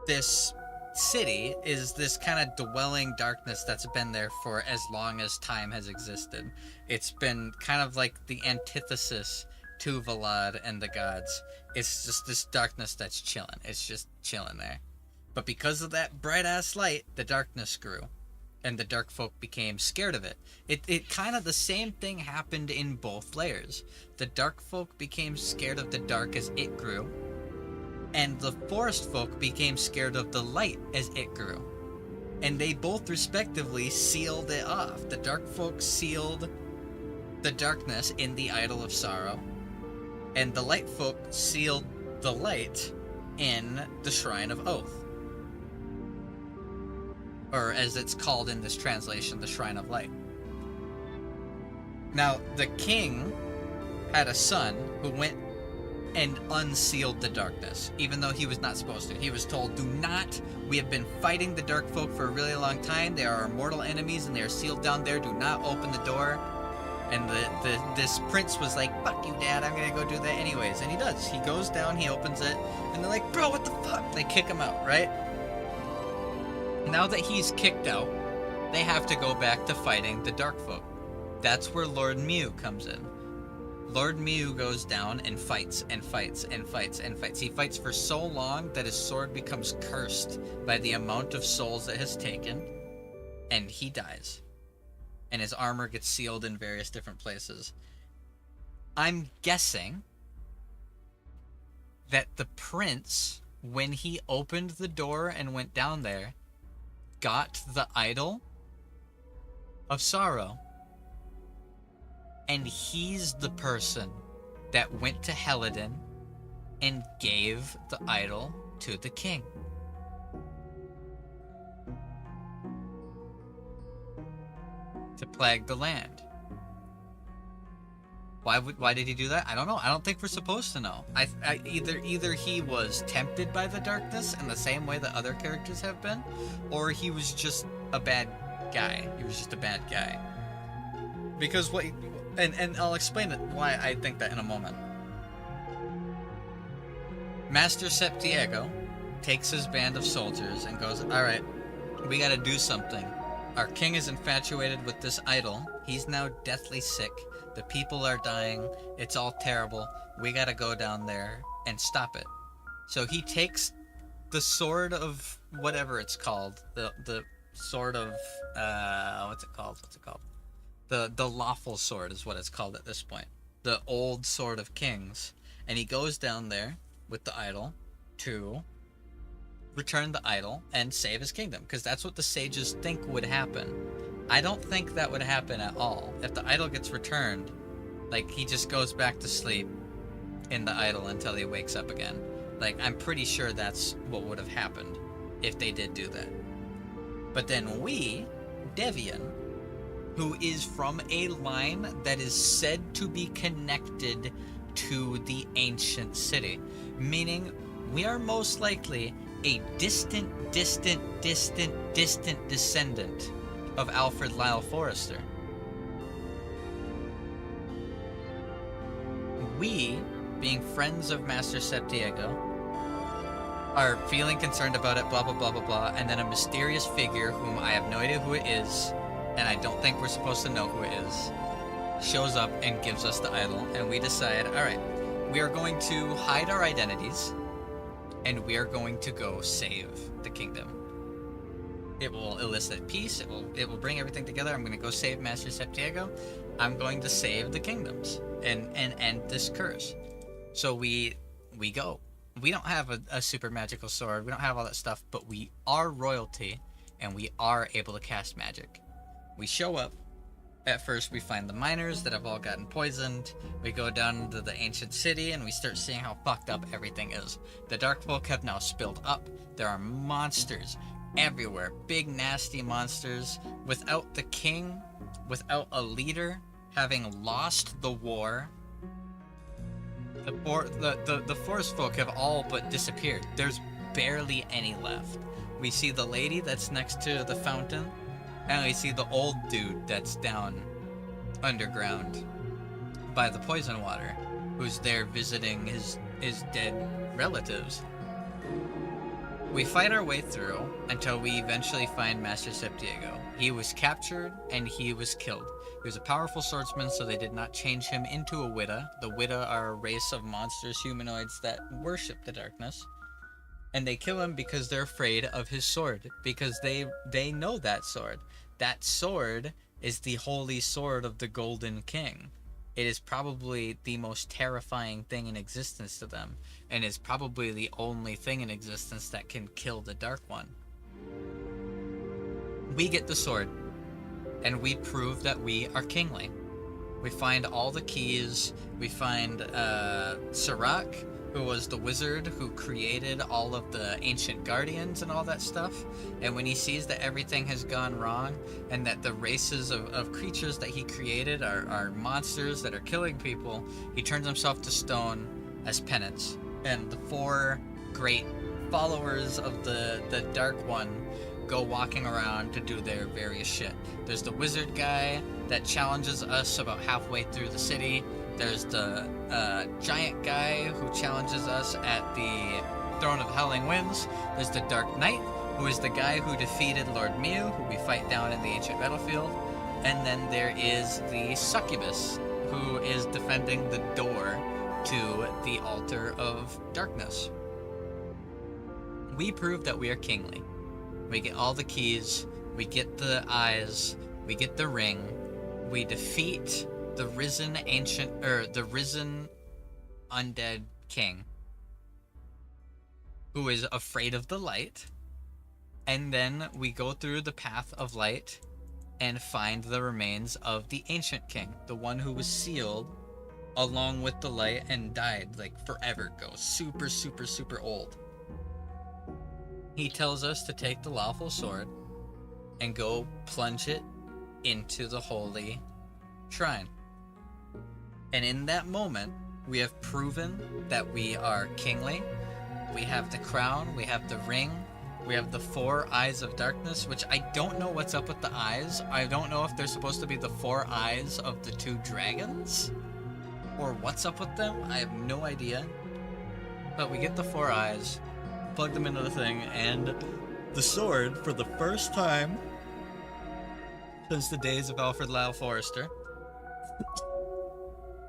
this city is this kind of dwelling darkness that's been there for as long as time has existed. It's been kind of like the antithesis to Valad and the gods. It's just this darkness that's chilling. It's just chilling there. But because of that bright ass light, the darkness grew, and the dark folk became scared of it. It kind of the same thing happened in both layers. The dark folk became scared of the dark as it grew, and the forest folk became scared of the light as it grew. And they both respectively sealed it off. The dark folk sealed the darkness in the Idol of Sorrow, and the light folk sealed the light in the Shrine of Oath. Or as it's called in this translation, the Shrine of Light. Now, the king had a son who went and unsealed the darkness, even though he was not supposed to. He was told, do not, we have been fighting the dark folk for a really long time, they are our mortal enemies and they are sealed down there, do not open the door. And this prince was like, fuck you, dad, I'm gonna go do that anyways. And he does. He goes down, he opens it, and they're like, bro, what the fuck? They kick him out, right? Now that he's kicked out, they have to go back to fighting the dark folk. That's where Lord Mew comes in. Lord Mew goes down and fights and fights and fights and fights. He fights for so long that his sword becomes cursed by the amount of souls it has taken, and he dies. and his armor gets sealed in various different places. I'm guessing that the prince, when he opened the door and went down there, got the idol of sorrow. And he's the person that went to Helidon and gave the idol to the king. To plague the land. Why did he do that? I don't know. I don't think we're supposed to know. Either he was tempted by the darkness in the same way that other characters have been, or he was just a bad guy. He was just a bad guy. Because and I'll explain why I think that in a moment. Master Septiego takes his band of soldiers and goes, all right, we gotta do something. Our king is infatuated with this idol. He's now deathly sick. The people are dying. It's all terrible. We gotta go down there and stop it. So he takes the sword of whatever it's called. The sword of what's it called? The lawful sword is what it's called at this point. The old sword of kings. And he goes down there with the idol to return the idol and save his kingdom, because that's what the sages think would happen. I don't think that would happen at all. If the idol gets returned, like, he just goes back to sleep in the idol until he wakes up again. Like, I'm pretty sure that's what would have happened if they did do that. But then we, Devian, who is from a line that is said to be connected to the ancient city, meaning we are most likely a distant descendant of Alfred Lyle Forrester. We, being friends of Master Septiego, are feeling concerned about it, blah blah blah blah blah, and then a mysterious figure whom I have no idea who it is, and I don't think we're supposed to know who it is, shows up and gives us the idol, and we decide, alright, we are going to hide our identities, and we are going to go save the kingdom. It will elicit peace, it will bring everything together. I'm going to go save Master Septiego. I'm going to save the kingdoms and end this curse. So we go. We don't have a super magical sword, we don't have all that stuff, but we are royalty, and we are able to cast magic. We show up. At first, we find the miners that have all gotten poisoned. We go down into the ancient city, and we start seeing how fucked up everything is. The dark folk have now spilled up. There are monsters everywhere. Big, nasty monsters. Without the king, without a leader, having lost the war, the forest folk have all but disappeared. There's barely any left. We see the lady that's next to the fountain, and we see the old dude that's down underground by the poison water, who's there visiting his dead relatives. We fight our way through until we eventually find Master Septiego. He was captured and he was killed. He was a powerful swordsman, so they did not change him into a Widda. The Widda are a race of monsters, humanoids that worship the darkness. And they kill him because they're afraid of his sword, because they know that sword. That sword is the holy sword of the Golden King. It is probably the most terrifying thing in existence to them, and is probably the only thing in existence that can kill the Dark One. We get the sword, and we prove that we are kingly. We find all the keys. We find Sirach, who was the wizard who created all of the ancient guardians and all that stuff. And when he sees that everything has gone wrong, and that the races of creatures that he created are monsters that are killing people, he turns himself to stone as penance. And the four great followers of the Dark One go walking around to do their various shit. There's the wizard guy that challenges us about halfway through the city. There's the giant guy who challenges us at the Throne of Howling Winds. There's the Dark Knight, who is the guy who defeated Lord Mew, who we fight down in the ancient battlefield. And then there is the Succubus, who is defending the door to the Altar of Darkness. We prove that we are kingly. We get all the keys, we get the eyes, we get the ring, we defeat the risen undead king, who is afraid of the light, and then we go through the path of light and find the remains of the ancient king, the one who was sealed along with the light and died like forever ago, super, super, super old. He tells us to take the lawful sword and go plunge it into the holy shrine. And in that moment, we have proven that we are kingly. We have the crown, we have the ring, we have the 4 eyes of darkness, which I don't know what's up with the eyes. I don't know if they're supposed to be the 4 eyes of the 2 dragons, or what's up with them. I have no idea. But we get the 4 eyes, plug them into the thing, and the sword, for the first time since the days of Alfred Lyle Forrester,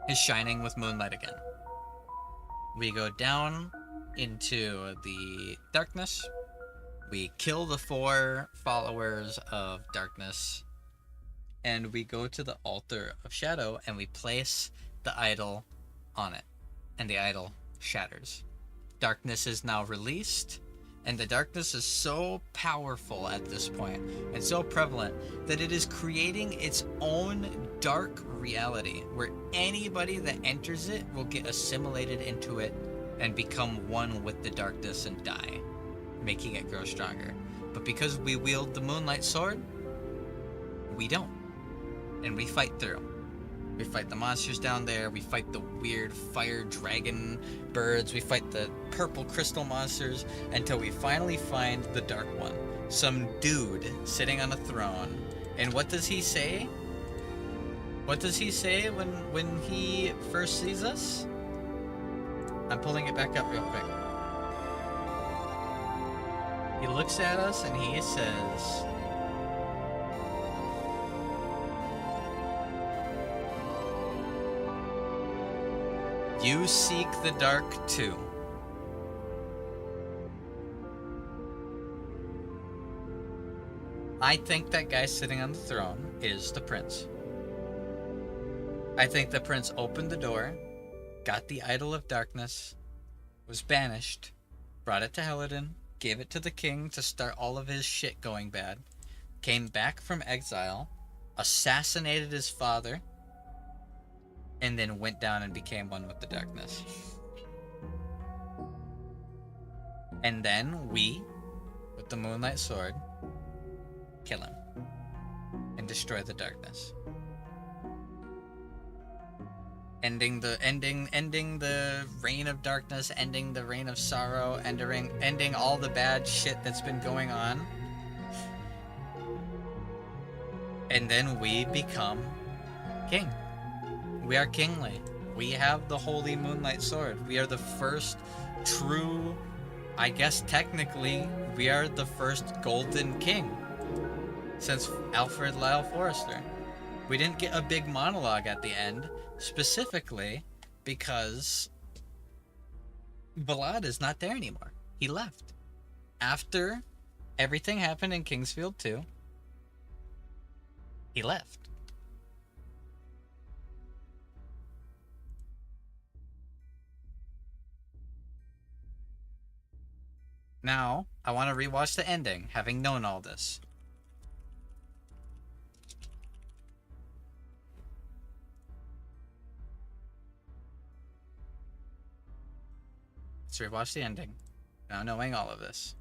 is shining with moonlight again. We go down into the darkness. We kill the 4 followers of darkness, and we go to the altar of shadow and we place the idol on it, and the idol shatters. Darkness is now released, and the darkness is so powerful at this point and so prevalent that it is creating its own dark reality where anybody that enters it will get assimilated into it and become one with the darkness and die, making it grow stronger. But because we wield the moonlight sword, we don't. And we fight through. We fight the monsters down there, we fight the weird fire dragon birds, we fight the purple crystal monsters, until we finally find the dark one. Some dude sitting on a throne. And what does he say? What does he say when he first sees us? I'm pulling it back up real quick. He looks at us and he says, "You seek the dark too." I think that guy sitting on the throne is the prince. I think the prince opened the door, got the idol of darkness, was banished, brought it to Helidon, gave it to the king to start all of his shit going bad, came back from exile, assassinated his father, and then went down and became one with the darkness. And then we, with the moonlight sword, kill him and destroy the darkness. Ending the reign of darkness, ending the reign of sorrow, ending all the bad shit that's been going on. And then we become king. We are kingly. We have the holy moonlight sword. We are the first true, I guess technically, we are the first golden king since Alfred Lyle Forrester. We didn't get a big monologue at the end, specifically because Vlad is not there anymore. He left. After everything happened in Kingsfield 2, he left. Now, I want to rewatch the ending, having known all this. Let's rewatch the ending, now knowing all of this.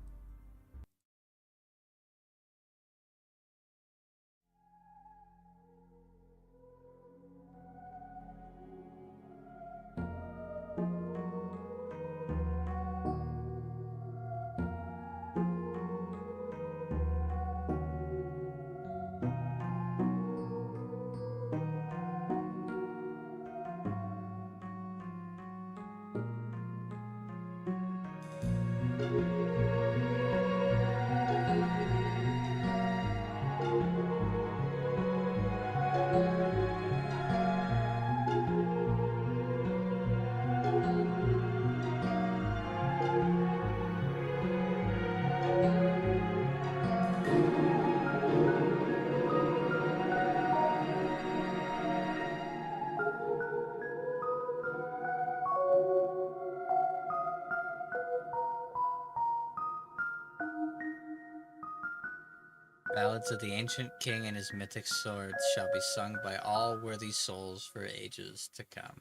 ballads of the ancient king and his mythic swords shall be sung by all worthy souls for ages to come.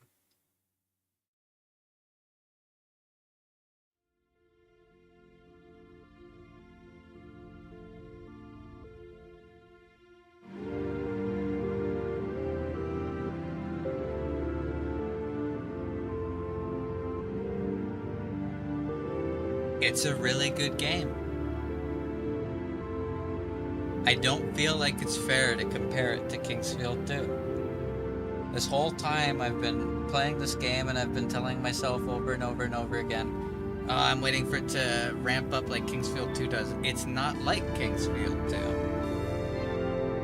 It's a really good game. I don't feel like it's fair to compare it to Kingsfield 2. This whole time I've been playing this game and I've been telling myself over and over and over again, oh, I'm waiting for it to ramp up like Kingsfield 2 does. It's not like Kingsfield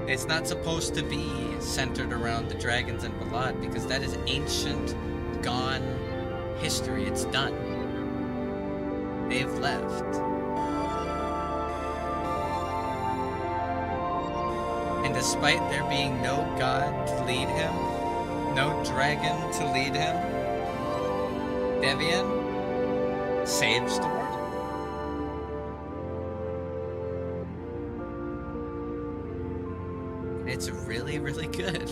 2. It's not supposed to be centered around the dragons and Ballad because that is ancient, gone history. It's done. They've left. And despite there being no god to lead him, no dragon to lead him, Devian saves the world. It's really, really good.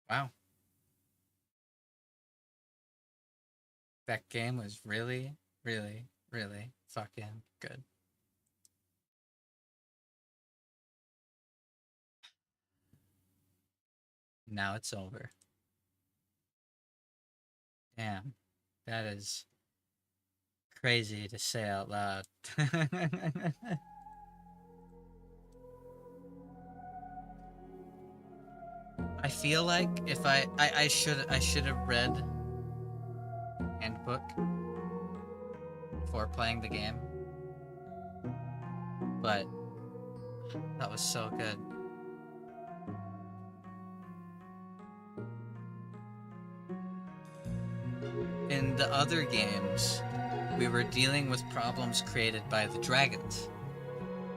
Wow. That game was really, really, really fucking good. Now it's over. Damn. That is crazy to say out loud. I feel like if I should have read handbook before playing the game, but that was so good. In the other games, we were dealing with problems created by the dragons.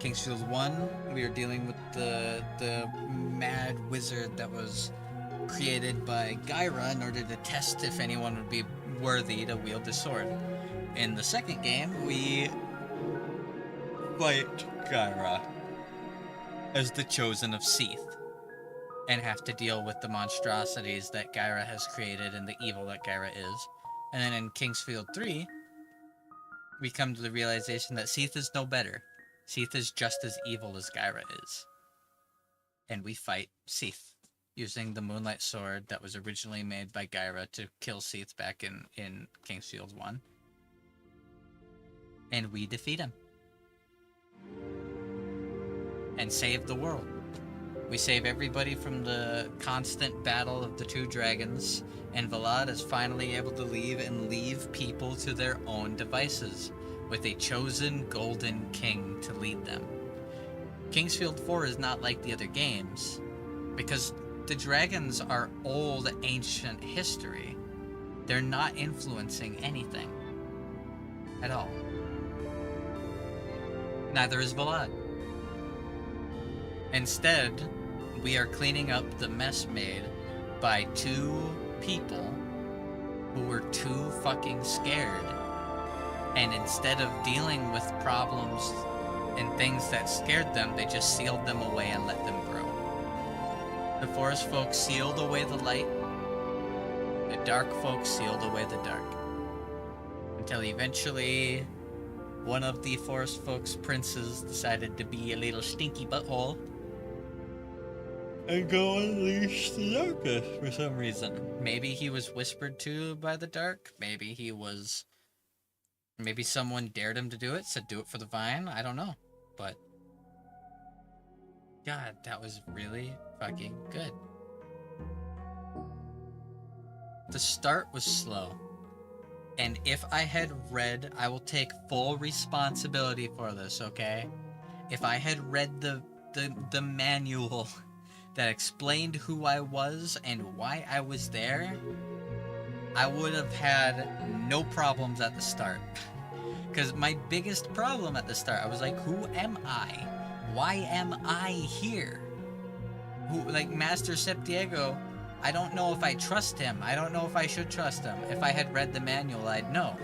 Kingsfield 1, we were dealing with the mad wizard that was created by Gyra in order to test if anyone would be worthy to wield the sword. In the second game, we fight Gyra as the chosen of Seath and have to deal with the monstrosities that Gyra has created and the evil that Gyra is. And then in Kingsfield 3, we come to the realization that Seath is no better. Seath is just as evil as Gyra is. And we fight Seath using the Moonlight Sword that was originally made by Gyra to kill Seath back in Kingsfield 1. And we defeat him. And save the world. We save everybody from the constant battle of the two dragons, and Vlad is finally able to leave and leave people to their own devices, with a chosen golden king to lead them. Kingsfield 4 is not like the other games, because the dragons are old, ancient history. They're not influencing anything. At all. Neither is Vlad. Instead, we are cleaning up the mess made by two people who were too fucking scared. And instead of dealing with problems and things that scared them, they just sealed them away and let them grow. The forest folk sealed away the light. The dark folk sealed away the dark. Until eventually, one of the forest folk's princes decided to be a little stinky butthole and go unleash the darkness for some reason. Maybe he was whispered to by the dark. Maybe someone dared him to do it, said do it for the vine. I don't know. But God, that was really fucking good. The start was slow. And if I had read, I will take full responsibility for this, okay? If I had read the manual that explained who I was and why I was there, I would have had no problems at the start. Because my biggest problem at the start, I was like, who am I? Why am I here? Master Septiego I don't know if I trust him. I don't know if I should trust him. If I had read the manual, I'd know.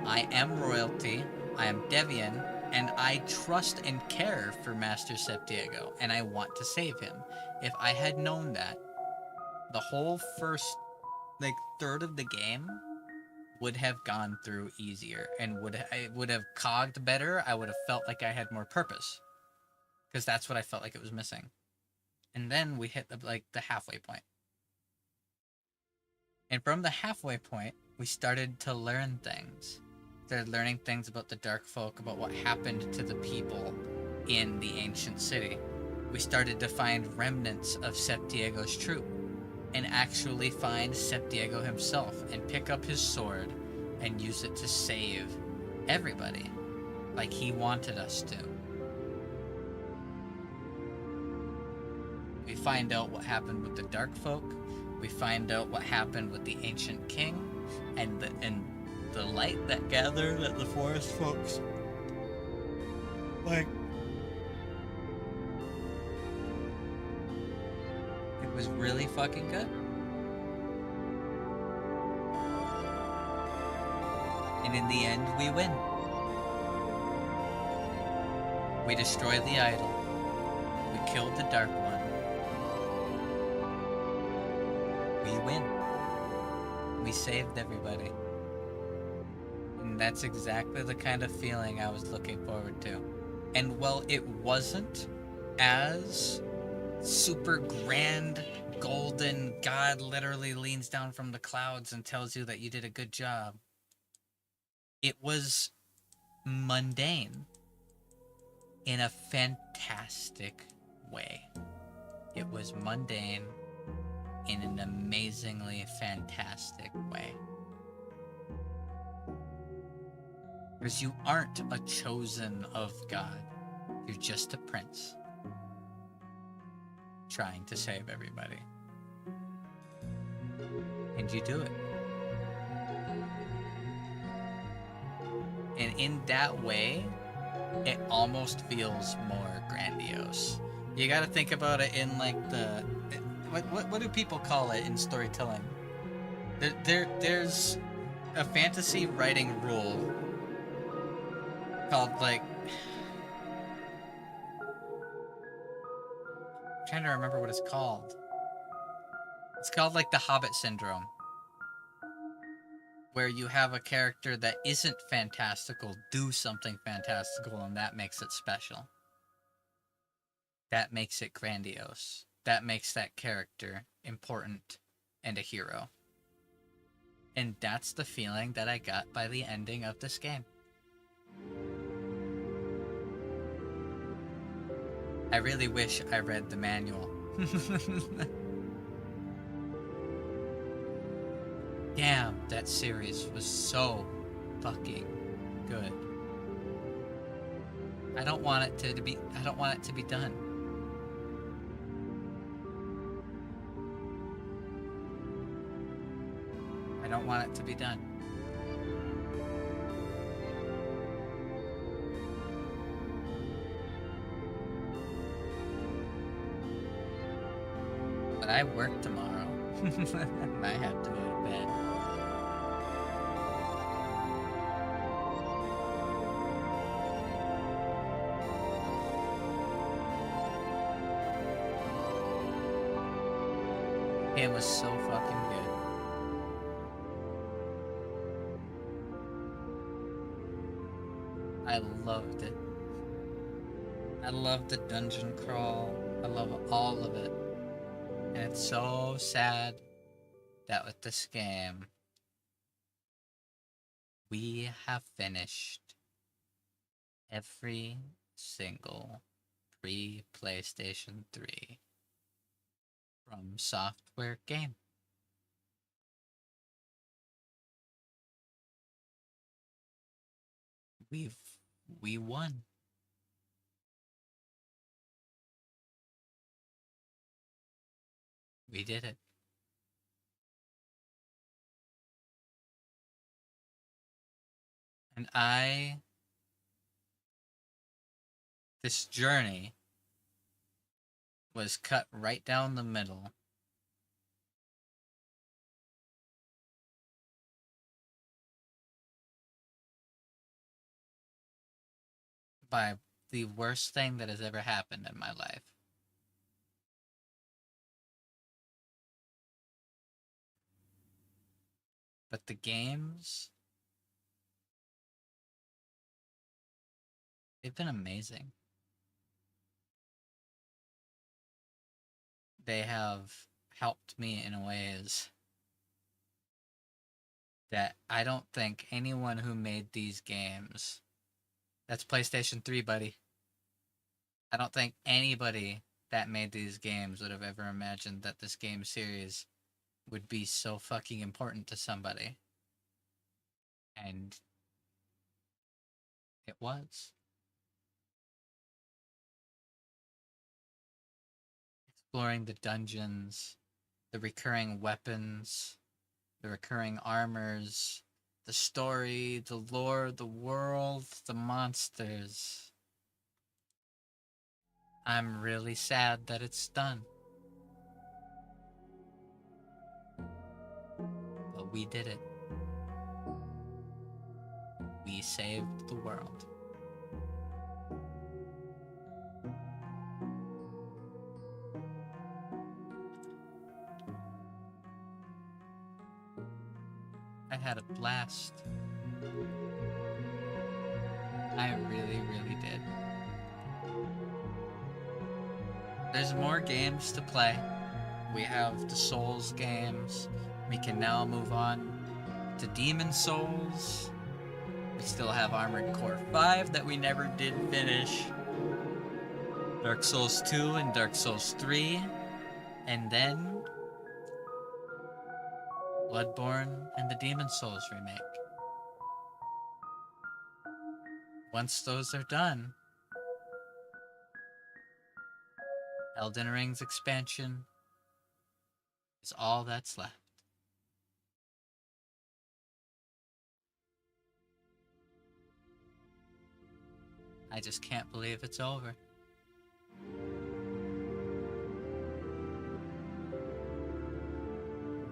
I am royalty, I am Devian, and I trust and care for Master Septiego, and I want to save him. If I had known that, the whole first, like, third of the game would have gone through easier, and I would have cogged better. I would have felt like I had more purpose, because that's what I felt like it was missing. And then we hit the halfway point. And from the halfway point, we started to learn things. Started learning things about the dark folk, about what happened to the people in the ancient city. We started to find remnants of Septiego's troop, and actually find Septiego himself, and pick up his sword and use it to save everybody, like he wanted us to. We find out what happened with the dark folk. We find out what happened with the ancient king, and the light that gathered at the forest folks. Like, it was really fucking good. And in the end, we win. We destroy the idol. We killed the Dark One. We win. We saved everybody. And that's exactly the kind of feeling I was looking forward to. And while it wasn't as super grand, golden, God literally leans down from the clouds and tells you that you did a good job, it was mundane in a fantastic way. It was mundane in an amazingly fantastic way. Because you aren't a chosen of God. You're just a prince trying to save everybody. And you do it. And in that way, it almost feels more grandiose. You gotta think about it in like what do people call it in storytelling? There's a fantasy writing rule called like, I'm trying to remember what it's called. It's called like the Hobbit syndrome, where you have a character that isn't fantastical do something fantastical, and that makes it special. That makes it grandiose. That makes that character important and a hero. And that's the feeling that I got by the ending of this game. I really wish I read the manual. Damn, that series was so fucking good. I don't want it to be done. I don't want it to be done. But I work tomorrow. And I have to go to bed. It was so fucking good. I loved it. I love the dungeon crawl. I love all of it. And it's so sad that with this game, we have finished every single pre-PlayStation 3 From Software game. We won. We did it. And this journey was cut right down the middle by the worst thing that has ever happened in my life. But the games, they've been amazing. They have helped me in ways that I don't think anyone who made these games, that's PlayStation 3, buddy. I don't think anybody that made these games would have ever imagined that this game series would be so fucking important to somebody. And it was. Exploring the dungeons, the recurring weapons, the recurring armors, the story, the lore, the world, the monsters. I'm really sad that it's done. But we did it. We saved the world. I had a blast. I really, really did. There's more games to play. We have the Souls games. We can now move on to Demon Souls. We still have Armored Core 5 that we never did finish. Dark Souls 2 and Dark Souls 3. And then Bloodborne and the Demon Souls remake. Once those are done, Elden Ring's expansion is all that's left. I just can't believe it's over.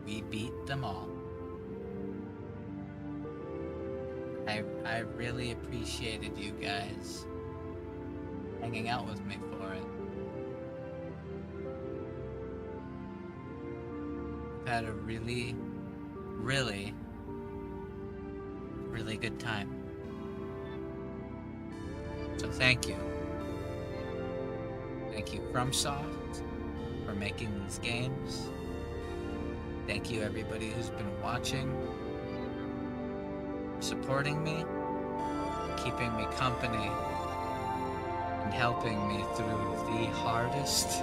We beat them all. I really appreciated you guys hanging out with me for it. We've had a really, really, really good time. So thank you. Thank you, FromSoft, for making these games. Thank you, everybody who's been watching, supporting me, keeping me company, and helping me through the hardest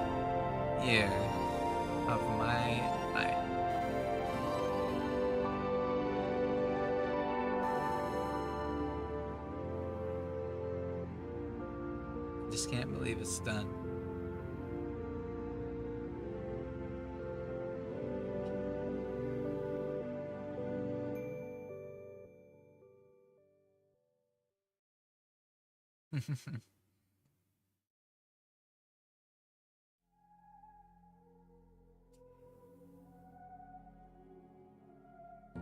year of my life. Just can't believe it's done.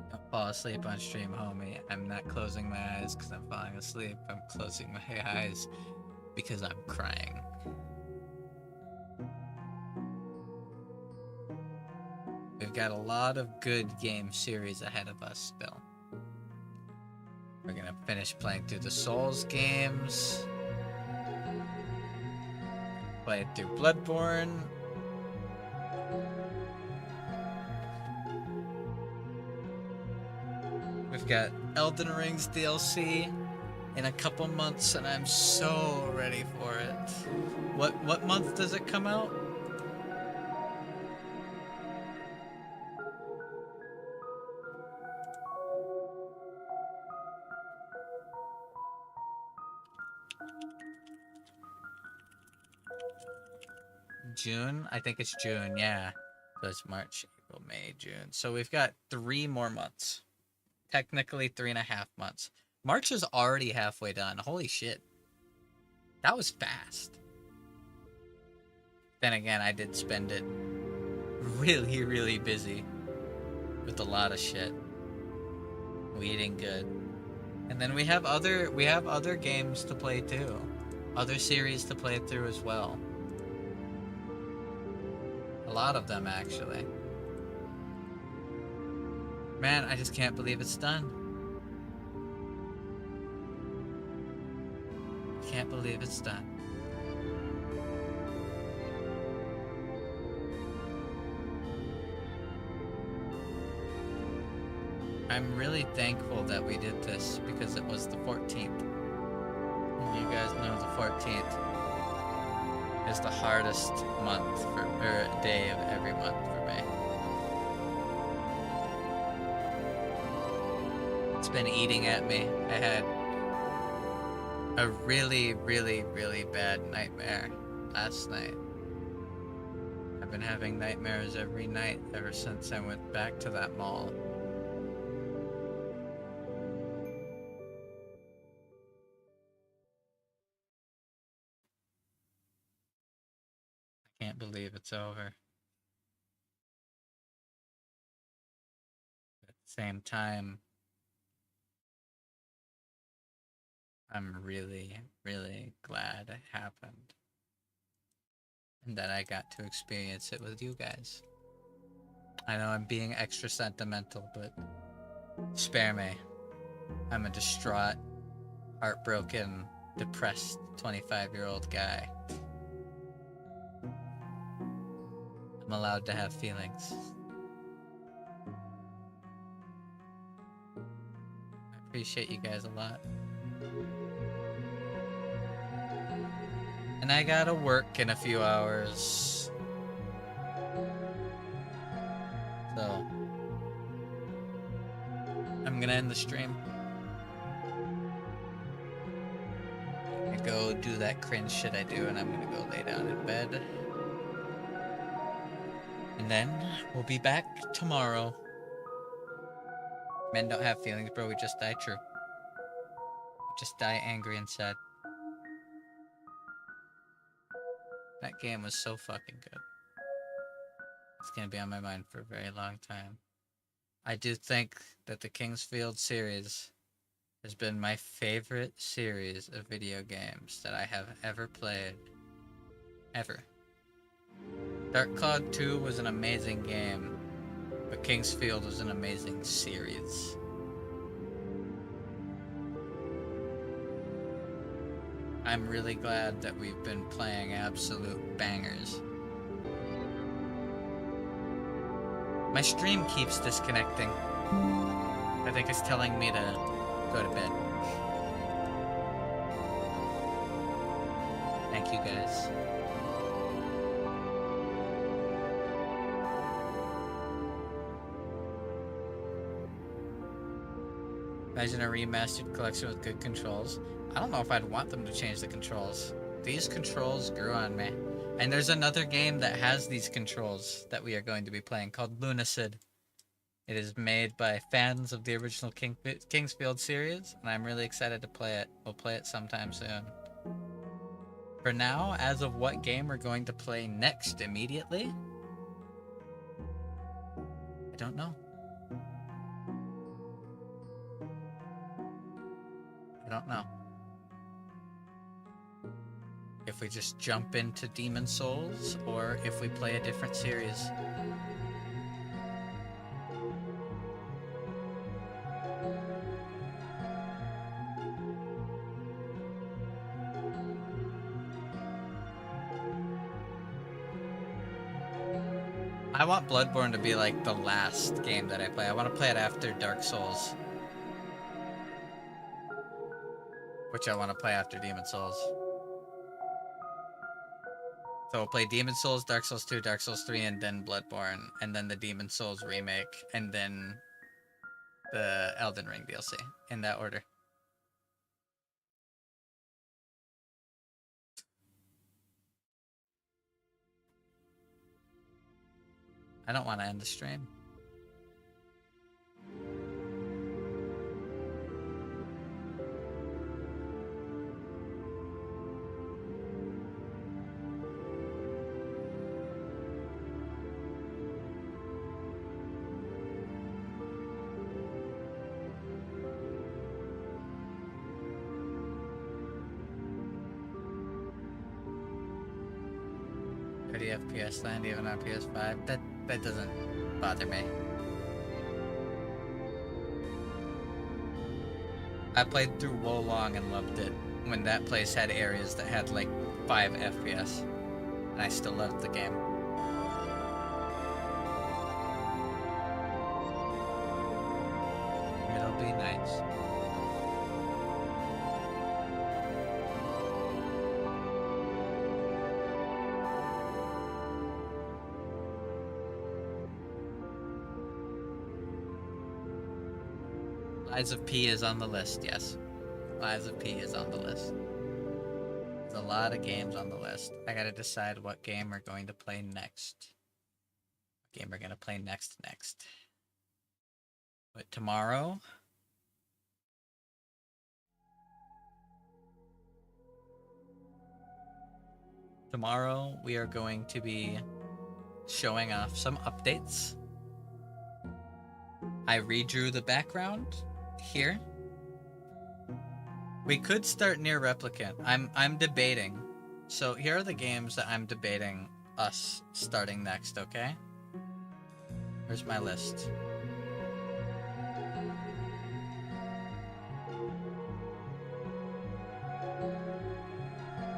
Don't fall asleep on stream, homie. I'm not closing my eyes because I'm falling asleep. I'm closing my eyes because I'm crying. We've got a lot of good game series ahead of us still. We're gonna finish playing through the Souls games. Play it through Bloodborne. We've got Elden Ring's DLC in a couple months, and I'm so ready for it. What month does it come out? June? I think it's June, yeah. So it's March, April, May, June. So we've got 3 more months. Technically 3.5 months. March is already halfway done. Holy shit. That was fast. Then again, I did spend it really, really busy with a lot of shit. We eating good. And then we have other games to play too. Other series to play through as well. A lot of them actually. Man, I just can't believe it's done. Can't believe it's done. I'm really thankful that we did this because it was the 14th. And you guys know the 14th is the hardest month or day of every month for me. It's been eating at me. I had a really, really, really bad nightmare last night. I've been having nightmares every night ever since I went back to that mall. I can't believe it's over. At the same time, I'm really, really glad it happened. And that I got to experience it with you guys. I know I'm being extra sentimental, but spare me. I'm a distraught, heartbroken, depressed 25-year-old guy. I'm allowed to have feelings. I appreciate you guys a lot. And I gotta work in a few hours. So, I'm gonna end the stream. I'm gonna go do that cringe shit I do, and I'm gonna go lay down in bed. And then we'll be back tomorrow. Men don't have feelings, bro. We just die true. We just die angry and sad. That game was so fucking good. It's gonna be on my mind for a very long time. I do think that the Kingsfield series has been my favorite series of video games that I have ever played. Ever. Dark Cloud 2 was an amazing game, but Kingsfield was an amazing series. I'm really glad that we've been playing absolute bangers. My stream keeps disconnecting. I think it's telling me to go to bed. Thank you guys. Imagine a remastered collection with good controls. I don't know if I'd want them to change the controls. These controls grew on me. And there's another game that has these controls that we are going to be playing called Lunacid. It is made by fans of the original Kingsfield series, and I'm really excited to play it. We'll play it sometime soon. For now, as of what game we're going to play next immediately, I don't know. I don't know. If we just jump into Demon Souls, or if we play a different series. I want Bloodborne to be like the last game that I play. I want to play it after Dark Souls. Which I want to play after Demon Souls. So we'll play Demon Souls, Dark Souls 2, Dark Souls 3, and then Bloodborne, and then the Demon Souls remake, and then the Elden Ring DLC, in that order. I don't want to end the stream. 30 FPS land even on PS5. That doesn't bother me. I played through Wolong and loved it when that place had areas that had like 5 FPS, and I still loved the game. It'll be nice. Lies of P is on the list, yes. Lies of P is on the list. There's a lot of games on the list. I gotta decide what game we're going to play next. What game we're gonna play next. But tomorrow... Tomorrow we are going to be showing off some updates. I redrew the background here. We could start near Replicant. I'm debating. So here are the games that I'm debating us starting next, okay? Where's my list?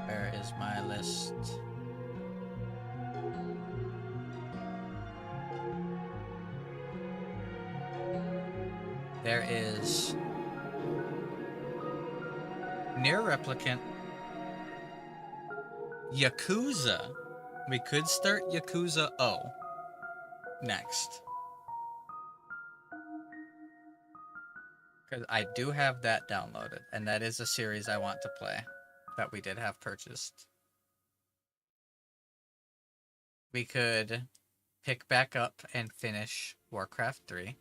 Where is my list? There is Near Replicant, Yakuza. We could start Yakuza O next. Because I do have that downloaded, and that is a series I want to play that we did have purchased. We could pick back up and finish Warcraft 3.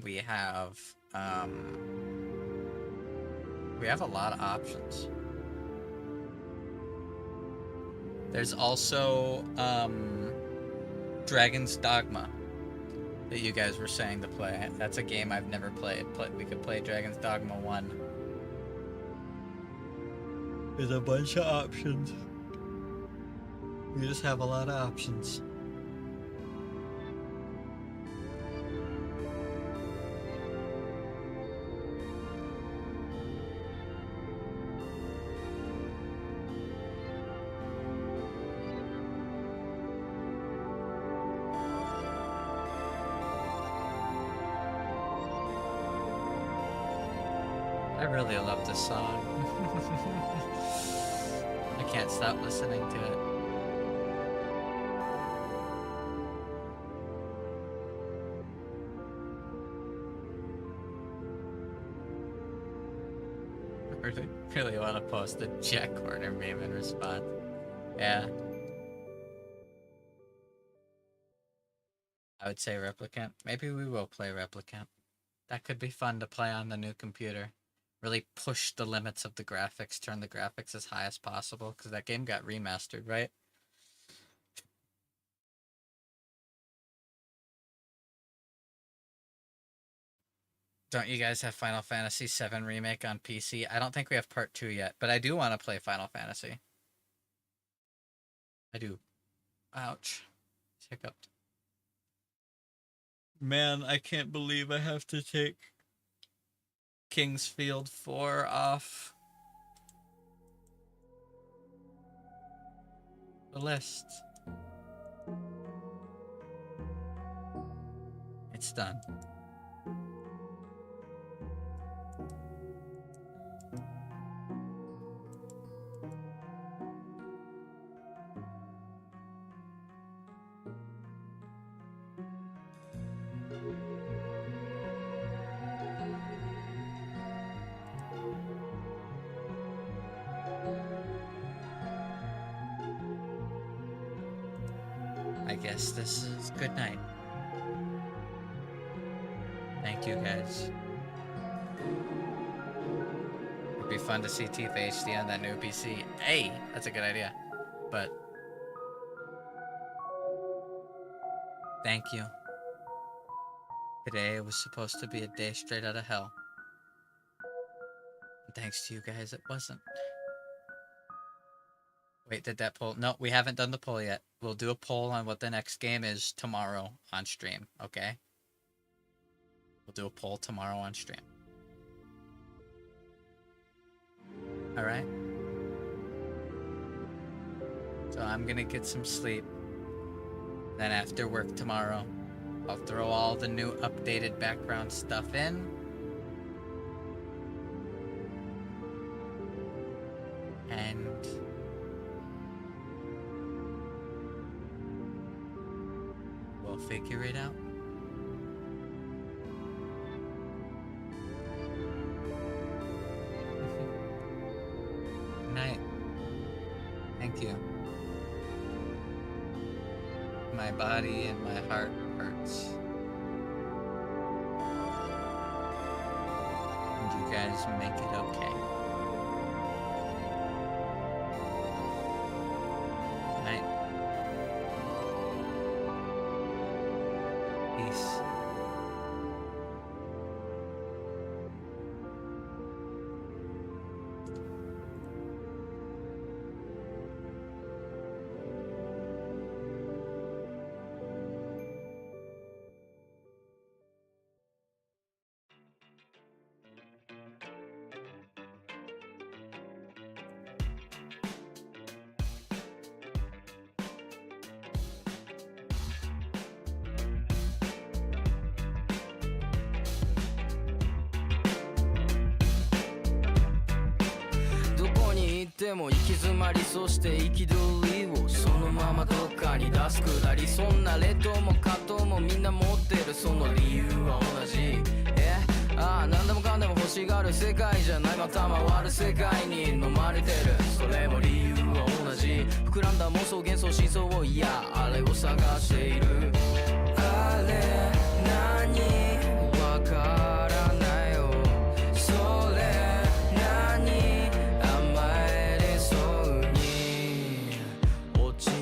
We have a lot of options. There's also Dragon's Dogma that you guys were saying to play. That's a game I've never played. We could play Dragon's Dogma 1. There's a bunch of options. We just have a lot of options. I really love this song. I can't stop listening to it. I really want to post a Jack Corner meme in response. Yeah. I would say Replicant. Maybe we will play Replicant. That could be fun to play on the new computer. Really push the limits of the graphics, turn the graphics as high as possible, because that game got remastered, right? Don't you guys have Final Fantasy VII Remake on PC? I don't think we have Part 2 yet, but I do want to play Final Fantasy. I do. Ouch. Hiccuped. Man, I can't believe I have to take Kingsfield 4 off the list. It's done. I guess this is good night. Thank you guys. It'd be fun to see Tifa HD on that new PC. Hey, that's a good idea. But thank you. Today was supposed to be a day straight out of hell. And thanks to you guys, it wasn't. Wait, did that poll? No, we haven't done the poll yet. We'll do a poll on what the next game is tomorrow on stream, okay? We'll do a poll tomorrow on stream. Alright? So I'm gonna get some sleep. Then after work tomorrow, I'll throw all the new updated background stuff in. And we'll figure it out. Good night. Thank you. My body and my heart hurts. And you guys make it okay. Night. Peace.どこに行っても行き詰まり、そして憤りをそのままどっかに出すくだり、そんな劣等も葛藤もみんな持ってる、その理由は同じ。何でもかんでも欲しがる世界じゃない、また回る世界に飲まれてる、それも理由は同じ。膨らんだ妄想幻想真相を、いやあれを探している。あれ何わからないよ、それ何甘えれそうに落ちる。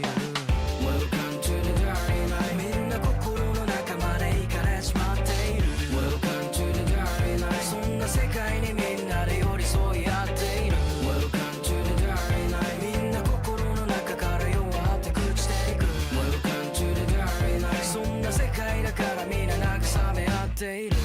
Welcome to the dark night、 みんな心の中まで行かれちまっている。 Welcome to the dark night、 そんな世界にみんなで寄り添い合っている。 Welcome to the dark night、 みんな心の中から弱って朽ちていく。 Welcome to the dark night、 そんな世界だからみんな慰め合っている。